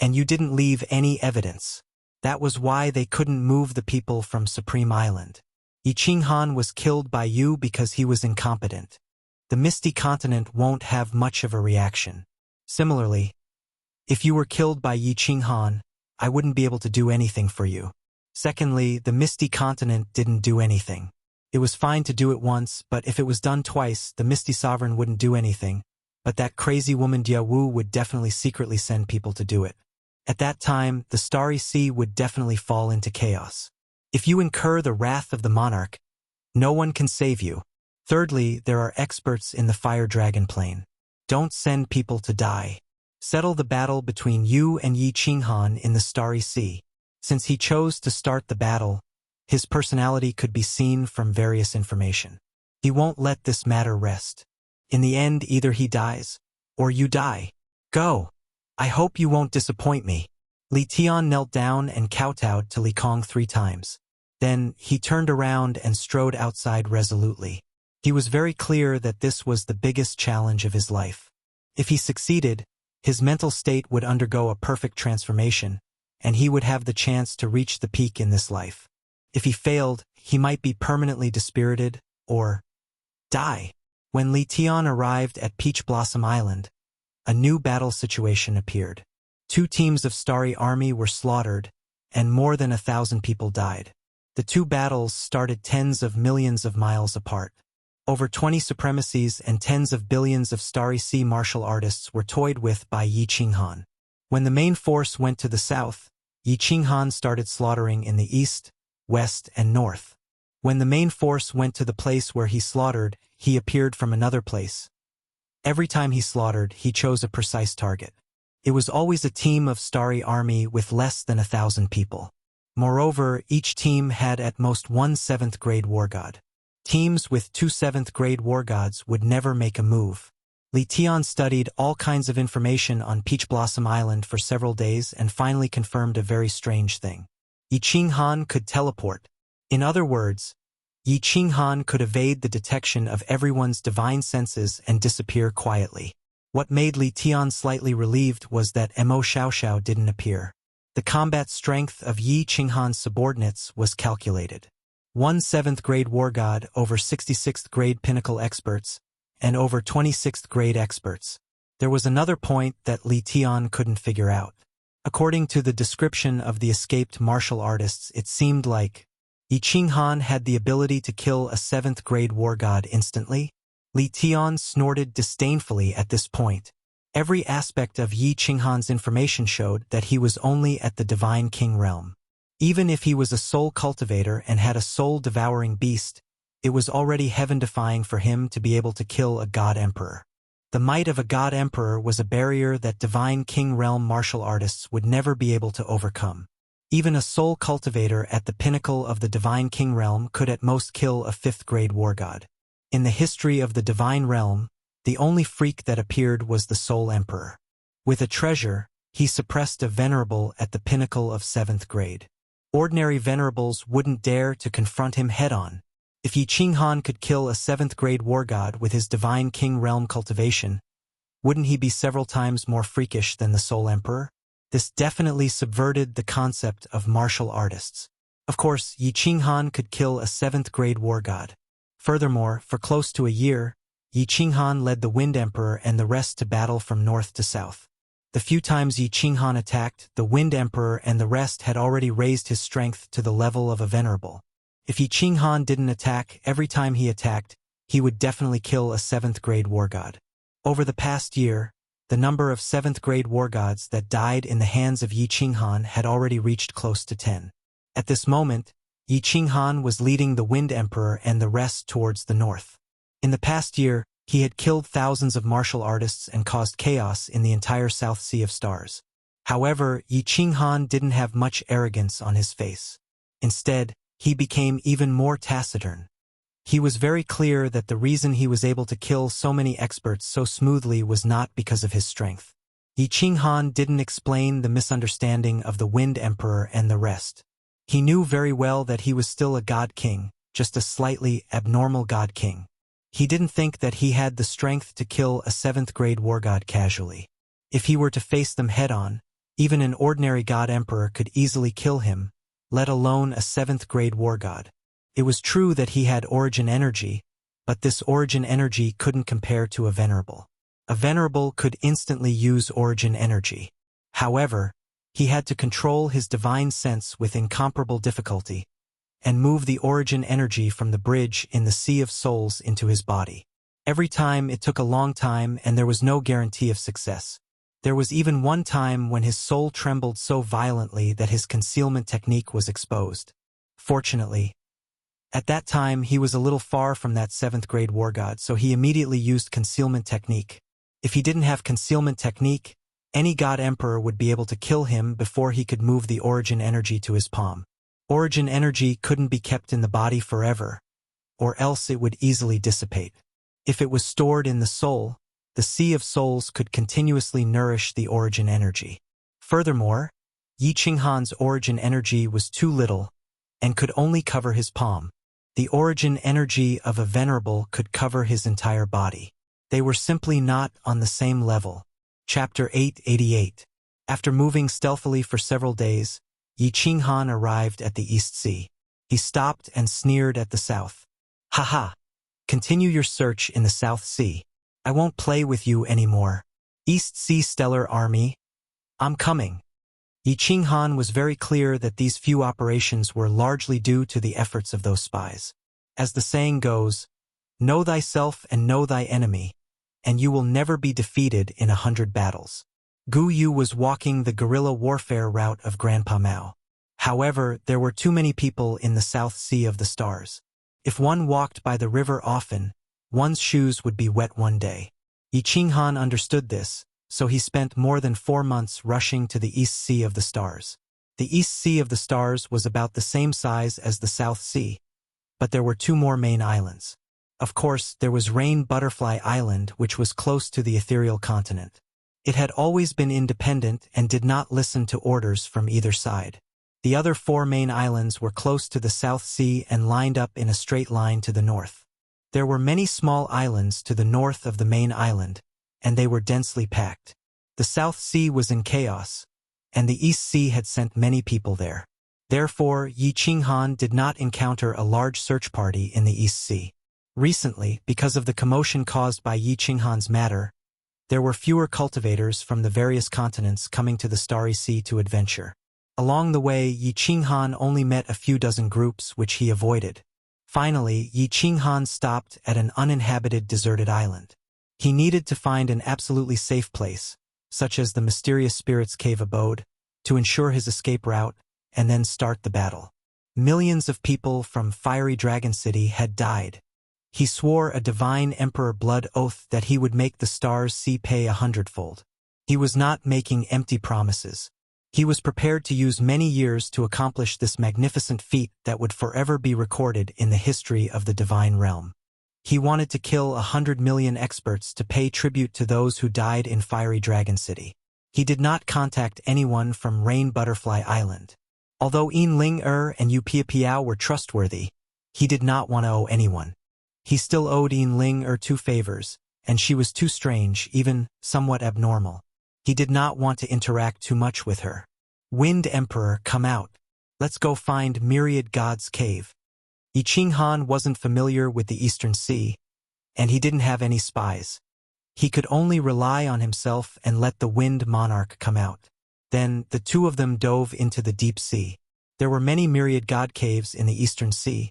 and you didn't leave any evidence. That was why they couldn't move the people from Supreme Island. Yi Qinghan was killed by you because he was incompetent. The Misty Continent won't have much of a reaction. Similarly, if you were killed by Yi Qinghan, I wouldn't be able to do anything for you. Secondly, the Misty Continent didn't do anything. It was fine to do it once, but if it was done twice, the Misty Sovereign wouldn't do anything, but that crazy woman Dia Wu would definitely secretly send people to do it. At that time, the Starry Sea would definitely fall into chaos. If you incur the wrath of the monarch, no one can save you. Thirdly, there are experts in the Fire Dragon Plane. Don't send people to die. Settle the battle between you and Yi Qinghan in the Starry Sea. Since he chose to start the battle, his personality could be seen from various information. He won't let this matter rest. In the end, either he dies, or you die. Go. I hope you won't disappoint me." Li Tian knelt down and kowtowed to Li Kong 3 times. Then, he turned around and strode outside resolutely. He was very clear that this was the biggest challenge of his life. If he succeeded, his mental state would undergo a perfect transformation, and he would have the chance to reach the peak in this life. If he failed, he might be permanently dispirited, or die. When Li Tian arrived at Peach Blossom Island, a new battle situation appeared. 2 teams of Starry Army were slaughtered, and more than 1,000 people died. The 2 battles started tens of millions of miles apart. Over 20 supremacies and tens of billions of Starry Sea martial artists were toyed with by Yi Qinghan. When the main force went to the south, Yi Qinghan started slaughtering in the east, west, and north. When the main force went to the place where he slaughtered, he appeared from another place. Every time he slaughtered, he chose a precise target. It was always a team of starry army with less than 1,000 people. Moreover, each team had at most one 7th grade war god. Teams with 2 7th grade war gods would never make a move. Li Tian studied all kinds of information on Peach Blossom Island for several days and finally confirmed a very strange thing. Yi Qinghan could teleport. In other words, Yi Qinghan could evade the detection of everyone's divine senses and disappear quietly. What made Li Tian slightly relieved was that Mo Xiaoxiao didn't appear. The combat strength of Yi Qinghan's subordinates was calculated. One 7th grade war god over 66th grade pinnacle experts, and over 26th grade experts. There was another point that Li Tian couldn't figure out. According to the description of the escaped martial artists, it seemed like Yi Qinghan had the ability to kill a 7th grade war god instantly. Li Tian snorted disdainfully at this point. Every aspect of Yi Qinghan's information showed that he was only at the Divine King realm. Even if he was a soul cultivator and had a soul-devouring beast, it was already heaven-defying for him to be able to kill a god emperor. The might of a god emperor was a barrier that Divine King realm martial artists would never be able to overcome. Even a soul cultivator at the pinnacle of the Divine King realm could at most kill a 5th grade war god. In the history of the Divine Realm, the only freak that appeared was the Soul Emperor. With a treasure, he suppressed a venerable at the pinnacle of 7th grade. Ordinary venerables wouldn't dare to confront him head-on. If Yi Qinghan could kill a 7th grade war god with his Divine King realm cultivation, wouldn't he be several times more freakish than the Soul Emperor? This definitely subverted the concept of martial artists. Of course, Yi Qinghan could kill a 7th grade war god. Furthermore, for close to a year, Yi Qinghan led the Wind Emperor and the rest to battle from north to south. The few times Yi Qinghan attacked, the Wind Emperor and the rest had already raised his strength to the level of a venerable. If Yi Qinghan didn't attack, every time he attacked, he would definitely kill a 7th grade war god. Over the past year, the number of 7th grade war gods that died in the hands of Yi Qinghan had already reached close to 10. At this moment, Yi Qinghan was leading the Wind Emperor and the rest towards the north. In the past year, he had killed thousands of martial artists and caused chaos in the entire South Sea of Stars. However, Yi Qinghan didn't have much arrogance on his face. Instead, he became even more taciturn. He was very clear that the reason he was able to kill so many experts so smoothly was not because of his strength. Yi Qinghan didn't explain the misunderstanding of the Wind Emperor and the rest. He knew very well that he was still a god king, just a slightly abnormal god king. He didn't think that he had the strength to kill a 7th grade war god casually. If he were to face them head-on, even an ordinary god emperor could easily kill him, let alone a 7th grade war god. It was true that he had origin energy, but this origin energy couldn't compare to a venerable. A venerable could instantly use origin energy. However, he had to control his divine sense with incomparable difficulty, and move the origin energy from the bridge in the Sea of Souls into his body. Every time it took a long time and there was no guarantee of success. There was even one time when his soul trembled so violently that his concealment technique was exposed. Fortunately, at that time he was a little far from that 7th grade war god, so he immediately used concealment technique. If he didn't have concealment technique, any god emperor would be able to kill him before he could move the origin energy to his palm. Origin energy couldn't be kept in the body forever, or else it would easily dissipate. If it was stored in the soul, the Sea of Souls could continuously nourish the origin energy. Furthermore, Yi Qinghan's origin energy was too little and could only cover his palm. The origin energy of a venerable could cover his entire body. They were simply not on the same level. Chapter 888. After moving stealthily for several days, Yi Qinghan arrived at the East Sea. He stopped and sneered at the south. "Ha! Continue your search in the South Sea. I won't play with you anymore. East Sea Stellar Army, I'm coming." Yi Qinghan was very clear that these few operations were largely due to the efforts of those spies. As the saying goes, "Know thyself and know thy enemy, and you will never be defeated in 100 battles." Gu Yu was walking the guerrilla warfare route of Grandpa Mao. However, there were too many people in the South Sea of the Stars. If one walked by the river often, one's shoes would be wet one day. Yi Qinghan understood this, so he spent more than 4 months rushing to the East Sea of the Stars. The East Sea of the Stars was about the same size as the South Sea, but there were 2 more main islands. Of course, there was Rain Butterfly Island, which was close to the ethereal continent. It had always been independent and did not listen to orders from either side. The other 4 main islands were close to the South Sea and lined up in a straight line to the north. There were many small islands to the north of the main island, and they were densely packed. The South Sea was in chaos, and the East Sea had sent many people there. Therefore, Yi Qinghan did not encounter a large search party in the East Sea. Recently, because of the commotion caused by Yi Qinghan's matter, there were fewer cultivators from the various continents coming to the Starry Sea to adventure. Along the way, Yi Qinghan only met a few dozen groups which he avoided. Finally, Yi Qinghan stopped at an uninhabited deserted island. He needed to find an absolutely safe place, such as the mysterious spirit's cave abode, to ensure his escape route, and then start the battle. Millions of people from Fiery Dragon City had died. He swore a divine emperor blood oath that he would make the Stars Sea pay 100-fold. He was not making empty promises. He was prepared to use many years to accomplish this magnificent feat that would forever be recorded in the history of the divine realm. He wanted to kill 100 million experts to pay tribute to those who died in Fiery Dragon City. He did not contact anyone from Rain Butterfly Island. Although Yin Ling and Yu Piao were trustworthy, he did not want to owe anyone. He still owed Yin Ling 2 favors, and she was too strange, even somewhat abnormal. He did not want to interact too much with her. Wind Emperor, come out. Let's go find Myriad God's cave. Yi Qinghan wasn't familiar with the Eastern Sea, and he didn't have any spies. He could only rely on himself and let the Wind Monarch come out. Then, the 2 of them dove into the deep sea. There were many Myriad God caves in the Eastern Sea,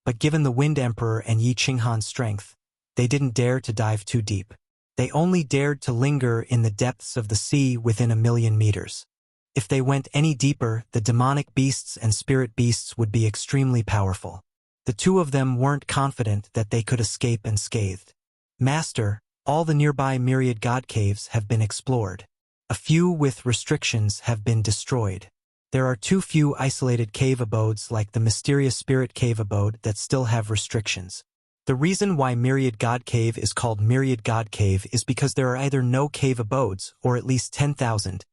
but given the Wind Emperor and Yi Qinghan's strength, they didn't dare to dive too deep. They only dared to linger in the depths of the sea within 1,000,000 meters. If they went any deeper, the demonic beasts and spirit beasts would be extremely powerful. The 2 of them weren't confident that they could escape unscathed. Master, all the nearby Myriad God caves have been explored. A few with restrictions have been destroyed. There are too few isolated cave abodes like the mysterious spirit cave abode that still have restrictions. The reason why Myriad God Cave is called Myriad God Cave is because there are either no cave abodes or at least 10,000.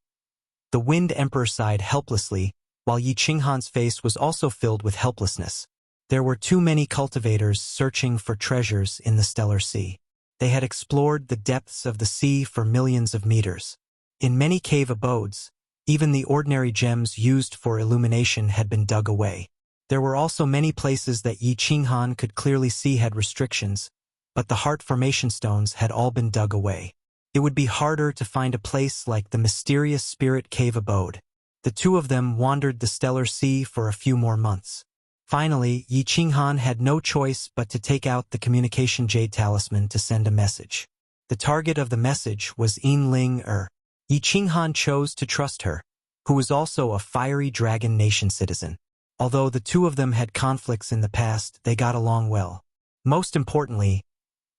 The Wind Emperor sighed helplessly, while Yi Qinghan's face was also filled with helplessness. There were too many cultivators searching for treasures in the Stellar Sea. They had explored the depths of the sea for millions of meters. In many cave abodes, even the ordinary gems used for illumination had been dug away. There were also many places that Yi Qinghan could clearly see had restrictions, but the heart formation stones had all been dug away. It would be harder to find a place like the mysterious spirit cave abode. The 2 of them wandered the Stellar Sea for a few more months. Finally, Yi Qinghan had no choice but to take out the communication jade talisman to send a message. The target of the message was Yin Ling. Yi Qinghan chose to trust her, who was also a Fiery Dragon Nation citizen. Although the 2 of them had conflicts in the past, they got along well. Most importantly,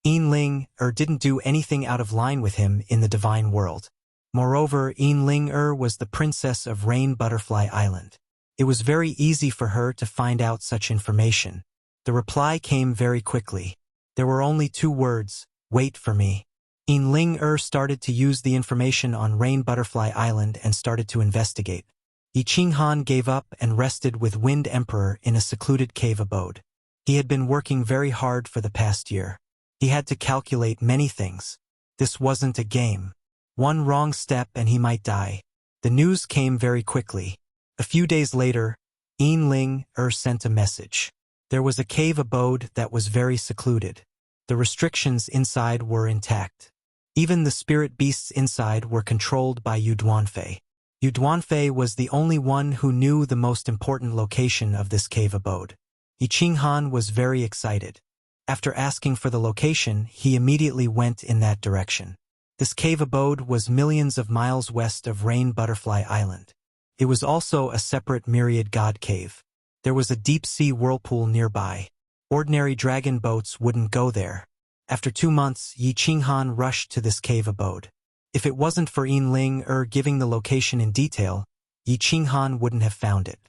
Yin Ling didn't do anything out of line with him in the divine world. Moreover, Yin Ling was the princess of Rain Butterfly Island. It was very easy for her to find out such information. The reply came very quickly. There were only 2 words, wait for me. Yin Ling started to use the information on Rain Butterfly Island and started to investigate. Yi Qinghan gave up and rested with Wind Emperor in a secluded cave abode. He had been working very hard for the past year. He had to calculate many things. This wasn't a game. One wrong step and he might die. The news came very quickly. A few days later, Yin Ling sent a message. There was a cave abode that was very secluded. The restrictions inside were intact. Even the spirit beasts inside were controlled by Yu Duanfei. Yu Duanfei was the only one who knew the most important location of this cave abode. Yi Qinghan was very excited. After asking for the location, he immediately went in that direction. This cave abode was millions of miles west of Rain Butterfly Island. It was also a separate Myriad God Cave. There was a deep-sea whirlpool nearby. Ordinary dragon boats wouldn't go there. After 2 months, Yi Qinghan rushed to this cave abode. If it wasn't for Yin giving the location in detail, Yi Qinghan wouldn't have found it.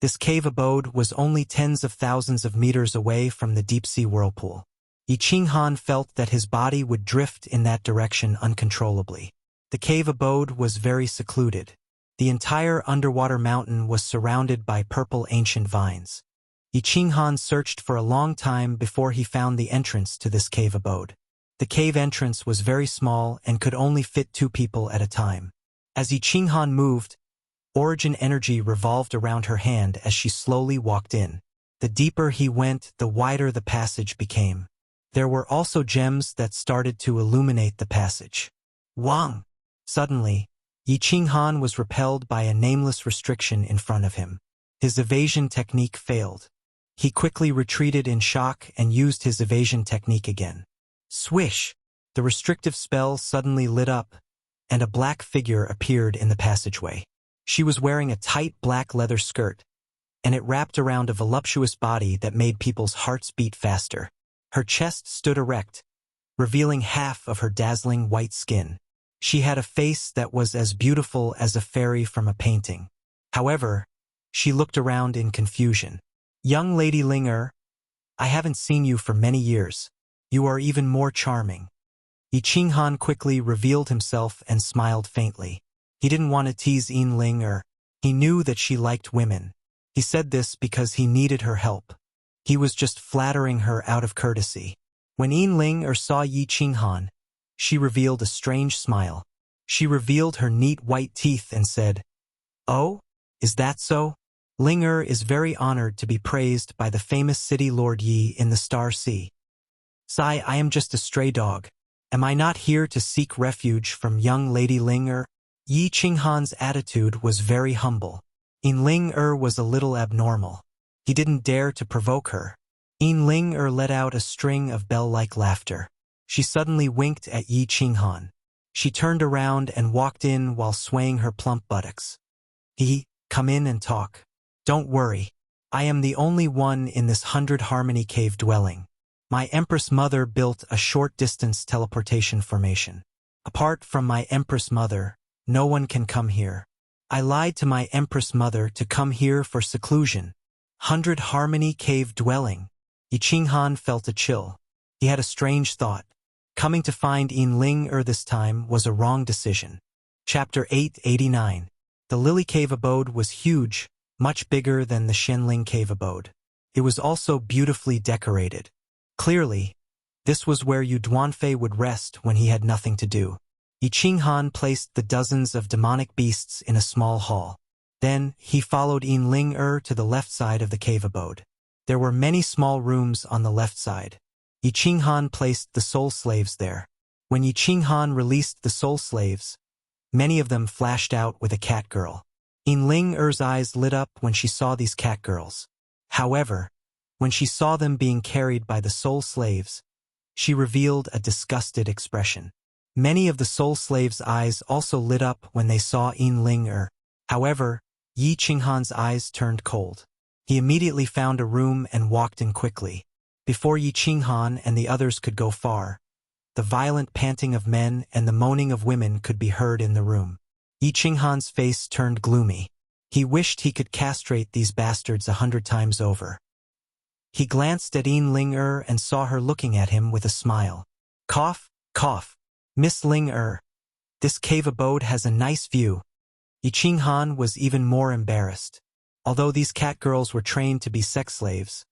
This cave abode was only tens of thousands of meters away from the deep-sea whirlpool. Yi Qinghan felt that his body would drift in that direction uncontrollably. The cave abode was very secluded. The entire underwater mountain was surrounded by purple ancient vines. Yi Qinghan searched for a long time before he found the entrance to this cave abode. The cave entrance was very small and could only fit 2 people at a time. As Yi Qinghan moved, origin energy revolved around her hand as she slowly walked in. The deeper he went, the wider the passage became. There were also gems that started to illuminate the passage. Wang! Suddenly, Yi Qinghan was repelled by a nameless restriction in front of him. His evasion technique failed. He quickly retreated in shock and used his evasion technique again. Swish! The restrictive spell suddenly lit up, and a black figure appeared in the passageway. She was wearing a tight black leather skirt, and it wrapped around a voluptuous body that made people's hearts beat faster. Her chest stood erect, revealing half of her dazzling white skin. She had a face that was as beautiful as a fairy from a painting. However, she looked around in confusion. Young Lady Ling, I haven't seen you for many years. You are even more charming. Yi Qinghan quickly revealed himself and smiled faintly. He didn't want to tease Yin Ling. He knew that she liked women. He said this because he needed her help. He was just flattering her out of courtesy. When Yin Ling saw Yi Qinghan, she revealed a strange smile. She revealed her neat white teeth and said, "Oh, is that so? Ling is very honored to be praised by the famous city Lord Yi in the Star Sea. Sai, I am just a stray dog. Am I not here to seek refuge from young Lady Ling? Yi Qinghan's attitude was very humble. Yin Ling was a little abnormal. He didn't dare to provoke her. Yin Ling let out a string of bell-like laughter. She suddenly winked at Yi Qinghan. She turned around and walked in while swaying her plump buttocks. Come in and talk. Don't worry. I am the only one in this 100 Harmony Cave dwelling. My Empress Mother built a short-distance teleportation formation. Apart from my Empress Mother, no one can come here. I lied to my Empress Mother to come here for seclusion. 100 Harmony Cave dwelling. Yi Qinghan felt a chill. He had a strange thought. Coming to find Yin Ling this time was a wrong decision. Chapter 889. The Lily Cave abode was huge, much bigger than the Shenling Cave abode. It was also beautifully decorated. Clearly, this was where Yu Duanfei would rest when he had nothing to do. Yi Qinghan placed the dozens of demonic beasts in a small hall. Then, he followed Yin Ling to the left side of the cave abode. There were many small rooms on the left side. Yi Qinghan placed the soul slaves there. When Yi Qinghan released the soul slaves, many of them flashed out with a cat girl. Yin Ling's eyes lit up when she saw these cat girls. However, when she saw them being carried by the soul slaves, she revealed a disgusted expression. Many of the soul slaves' eyes also lit up when they saw Yin Ling. However, Yi Qinghan's eyes turned cold. He immediately found a room and walked in quickly. Before Yi Qinghan and the others could go far, the violent panting of men and the moaning of women could be heard in the room. Yi Qinghan's face turned gloomy. He wished he could castrate these bastards 100 times over. He glanced at Yin Ling and saw her looking at him with a smile. Cough, cough. Miss Ling this cave abode has a nice view. Yi Qinghan was even more embarrassed. Although these cat girls were trained to be sex slaves,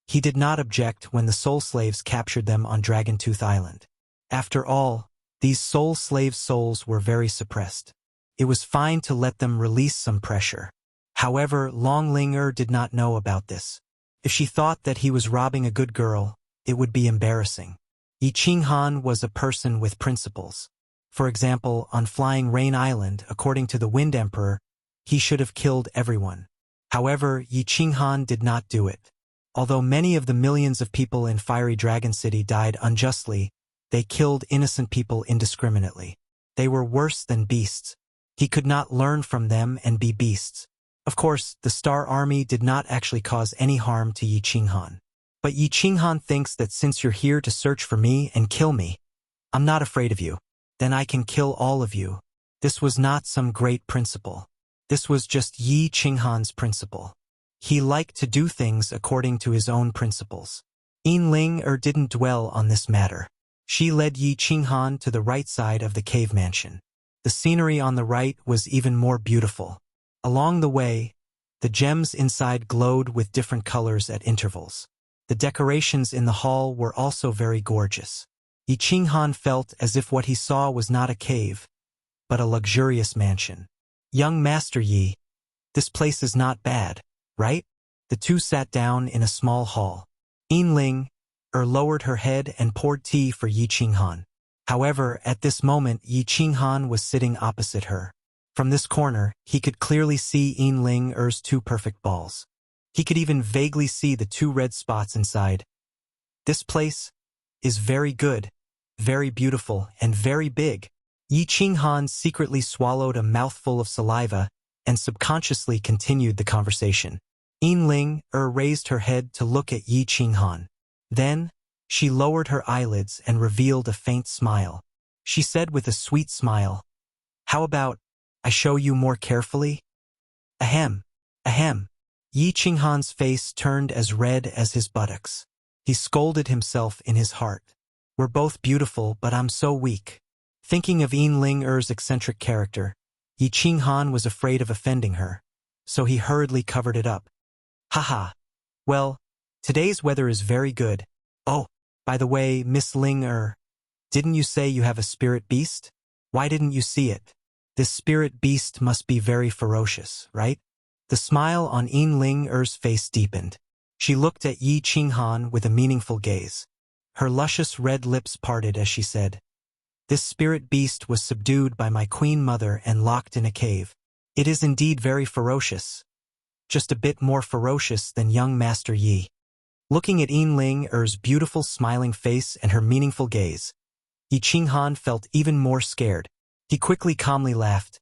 he did not object when the soul slaves captured them on Dragontooth Island. After all, these soul slaves' souls were very suppressed. It was fine to let them release some pressure. However, Long Ling did not know about this. If she thought that he was robbing a good girl, it would be embarrassing. Yi Qinghan was a person with principles. For example, on Flying Rain Island, according to the Wind Emperor, he should have killed everyone. However, Yi Qinghan did not do it. Although many of the millions of people in Fiery Dragon City died unjustly, they killed innocent people indiscriminately. They were worse than beasts. He could not learn from them and be beasts. Of course, the Star Army did not actually cause any harm to Yi Qinghan. But Yi Qinghan thinks that since you're here to search for me and kill me, I'm not afraid of you. Then I can kill all of you. This was not some great principle. This was just Yi Qinghan's principle. He liked to do things according to his own principles. Yin didn't dwell on this matter. She led Yi Qinghan to the right side of the cave mansion. The scenery on the right was even more beautiful. Along the way, the gems inside glowed with different colors at intervals. The decorations in the hall were also very gorgeous. Yi Qinghan felt as if what he saw was not a cave, but a luxurious mansion. Young Master Yi, this place is not bad, right? The two sat down in a small hall. Yin lowered her head and poured tea for Yi Qinghan. However, at this moment Yi Qinghan was sitting opposite her. From this corner, he could clearly see Yinling's two perfect balls. He could even vaguely see the two red spots inside. This place is very good, very beautiful, and very big. Yi Qinghan secretly swallowed a mouthful of saliva and subconsciously continued the conversation. Yin raised her head to look at Yi Qinghan. Then, she lowered her eyelids and revealed a faint smile. She said with a sweet smile, "How about I show you more carefully?" Ahem, ahem. Yi Qinghan's face turned as red as his buttocks. He scolded himself in his heart. "We're both beautiful, but I'm so weak." Thinking of Yinling's eccentric character, Yi Qinghan was afraid of offending her, so he hurriedly covered it up. "Haha. Well, today's weather is very good. Oh, by the way, Miss Ling didn't you say you have a spirit beast? Why didn't you see it? This spirit beast must be very ferocious, right?" The smile on Yinling's face deepened. She looked at Yi Qinghan with a meaningful gaze. Her luscious red lips parted as she said, "This spirit beast was subdued by my queen mother and locked in a cave. It is indeed very ferocious. Just a bit more ferocious than young Master Yi." Looking at Yinling's beautiful smiling face and her meaningful gaze, Yi Qinghan felt even more scared. He quickly calmly laughed.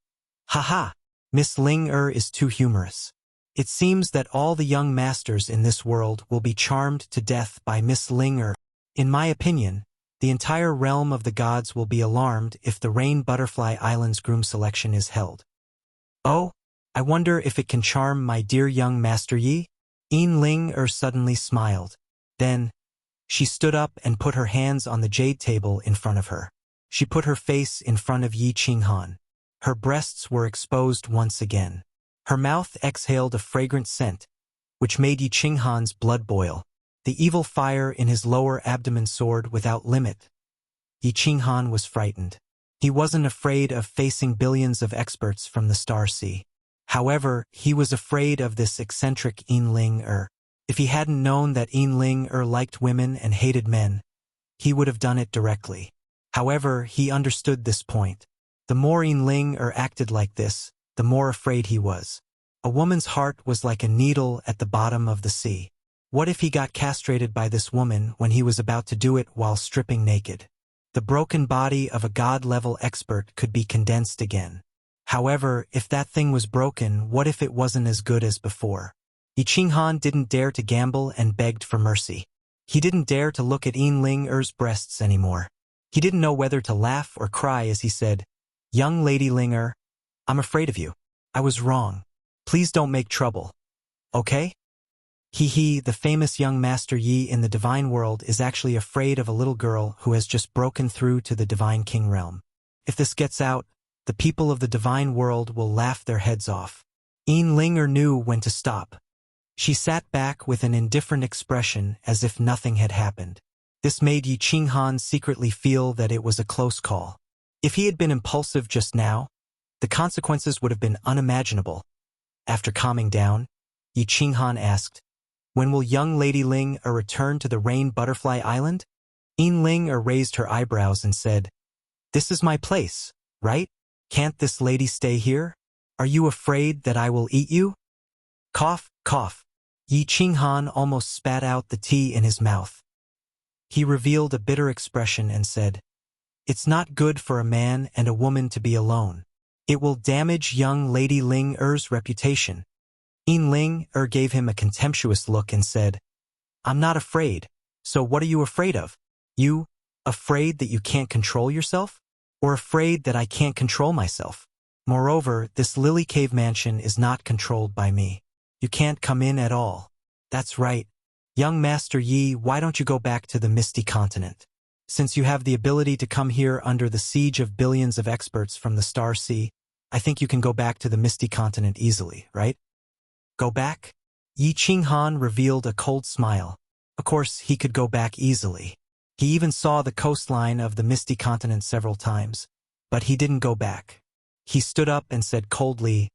"Haha, Miss Ling is too humorous. It seems that all the young masters in this world will be charmed to death by Miss Ling. In my opinion, the entire realm of the gods will be alarmed if the Rain Butterfly Island's groom selection is held. Oh, I wonder if it can charm my dear young Master Yi?" Yin suddenly smiled. Then, she stood up and put her hands on the jade table in front of her. She put her face in front of Yi Qinghan. Her breasts were exposed once again. Her mouth exhaled a fragrant scent, which made Yi Qinghan's blood boil. The evil fire in his lower abdomen soared without limit. Yi Qinghan was frightened. He wasn't afraid of facing billions of experts from the Star Sea. However, he was afraid of this eccentric Yin If he hadn't known that Yin liked women and hated men, he would have done it directly. However, he understood this point. The more Yin acted like this, the more afraid he was. A woman's heart was like a needle at the bottom of the sea. What if he got castrated by this woman when he was about to do it while stripping naked? The broken body of a god-level expert could be condensed again. However, if that thing was broken, what if it wasn't as good as before? Yi Qinghan didn't dare to gamble and begged for mercy. He didn't dare to look at Yinling's breasts anymore. He didn't know whether to laugh or cry as he said, "Young Lady Ling, I'm afraid of you. I was wrong. Please don't make trouble. Okay?" The famous young Master Yi in the divine world is actually afraid of a little girl who has just broken through to the divine king realm. If this gets out, the people of the divine world will laugh their heads off. Yin knew when to stop. She sat back with an indifferent expression as if nothing had happened. This made Yi Qinghan secretly feel that it was a close call. If he had been impulsive just now, the consequences would have been unimaginable. After calming down, Yi Qinghan asked, "When will young Lady Ling return to the Rain Butterfly Island?" Yin raised her eyebrows and said, "This is my place, right? Can't this lady stay here? Are you afraid that I will eat you?" Cough, cough. Yi Qinghan almost spat out the tea in his mouth. He revealed a bitter expression and said, "It's not good for a man and a woman to be alone. It will damage young Lady Ling reputation." Yin gave him a contemptuous look and said, I'm not afraid. So what are you afraid of? You, afraid that you can't control yourself? Or afraid that I can't control myself? Moreover, this Lily Cave mansion is not controlled by me. You can't come in at all. That's right. Young Master Yi, why don't you go back to the Misty Continent? Since you have the ability to come here under the siege of billions of experts from the Star Sea, I think you can go back to the Misty Continent easily, right? Go back? Yi Qinghan revealed a cold smile. Of course, he could go back easily. He even saw the coastline of the Misty Continent several times, but he didn't go back. He stood up and said coldly,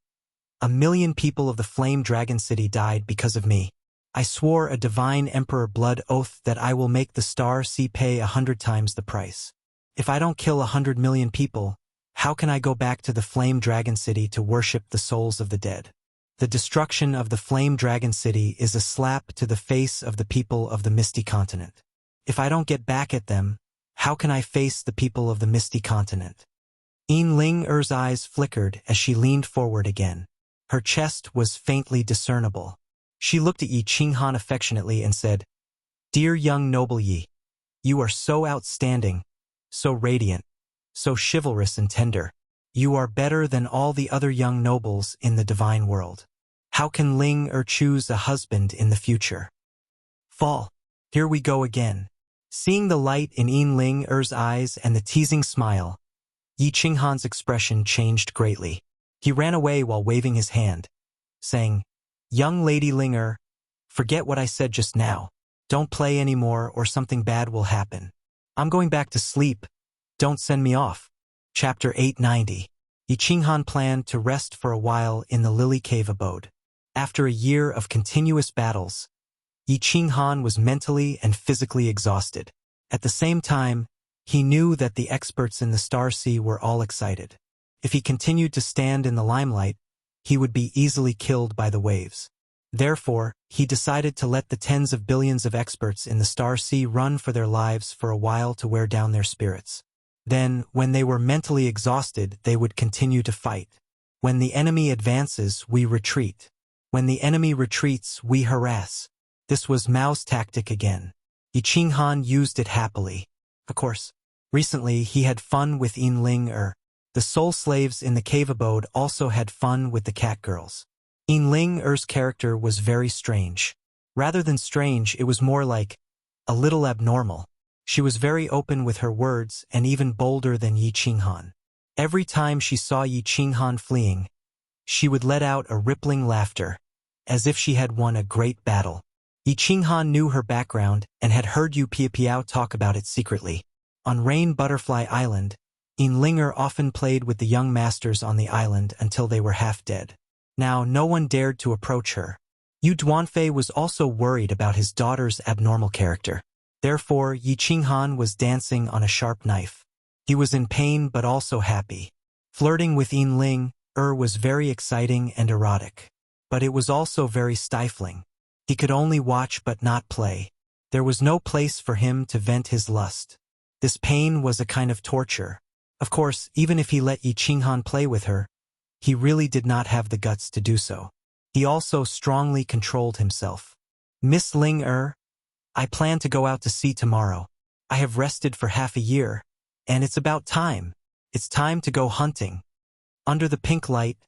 "1 million people of the Flame Dragon City died because of me. I swore a divine emperor blood oath that I will make the Star Sea pay 100 times the price. If I don't kill 100 million people, how can I go back to the Flame Dragon City to worship the souls of the dead? The destruction of the Flame Dragon City is a slap to the face of the people of the Misty Continent. If I don't get back at them, how can I face the people of the Misty Continent?" Yin Ling-er's eyes flickered as she leaned forward again. Her chest was faintly discernible. She looked at Yi Qinghan affectionately and said, "Dear young noble Yi, you are so outstanding, so radiant, so chivalrous and tender. You are better than all the other young nobles in the divine world. How can Ling-er choose a husband in the future?" Fall. Here we go again. Seeing the light in Yin Ling-er's eyes and the teasing smile, Yi Qinghan's expression changed greatly. He ran away while waving his hand, saying, "Young Lady Ling-er, forget what I said just now. Don't play anymore or something bad will happen. I'm going back to sleep. Don't send me off." Chapter 890. Yi Qinghan planned to rest for a while in the Lily Cave abode. After a year of continuous battles, Yi Qinghan was mentally and physically exhausted. At the same time, he knew that the experts in the Star Sea were all excited. If he continued to stand in the limelight, he would be easily killed by the waves. Therefore, he decided to let the tens of billions of experts in the Star Sea run for their lives for a while to wear down their spirits. Then, when they were mentally exhausted, they would continue to fight. When the enemy advances, we retreat. When the enemy retreats, we harass. This was Mao's tactic again. Yi Qinghan used it happily. Of course, recently he had fun with Yin Ling-er. The soul slaves in the cave abode also had fun with the cat girls. Yin Ling-er's character was very strange. Rather than strange, it was more like a little abnormal. She was very open with her words and even bolder than Yi Qinghan. Every time she saw Yi Qinghan fleeing, she would let out a rippling laughter, as if she had won a great battle. Yi Qinghan knew her background and had heard Yu Piao talk about it secretly. On Rain Butterfly Island, Yin Ling-er often played with the young masters on the island until they were half dead. Now no one dared to approach her. Yu Duanfei was also worried about his daughter's abnormal character. Therefore, Yi Qinghan was dancing on a sharp knife. He was in pain but also happy. Flirting with Yin Ling-er was very exciting and erotic. But it was also very stifling. He could only watch but not play. There was no place for him to vent his lust. This pain was a kind of torture. Of course, even if he let Yi Qinghan play with her, he really did not have the guts to do so. He also strongly controlled himself. "Miss Ling-er, I plan to go out to sea tomorrow. I have rested for half a year, and it's about time. It's time to go hunting." Under the pink light,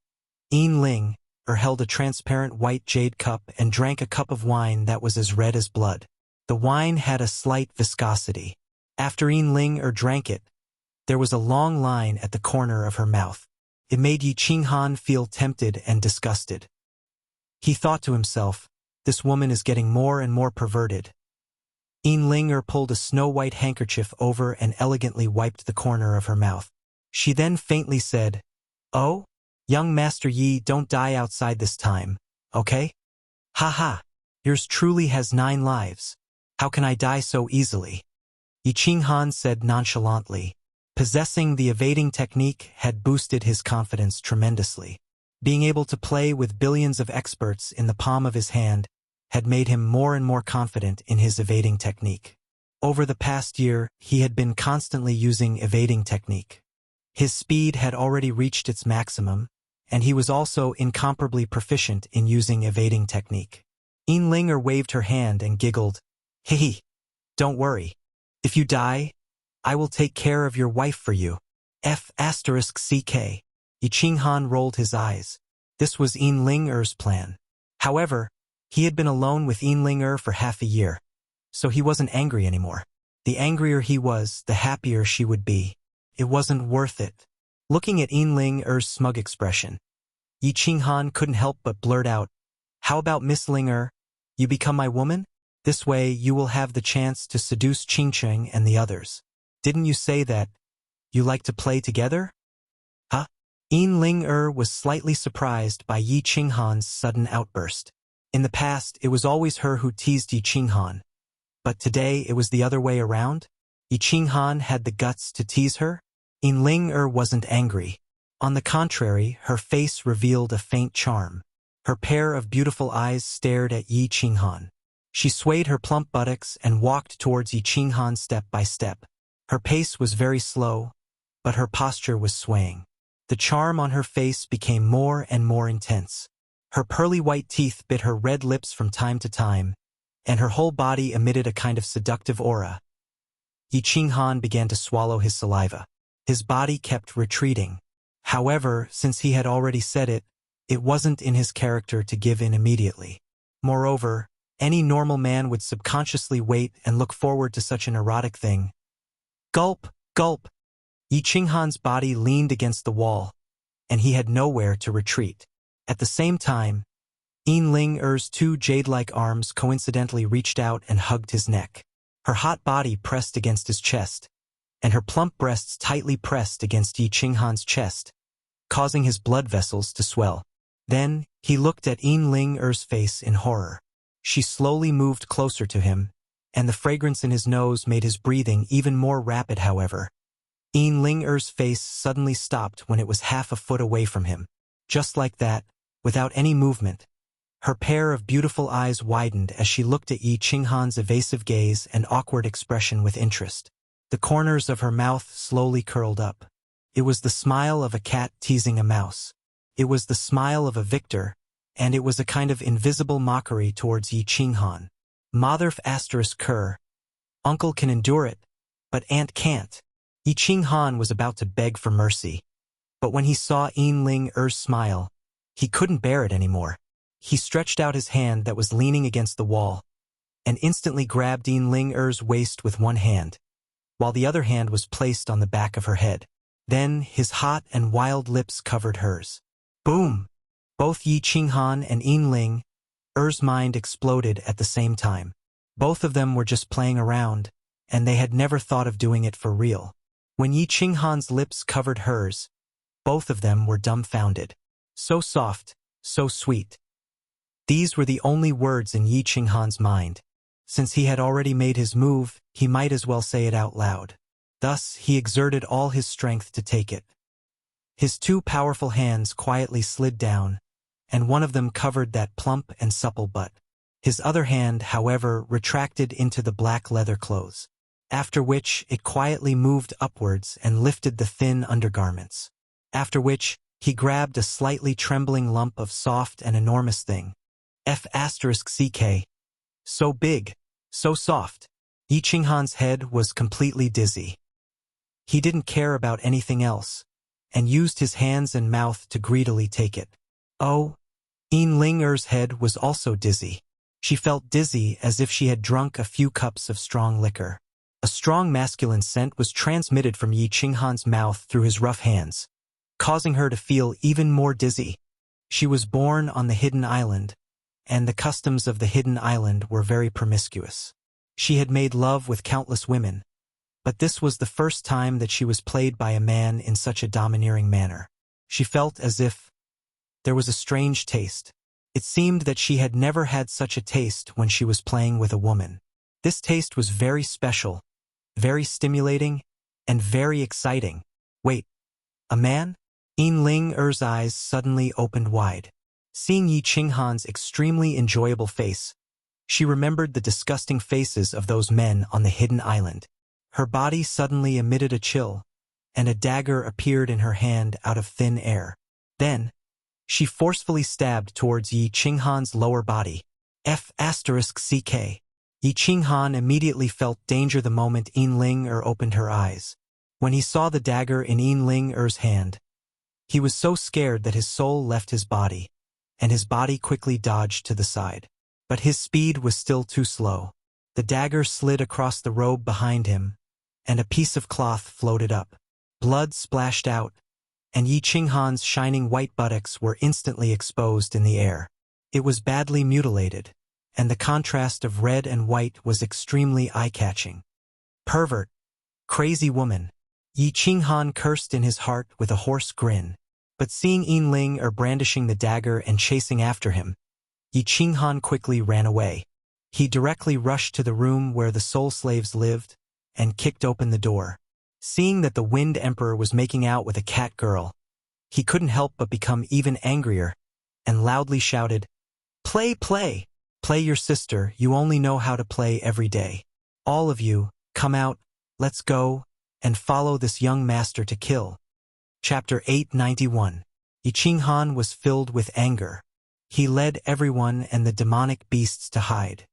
Yin Ling-er held a transparent white jade cup and drank a cup of wine that was as red as blood. The wine had a slight viscosity. After Yin Ling-er drank it, there was a long line at the corner of her mouth. It made Yi Qinghan feel tempted and disgusted. He thought to himself, "This woman is getting more and more perverted." Yin Ling-er pulled a snow-white handkerchief over and elegantly wiped the corner of her mouth. She then faintly said, "Oh, young Master Yi, don't die outside this time, okay? Ha ha, yours truly has 9 lives. How can I die so easily?" Yi Qinghan said nonchalantly. Possessing the evading technique had boosted his confidence tremendously. Being able to play with billions of experts in the palm of his hand had made him more and more confident in his evading technique. Over the past year, he had been constantly using evading technique. His speed had already reached its maximum, and he was also incomparably proficient in using evading technique. Yin Ling-er waved her hand and giggled, Hehe. Don't worry. If you die, I will take care of your wife for you. F***ck. Yi Qinghan rolled his eyes. This was Yin Ling-er's plan. However, he had been alone with Yin Ling-er for half a year, so he wasn't angry anymore. The angrier he was, the happier she would be. It wasn't worth it. Looking at Yin Ling-er's smug expression, Yi Qinghan couldn't help but blurt out, "How about Miss Ling-er? You become my woman? This way you will have the chance to seduce Qingcheng and the others. Didn't you say that you like to play together?" Huh? Yin Ling-er was slightly surprised by Yi Qinghan's sudden outburst. In the past, it was always her who teased Yi Qinghan, but today it was the other way around. Yi Qinghan had the guts to tease her. Yin Ling-er wasn't angry. On the contrary, her face revealed a faint charm. Her pair of beautiful eyes stared at Yi Qinghan. She swayed her plump buttocks and walked towards Yi Qinghan step by step. Her pace was very slow, but her posture was swaying. The charm on her face became more and more intense. Her pearly white teeth bit her red lips from time to time, and her whole body emitted a kind of seductive aura. Yi Qinghan began to swallow his saliva. His body kept retreating. However, since he had already said it, it wasn't in his character to give in immediately. Moreover, any normal man would subconsciously wait and look forward to such an erotic thing. Gulp, gulp. Yi Qinghan's body leaned against the wall, and he had nowhere to retreat. At the same time, Yin Ling-er's two jade-like arms coincidentally reached out and hugged his neck. Her hot body pressed against his chest, and her plump breasts tightly pressed against Yi Qinghan's chest, causing his blood vessels to swell. Then, he looked at Yin Ling-er's face in horror. She slowly moved closer to him, and the fragrance in his nose made his breathing even more rapid. However, Yin Ling-er's face suddenly stopped when it was half a foot away from him. Just like that, without any movement, her pair of beautiful eyes widened as she looked at Yi Qinghan's evasive gaze and awkward expression with interest. The corners of her mouth slowly curled up. It was the smile of a cat teasing a mouse. It was the smile of a victor, and it was a kind of invisible mockery towards Yi Qinghan. Motherf ***. Uncle can endure it, but aunt can't. Yi Qinghan was about to beg for mercy, but when he saw Yin Ling-er's smile, he couldn't bear it anymore. He stretched out his hand that was leaning against the wall, and instantly grabbed Yin Ling-er's waist with one hand, while the other hand was placed on the back of her head. Then his hot and wild lips covered hers. Boom! Both Yi Qinghan and Yin Ling-er's mind exploded at the same time. Both of them were just playing around, and they had never thought of doing it for real. When Yi Qinghan's lips covered hers, both of them were dumbfounded. So soft, so sweet. These were the only words in Yi Qinghan's mind. Since he had already made his move, he might as well say it out loud. Thus, he exerted all his strength to take it. His two powerful hands quietly slid down, and one of them covered that plump and supple butt. His other hand, however, retracted into the black leather clothes, after which it quietly moved upwards and lifted the thin undergarments. After which, he grabbed a slightly trembling lump of soft and enormous thing. F***ck. So big, so soft. Yi Qinghan's head was completely dizzy. He didn't care about anything else, and used his hands and mouth to greedily take it. Oh, Yin Ling-er's head was also dizzy. She felt dizzy as if she had drunk a few cups of strong liquor. A strong masculine scent was transmitted from Yi Qinghan's mouth through his rough hands, causing her to feel even more dizzy. She was born on the Hidden Island, and the customs of the Hidden Island were very promiscuous. She had made love with countless women, but this was the first time that she was played by a man in such a domineering manner. She felt as if there was a strange taste. It seemed that she had never had such a taste when she was playing with a woman. This taste was very special, very stimulating, and very exciting. Wait, a man? Yin Ling-er's eyes suddenly opened wide. Seeing Yi Qinghan's extremely enjoyable face, she remembered the disgusting faces of those men on the Hidden Island. Her body suddenly emitted a chill, and a dagger appeared in her hand out of thin air. Then, she forcefully stabbed towards Yi Qinghan's lower body. F***ck. Yi Qinghan immediately felt danger the moment Yin Ling opened her eyes. When he saw the dagger in Yin Ling-er's hand, he was so scared that his soul left his body, and his body quickly dodged to the side. But his speed was still too slow. The dagger slid across the robe behind him, and a piece of cloth floated up. Blood splashed out, and Yi Qinghan's shining white buttocks were instantly exposed in the air. It was badly mutilated, and the contrast of red and white was extremely eye-catching. Pervert! Crazy woman! Yi Qinghan cursed in his heart with a hoarse grin, but seeing Yin Ling brandishing the dagger and chasing after him, Yi Qinghan quickly ran away. He directly rushed to the room where the soul slaves lived and kicked open the door. Seeing that the Wind Emperor was making out with a cat girl, he couldn't help but become even angrier and loudly shouted, "Play, play! Play your sister, you only know how to play every day. All of you, come out, let's go, and follow this young master to kill." Chapter 891. Yi Qinghan was filled with anger. He led everyone and the demonic beasts to hide.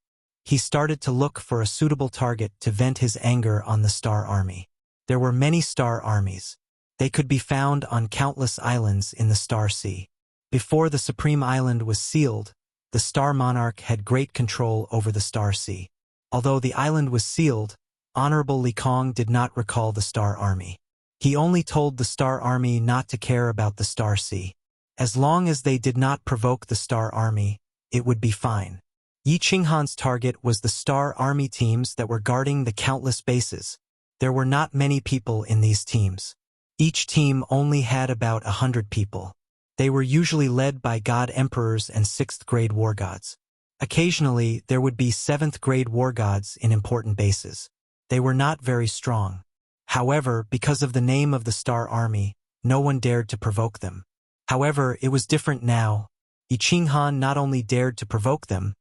He started to look for a suitable target to vent his anger on the Star Army. There were many star armies. They could be found on countless islands in the Star Sea. Before the Supreme Island was sealed, the Star Monarch had great control over the Star Sea. Although the island was sealed, Honorable Li Kong did not recall the Star Army. He only told the Star Army not to care about the Star Sea. As long as they did not provoke the Star Army, it would be fine. Yi Qinghan's target was the Star Army teams that were guarding the countless bases. There were not many people in these teams. Each team only had about 100 people. They were usually led by God Emperors and 6th-grade war gods. Occasionally, there would be 7th-grade war gods in important bases. They were not very strong. However, because of the name of the Star Army, no one dared to provoke them. However, it was different now. Yi Qinghan not only dared to provoke them,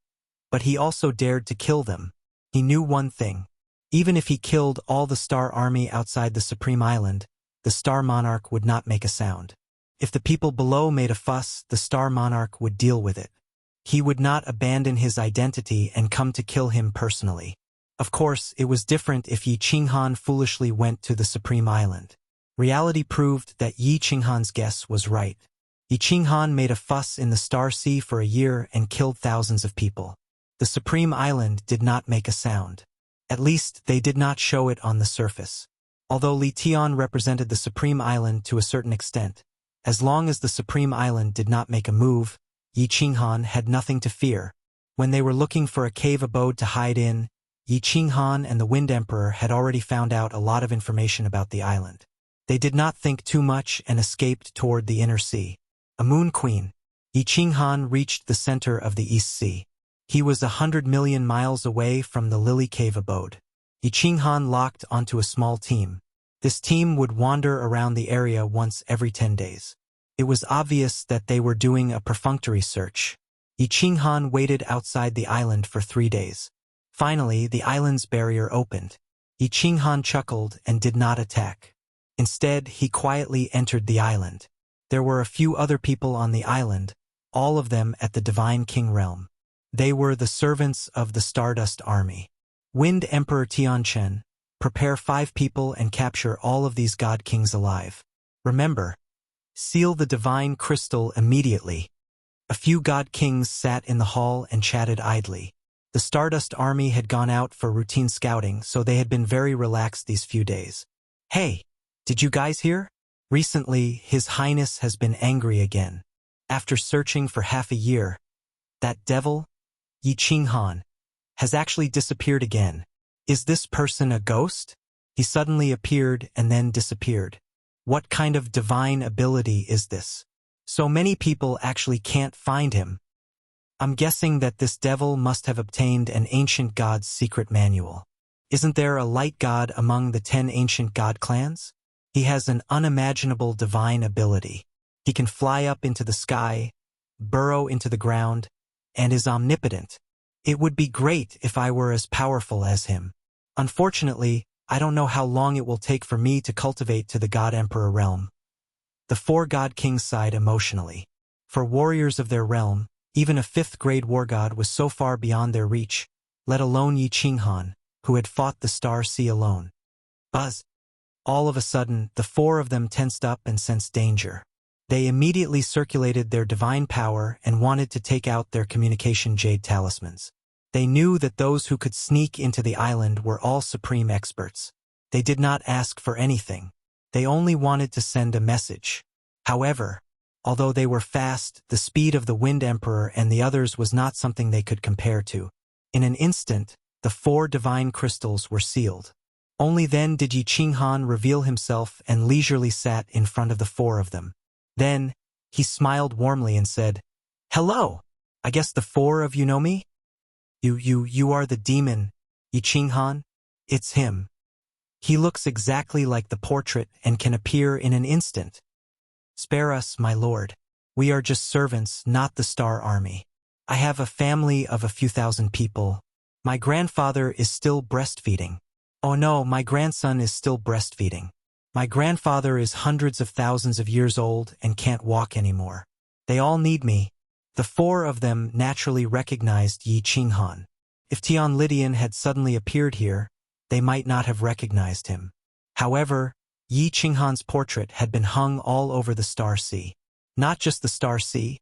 but he also dared to kill them. He knew one thing. Even if he killed all the Star Army outside the Supreme Island, the Star Monarch would not make a sound. If the people below made a fuss, the Star Monarch would deal with it. He would not abandon his identity and come to kill him personally. Of course, it was different if Yi Qinghan foolishly went to the Supreme Island. Reality proved that Yi Qinghan's guess was right. Yi Qinghan made a fuss in the Star Sea for a year and killed thousands of people. The Supreme Island did not make a sound. At least, they did not show it on the surface. Although Li Tian represented the Supreme Island to a certain extent, as long as the Supreme Island did not make a move, Yi Qinghan had nothing to fear. When they were looking for a cave abode to hide in, Yi Qinghan and the Wind Emperor had already found out a lot of information about the island. They did not think too much and escaped toward the inner sea. A moon queen. Yi Qinghan reached the center of the East Sea. He was 100 million miles away from the Lily Cave abode. Yi Qinghan locked onto a small team. This team would wander around the area once every 10 days. It was obvious that they were doing a perfunctory search. Yi Qinghan waited outside the island for 3 days. Finally, the island's barrier opened. Yi Qinghan chuckled and did not attack. Instead, he quietly entered the island. There were a few other people on the island, all of them at the Divine King realm. They were the servants of the Stardust Army. Wind Emperor Tianchen, prepare 5 people and capture all of these god kings alive. Remember, seal the divine crystal immediately. A few god kings sat in the hall and chatted idly. The Stardust Army had gone out for routine scouting, so they had been very relaxed these few days. Hey, did you guys hear? Recently, His Highness has been angry again. After searching for half a year, that devil, Yi Qinghan, has actually disappeared again. Is this person a ghost? He suddenly appeared and then disappeared. What kind of divine ability is this? So many people actually can't find him. I'm guessing that this devil must have obtained an ancient god's secret manual. Isn't there a light god among the 10 ancient god clans? He has an unimaginable divine ability. He can fly up into the sky, burrow into the ground, and is omnipotent. It would be great if I were as powerful as him. Unfortunately, I don't know how long it will take for me to cultivate to the God Emperor realm. The 4 god kings sighed emotionally. For warriors of their realm, even a 5th-grade war god was so far beyond their reach. let alone Yi Qinghan, who had fought the Star Sea alone. Buzz! All of a sudden, the four of them tensed up and sensed danger. They immediately circulated their divine power and wanted to take out their communication jade talismans. They knew that those who could sneak into the island were all supreme experts. They did not ask for anything. They only wanted to send a message. However, although they were fast, the speed of the Wind Emperor and the others was not something they could compare to. In an instant, the four divine crystals were sealed. Only then did Yi Qinghan reveal himself and leisurely sat in front of the four of them. Then, he smiled warmly and said, "Hello! I guess the four of you know me? You are the demon, Yi Qinghan? It's him. He looks exactly like the portrait and can appear in an instant. Spare us, my lord. We are just servants, not the Star Army. I have a family of a few thousand people. My grandfather is still breastfeeding. Oh no, my grandson is still breastfeeding. My grandfather is hundreds of thousands of years old and can't walk anymore. They all need me." The four of them naturally recognized Yi Qinghan. If Tian Lydian had suddenly appeared here, they might not have recognized him. However, Yi Qinghan's portrait had been hung all over the Star Sea. Not just the Star Sea,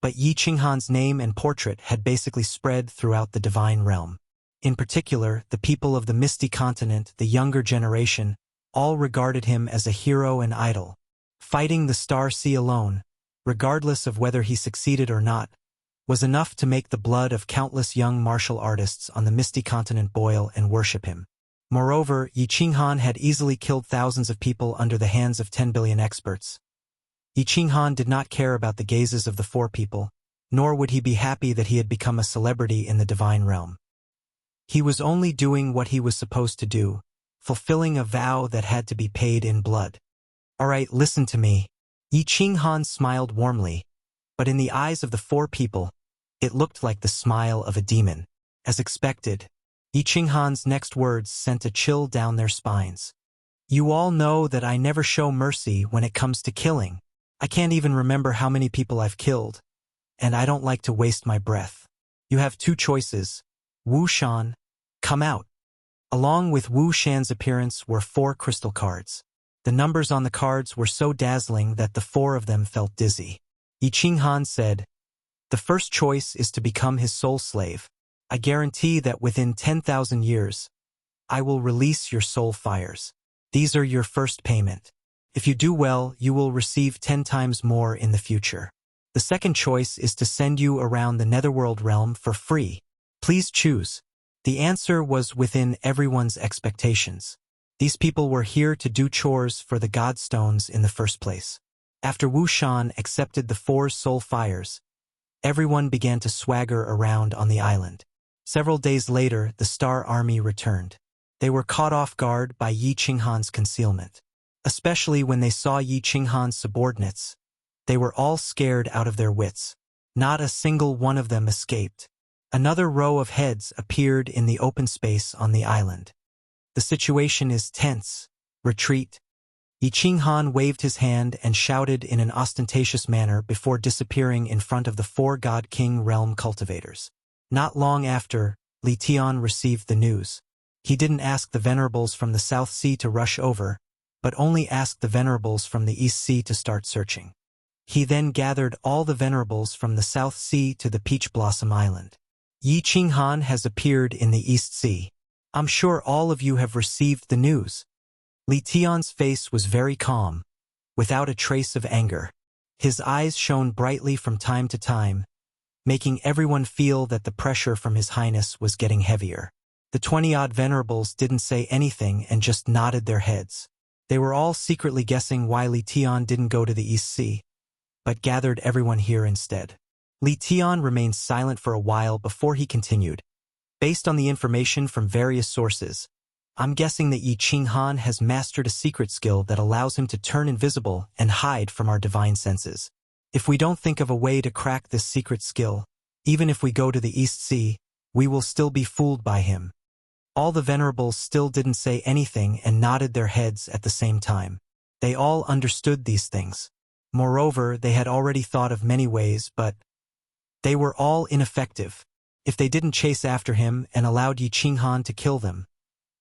but Yi Qinghan's name and portrait had basically spread throughout the divine realm. In particular, the people of the Misty Continent, the younger generation, all regarded him as a hero and idol. Fighting the Star Sea alone, regardless of whether he succeeded or not, was enough to make the blood of countless young martial artists on the Misty Continent boil and worship him. Moreover, Yi Qinghan had easily killed thousands of people under the hands of 10 billion experts. Yi Qinghan did not care about the gazes of the four people, nor would he be happy that he had become a celebrity in the divine realm. He was only doing what he was supposed to do, fulfilling a vow that had to be paid in blood. "All right, listen to me." Yi Qinghan smiled warmly, but in the eyes of the four people, it looked like the smile of a demon. As expected, Yi Qinghan's next words sent a chill down their spines. "You all know that I never show mercy when it comes to killing. I can't even remember how many people I've killed, and I don't like to waste my breath. You have two choices. Wu Shan, come out." Along with Wu Shan's appearance were 4 crystal cards. The numbers on the cards were so dazzling that the four of them felt dizzy. Yi Qinghan said, "The first choice is to become his soul slave. I guarantee that within 10,000 years, I will release your soul fires. These are your first payment. If you do well, you will receive 10 times more in the future. The second choice is to send you around the Netherworld realm for free. Please choose." The answer was within everyone's expectations. These people were here to do chores for the Godstones in the first place. After Wu Shan accepted the 4 soul fires, everyone began to swagger around on the island. Several days later, the Star Army returned. They were caught off guard by Yi Qinghan's concealment. Especially when they saw Yi Qinghan's subordinates, they were all scared out of their wits. Not a single one of them escaped. Another row of heads appeared in the open space on the island. "The situation is tense. Retreat." Yi Qinghan waved his hand and shouted in an ostentatious manner before disappearing in front of the 4 God King realm cultivators. Not long after, Li Tian received the news. He didn't ask the venerables from the South Sea to rush over, but only asked the venerables from the East Sea to start searching. He then gathered all the venerables from the South Sea to the Peach Blossom Island. "Yi Qinghan has appeared in the East Sea. I'm sure all of you have received the news." Li Tian's face was very calm, without a trace of anger. His eyes shone brightly from time to time, making everyone feel that the pressure from His Highness was getting heavier. The 20-odd venerables didn't say anything and just nodded their heads. They were all secretly guessing why Li Tian didn't go to the East Sea, but gathered everyone here instead. Li Tian remained silent for a while before he continued. "Based on the information from various sources, I'm guessing that Yi Qinghan has mastered a secret skill that allows him to turn invisible and hide from our divine senses. If we don't think of a way to crack this secret skill, even if we go to the East Sea, we will still be fooled by him." All the venerables still didn't say anything and nodded their heads at the same time. They all understood these things. Moreover, they had already thought of many ways, but they were all ineffective. If they didn't chase after him and allowed Yi Qinghan to kill them,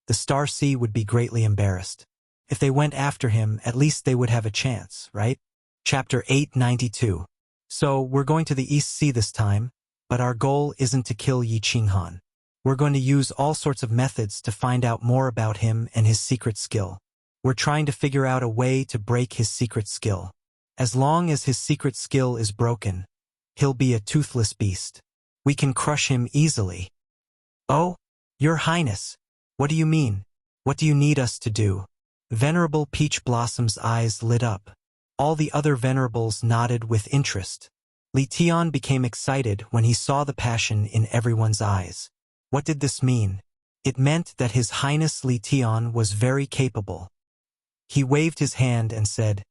the Star Sea would be greatly embarrassed. If they went after him, at least they would have a chance, right? Chapter 892. So, we're going to the East Sea this time, but our goal isn't to kill Yi Qinghan. We're going to use all sorts of methods to find out more about him and his secret skill. We're trying to figure out a way to break his secret skill. As long as his secret skill is broken, he'll be a toothless beast. We can crush him easily. Oh, Your Highness, what do you mean? What do you need us to do? Venerable Peach Blossom's eyes lit up. All the other venerables nodded with interest. Li Tian became excited when he saw the passion in everyone's eyes. What did this mean? It meant that His Highness Li Tian was very capable. He waved his hand and said,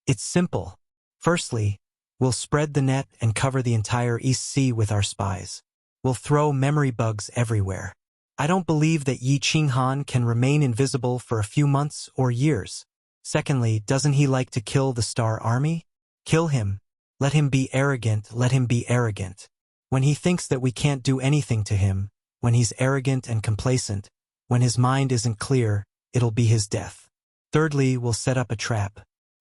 "It's simple. Firstly, we'll spread the net and cover the entire East Sea with our spies. We'll throw memory bugs everywhere. I don't believe that Yi Qinghan can remain invisible for a few months or years. Secondly, doesn't he like to kill the Star Army? Kill him. Let him be arrogant, let him be arrogant. When he thinks that we can't do anything to him, when he's arrogant and complacent, when his mind isn't clear, it'll be his death. Thirdly, we'll set up a trap.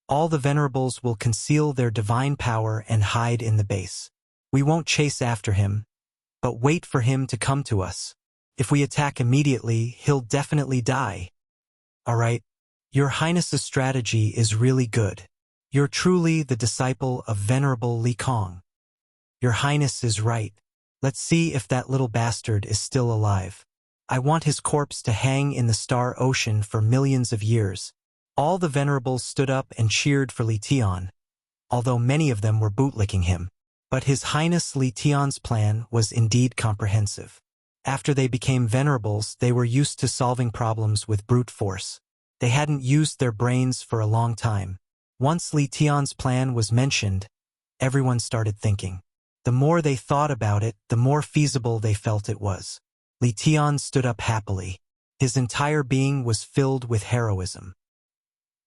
All the venerables will conceal their divine power and hide in the base. We won't chase after him, but wait for him to come to us. If we attack immediately, he'll definitely die." "All right, Your Highness's strategy is really good. You're truly the disciple of Venerable Li Kong. Your Highness is right. Let's see if that little bastard is still alive. I want his corpse to hang in the Star Ocean for millions of years." All the venerables stood up and cheered for Li Tian, although many of them were bootlicking him. But His Highness Li Tian's plan was indeed comprehensive. After they became venerables, they were used to solving problems with brute force. They hadn't used their brains for a long time. Once Li Tian's plan was mentioned, everyone started thinking. The more they thought about it, the more feasible they felt it was. Li Tian stood up happily. His entire being was filled with heroism.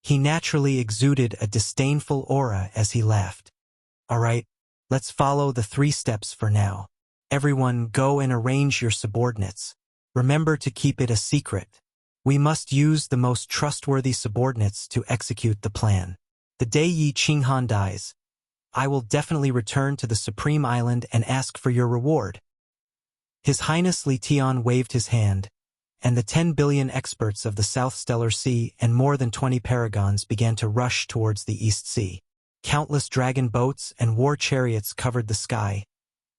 He naturally exuded a disdainful aura as he laughed. "All right, let's follow the 3 steps for now. Everyone go and arrange your subordinates. Remember to keep it a secret. We must use the most trustworthy subordinates to execute the plan. The day Yi Qinghan dies, I will definitely return to the Supreme Island and ask for your reward." His Highness Li Tian waved his hand, and the 10 billion experts of the South Stellar Sea and more than 20 paragons began to rush towards the East Sea. Countless dragon boats and war chariots covered the sky,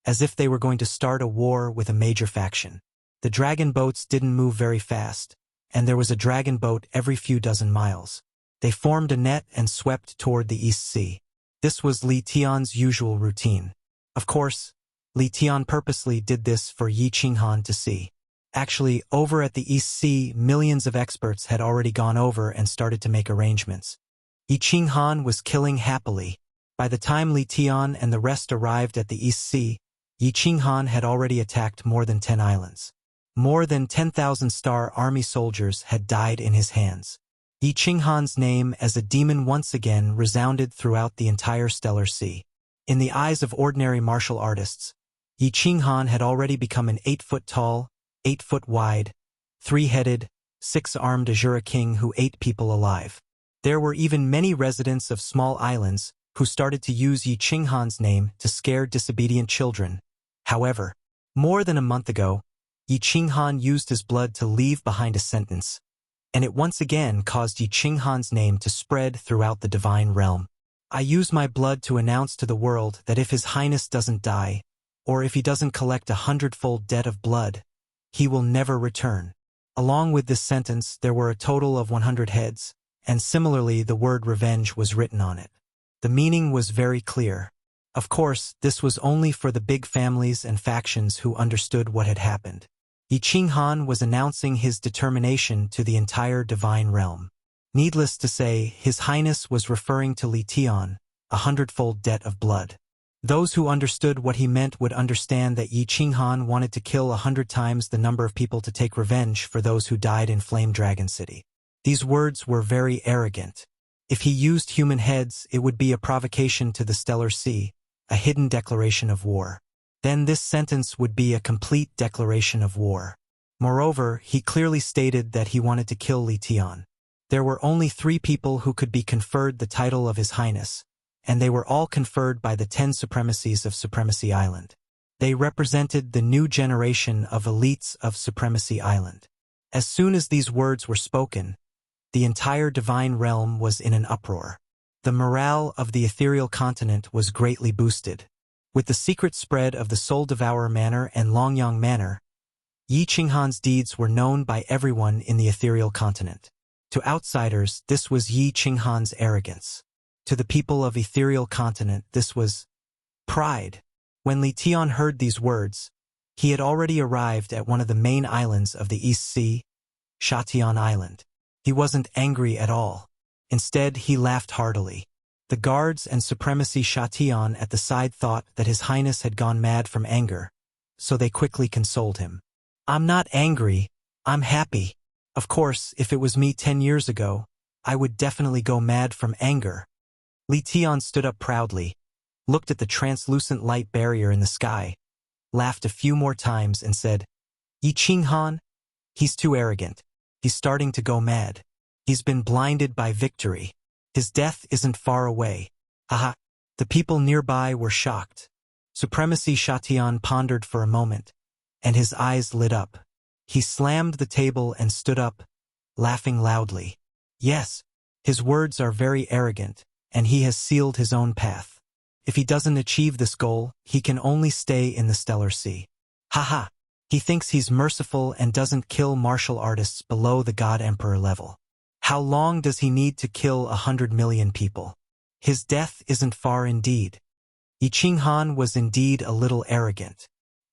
as if they were going to start a war with a major faction. The dragon boats didn't move very fast, and there was a dragon boat every few dozen miles. They formed a net and swept toward the East Sea. This was Li Tian's usual routine. Of course, Li Tian purposely did this for Yi Qinghan to see. Actually, over at the East Sea, millions of experts had already gone over and started to make arrangements. Yi Qinghan was killing happily. By the time Li Tian and the rest arrived at the East Sea, Yi Qinghan had already attacked more than 10 islands. More than 10,000 Star Army soldiers had died in his hands. Yi Qinghan's name as a demon once again resounded throughout the entire Stellar Sea. In the eyes of ordinary martial artists, Yi Qinghan had already become an 8-foot tall, 8-foot wide, 3-headed, 6-armed Azura king who ate people alive. There were even many residents of small islands who started to use Yi Qinghan's name to scare disobedient children. However, more than a month ago, Yi Qinghan used his blood to leave behind a sentence, and it once again caused Yi Qinghan's name to spread throughout the divine realm. "I use my blood to announce to the world that if His Highness doesn't die, or if he doesn't collect 100-fold debt of blood, he will never return." Along with this sentence, there were a total of 100 heads, and similarly the word revenge was written on it. The meaning was very clear. Of course, this was only for the big families and factions who understood what had happened. Yi Qinghan was announcing his determination to the entire divine realm. Needless to say, His Highness was referring to Li Tian, 100-fold debt of blood. Those who understood what he meant would understand that Yi Qinghan wanted to kill 100 times the number of people to take revenge for those who died in Flame Dragon City. These words were very arrogant. If he used human heads, it would be a provocation to the Stellar Sea, a hidden declaration of war. then this sentence would be a complete declaration of war. Moreover, he clearly stated that he wanted to kill Li Tian. There were only 3 people who could be conferred the title of His Highness, and they were all conferred by the 10 supremacies of Supremacy Island. They represented the new generation of elites of Supremacy Island. As soon as these words were spoken, the entire divine realm was in an uproar. The morale of the ethereal continent was greatly boosted. With the secret spread of the Soul Devourer Manor and Longyang Manor, Yi Qinghan's deeds were known by everyone in the ethereal continent. To outsiders, this was Yi Qinghan's arrogance. To the people of ethereal continent, this was pride. When Li Tian heard these words, he had already arrived at one of the main islands of the East Sea, Shatian Island. He wasn't angry at all. Instead, he laughed heartily. The guards and Supremacy Shatian at the side thought that His Highness had gone mad from anger, so they quickly consoled him. "I'm not angry, I'm happy. Of course, if it was me 10 years ago, I would definitely go mad from anger." Li Tian stood up proudly, looked at the translucent light barrier in the sky, laughed a few more times and said, "Yi Qinghan? He's too arrogant. He's starting to go mad. He's been blinded by victory. His death isn't far away. Haha." The people nearby were shocked. Supremacy Shatian pondered for a moment, and his eyes lit up. He slammed the table and stood up, laughing loudly. Yes, his words are very arrogant, and he has sealed his own path. If he doesn't achieve this goal, he can only stay in the Stellar Sea. Haha, he thinks he's merciful and doesn't kill martial artists below the God Emperor level. How long does he need to kill 100 million people? His death isn't far indeed. Yi Qinghan was indeed a little arrogant.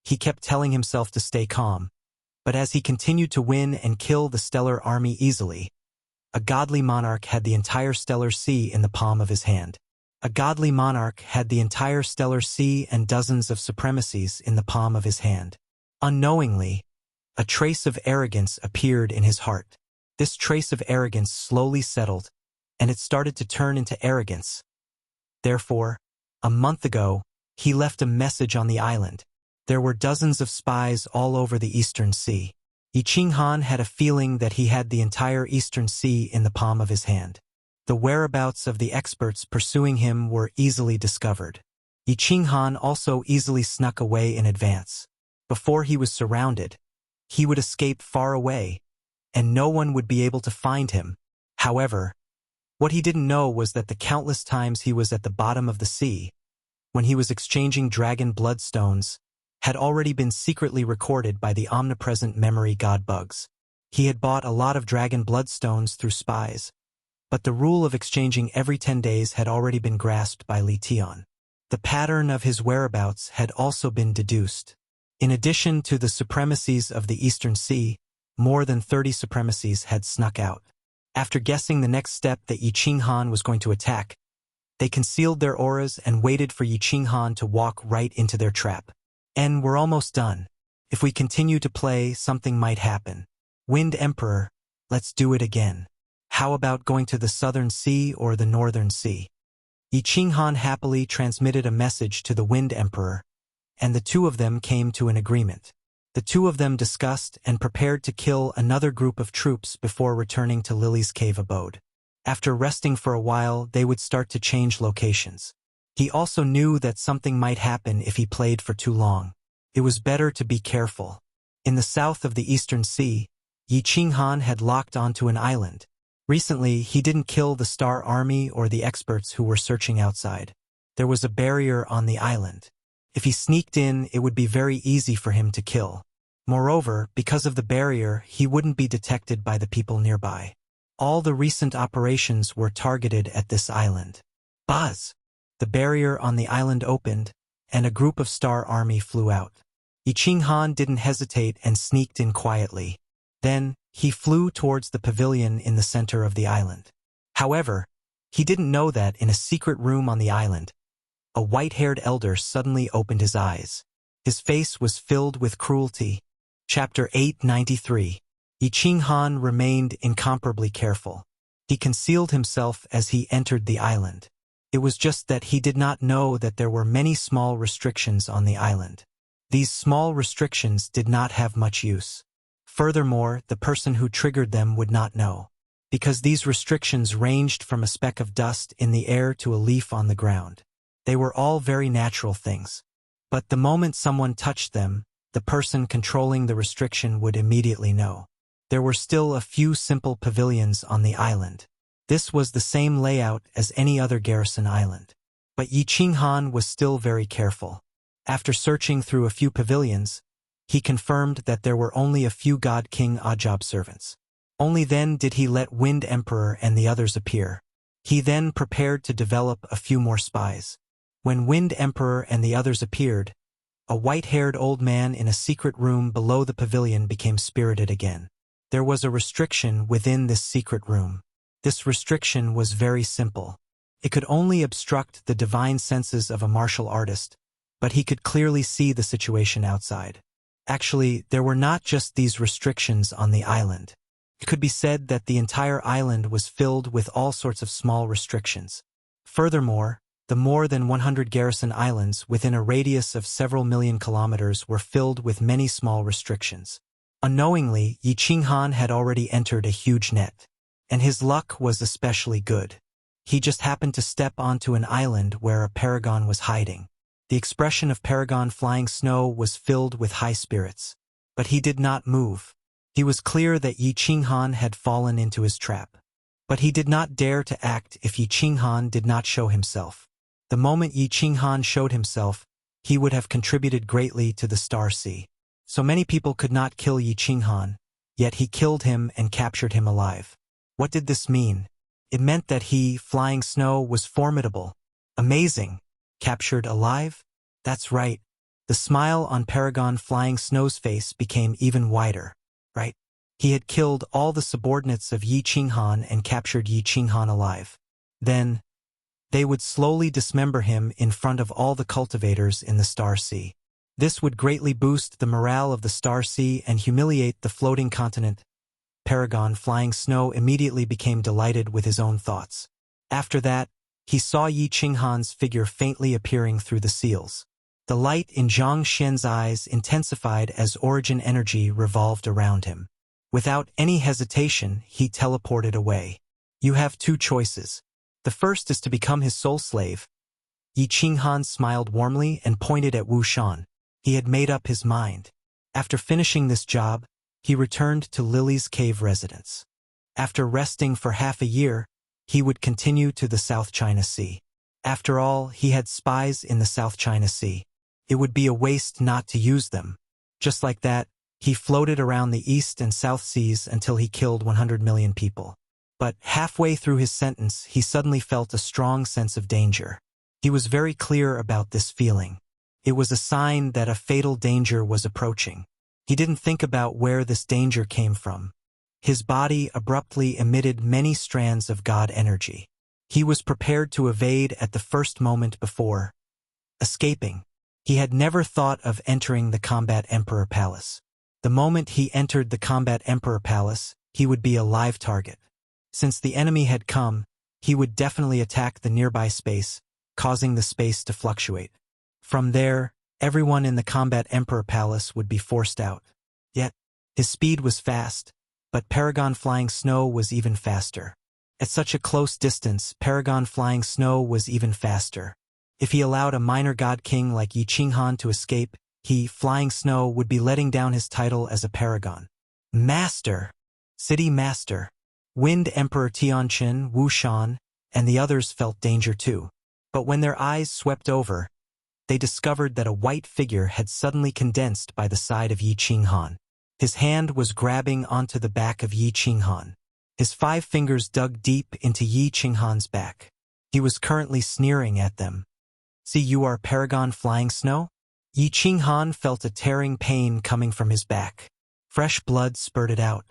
He kept telling himself to stay calm, but as he continued to win and kill the stellar army easily, a godly monarch had the entire Stellar Sea in the palm of his hand. A godly monarch had the entire Stellar Sea and dozens of supremacies in the palm of his hand. Unknowingly, a trace of arrogance appeared in his heart. This trace of arrogance slowly settled, and it started to turn into arrogance. Therefore, a month ago, he left a message on the island. There were dozens of spies all over the Eastern Sea. Yi Qinghan had a feeling that he had the entire Eastern Sea in the palm of his hand. The whereabouts of the experts pursuing him were easily discovered. Yi Qinghan also easily snuck away in advance. Before he was surrounded, he would escape far away, and no one would be able to find him. However, what he didn't know was that the countless times he was at the bottom of the sea, when he was exchanging dragon bloodstones, had already been secretly recorded by the omnipresent memory god bugs. He had bought a lot of dragon bloodstones through spies, but the rule of exchanging every 10 days had already been grasped by Li Tian. The pattern of his whereabouts had also been deduced. In addition to the supremacies of the Eastern Sea, more than 30 supremacies had snuck out. After guessing the next step that Yi Qinghan was going to attack, they concealed their auras and waited for Yi Qinghan to walk right into their trap. "And we're almost done. If we continue to play, something might happen. Wind Emperor, let's do it again. How about going to the Southern Sea or the Northern Sea?" Yi Qinghan happily transmitted a message to the Wind Emperor, and the two of them came to an agreement. The two of them discussed and prepared to kill another group of troops before returning to Lily's cave abode. After resting for a while, they would start to change locations. He also knew that something might happen if he played for too long. It was better to be careful. In the south of the Eastern Sea, Yi Qinghan had locked onto an island. Recently, he didn't kill the Star Army or the experts who were searching outside. There was a barrier on the island. If he sneaked in, it would be very easy for him to kill. Moreover, because of the barrier, he wouldn't be detected by the people nearby. All the recent operations were targeted at this island. Buzz! The barrier on the island opened, and a group of Star Army flew out. Yi Qinghan didn't hesitate and sneaked in quietly. Then, he flew towards the pavilion in the center of the island. However, he didn't know that in a secret room on the island, a white-haired elder suddenly opened his eyes. His face was filled with cruelty. Chapter 893. Yi Qinghan remained incomparably careful. He concealed himself as he entered the island. It was just that he did not know that there were many small restrictions on the island. These small restrictions did not have much use. Furthermore, the person who triggered them would not know, because these restrictions ranged from a speck of dust in the air to a leaf on the ground. They were all very natural things. But the moment someone touched them, the person controlling the restriction would immediately know. There were still a few simple pavilions on the island. This was the same layout as any other garrison island. But Yi Qinghan was still very careful. After searching through a few pavilions, he confirmed that there were only a few God King Ajab servants. Only then did he let Wind Emperor and the others appear. He then prepared to develop a few more spies. When Wind Emperor and the others appeared, a white-haired old man in a secret room below the pavilion became spirited again. There was a restriction within this secret room. This restriction was very simple. It could only obstruct the divine senses of a martial artist, but he could clearly see the situation outside. Actually, there were not just these restrictions on the island. It could be said that the entire island was filled with all sorts of small restrictions. Furthermore, the more than 100 garrison islands within a radius of several million kilometers were filled with many small restrictions. Unknowingly, Yi Qinghan had already entered a huge net. And his luck was especially good. He just happened to step onto an island where a paragon was hiding. The expression of Paragon Flying Snow was filled with high spirits. But he did not move. He was clear that Yi Qinghan had fallen into his trap. But he did not dare to act if Yi Qinghan did not show himself. The moment Yi Qinghan showed himself, he would have contributed greatly to the Star Sea. So many people could not kill Yi Qinghan, yet he killed him and captured him alive. What did this mean? It meant that he, Flying Snow, was formidable. Amazing. Captured alive? That's right. The smile on Paragon Flying Snow's face became even wider. Right? He had killed all the subordinates of Yi Qinghan and captured Yi Qinghan alive. Then, they would slowly dismember him in front of all the cultivators in the Star Sea. This would greatly boost the morale of the Star Sea and humiliate the floating continent. Paragon Flying Snow immediately became delighted with his own thoughts. After that, he saw Yi Qinghan's figure faintly appearing through the seals. The light in Zhang Xian's eyes intensified as origin energy revolved around him. Without any hesitation, he teleported away. You have two choices. The first is to become his soul slave. Yi Qinghan smiled warmly and pointed at Wu Shan. He had made up his mind. After finishing this job, he returned to Lily's cave residence. After resting for half a year, he would continue to the South China Sea. After all, he had spies in the South China Sea. It would be a waste not to use them. Just like that, he floated around the East and South Seas until he killed 100 million people. But halfway through his sentence, he suddenly felt a strong sense of danger. He was very clear about this feeling. It was a sign that a fatal danger was approaching. He didn't think about where this danger came from. His body abruptly emitted many strands of God energy. He was prepared to evade at the first moment before escaping. He had never thought of entering the Combat Emperor Palace. The moment he entered the Combat Emperor Palace, he would be a live target. Since the enemy had come, he would definitely attack the nearby space, causing the space to fluctuate. From there, everyone in the Combat Emperor Palace would be forced out. Yet, his speed was fast, but Paragon Flying Snow was even faster. At such a close distance, Paragon Flying Snow was even faster. If he allowed a minor god king like Yi Qinghan to escape, he, Flying Snow, would be letting down his title as a paragon. Master! City Master! Wind Emperor Tianqin, Wu Shan, and the others felt danger too. But when their eyes swept over, they discovered that a white figure had suddenly condensed by the side of Yi Qinghan. His hand was grabbing onto the back of Yi Qinghan. His 5 fingers dug deep into Yi Qinghan's back. He was currently sneering at them. See, you are Paragon Flying Snow? Yi Qinghan felt a tearing pain coming from his back. Fresh blood spurted out.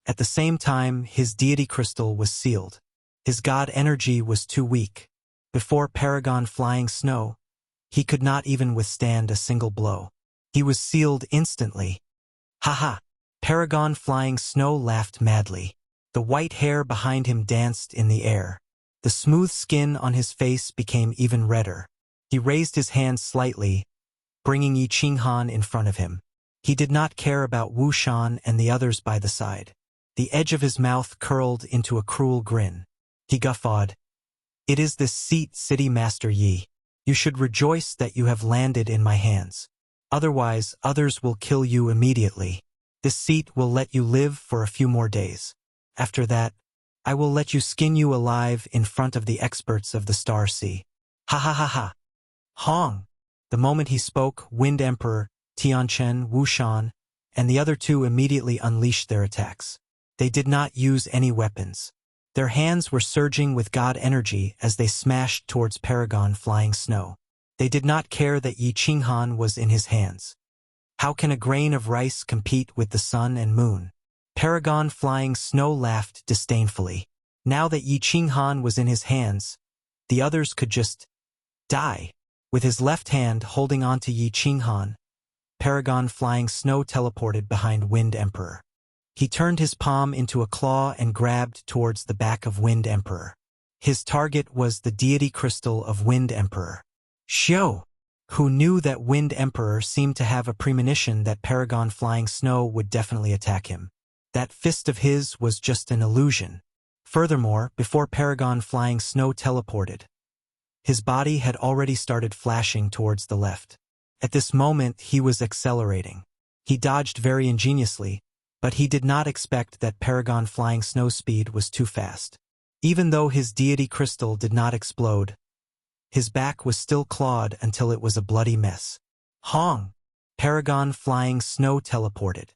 At the same time, his deity crystal was sealed. His god energy was too weak. Before Paragon Flying Snow, he could not even withstand a single blow. He was sealed instantly. Ha! Paragon Flying Snow laughed madly. The white hair behind him danced in the air. The smooth skin on his face became even redder. He raised his hand slightly, bringing Yi Qinghan in front of him. He did not care about Wuxian and the others by the side. The edge of his mouth curled into a cruel grin. He guffawed. "It is this seat, City Master Yi. You should rejoice that you have landed in my hands. Otherwise, others will kill you immediately. This seat will let you live for a few more days. After that, I will let you skin you alive in front of the experts of the Star Sea." Ha ha ha ha. Hong! The moment he spoke, Wind Emperor, Tianchen, Wuxian, and the other two immediately unleashed their attacks. They did not use any weapons. Their hands were surging with god energy as they smashed towards Paragon Flying Snow. They did not care that Yi Qinghan was in his hands. How can a grain of rice compete with the sun and moon? Paragon Flying Snow laughed disdainfully. Now that Yi Qinghan was in his hands, the others could just die. With his left hand holding on to Yi Qinghan, Paragon Flying Snow teleported behind Wind Emperor. He turned his palm into a claw and grabbed towards the back of Wind Emperor. His target was the deity crystal of Wind Emperor. Xiao, who knew that Wind Emperor seemed to have a premonition that Paragon Flying Snow would definitely attack him. That fist of his was just an illusion. Furthermore, before Paragon Flying Snow teleported, his body had already started flashing towards the left. At this moment, he was accelerating. He dodged very ingeniously, but he did not expect that Paragon Flying Snow speed was too fast. Even though his deity crystal did not explode, his back was still clawed until it was a bloody mess. Hong! Paragon Flying Snow teleported.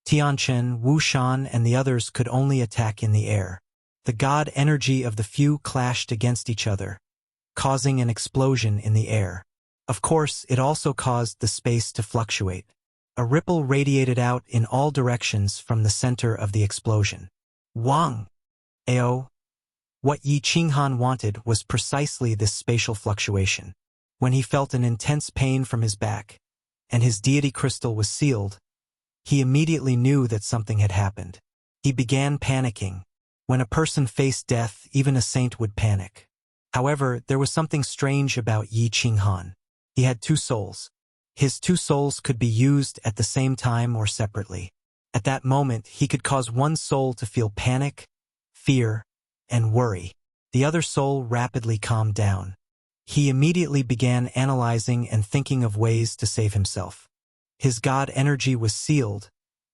Tianchen, Wuxian, and the others could only attack in the air. The god energy of the few clashed against each other, causing an explosion in the air. Of course, it also caused the space to fluctuate. A ripple radiated out in all directions from the center of the explosion. Wang! Ao! What Yi Qinghan wanted was precisely this spatial fluctuation. When he felt an intense pain from his back, and his deity crystal was sealed, he immediately knew that something had happened. He began panicking. When a person faced death, even a saint would panic. However, there was something strange about Yi Qinghan. He had two souls. His two souls could be used at the same time or separately. At that moment, he could cause one soul to feel panic, fear, and worry. The other soul rapidly calmed down. He immediately began analyzing and thinking of ways to save himself. His god energy was sealed,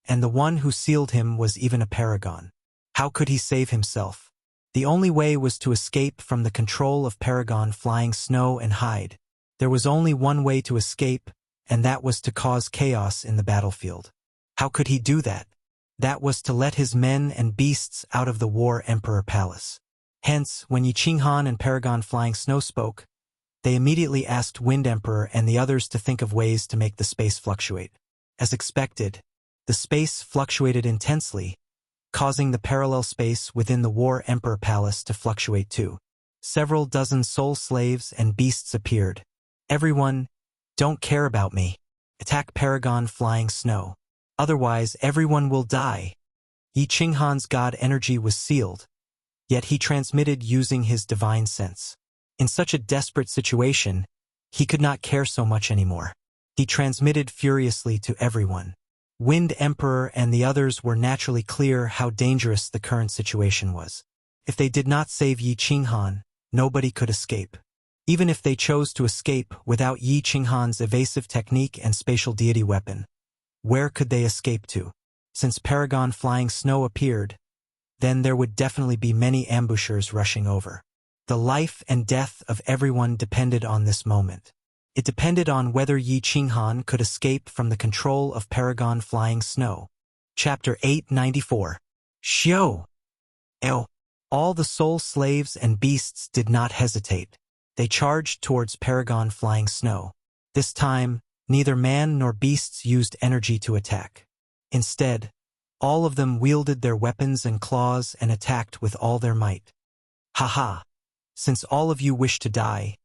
and the one who sealed him was even a paragon. How could he save himself? The only way was to escape from the control of Paragon Flying Snow and hide. There was only one way to escape, and that was to cause chaos in the battlefield. How could he do that? That was to let his men and beasts out of the War Emperor Palace. Hence, when Yi Qinghan and Paragon Flying Snow spoke, they immediately asked Wind Emperor and the others to think of ways to make the space fluctuate. As expected, the space fluctuated intensely, causing the parallel space within the War Emperor Palace to fluctuate too. Several dozen soul slaves and beasts appeared. Everyone, don't care about me. Attack Paragon Flying Snow. Otherwise, everyone will die. Yi Qinghan's god energy was sealed, yet he transmitted using his divine sense. In such a desperate situation, he could not care so much anymore. He transmitted furiously to everyone. Wind Emperor and the others were naturally clear how dangerous the current situation was. If they did not save Yi Qinghan, nobody could escape. Even if they chose to escape without Yi Qinghan's evasive technique and spatial deity weapon, where could they escape to? Since Paragon Flying Snow appeared, then there would definitely be many ambushers rushing over. The life and death of everyone depended on this moment. It depended on whether Yi Qinghan could escape from the control of Paragon Flying Snow. Chapter 894. Xiao! Ew! All the soul slaves and beasts did not hesitate. They charged towards Paragon Flying Snow. This time, neither man nor beasts used energy to attack. Instead, all of them wielded their weapons and claws and attacked with all their might. Ha! Since all of you wish to die,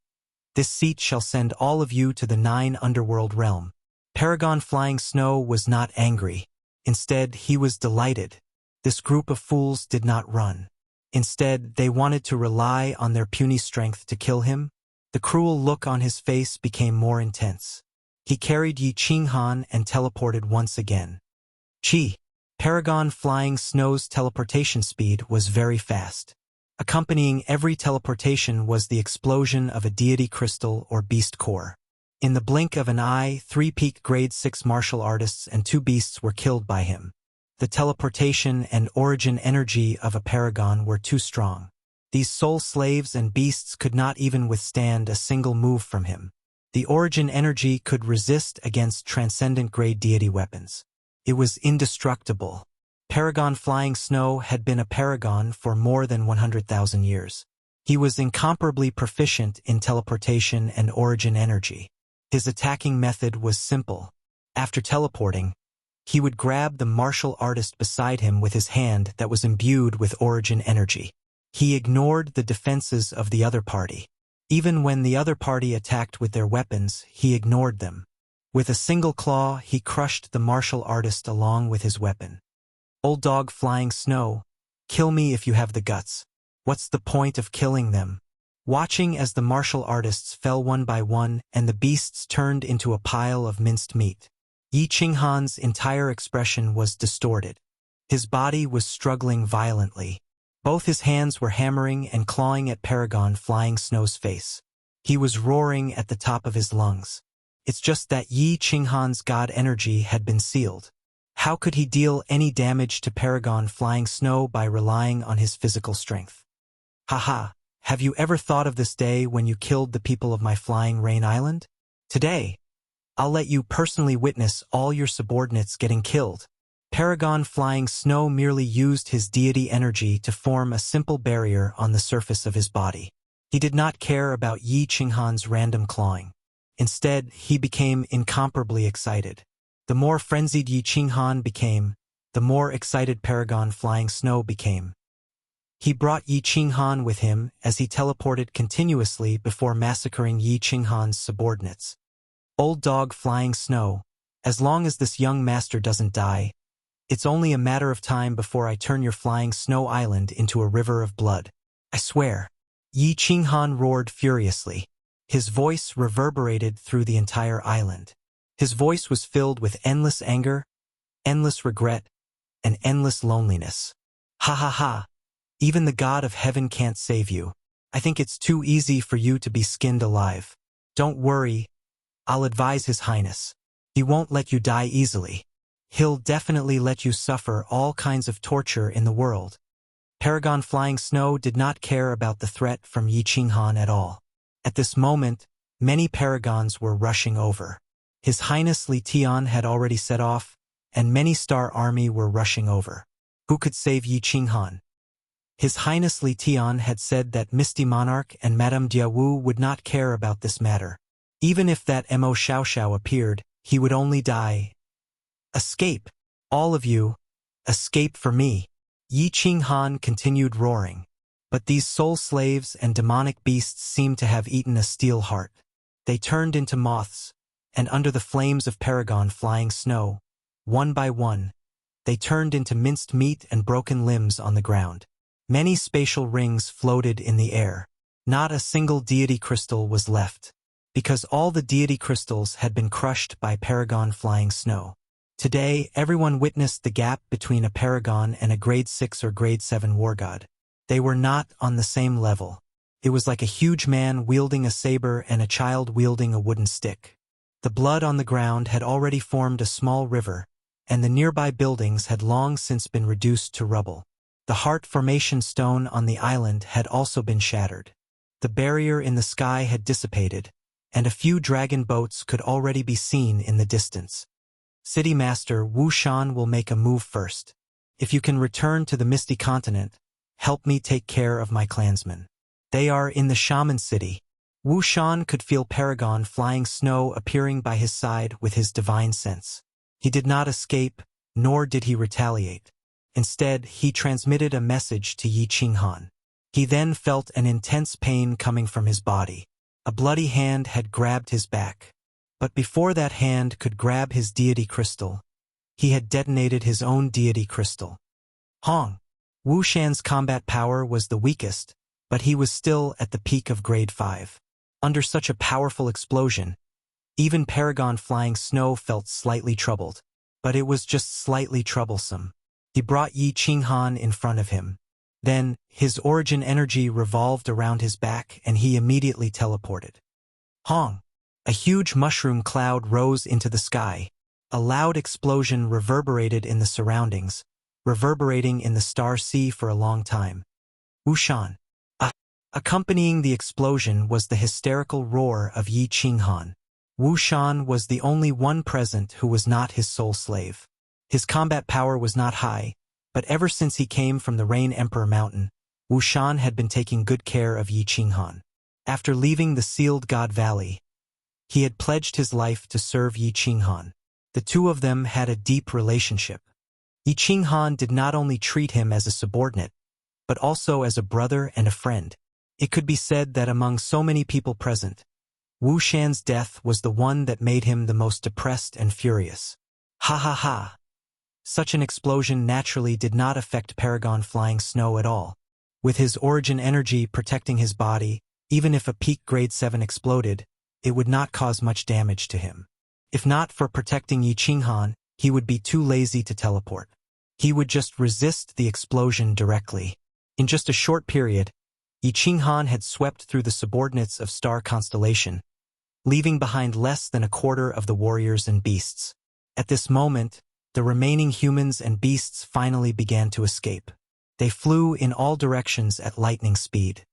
this seat shall send all of you to the 9 underworld realm. Paragon Flying Snow was not angry. Instead, he was delighted. This group of fools did not run. Instead, they wanted to rely on their puny strength to kill him. The cruel look on his face became more intense. He carried Yi Qinghan and teleported once again. Chi. Paragon Flying Snow's teleportation speed was very fast. Accompanying every teleportation was the explosion of a deity crystal or beast core. In the blink of an eye, 3 peak grade 6 martial artists and 2 beasts were killed by him. The teleportation and origin energy of a paragon were too strong. These soul slaves and beasts could not even withstand a single move from him. The origin energy could resist against transcendent grade deity weapons. It was indestructible. Paragon Flying Snow had been a paragon for more than 100,000 years. He was incomparably proficient in teleportation and origin energy. His attacking method was simple. After teleporting, he would grab the martial artist beside him with his hand that was imbued with origin energy. He ignored the defenses of the other party. Even when the other party attacked with their weapons, he ignored them. With a single claw, he crushed the martial artist along with his weapon. Old Dog Flying Snow, kill me if you have the guts. What's the point of killing them? Watching as the martial artists fell one by one and the beasts turned into a pile of minced meat, Yi Qinghan's entire expression was distorted. His body was struggling violently. Both his hands were hammering and clawing at Paragon Flying Snow's face. He was roaring at the top of his lungs. It's just that Yi Qinghan's god energy had been sealed. How could he deal any damage to Paragon Flying Snow by relying on his physical strength? Haha, have you ever thought of this day when you killed the people of my Flying Rain Island? Today, I'll let you personally witness all your subordinates getting killed. Paragon Flying Snow merely used his deity energy to form a simple barrier on the surface of his body. He did not care about Yi Qinghan's random clawing. Instead, he became incomparably excited. The more frenzied Yi Qinghan became, the more excited Paragon Flying Snow became. He brought Yi Qinghan with him as he teleported continuously before massacring Yi Qinghan's subordinates. Old Dog Flying Snow, as long as this young master doesn't die, it's only a matter of time before I turn your Flying Snow Island into a river of blood. I swear. Yi Qinghan roared furiously. His voice reverberated through the entire island. His voice was filled with endless anger, endless regret, and endless loneliness. Ha ha ha. Even the god of heaven can't save you. I think it's too easy for you to be skinned alive. Don't worry. I'll advise His Highness. He won't let you die easily. He'll definitely let you suffer all kinds of torture in the world. Paragon Flying Snow did not care about the threat from Yi Qinghan at all. At this moment, many paragons were rushing over. His Highness Li Tian had already set off, and many star army were rushing over. Who could save Yi Qinghan? His Highness Li Tian had said that Misty Monarch and Madame Diawu would not care about this matter. Even if that Mo Xiaoxiao appeared, he would only die. Escape! All of you! Escape for me! Yi Qinghan continued roaring. But these soul slaves and demonic beasts seemed to have eaten a steel heart. They turned into moths, and under the flames of Paragon Flying Snow, one by one, they turned into minced meat and broken limbs on the ground. Many spatial rings floated in the air. Not a single deity crystal was left, because all the deity crystals had been crushed by Paragon Flying Snow. Today, everyone witnessed the gap between a paragon and a grade 6 or grade 7 war god. They were not on the same level. It was like a huge man wielding a saber and a child wielding a wooden stick. The blood on the ground had already formed a small river, and the nearby buildings had long since been reduced to rubble. The heart formation stone on the island had also been shattered. The barrier in the sky had dissipated, and a few dragon boats could already be seen in the distance. City Master Wu Shan will make a move first. If you can return to the Misty Continent, help me take care of my clansmen. They are in the Shaman City. Wu Shan could feel Paragon Flying Snow appearing by his side with his divine sense. He did not escape, nor did he retaliate. Instead, he transmitted a message to Yi Qinghan. He then felt an intense pain coming from his body. A bloody hand had grabbed his back. But before that hand could grab his deity crystal, he had detonated his own deity crystal. Hong! Wu Shan's combat power was the weakest, but he was still at the peak of grade 5. Under such a powerful explosion, Even Paragon Flying Snow felt slightly troubled. But it was just slightly troublesome. He brought Yi Qinghan in front of him. Then, his origin energy revolved around his back and he immediately teleported. Hong! A huge mushroom cloud rose into the sky. A loud explosion reverberated in the surroundings, reverberating in the star sea for a long time. Wuxian. Accompanying the explosion was the hysterical roar of Yi Qinghan. Wuxian was the only one present who was not his soul slave. His combat power was not high, but ever since he came from the Rain Emperor Mountain, Wuxian had been taking good care of Yi Qinghan. After leaving the Sealed God Valley, he had pledged his life to serve Yi Qinghan. The two of them had a deep relationship. Yi Qinghan did not only treat him as a subordinate, but also as a brother and a friend. It could be said that among so many people present, Wuxian's death was the one that made him the most depressed and furious. Ha ha ha! Such an explosion naturally did not affect Paragon Flying Snow at all. With his origin energy protecting his body, even if a peak grade 7 exploded, it would not cause much damage to him. If not for protecting Yi Qinghan, he would be too lazy to teleport. He would just resist the explosion directly. In just a short period, Yi Qinghan had swept through the subordinates of Star Constellation, leaving behind less than a quarter of the warriors and beasts. At this moment, the remaining humans and beasts finally began to escape. They flew in all directions at lightning speed.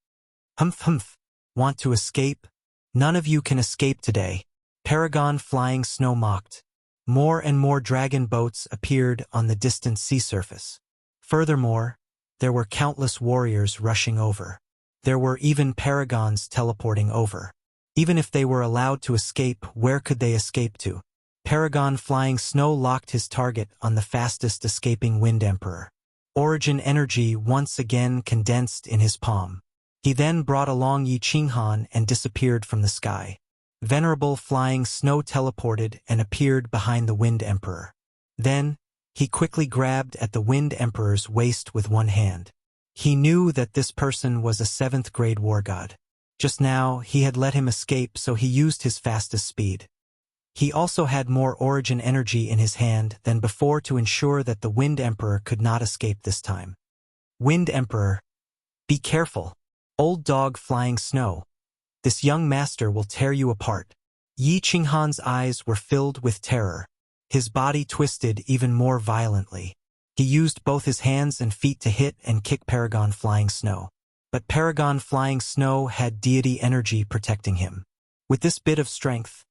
Humph humph, want to escape? None of you can escape today. Paragon Flying Snow mocked. More and more dragon boats appeared on the distant sea surface. Furthermore, there were countless warriors rushing over. There were even paragons teleporting over. Even if they were allowed to escape, where could they escape to? Paragon Flying Snow locked his target on the fastest escaping Wind Emperor. Origin energy once again condensed in his palm. He then brought along Yi Qinghan and disappeared from the sky. Venerable Flying Snow teleported and appeared behind the Wind Emperor. Then, he quickly grabbed at the Wind Emperor's waist with one hand. He knew that this person was a 7th grade war god. Just now, he had let him escape, so he used his fastest speed. He also had more origin energy in his hand than before to ensure that the Wind Emperor could not escape this time. Wind Emperor, be careful. Old dog Flying Snow. This young master will tear you apart. Yi Qinghan's eyes were filled with terror. His body twisted even more violently. He used both his hands and feet to hit and kick Paragon Flying Snow. But Paragon Flying Snow had deity energy protecting him. With this bit of strength,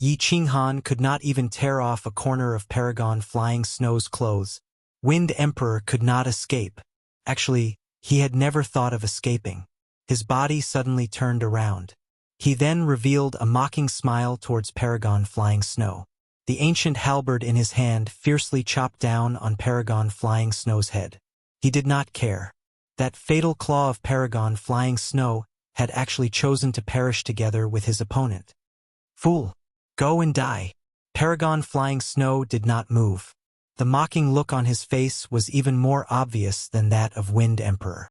Yi Qinghan could not even tear off a corner of Paragon Flying Snow's clothes. Wind Emperor could not escape. Actually, he had never thought of escaping. His body suddenly turned around. He then revealed a mocking smile towards Paragon Flying Snow. The ancient halberd in his hand fiercely chopped down on Paragon Flying Snow's head. He did not care. That fatal claw of Paragon Flying Snow had actually chosen to perish together with his opponent. Fool! Go and die! Paragon Flying Snow did not move. The mocking look on his face was even more obvious than that of Wind Emperor.